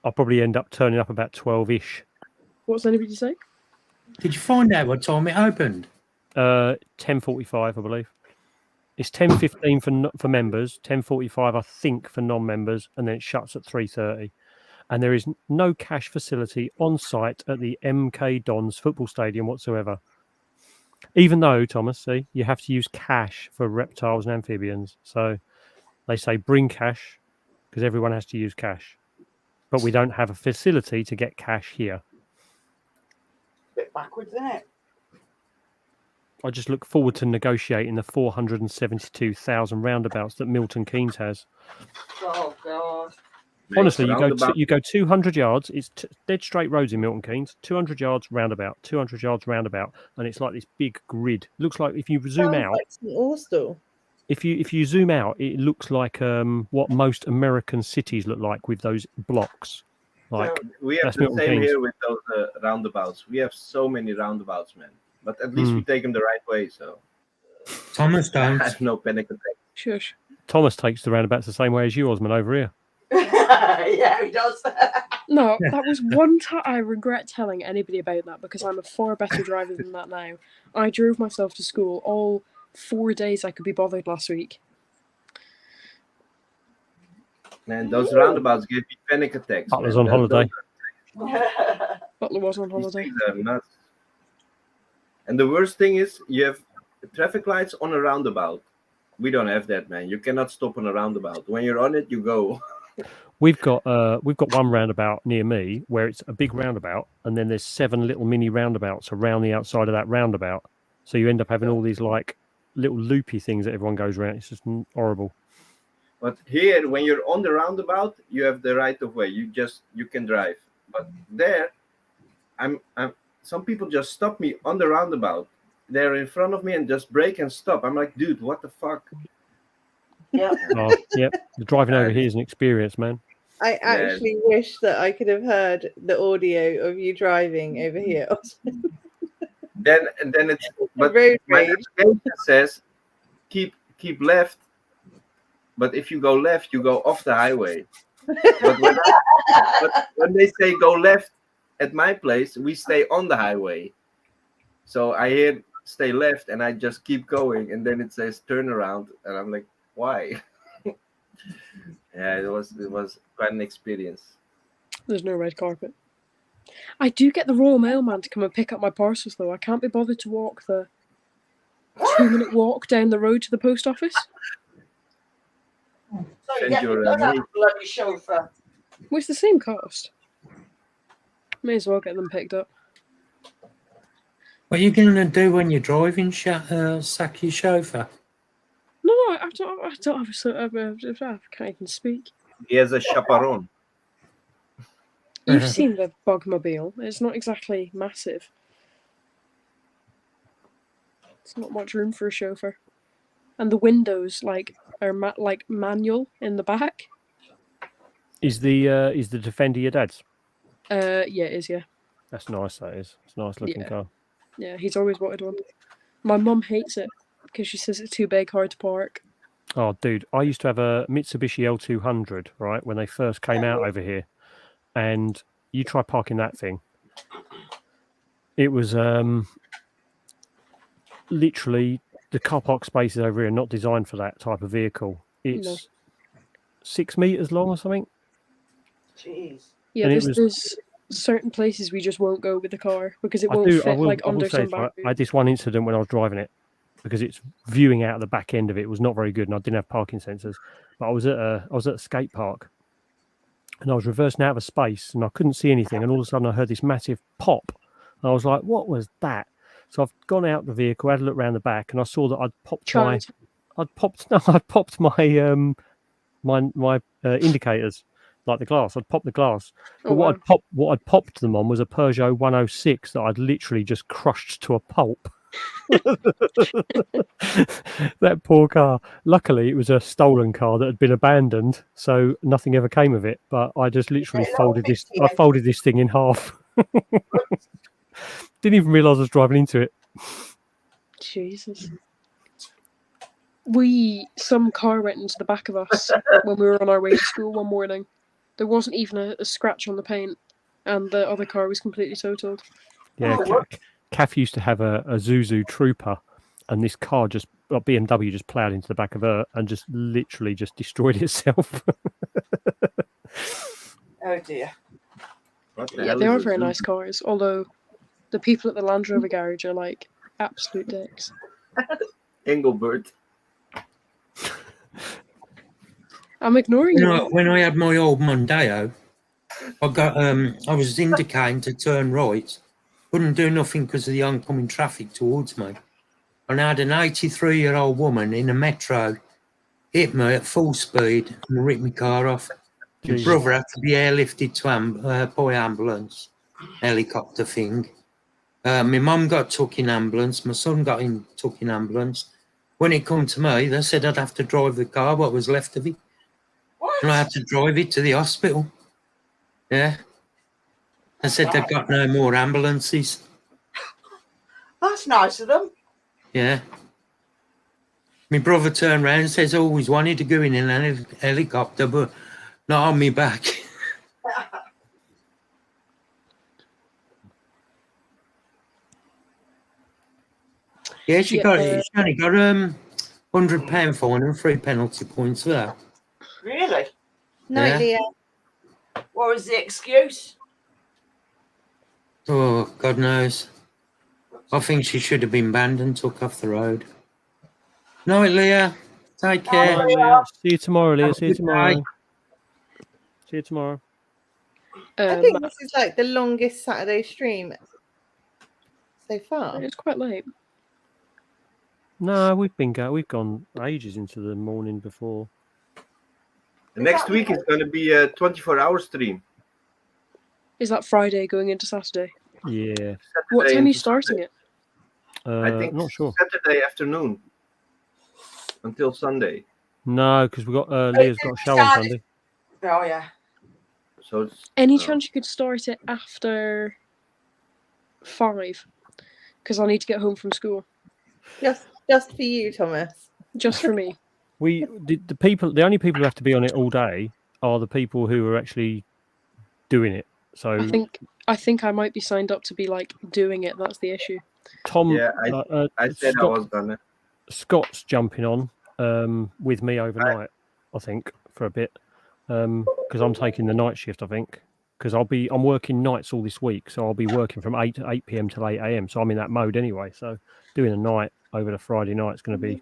I'll probably end up turning up about 12-ish. What's anybody say? Did you find out what time it opened? 10:45, I believe. It's 10:15 for members, 10:45, I think, for non-members, and then it shuts at 3:30. And there is no cash facility on site at the MK Dons football stadium whatsoever. Even though, Thomas, see, you have to use cash for reptiles and amphibians. So they say bring cash because everyone has to use cash. But we don't have a facility to get cash here. Bit backwards, isn't it? I just look forward to negotiating the 472,000 roundabouts that Milton Keynes has. Oh God. Honestly, roundabout. you go 200 yards. It's dead straight roads in Milton Keynes. 200 yards roundabout, 200 yards roundabout, and it's like this big grid. Looks like if you zoom out, Like St. Austell. if you zoom out, it looks like what most American cities look like with those blocks. Like We have that's the Milton same Keynes. here with those roundabouts. We have so many roundabouts, man. But at least we take them the right way, so Thomas I don't. have no panic attack. Shush. Thomas takes the roundabouts the same way as you, Osman, over here. Yeah, he does. No, that was one time I regret telling anybody about that because I'm a far better driver than that now. I drove myself to school all 4 days I could be bothered last week. Man, those roundabouts give me panic attacks. Butler's man. on holiday. Butler was on Those holiday. things are nuts. And the worst thing is, you have traffic lights on a roundabout. We don't have that, man. You cannot stop on a roundabout. When you're on it, you go. We've got one roundabout near me where it's a big roundabout, and then there's 7 little mini roundabouts around the outside of that roundabout. So you end up having all these like little loopy things that everyone goes around. It's just horrible. But here, when you're on the roundabout, you have the right of way. You can drive. But there, I'm some people just stop me on the roundabout. They're in front of me and just brake and stop. I'm like, dude, what the fuck? Yeah. Oh, yep. The driving over here is an experience, man. I actually wish that I could have heard the audio of you driving over here. Then it's but road my rage. navigation says keep left. But if you go left, you go off the highway. But when they say go left at my place, we stay on the highway. So I hear stay left, and I just keep going, and then it says turn around, and I'm like, why? Yeah, it was quite an experience. There's no red carpet. I do get the Royal Mailman to come and pick up my parcels, though. I can't be bothered to walk the 2-minute walk down the road to the post office. So you get that bloody chauffeur. Well, it's the same cost. May as well get them picked up. What are you going to do when you're driving, sack your chauffeur? No, I don't have I can't even speak. He has a chaperone. You've seen the Bugmobile. It's not exactly massive. It's not much room for a chauffeur. And the windows are manual in the back. Is the Defender your dad's? Yeah, it is. Yeah. That's nice. That is. It's a nice looking car. Yeah, he's always wanted one. My mum hates it because she says it's too big, hard to park. Oh, dude, I used to have a Mitsubishi L200, right, when they first came out over here. And you try parking that thing. It was literally the car park spaces over here are not designed for that type of vehicle. It's 6 meters long or something. Jeez. Yeah, And it there's, was- there's certain places we just won't go with the car because it I won't do. fit like I will under say some it's right. back. I had this one incident when I was driving it because it's viewing out the back end of it was not very good, and I didn't have parking sensors. But I was at a skate park, and I was reversing out of a space, and I couldn't see anything, and all of a sudden I heard this massive pop, and I was like, "What was that?" So I've gone out the vehicle, had a look around the back, and I saw that I'd popped my my indicators, like the glass. I'd popped the glass, but Oh, what wow. I'd popped them on was a Peugeot 106 that I'd literally just crushed to a pulp. That poor car. Luckily, it was a stolen car that had been abandoned, so nothing ever came of it. But I just literally folded this. I folded this thing in half. Didn't even realise I was driving into it. Jesus. Some car went into the back of us when we were on our way to school one morning. There wasn't even a scratch on the paint, and the other car was completely totaled. Yeah, Kath used to have a Zuzu Trooper, and this car a BMW just ploughed into the back of her and just literally just destroyed itself. Oh dear. Yeah, they are very nice cars, although the people at the Land Rover garage are like absolute dicks. Engelbert. I'm ignoring you. When I had my old Mondeo, I was indicating to turn right. Couldn't do nothing because of the oncoming traffic towards me. And I had an 83-year-old woman in a metro hit me at full speed and ripped my car off. My Jesus. brother had to be airlifted to by ambulance, helicopter thing. My mum got took in ambulance. My son got took in ambulance. When it come to me, they said I'd have to drive the car, what was left of it. What? And I had to drive it to the hospital. Yeah. I said they've got no more ambulances. That's nice of them. Yeah. My brother turned around and says, I always wanted to go in an helicopter, but not on me back. Yeah, she only got £100 fine and 3 penalty points for that. Really? Night, Yeah. Leah. What was the excuse? Oh, God knows. I think she should have been banned and took off the road. Night, Leah. Take care. Bye, Leah. See you tomorrow, Leah. Have a See you good tomorrow. day. See you tomorrow. I think this is like the longest Saturday stream so far. It's quite late. No, we've gone ages into the morning before. The next week is going to be a 24-hour stream. Is that Friday going into Saturday? Yeah. What Saturday time are you into starting Sunday. it? I think not sure. Saturday afternoon until Sunday. No, because we got Leah's got a show on Sunday. Oh yeah. So it's Any chance you could start it after 5? Because I need to get home from school. Just for you, Thomas. Just for me. The only people who have to be on it all day are the people who are actually doing it. So I think I might be signed up to be like doing it. That's the issue. Tom, yeah, I said I was gonna. Scott's jumping on with me overnight, I think, for a bit, because I'm taking the night shift. I think because I'm working nights all this week, so I'll be working from 8 p.m. till 8 a.m. So I'm in that mode anyway. So doing a night over the Friday night is going to be,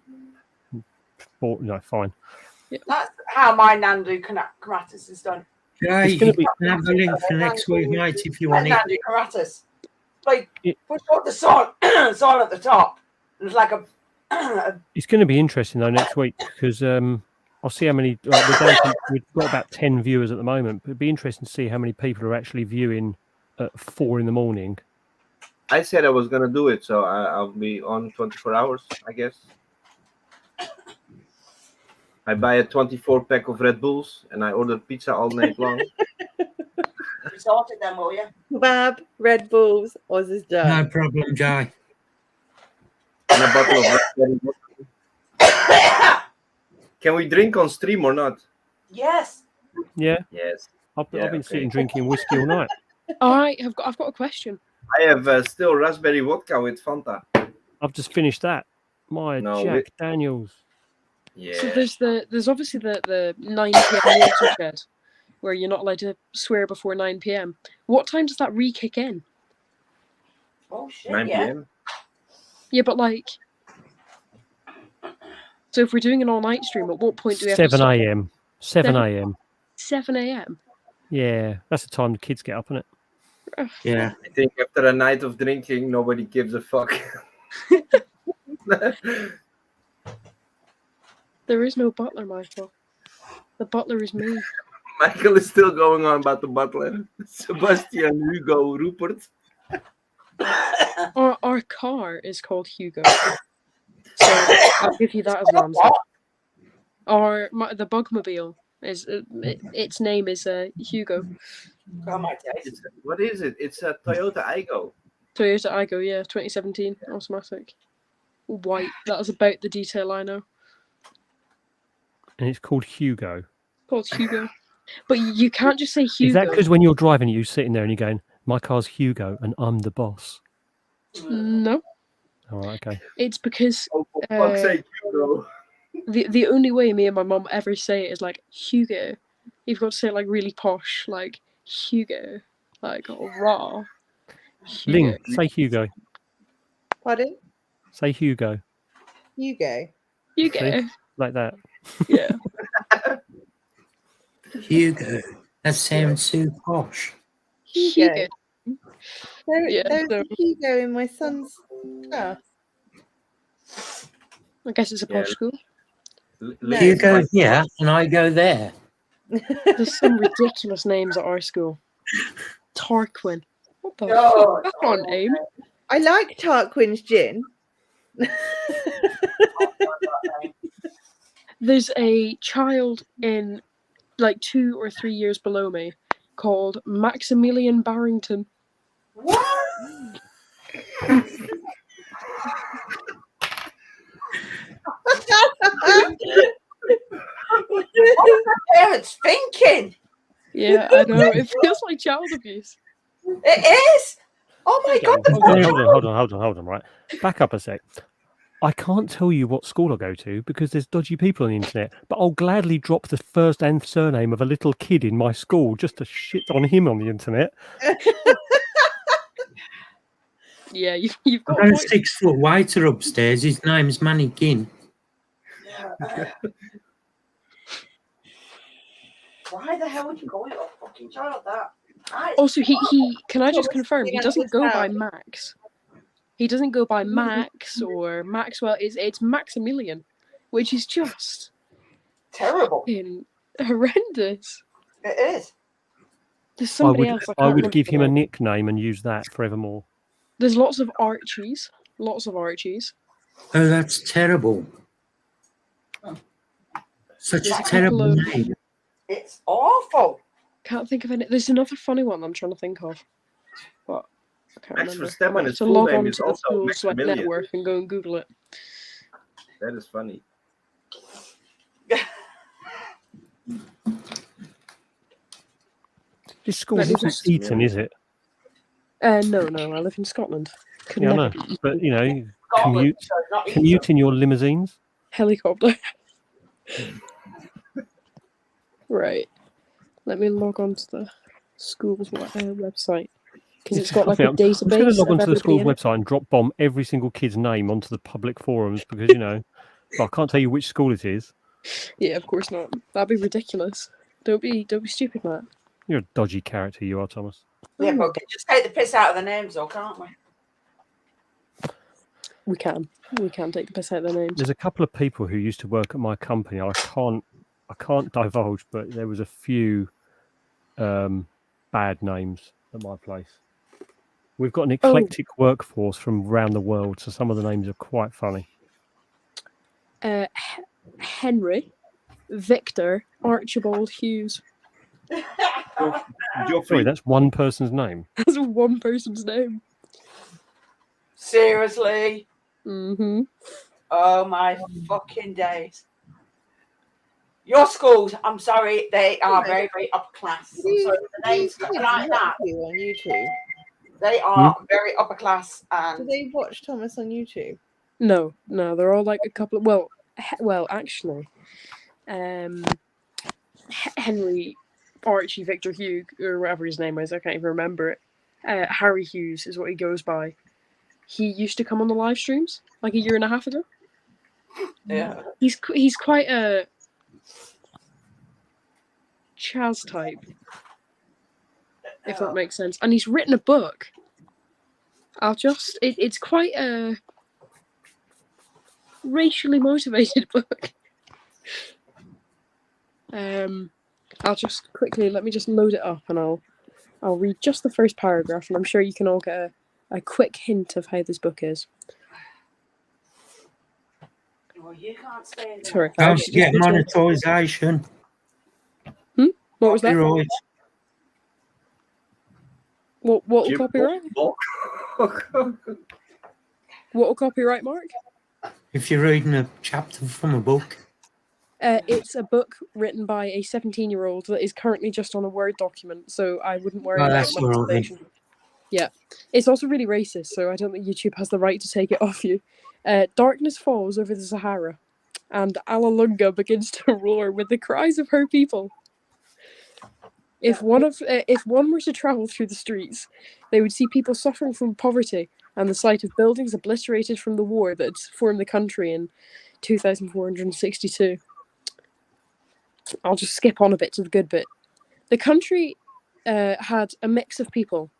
fine. That's how my Nandu Karatas is done. Yeah, you can have the link for next week, mate, if you want it. Nandu Karatas. Like, push up the sign at the top. It's like a. It's going to be interesting though next week because I'll see how many. We've got about 10 viewers at the moment, but it'd be interesting to see how many people are actually viewing at 4 a.m. I said I was gonna do it, so I'll be on 24 hours, I guess. I buy a 24-pack of Red Bulls and I order pizza all night long. Sorted them, will you? Kebab, Red Bulls, Oz is done. No problem, Jai. And a bottle of raspberry vodka. Can we drink on stream or not? Yes. Yeah. Yes. I've been sitting drinking whiskey all night. I've got a question. I have still raspberry vodka with Fanta. I've just finished that. Jack Daniels. Yeah. So there's obviously the 9 p.m. watershed where you're not allowed to swear before 9 p.m. What time does that re-kick in? Oh shit! 9 Yeah. p.m. Yeah, but like, so if we're doing an all-night stream, at what point do we have to 7 stop? a.m. 7 a.m. 7 a.m. Yeah, that's the time the kids get up, isn't it? Yeah. I think after a night of drinking, nobody gives a fuck. There is no butler, Michael. The butler is me. Michael is still going on about the butler. Sebastian, Hugo, Rupert. Our car is called Hugo. So I'll give you that as an answer. The bugmobile is its name is Hugo. Oh my days. What is it? It's a Toyota Aygo. Toyota Aygo, yeah, 2017 automatic, white. That is about the detail I know. And it's called Hugo. Called Hugo, but you can't just say Hugo. Is that because when you're driving, you're sitting there and you're going, "My car's Hugo, and I'm the boss"? No. All right, okay. It's because for fuck's sake, Hugo. The only way me and my mum ever say it is like Hugo. You've got to say it like really posh, like Hugo, like raw. Ling, say Hugo. Pardon? Say Hugo. Hugo. Hugo. See? Like that. Yeah. Hugo. That sounds so posh. Hugo. Yeah, There's a Hugo in my son's class. I guess it's a posh school. You go here and I go there. There's some ridiculous names at our school. Tarquin. What the Oh, fuck? That's not a name. I like Tarquin's gin. There's a child in like 2 or 3 years below me called Maximilian Barrington. What? What are the parents thinking? Yeah, I know. It feels like child abuse. It is. Oh my god. Hold on, right. Back up a sec. I can't tell you what school I go to because there's dodgy people on the internet, but I'll gladly drop the first and surname of a little kid in my school just to shit on him on the internet. Yeah, you've got I've got a 6 foot whiter upstairs. His name's Mannequin. Why the hell would you call your fucking child that? Also, he can I just confirm he doesn't go by Max. He doesn't go by Max or Maxwell. It's Maximilian, which is just terrible, horrendous. It is. There's somebody else. I would give him a nickname and use that forevermore. There's lots of Archies. Lots of Archies. Oh, that's terrible. Such a terrible name. It's awful. Can't think of any. There's another funny one I'm trying to think of, but I can't Max remember. Verstappen, I have his to full log name on is to the also school's Maximilian. network and go and Google it. That is funny. This school Let me isn't just- Eton, is it? No, I live in Scotland. Could Yeah, I never know. be But, you know, Scotland, so not commute in your limousines. helicopter. Right. Let me log on to the school's website because it's got like a I'm just going database to log of onto the everybody school's in it. website and drop bomb every single kid's name onto the public forums because, you know, well, I can't tell you which school it is. Yeah, of course not. That'd be ridiculous. Don't be stupid, Matt. You're a dodgy character, you are, Thomas. Yeah, but we can just take the piss out of the names, though, can't we? We can take the piss out of their names. There's a couple of people who used to work at my company. I can't divulge, but there was a few bad names at my place. We've got an eclectic workforce from around the world, so some of the names are quite funny. Henry, Victor, Archibald Hughes. Sorry, that's one person's name. That's one person's name. Seriously? Mm-hmm. Oh my fucking days. Your schools, I'm sorry, they are very, very upper class. I'm sorry, the names like that. On YouTube. They are very upper class. Do And they watch Thomas on YouTube? No, they're all like a couple of. Well, well, actually, Henry Archie Victor Hugh, or whatever his name is, I can't even remember it. Harry Hughes is what he goes by. He used to come on the live streams like a year and a half ago. Yeah. He's quite a Chaz type, if that makes sense. And he's written a book. It's quite a racially motivated book. I'll just quickly, let me just load it up and I'll read just the first paragraph, and I'm sure you can all get a quick hint of how this book is. Well, you can't stay in there. Sorry. Don't get monetisation. What was that? Copyright. What will copyright? What will copyright, Mark? If you're reading a chapter from a book. It's a book written by a 17-year-old that is currently just on a Word document, so I wouldn't worry about That's all right. monetization. Yeah. It's also really racist, so I don't think YouTube has the right to take it off you. Darkness falls over the Sahara, and Alalunga begins to roar with the cries of her people. If one were to travel through the streets, they would see people suffering from poverty and the sight of buildings obliterated from the war that formed the country in 2462. I'll just skip on a bit to the good bit. The country had a mix of people,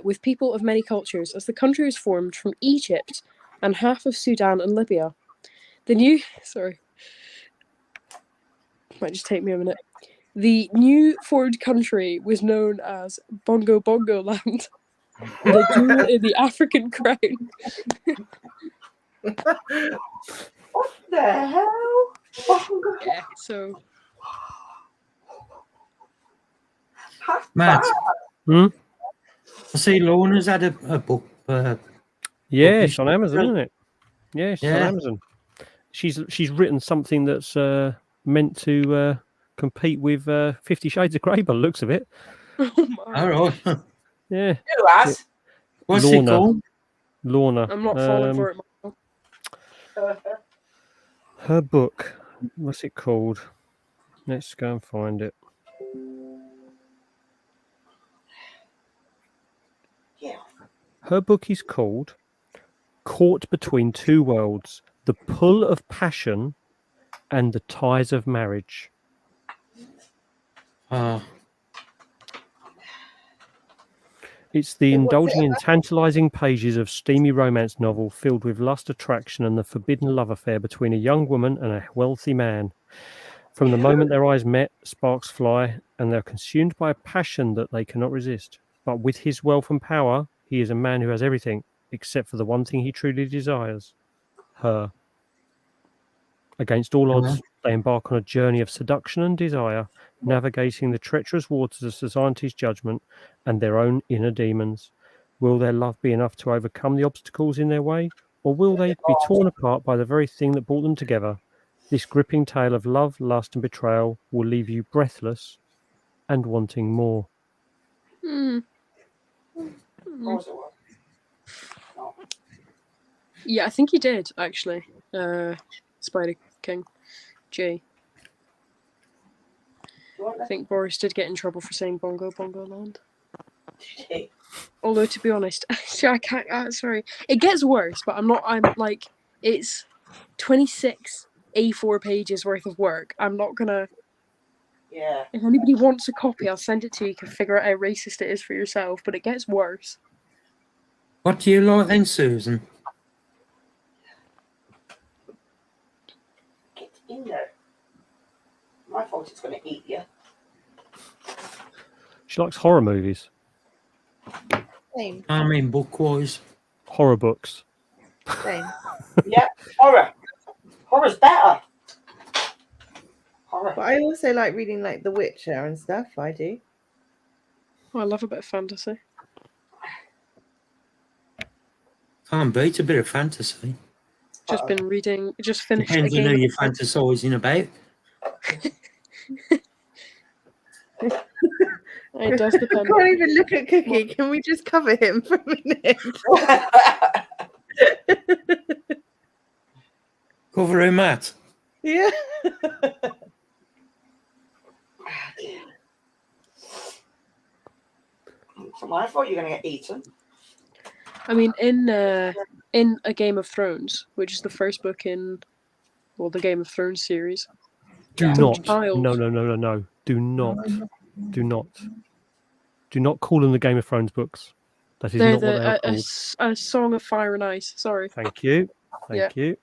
with people of many cultures, as the country was formed from Egypt and half of Sudan and Libya. Might just take me a minute. The new formed country was known as Bongo Bongo Land, with a jewel in the African crown. What the hell? Yeah, so... Matt, Hmm? I see Lorna's had a book. Yeah, it's on Amazon, isn't it? Yeah, it's on Yeah. Amazon. She's written something that's meant to compete with 50 Shades of Grey by the looks of it. All right. Yeah. Who has? What's it Lorna. called? Lorna. I'm not falling for it, Michael. Her book. What's it called? Let's go and find it. Yeah. Her book is called Caught Between Two Worlds, The Pull of Passion and the Ties of Marriage. It's the indulging in tantalizing pages of steamy romance novel filled with lust, attraction, and the forbidden love affair between a young woman and a wealthy man. From the moment their eyes met, sparks fly, and they're consumed by a passion that they cannot resist. But with his wealth and power, he is a man who has everything, except for the one thing he truly desires, her. Against all odds, they embark on a journey of seduction and desire, navigating the treacherous waters of society's judgment and their own inner demons. Will their love be enough to overcome the obstacles in their way, or will they be torn apart by the very thing that brought them together? This gripping tale of love, lust, and betrayal will leave you breathless and wanting more. Yeah, I think he did, actually. Spider King. J. I think Boris did get in trouble for saying Bongo Bongo Land. Although, to be honest, I can't. Sorry, it gets worse. But I'm like, it's 26 A4 pages worth of work. I'm not gonna. Yeah. If anybody wants a copy, I'll send it to you. You can figure out how racist it is for yourself. But it gets worse. What do you like then, Susan? Get in there. My fault it's going to eat you. She likes horror movies. Same. I mean, book-wise. Horror books. Same. Yeah, horror. Horror's better. Horror. But I also like reading like The Witcher and stuff. I do. Oh, I love a bit of fantasy. Can't beat a bit of fantasy. Just been reading. Just finished Depends a on game. who you're fantasising about. It does depend. I can't even look at Cookie. Can we just cover him for a minute? Cover him, Matt. Yeah. I thought you were going to get eaten. I mean, in A Game of Thrones, which is the first book in, well, the Game of Thrones series. Do the not. child- No. Do not call them the Game of Thrones books. That is They're not what they are called. a Song of Fire and Ice. Sorry. Thank you. Thank you.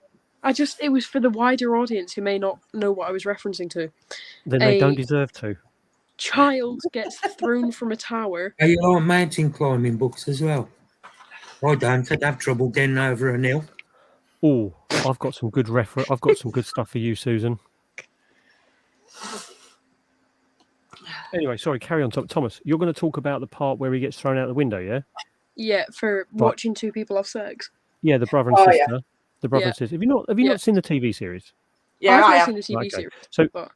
It was for the wider audience who may not know what I was referencing to. Then they don't deserve to. Child gets thrown from a tower. Are you like mountain climbing books as well? I don't. I'd have trouble getting over a hill. Oh, I've got some good I've got some good stuff for you, Susan. Anyway, sorry, carry on, Thomas. You're going to talk about the part where he gets thrown out the window, yeah? Yeah, for watching two people have sex. Yeah, the brother and Oh, sister. yeah. The brother and sister. Have you not seen the TV series? Yeah, I've not seen the TV Okay. series. So but-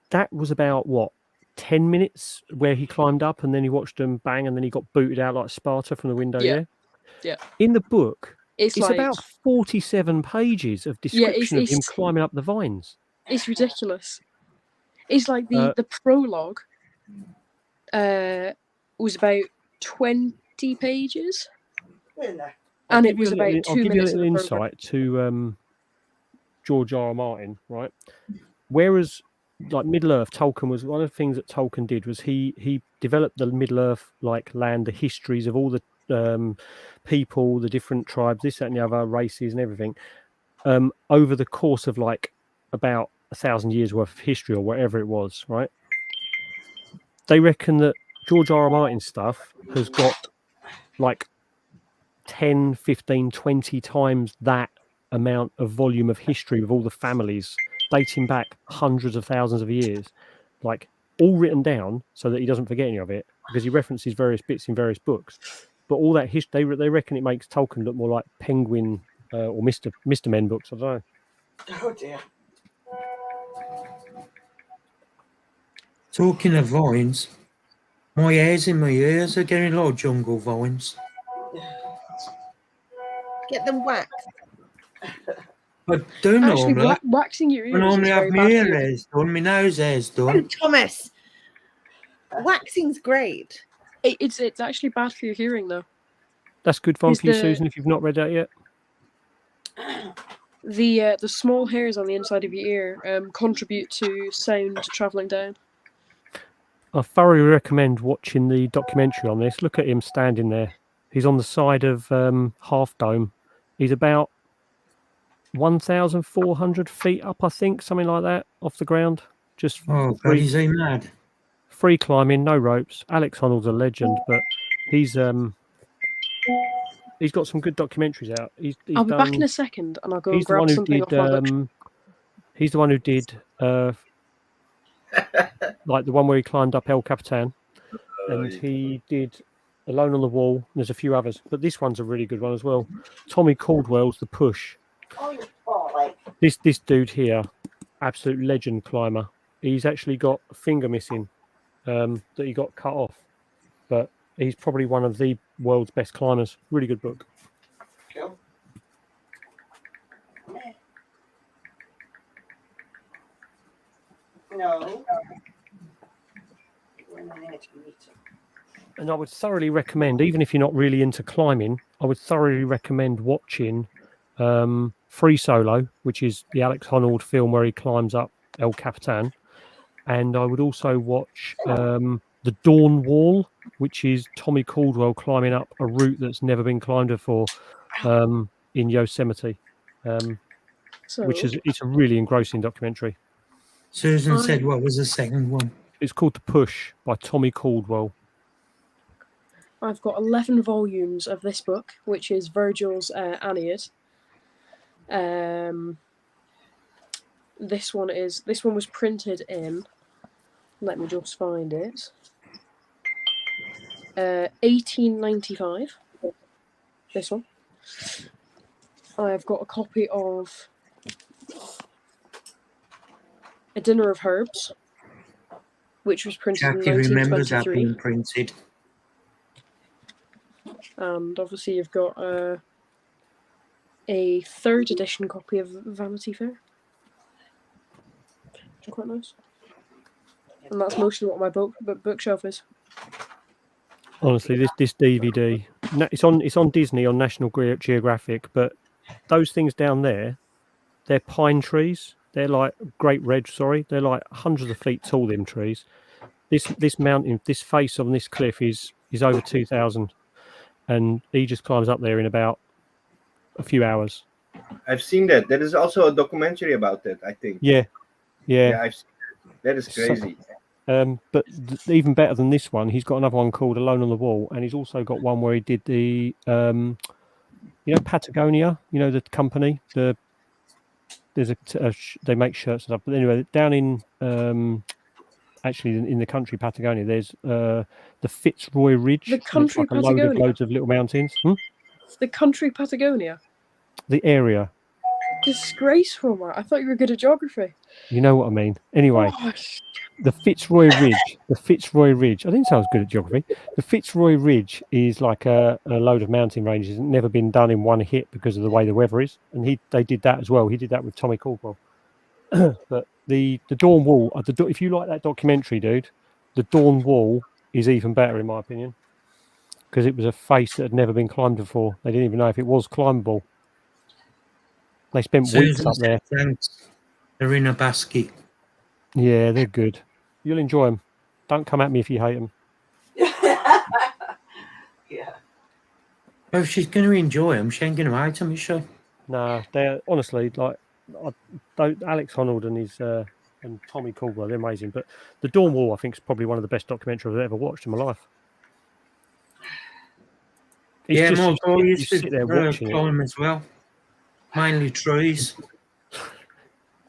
that was about what, 10 minutes where he climbed up and then he watched them bang and then he got booted out like Sparta from the window. Yeah. Yeah. In the book, It's it's like- about 47 pages of Yeah, description of him it's- climbing up the vines. It's ridiculous. It's like the prologue was about 20 pages. And it was about 2 I'll give you a minutes of little the program. insight to George R. R. Martin, right? Whereas, like Middle Earth, Tolkien was one of the things that Tolkien did was he developed the Middle Earth like land, the histories of all the people, the different tribes, this, that, and the other races, and everything over the course of like about 1,000 years worth of history or whatever it was, right? They reckon that George R. R. Martin's stuff has got like 10, 15, 20 times that amount of volume of history with all the families dating back hundreds of thousands of years, like all written down so that he doesn't forget any of it, because he references various bits in various books. But all that history, they reckon it makes Tolkien look more like Penguin or Mr. Men books. I don't know. Oh dear. Talking of vines, my hairs in my ears are getting like jungle vines. Get them waxed. I do Actually, normally. waxing your I ears is normally have very my bad for ear you. hairs done, my nose hairs Oh, done. Thomas. Waxing's great. It's actually bad for your hearing, though. That's good fun Is for you, the- Susan, if you've not read that yet. The small hairs on the inside of your ear contribute to sound travelling down. I thoroughly recommend watching the documentary on this. Look at him standing there. He's on the side of Half Dome. He's about 1,400 feet up, I think, something like that, off the ground. Just Oh, God, is he mad? free climbing, no ropes. Alex Honnold's a legend, but he's got some good documentaries out. He's I'll be done, back in a second, and I'll go and he's the one grab who something did. off my bookshelf. He's the one who did like the one where he climbed up El Capitan, and he did Alone on the Wall. And there's a few others, but this one's a really good one as well. Tommy Caldwell's The Push. This dude here, absolute legend climber. He's actually got a finger missing that he got cut off, but he's probably one of the world's best climbers. Really good book. Cool. No. And I would thoroughly recommend, even if you're not really into climbing, I would thoroughly recommend watching Free Solo, which is the Alex Honnold film where he climbs up El Capitan. And I would also watch The Dawn Wall, which is Tommy Caldwell climbing up a route that's never been climbed before in Yosemite, which is it's a really engrossing documentary. Susan said, what was the second one? It's called The Push by Tommy Caldwell. I've got 11 volumes of this book, which is Virgil's Aeneid. This one was printed in. Let me just find it. 1895. This one. I've got a copy of A Dinner of Herbs, which was printed Jackie in remembers that 1923. being printed. And obviously you've got a 3rd edition copy of Vanity Fair. Which is quite nice. And that's mostly what my bookshelf is. Honestly, this DVD, it's on Disney on National Geographic, but those things down there, they're pine trees. They're like great red. Sorry, they're like hundreds of feet tall. Them trees. This mountain, this face on this cliff is over 2,000, and he just climbs up there in about a few hours. I've seen that. There is also a documentary about that, I think. Yeah. I've seen that. That is crazy. But even better than this one, he's got another one called Alone on the Wall, and he's also got one where he did the, Patagonia, the company. They make shirts and stuff. But anyway, down in actually in the country Patagonia, there's the Fitzroy Ridge. The country like Patagonia. Loads of little mountains. The country Patagonia. The area. Disgraceful, man. I thought you were good at geography. You know what I mean. Anyway, the Fitzroy Ridge. I didn't say I was good at geography. The Fitzroy Ridge is like a load of mountain ranges. It's never been done in one hit because of the way the weather is. And they did that as well. He did that with Tommy Caldwell. But the Dawn Wall, if you like that documentary, dude, the Dawn Wall is even better in my opinion, because it was a face that had never been climbed before. They didn't even know if it was climbable. They spent weeks up there. They're in a basket. Yeah, they're good. You'll enjoy them. Don't come at me if you hate them. Yeah. Well, if she's going to enjoy them, she ain't going to hate them, is she? Nah, they're honestly like Alex Honnold and his and Tommy Caldwell. They're amazing. But the Dawn Wall, I think, is probably one of the best documentaries I've ever watched in my life. It's my boy used sit there to watching climb as well. Mainly trees.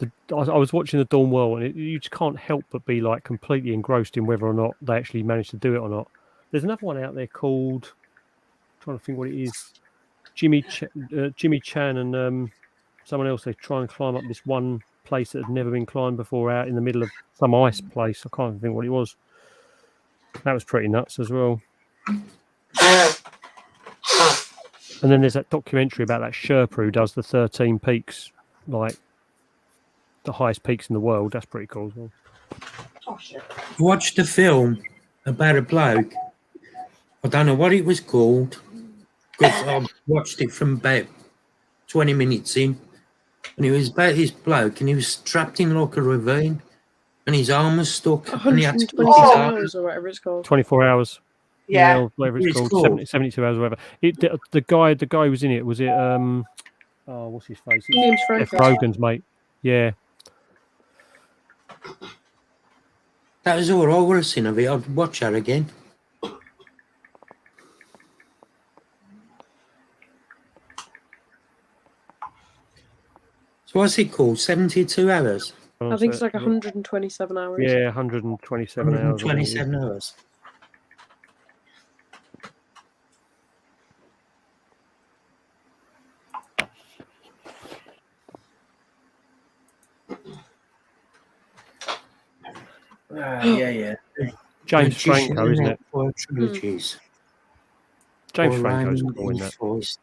I was watching the Dawn Wall, and you just can't help but be like completely engrossed in whether or not they actually managed to do it or not. There's another one out there called, I'm trying to think what it is. Jimmy Chan and someone else. They try and climb up this one place that had never been climbed before, out in the middle of some ice place. I can't even think what it was. That was pretty nuts as well. And then there's that documentary about that Sherpa who does the 13 peaks, like the highest peaks in the world. That's pretty cool as well. Oh, shit. Watched a film about a bloke. I don't know what it was called, because I watched it from about 20 minutes in. And it was about this bloke, and he was trapped in like a ravine, and his arm was stuck. And he had to put his 126 arm. hours or whatever it's called. 24 hours. Yeah. Whatever It's it's called. called. 72 hours or whatever. The guy who was in it, was it what's his face? James Jeff Franco. Rogan's mate. Yeah. That was all I would have seen of it. I'd watch that again. So what's it called? 72 hours? I think it's like 127 hours. Yeah, 127 hours. 127 hours. Yeah. James Franco, isn't it? Trilogies. James Or Franco's Raymond cool in that. Voice.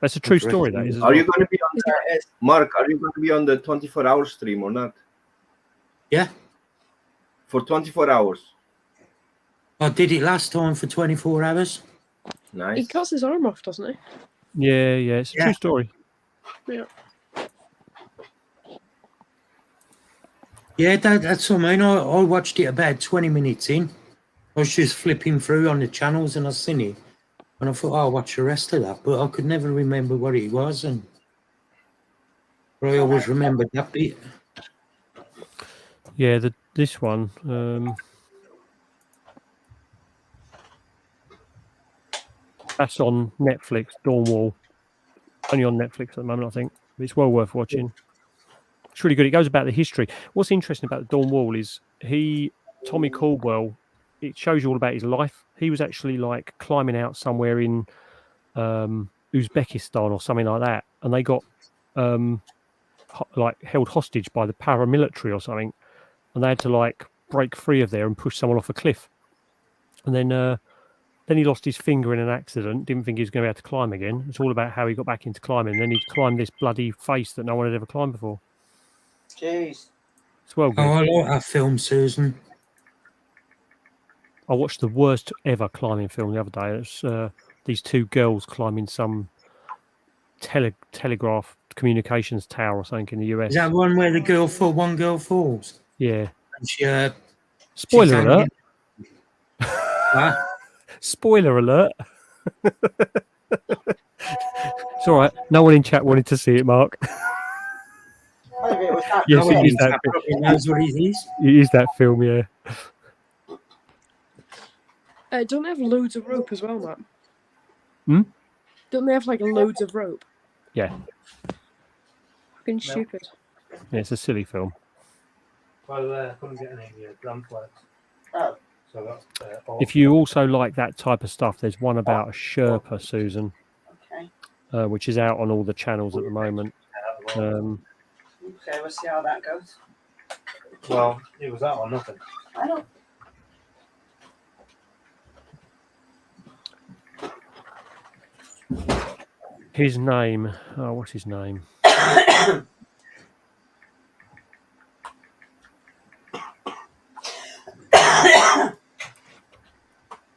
That's a true story, that is. As Are well. you going to be on Mark? Are you going to be on the 24-hour stream or not? Yeah. For 24 hours. I did it last time for 24 hours. He Nice. cuts his arm off, doesn't he? Yeah, it's a Yeah. true story. Yeah. Yeah, that's what I mean. I watched it about 20 minutes in. I was just flipping through on the channels and I seen it. And I thought, I'll watch the rest of that. But I could never remember what it was. But I always remembered that bit. Yeah, this one. That's on Netflix, Dawn Wall. Only on Netflix at the moment, I think. But it's well worth watching. It's really good. It goes about the history. What's interesting about the Dawn Wall is Tommy Caldwell, it shows you all about his life. He was actually like climbing out somewhere in Uzbekistan or something like that. And they got like held hostage by the paramilitary or something. And they had to like break free of there and push someone off a cliff. And then Then he lost his finger in an accident. Didn't think he was going to be able to climb again. It's all about how he got back into climbing. Then he climbed this bloody face that no one had ever climbed before. Jeez. It's well good. Oh, I like that film, Susan. I watched the worst ever climbing film the other day. It's these two girls climbing some telegraph communications tower or something in the US. Is that one where one girl falls? Yeah. And she, Spoiler alert. Huh? Spoiler alert. It's all right. No one in chat wanted to see it, Mark. Maybe it was that. Yes, No it one is in that. chat probably knows what it is. It is that film, yeah. Don't they have loads of rope as well, Matt? Hmm? Don't they have like loads of rope? Yeah. Fucking stupid. Yeah, it's a silly film. Well, I couldn't get any lamp lights. Oh. So that's If you also like that type of stuff, there's one about a Sherpa, Susan, Okay. which is out on all the channels at the moment. Okay, we'll see how that goes. Well, it was that or nothing. I don't. His name. Oh, what's his name?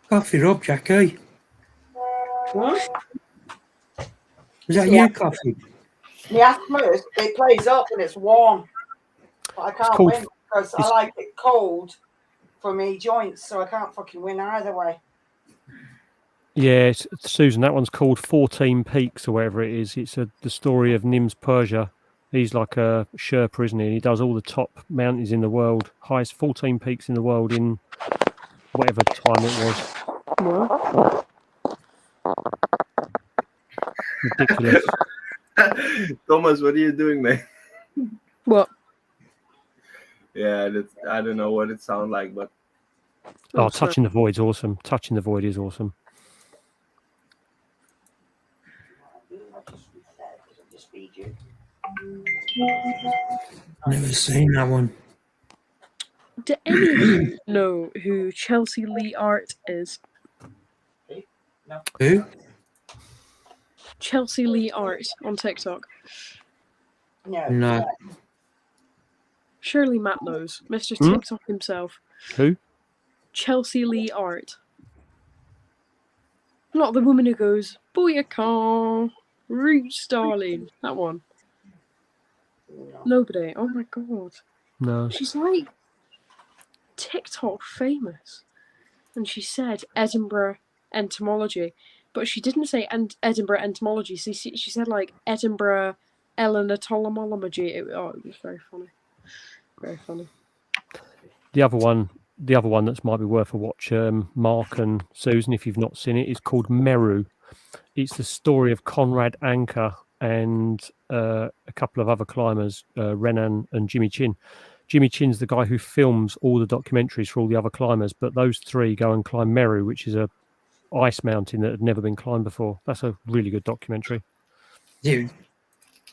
Coffee up, Jackie. What? Is that you, Coffee? The asthma, it plays up and it's warm. But I can't called- win because I like it cold for me joints, so I can't fucking win either way. Yeah, Susan, that one's called 14 Peaks or whatever it is. It's the story of Nims Persia. He's like a Sherpa, isn't he? And he does all the top mountains in the world, highest 14 peaks in the world in whatever time it was. Ridiculous. Thomas, what are you doing, man? What? Yeah, I don't know what it sounds like, but Oh, Touching the Void's awesome. Touching the Void is awesome. Never seen that one. Do any of you know who Chelsea Lee Art is? Who? Chelsea Lee Art on TikTok. No. Surely Matt knows. Mr. Hmm? TikTok himself. Who? Chelsea Lee Art. Not the woman who goes, Booyakah, Roots, darling. That one. Nobody. Oh my god. No. She's like TikTok famous. And she said Edinburgh entomology. But she didn't say Edinburgh entomology. She said like Edinburgh elenatolomology. It was very funny. Very funny. The other one that might be worth a watch, Mark and Susan, if you've not seen it, is called Meru. It's the story of Conrad Anker and a couple of other climbers, Renan and Jimmy Chin. Jimmy Chin's the guy who films all the documentaries for all the other climbers, but those three go and climb Meru, which is a ice mountain that had never been climbed before. That's a really good documentary. Dude,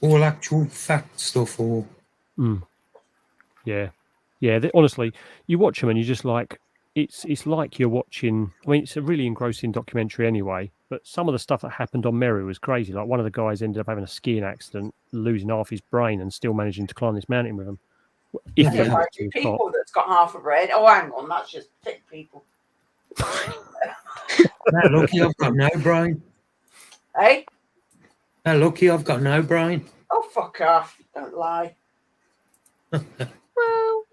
all actual fact stuff or... Yeah. Honestly, you watch them and you're just like, it's like you're watching. I mean, it's a really engrossing documentary anyway. But some of the stuff that happened on Meru was crazy. Like one of the guys ended up having a skiing accident, losing half his brain, and still managing to climb this mountain with him. If There's he quite had a few to, people that's got half a brain. Oh, hang on, that's just thick people. That lucky I've got no brain. Hey? That lucky I've got no brain. Oh, fuck off. Don't lie. Well.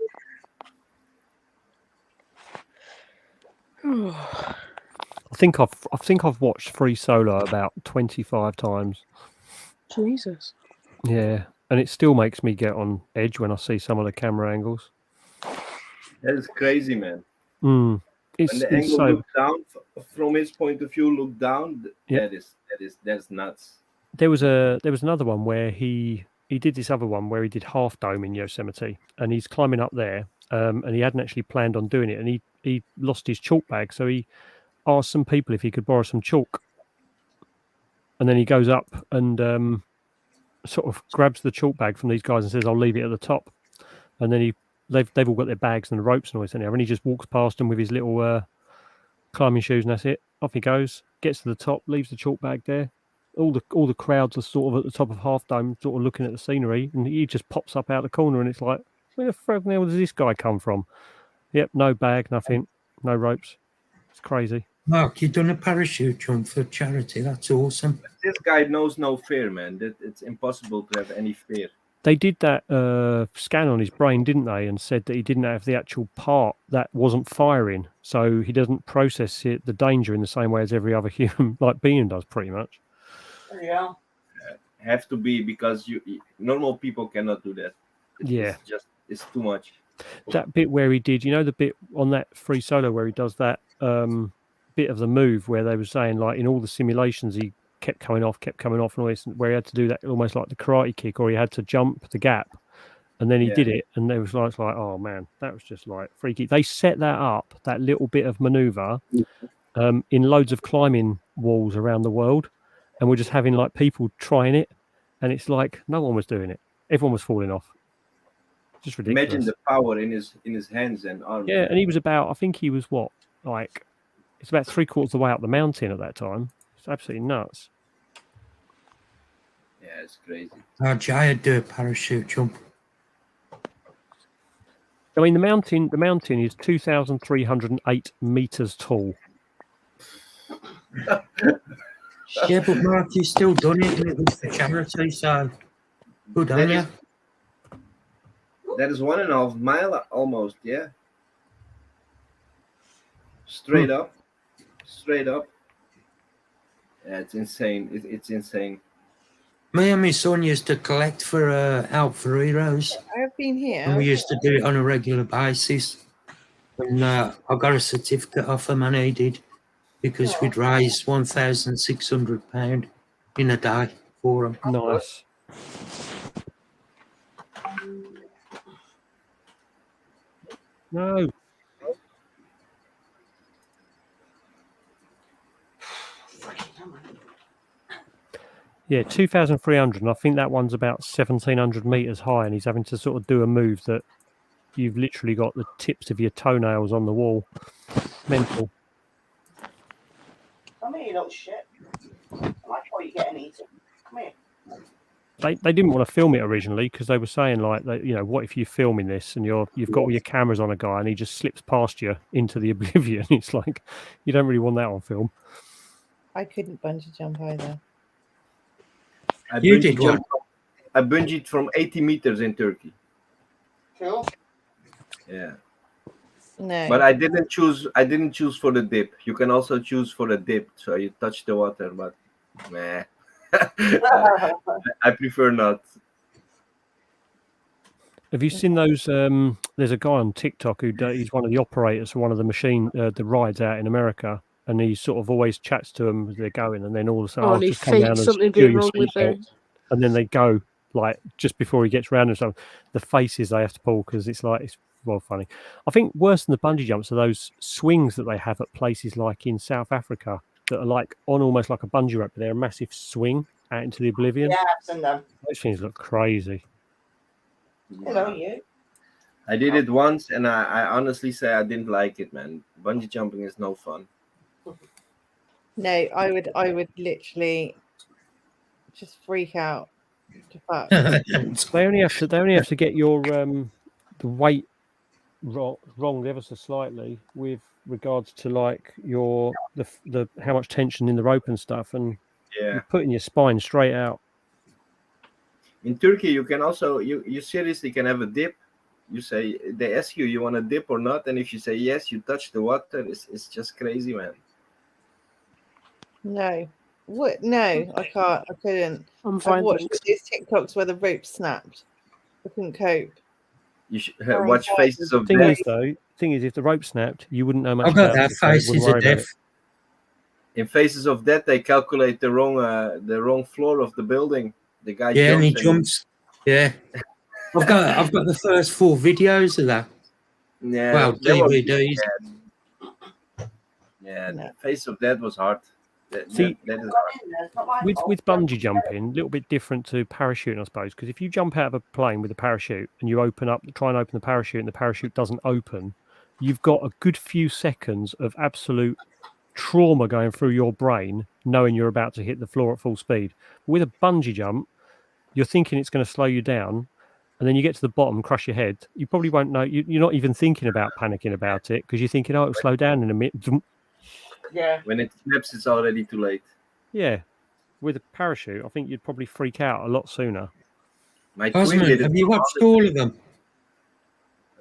I think I've watched Free Solo about 25 times. Jesus. Yeah, and it still makes me get on edge when I see some of the camera angles. that is crazy, man. It's When the angle so. look down from his point of view, look down. Yeah. That's nuts. There was another one where he did this other one where he did Half Dome in Yosemite, and he's climbing up there, and he hadn't actually planned on doing it, and he lost his chalk bag, so he asked some people if he could borrow some chalk, and then he goes up and sort of grabs the chalk bag from these guys and says, "I'll leave it at the top," and then they've all got their bags and the ropes and all this and he just walks past them with his little climbing shoes, and that's it. Off he goes, gets to the top, leaves the chalk bag there. All the crowds are sort of at the top of Half Dome, sort of looking at the scenery, and he just pops up out the corner, and it's like, where the fuck hell does this guy come from? Yep, no bag, nothing, no ropes. It's crazy. Mark, you've done a parachute jump for charity. That's awesome. This guy knows no fear, man. It's impossible to have any fear. They did that scan on his brain, didn't they? And said that he didn't have the actual part that wasn't firing. So he doesn't process the danger in the same way as every other human being does, pretty much. Yeah. Have to be, because normal people cannot do that. It's too much. That bit where he did, the bit on that free solo where he does that bit of the move where they were saying, like, in all the simulations, he kept coming off, and all this, where he had to do that almost like the Karate Kick, or he had to jump the gap, and then he did it, and it was like, oh man, that was just like freaky. They set that up, that little bit of maneuver, in loads of climbing walls around the world, and we're just having like people trying it, and it's like no one was doing it, everyone was falling off. Just ridiculous. Imagine the power in his hands and arms. Yeah, and he was I think he was it's about 3/4 of the way up the mountain at that time. It's absolutely nuts. Yeah, it's crazy. I'd do a parachute jump. I mean, the mountain is 2,308 meters tall. Yeah, but Mark, you still done it, and it was for charity, so good on you. That is 1.5 mile almost, yeah. Straight up. Yeah, it's insane. It's insane. Me and my son used to collect for Help for Heroes. I've been here. And we used to do it on a regular basis. And I got a certificate off him, and he did, because we'd raise £1,600 in a day for him. Nice. No. Yeah, 2,300, and I think that one's about 1,700 meters high, and he's having to sort of do a move that you've literally got the tips of your toenails on the wall. Mental. Come here, you little shit. I like how you getting eaten. Come here. They didn't want to film it originally because they were saying, like, what if you're filming this and you've got all your cameras on a guy and he just slips past you into the oblivion? It's like, you don't really want that on film. I couldn't bungee jump either. I bungeed from 80 meters in Turkey. Cool. Yeah. No. But I didn't choose for the dip. You can also choose for the dip, so you touch the water, but nah. I prefer not. Have you seen those? There's a guy on TikTok he's one of the operators for one of the the rides out in America, and he sort of always chats to them as they're going, and then all of a sudden, Oh, and he just come down fakes and something steal being your wrong with their. seatbelt. And then they go, like, just before he gets round and stuff, the faces they have to pull, because it's well funny. I think worse than the bungee jumps are those swings that they have at places like in South Africa that are like on almost like a bungee rope, but they're a massive swing out into the oblivion. Yeah, I've seen them. Those things look crazy. Hello, you. I did it once, and I honestly say I didn't like it, man. Bungee jumping is no fun. No, I would literally just freak out. They only have to get your the weight wrong ever so slightly with regards to like the how much tension in the rope and stuff, and you're putting your spine straight out. In Turkey, you can also you seriously can have a dip. You say they ask you want to dip or not, and if you say yes, you touch the water. It's just crazy, man. No. What? No, I can't. I couldn't. I'm I've fine. watched these TikToks where the rope snapped. I couldn't cope. You should watch Faces of Death. Thing is, if the rope snapped, you wouldn't know much I've got about that it. So you wouldn't Faces worry of about Death. it. In Faces of Death, they calculate the wrong floor of the building. The guy Yeah, and he jumps. jumps. Yeah. I've got the first 4 videos of that. Yeah. Well, DVDs. Yeah, Face of Death was hard. That is hard. With bungee jumping, a little bit different to parachuting, I suppose, because if you jump out of a plane with a parachute and you try and open the parachute, and the parachute doesn't open, you've got a good few seconds of absolute trauma going through your brain, knowing you're about to hit the floor at full speed. With a bungee jump, you're thinking it's going to slow you down, and then you get to the bottom, crush your head. You probably won't know. You're not even thinking about panicking about it because you're thinking, "Oh, it'll slow down in a minute." Yeah. When it snaps, it's already too late. Yeah, with a parachute, I think you'd probably freak out a lot sooner. My twin Osman, did it. have you watched all of them?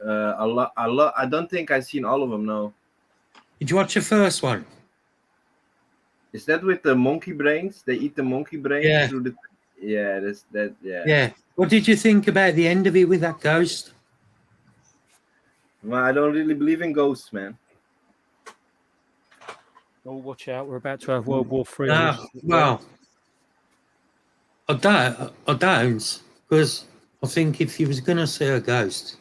A lot. I don't think I've seen all of them. No. Did you watch the first one? Is that with the monkey brains? They eat the monkey brains Yeah. through the. Yeah, that's that. Yeah. Yeah. What did you think about the end of it with that ghost? Well, I don't really believe in ghosts, man. Oh, watch out! We're about to have World War III. Well, I don't, because I think if you was going to see a ghost,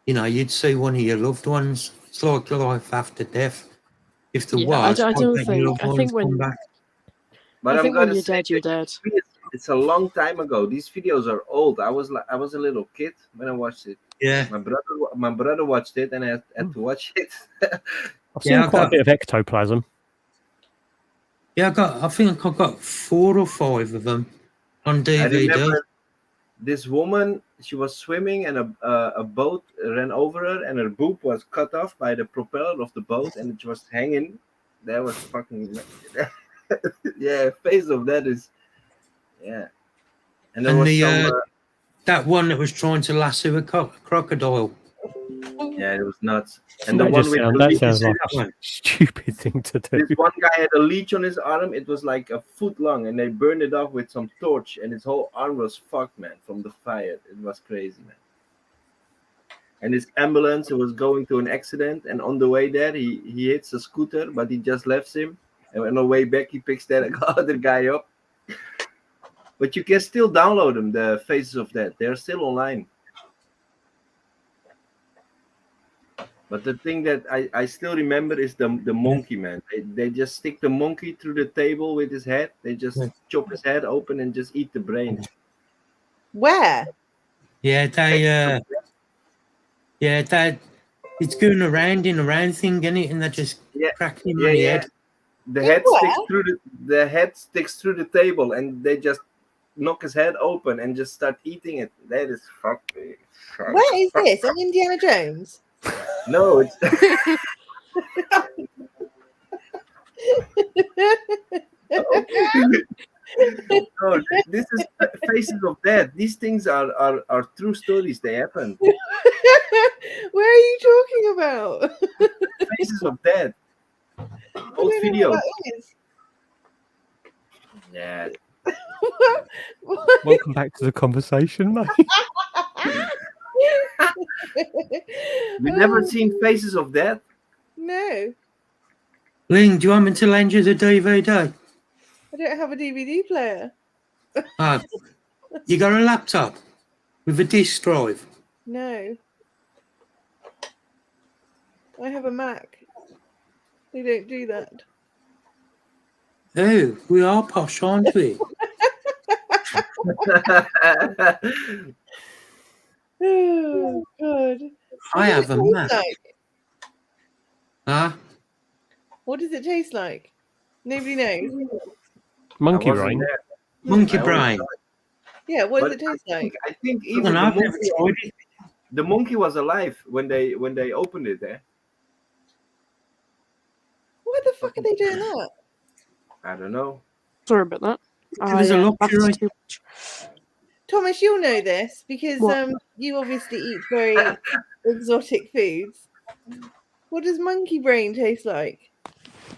you'd see one of your loved ones. It's like life after death. If there was, I don't bet your think. loved I ones think when come back. But I I'm think when gonna you're say dead, you're dead. it's a long time ago. These videos are old. I was a little kid when I watched it. Yeah. My brother watched it, and I had to watch it. I've seen quite a bit of ectoplasm. Yeah, I think I got 4 or 5 of them on I DVD. remember this woman. She was swimming, and a boat ran over her, and her boob was cut off by the propeller of the boat, and it was hanging. That was fucking. Yeah, face of that is. Yeah, and there was some. That one that was trying to lasso a crocodile. Yeah, it was nuts. And the That one just with sounds, the that leech, sounds like that a one. stupid thing to do. This one guy had a leech on his arm. It was like a foot long, and they burned it off with some torch, and his whole arm was fucked, man, from the fire. It was crazy, man. And his ambulance, it was going to an accident, and on the way there, he hits a scooter, but he just left him. And on the way back, he picks that other guy up. But you can still download them, the Faces of Death. They're still online. But the thing that I still remember is the monkey, man. They just stick the monkey through the table with his head. They just chop his head open and just eat the brain. Where? Yeah, it's going around in a round thing, isn't it? And they just crack him on the head. The head sticks through the head sticks through the table, and they just knock his head open and just start eating it. That is fucking. Where is this? On Indiana Jones? No, it's. No, this is Faces of Death. These things are true stories. They happen. Where are you talking about? Faces of Death. Old videos. Yeah. Welcome back to the conversation, mate. You've never seen Faces of Death? No, Ling, do you want me to lend you the DVD? I don't have a DVD player. You got a laptop with a disk drive? No. I have a Mac. They don't do that. Oh, we are posh, aren't we? Oh, God. I have a Mac. Huh? What does it taste like? Nobody knows. Monkey brain. Monkey brain. Yeah, what does it taste like? I think even the monkey was alive when they opened it there. Why the fuck are they doing that? I don't know. Sorry about that. There's a luxury. Thomas, you'll know this because What? you obviously eat very exotic foods. What does monkey brain taste like?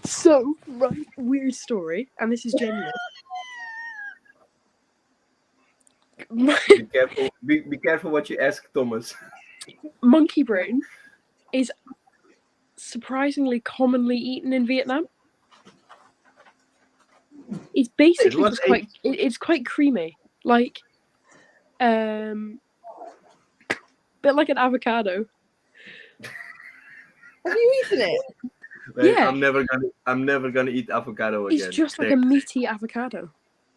So, right, weird story, and this is genuine. Be careful. Be careful what you ask, Thomas. Monkey brain is surprisingly commonly eaten in Vietnam. It's basically was just it's quite creamy, like bit like an avocado. Have you eaten it? Wait, Yeah. I'm never gonna eat avocado again. It's just like a meaty avocado.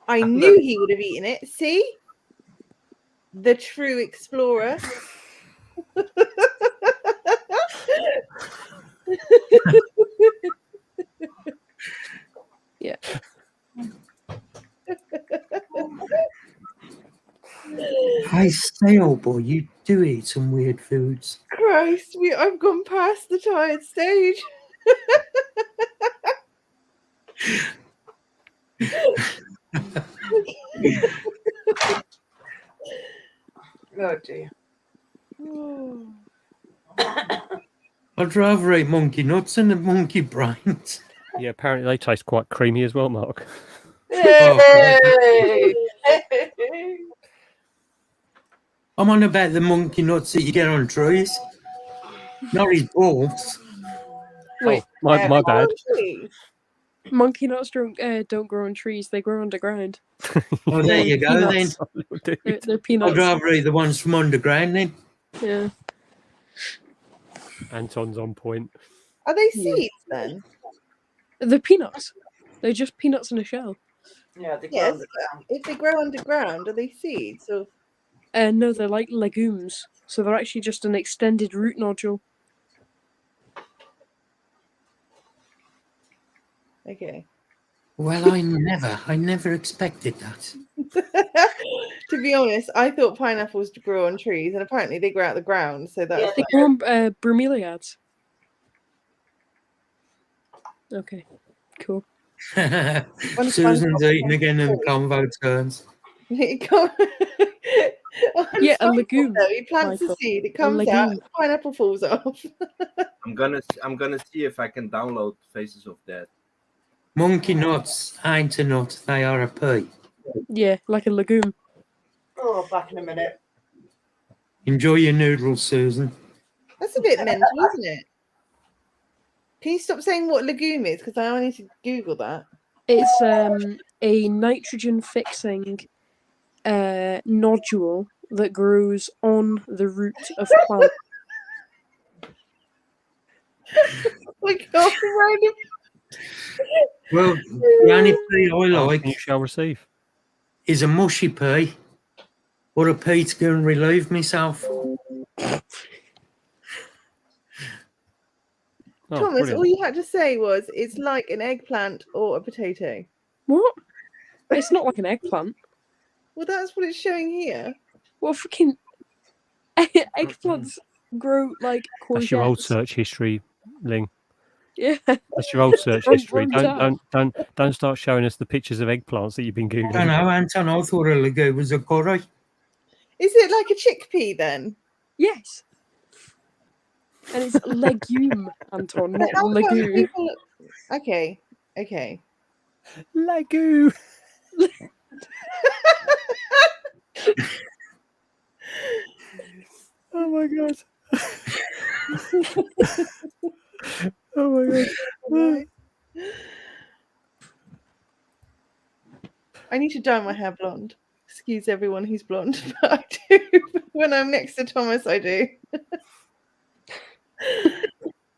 I knew he would have eaten it. See? The true explorer. Yeah. I still, boy, you do eat some weird foods. Christ, I've gone past the tired stage. Oh dear. I'd rather eat monkey nuts than the monkey brains. Yeah, apparently they taste quite creamy as well, Mark. Hey! I'm on about the monkey nuts that you get on trees, not his balls. Wait, my bad. monkey nuts don't grow on trees; they grow underground. Oh, there you go peanuts. then. They're peanuts. I'd rather eat the ones from underground then. Yeah. Anton's on point. Are they seeds then? They're peanuts. They're just peanuts in a shell. Yeah, they grow Yes. underground. If they grow underground, are they seeds? Or No, they're like legumes. So they're actually just an extended root nodule. okay. Well, I never expected that. To be honest, I thought pineapples grow on trees, and apparently they grow out the ground. So that's They grow on bromeliads. Okay, cool. Susan's eating again and convo turns. Yeah, a legume. He plants a Michael. seed, it A comes out, legume. pineapple falls off. I'm gonna see if I can download Faces of Death. Monkey nuts ain't a nut, they are a pea. Yeah, like a legume. Oh, back in a minute. Enjoy your noodles, Susan. That's a bit mental, isn't it? Can you stop saying what legume is? Because I need to Google that. It's a nitrogen fixing nodule that grows on the root of plant. My God, Well, the only pea I like you shall receive is a mushy pea or a pea to go and relieve myself. Thomas, all you had to say was it's like an eggplant or a potato. What? It's not like an eggplant. Well, that's what it's showing here. Well, freaking eggplants grow like courgettes. That's your old search history, Ling. Yeah. That's your old search Wrong history. tab. Don't start showing us the pictures of eggplants that you've been googling. I know, Anton. I thought a legume was a curry. Is it like a chickpea then? Yes. And it's legume, Anton, not How come legume. people- Okay, okay. Legume. Oh my God. Oh my God. I need to dye my hair blonde. Excuse everyone who's blonde, but I do. When I'm next to Thomas, I do.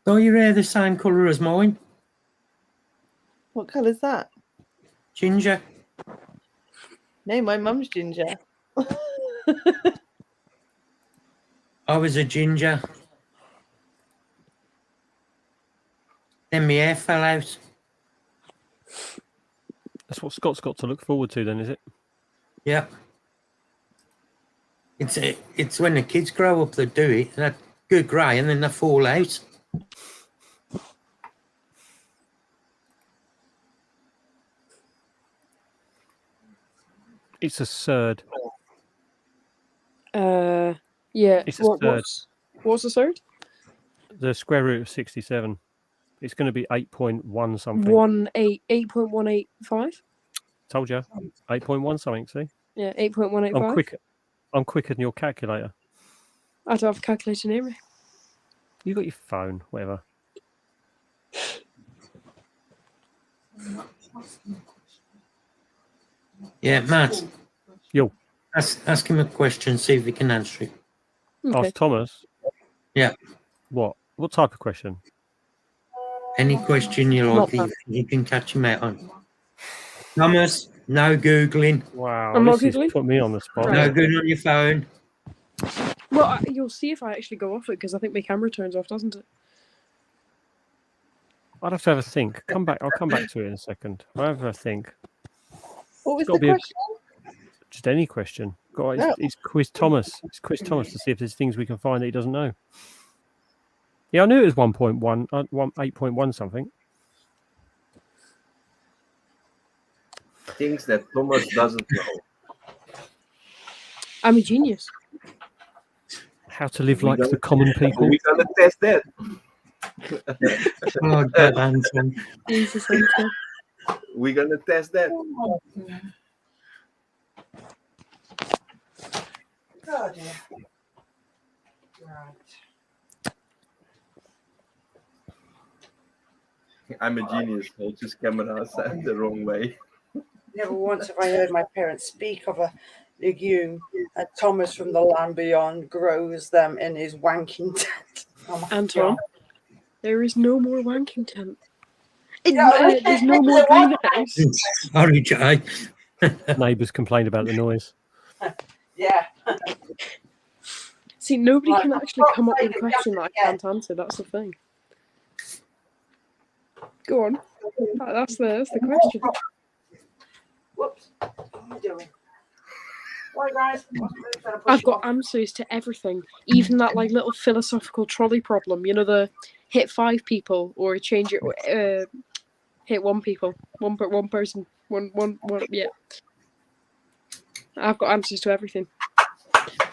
Oh, your hair the same colour as mine. What colour's that? Ginger. No, my mum's ginger. I was a ginger. Then my hair fell out. That's what Scott's got to look forward to, then, is it? Yeah. It's when the kids grow up that do it. They go grey and then they fall out. It's a third. Yeah. It's a third. What's the third? The square root of 67. It's going to be 8.1 something. 8.185. Told you. 8.1 something, see? Yeah, 8.185. I'm quicker than your calculator. I don't have a calculator near me. You got your phone, whatever. Yeah, Matt. Yo. Ask him a question, see if he can answer it. Okay. Ask Thomas. Yeah. What? What type of question? Any question you like, you can catch him out on. Thomas, no Googling. Wow, I'm not this is Googling? put me on the spot. No good on your phone. Well, you'll see if I actually go off it because I think my camera turns off, doesn't it? I'd have to have a think. I'll come back to it in a second. I'll have a think. What was It's got the to be question? just any question. No. It's Quiz Thomas. It's Quiz Thomas to see if there's things we can find that he doesn't know. Yeah, I knew it was 1.1, 8.1 something. Things that Thomas doesn't know. I'm a genius. How to live like the common people. We're gonna test that. Oh, God, Anton. Jesus, Anton. We're gonna test that. Oh dear. Right. I'm a genius. Hold his camera the wrong way. Never once have I heard my parents speak of a legume, and Thomas from the land beyond grows them in his wanking tent. Oh my Anton, God. there is no more wanking tent. there's There's no more greenhouse. Sorry, Jay. Neighbours complained about the noise. Yeah. See, nobody Right, can for actually come up fuck's with a sake, question that I yeah. can't answer. That's the thing. Go on. That's the question. Whoops. What am I doing? Right, guys. I've got answers to everything, even that like little philosophical trolley problem. You know, the hit 5 people or change it, hit 1 people, one person, one. Yeah, I've got answers to everything.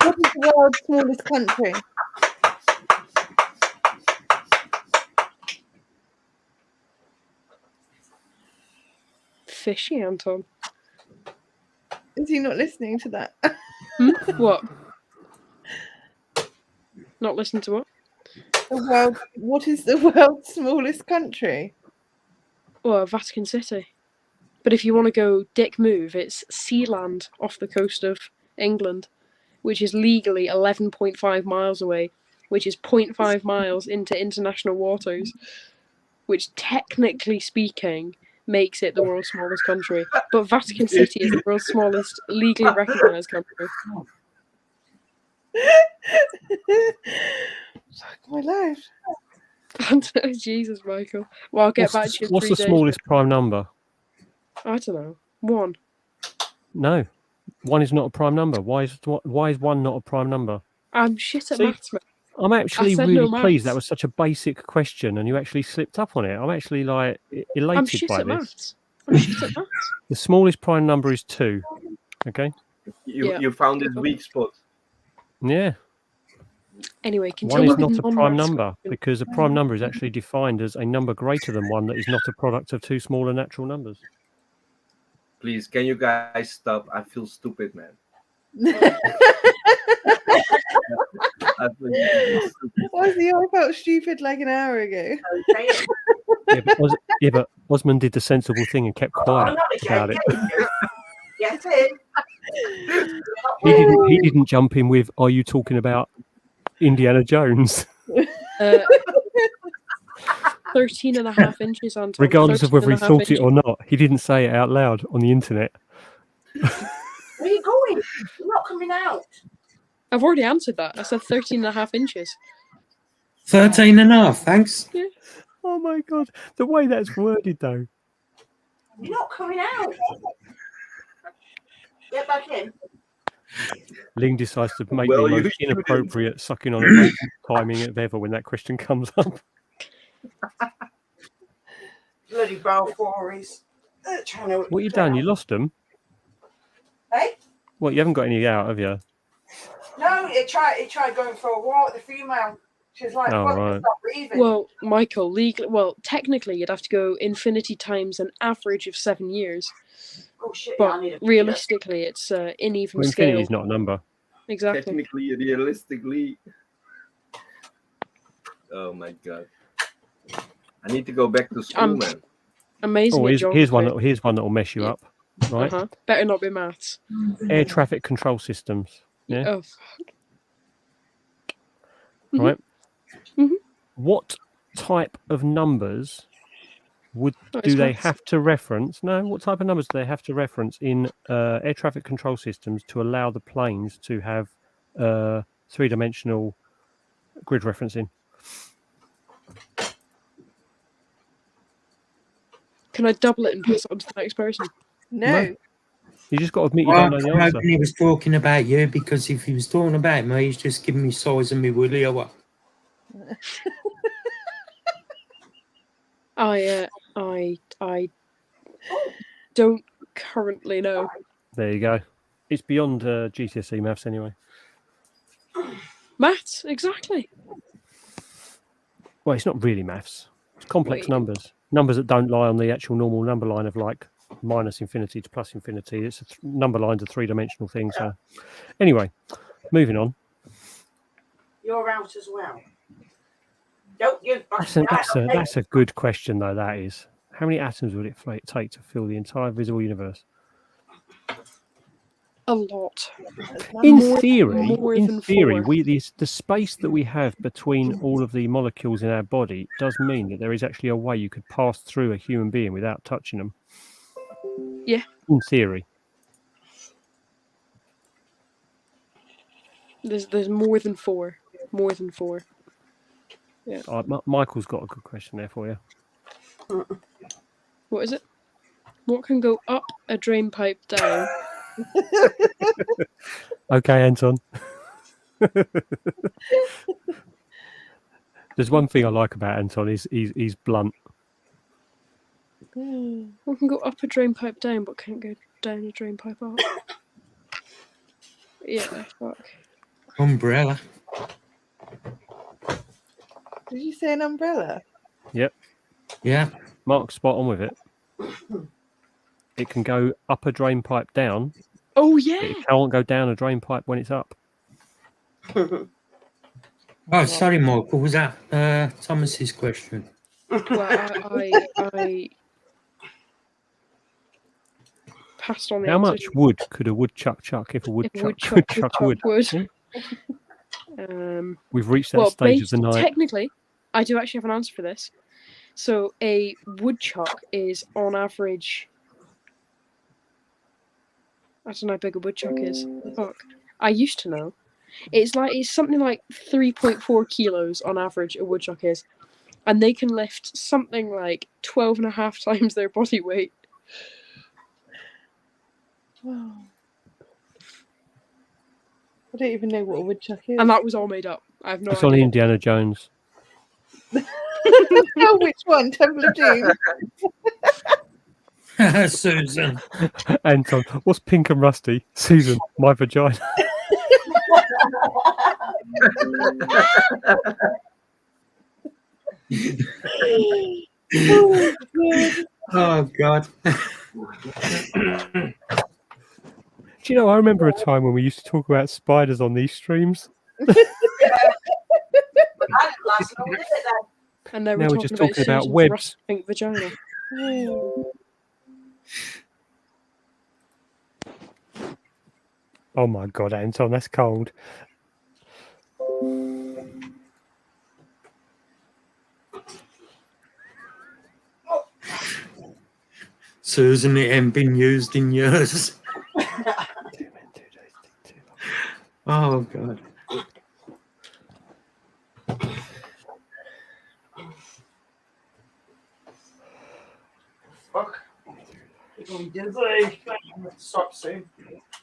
What is the world's smallest country? Fishy, Anton. Is he not listening to that? What? Not listen to what? What is the world's smallest country? Well, Vatican City. But if you want to go dick move, it's Sealand off the coast of England, which is legally 11.5 miles away, which is 0.5 miles into international waters, which technically speaking makes it the world's smallest country. But Vatican City is the world's smallest legally recognised country. Fuck my life. Jesus, Michael. Well, I'll get back to you in What's 3 the days. smallest prime number? I don't know. 1. No, 1 is not a prime number. Why is 1 not a prime number? I'm shit at See, maths, mate. I'm actually I said really no pleased. maths. That was such a basic question, and you actually slipped up on it. I'm actually like elated I'm shit by at this. maths. I'm shit at maths. The smallest prime number is 2. Okay. You found his weak spot. Yeah. Anyway, 1 continue is not with a prime non-maths number question. because a prime number is actually defined as a number greater than 1 that is not a product of 2 smaller natural numbers. Please, can you guys stop? I feel stupid, man. Ozzy, I felt stupid like an hour ago. But Osman did the sensible thing and kept quiet about it. Get in. He didn't jump in with, "Are you talking about Indiana Jones?" 13.5 inches on top. Regardless of whether he 13.5 thought it inches. or not, he didn't say it out loud on the internet. Where are you going? You're not coming out. I've already answered that. I said 13.5 inches. 13.5, thanks. Yeah. Oh my god, the way that's worded though. You're not coming out. Get back in. Ling decides to make Well, the you most shouldn't. inappropriate sucking on a vape timing of ever when that question comes up. Bloody Balfours. What you done? You lost them? Hey? What, you haven't got any out, have you? No, he tried going for a walk. The female. She's like, Oh, fuck, right. stop breathing. Well, Michael, technically you'd have to go infinity times an average of 7 years. Oh shit! But I need a realistically, it's in even Well, scale. infinity is not a number. Exactly. Technically, realistically. Oh my god! I need to go back to school, man. Amazing. Oh, at here's one. geography. Here's one that will mess you up. Right. Better not be maths. Air traffic control systems. Yeah. Oh, fuck. Right. Mhm. What type of numbers do it's they maths. have to reference? No, what type of numbers do they have to reference in air traffic control systems to allow the planes to have 3-dimensional grid referencing? Can I double it and pass it on to the next person? No. You just got to admit you Well, don't know the I'm answer. hoping he was talking about you, because if he was talking about me, he's just giving me size and me willy or what. I don't currently know. There you go. It's beyond GCSE maths anyway. Maths, exactly. Well, it's not really maths. It's complex Wait. numbers. Numbers that don't lie on the actual normal number line of like minus infinity to plus infinity. It's number lines are three-dimensional things. So, anyway, moving on. You're out as well. Don't you? That's a good question though. That is. How many atoms would it take to fill the entire visible universe? A lot. In More theory, than four. the space that we have between all of the molecules in our body does mean that there is actually a way you could pass through a human being without touching them. Yeah. In theory. There's more than four. More than four. Yeah. Michael's got a good question there for you. What is it? What can go up a drain pipe down? Okay, Anton. There's one thing I like about Anton. He's blunt. What can go up a drain pipe down, but can't go down a drain pipe up? Yeah, fuck. Umbrella. Did you say an umbrella? Yep. Yeah. Mark's spot on with it. It can go up a drain pipe down. Oh yeah. But it can't go down a drain pipe when it's up. Oh, sorry, Michael. Was that Thomas's question? Well, I passed on the How answer. much wood could a woodchuck chuck if a woodchuck woodchuck could chuck would wood? chuck Yeah. We've reached that stage of the night. Technically, I do actually have an answer for this. So a woodchuck is on average. I don't know how big a woodchuck is. Fuck. I used to know. It's something like 3.4 kilos on average a woodchuck is. And they can lift something like 12.5 times their body weight. Wow. I don't even know what a woodchuck is. And that was all made up. I have no It's on idea. Indiana Jones. Oh, which one? Temple of Doom? Susan. Anton, what's pink and rusty? Susan, my vagina. Oh, God. Do you know, I remember a time when we used to talk about spiders on these streams. And they were Now we're talking just about talking about Susan's webs. rusty pink vagina. Oh my God, Anton, that's cold. Susan, it ain't been used in years. Oh, God. Fuck. Stop soon.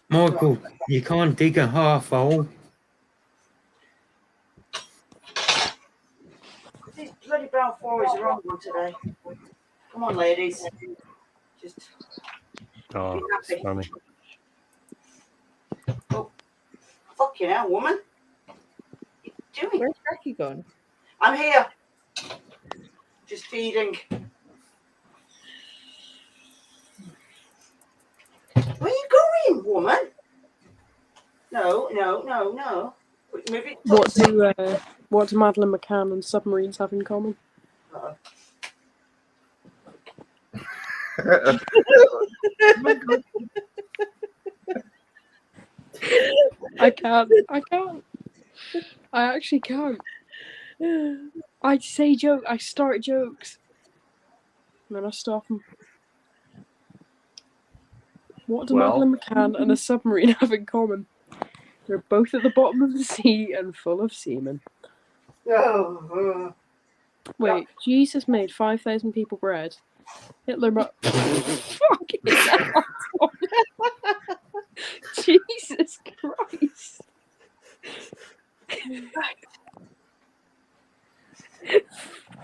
Michael, you can't dig a half hole. These bloody brown four is the wrong one today. Come on, ladies. Just Oh, be it's happy. funny. Oh, fucking hell, woman. What are you doing? Where's Jackie gone? I'm here. Just feeding. Where are you going, woman? No. Move it. What do Madeline McCann and submarines have in common? I can't. I actually can't. I start jokes. And then I stop them. What do Madeline McCann and a submarine have in common? They're both at the bottom of the sea and full of semen. Wait, Jesus made 5,000 people bread, Hitler, but fucking hell. Jesus Christ.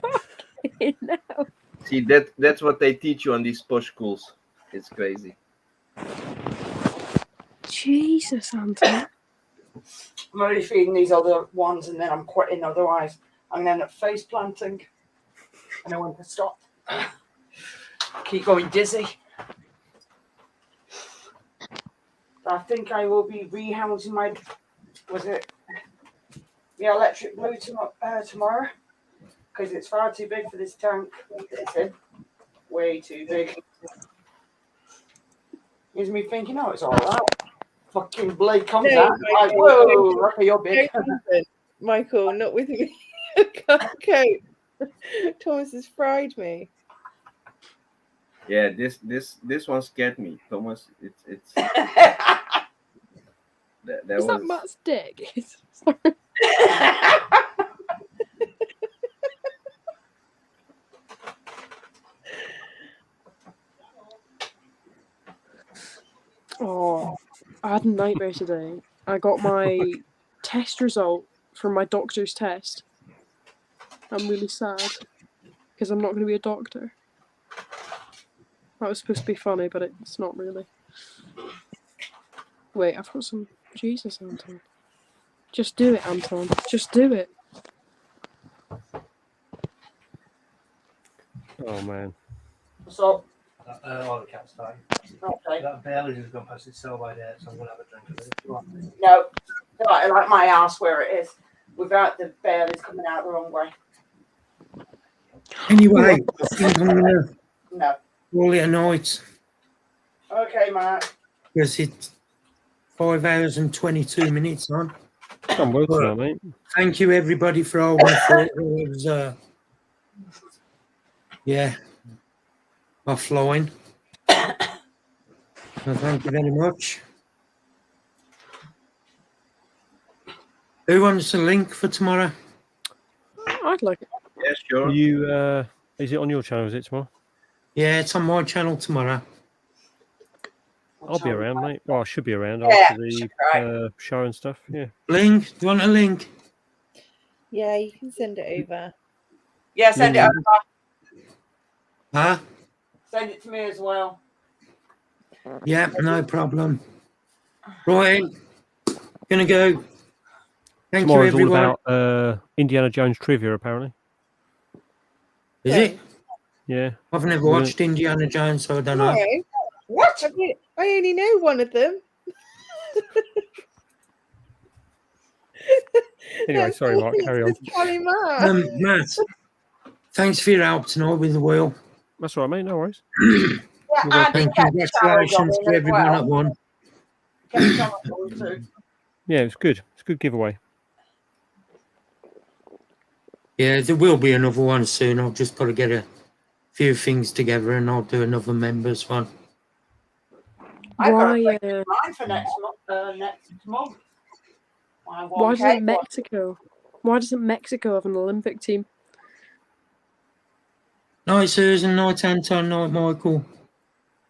Fucking hell. See, that's what they teach you on these posh schools. It's crazy. Jesus, Anton. I'm only feeding these other ones and then I'm quitting, otherwise I'm going to end up face planting. And I want to stop. Keep going dizzy. I think I will be rehousing my, electric blue tomorrow. Because it's far too big for this tank. It's in. Way too big. Gives me thinking, oh, it's all right. Fucking blade comes No, out. Like, whoa, Rocky, you're big. Michael, not with me. I can't cope. Thomas has fried me. Yeah, this one scared me, Thomas. It's That was that Matt's dick? Oh, I had a nightmare today. I got my test result from my doctor's test. I'm really sad because I'm not going to be a doctor. That was supposed to be funny, but it's not really. Wait, I've got some. Jesus, Anton. Just do it, Anton. Just do it. Oh man. So, all the cat's dying. Okay. That Bailey's has gone past its sell by date, so I'm going to have a drink of it. If you want me. no, I like my ass where it is, without the Baileys coming out the wrong way. Anyway, I think I'm going to No. call it a night Okay, Matt. because it's 5 hours and 22 minutes on. Done well tonight, mate. Thank you, everybody, for holding for it. It was, offline. Well, thank you very much. Who wants a link for tomorrow? I'd like it. Yeah, sure. You is it on your channel? Is it tomorrow? Yeah, it's on my channel tomorrow. I'll be around, mate. Well, I should be around Yeah, after the show and stuff. Yeah. Link? Do you want a link? Yeah, you can send it over. Yeah, send it Yeah. over. Huh? Send it to me as well. Yeah, no problem. Right, gonna go. Thank Tomorrow's you, everyone. all about Indiana Jones trivia, apparently. Is it? Yeah. I've never We're gonna- watched Indiana Jones, so I don't No. know. What? I only know one of them. Anyway, sorry, Mark. Carry on. Charlie Matt. Matt, thanks for your help tonight with the wheel. That's all right, mate. No worries. Yeah, And congratulations to everyone at one. Yeah, it's good. It's a good giveaway. Yeah, there will be another one soon. I've just got to get a few things together and I'll do another members one. I've got Why? a thing mine for next month. Why doesn't Mexico? Why doesn't Mexico have an Olympic team? Night Susan, night Anton, night Michael,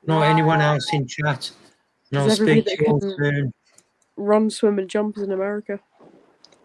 night anyone else in chat. And I'll Does everybody speak to that you all can soon. run, swim, and jump is in America?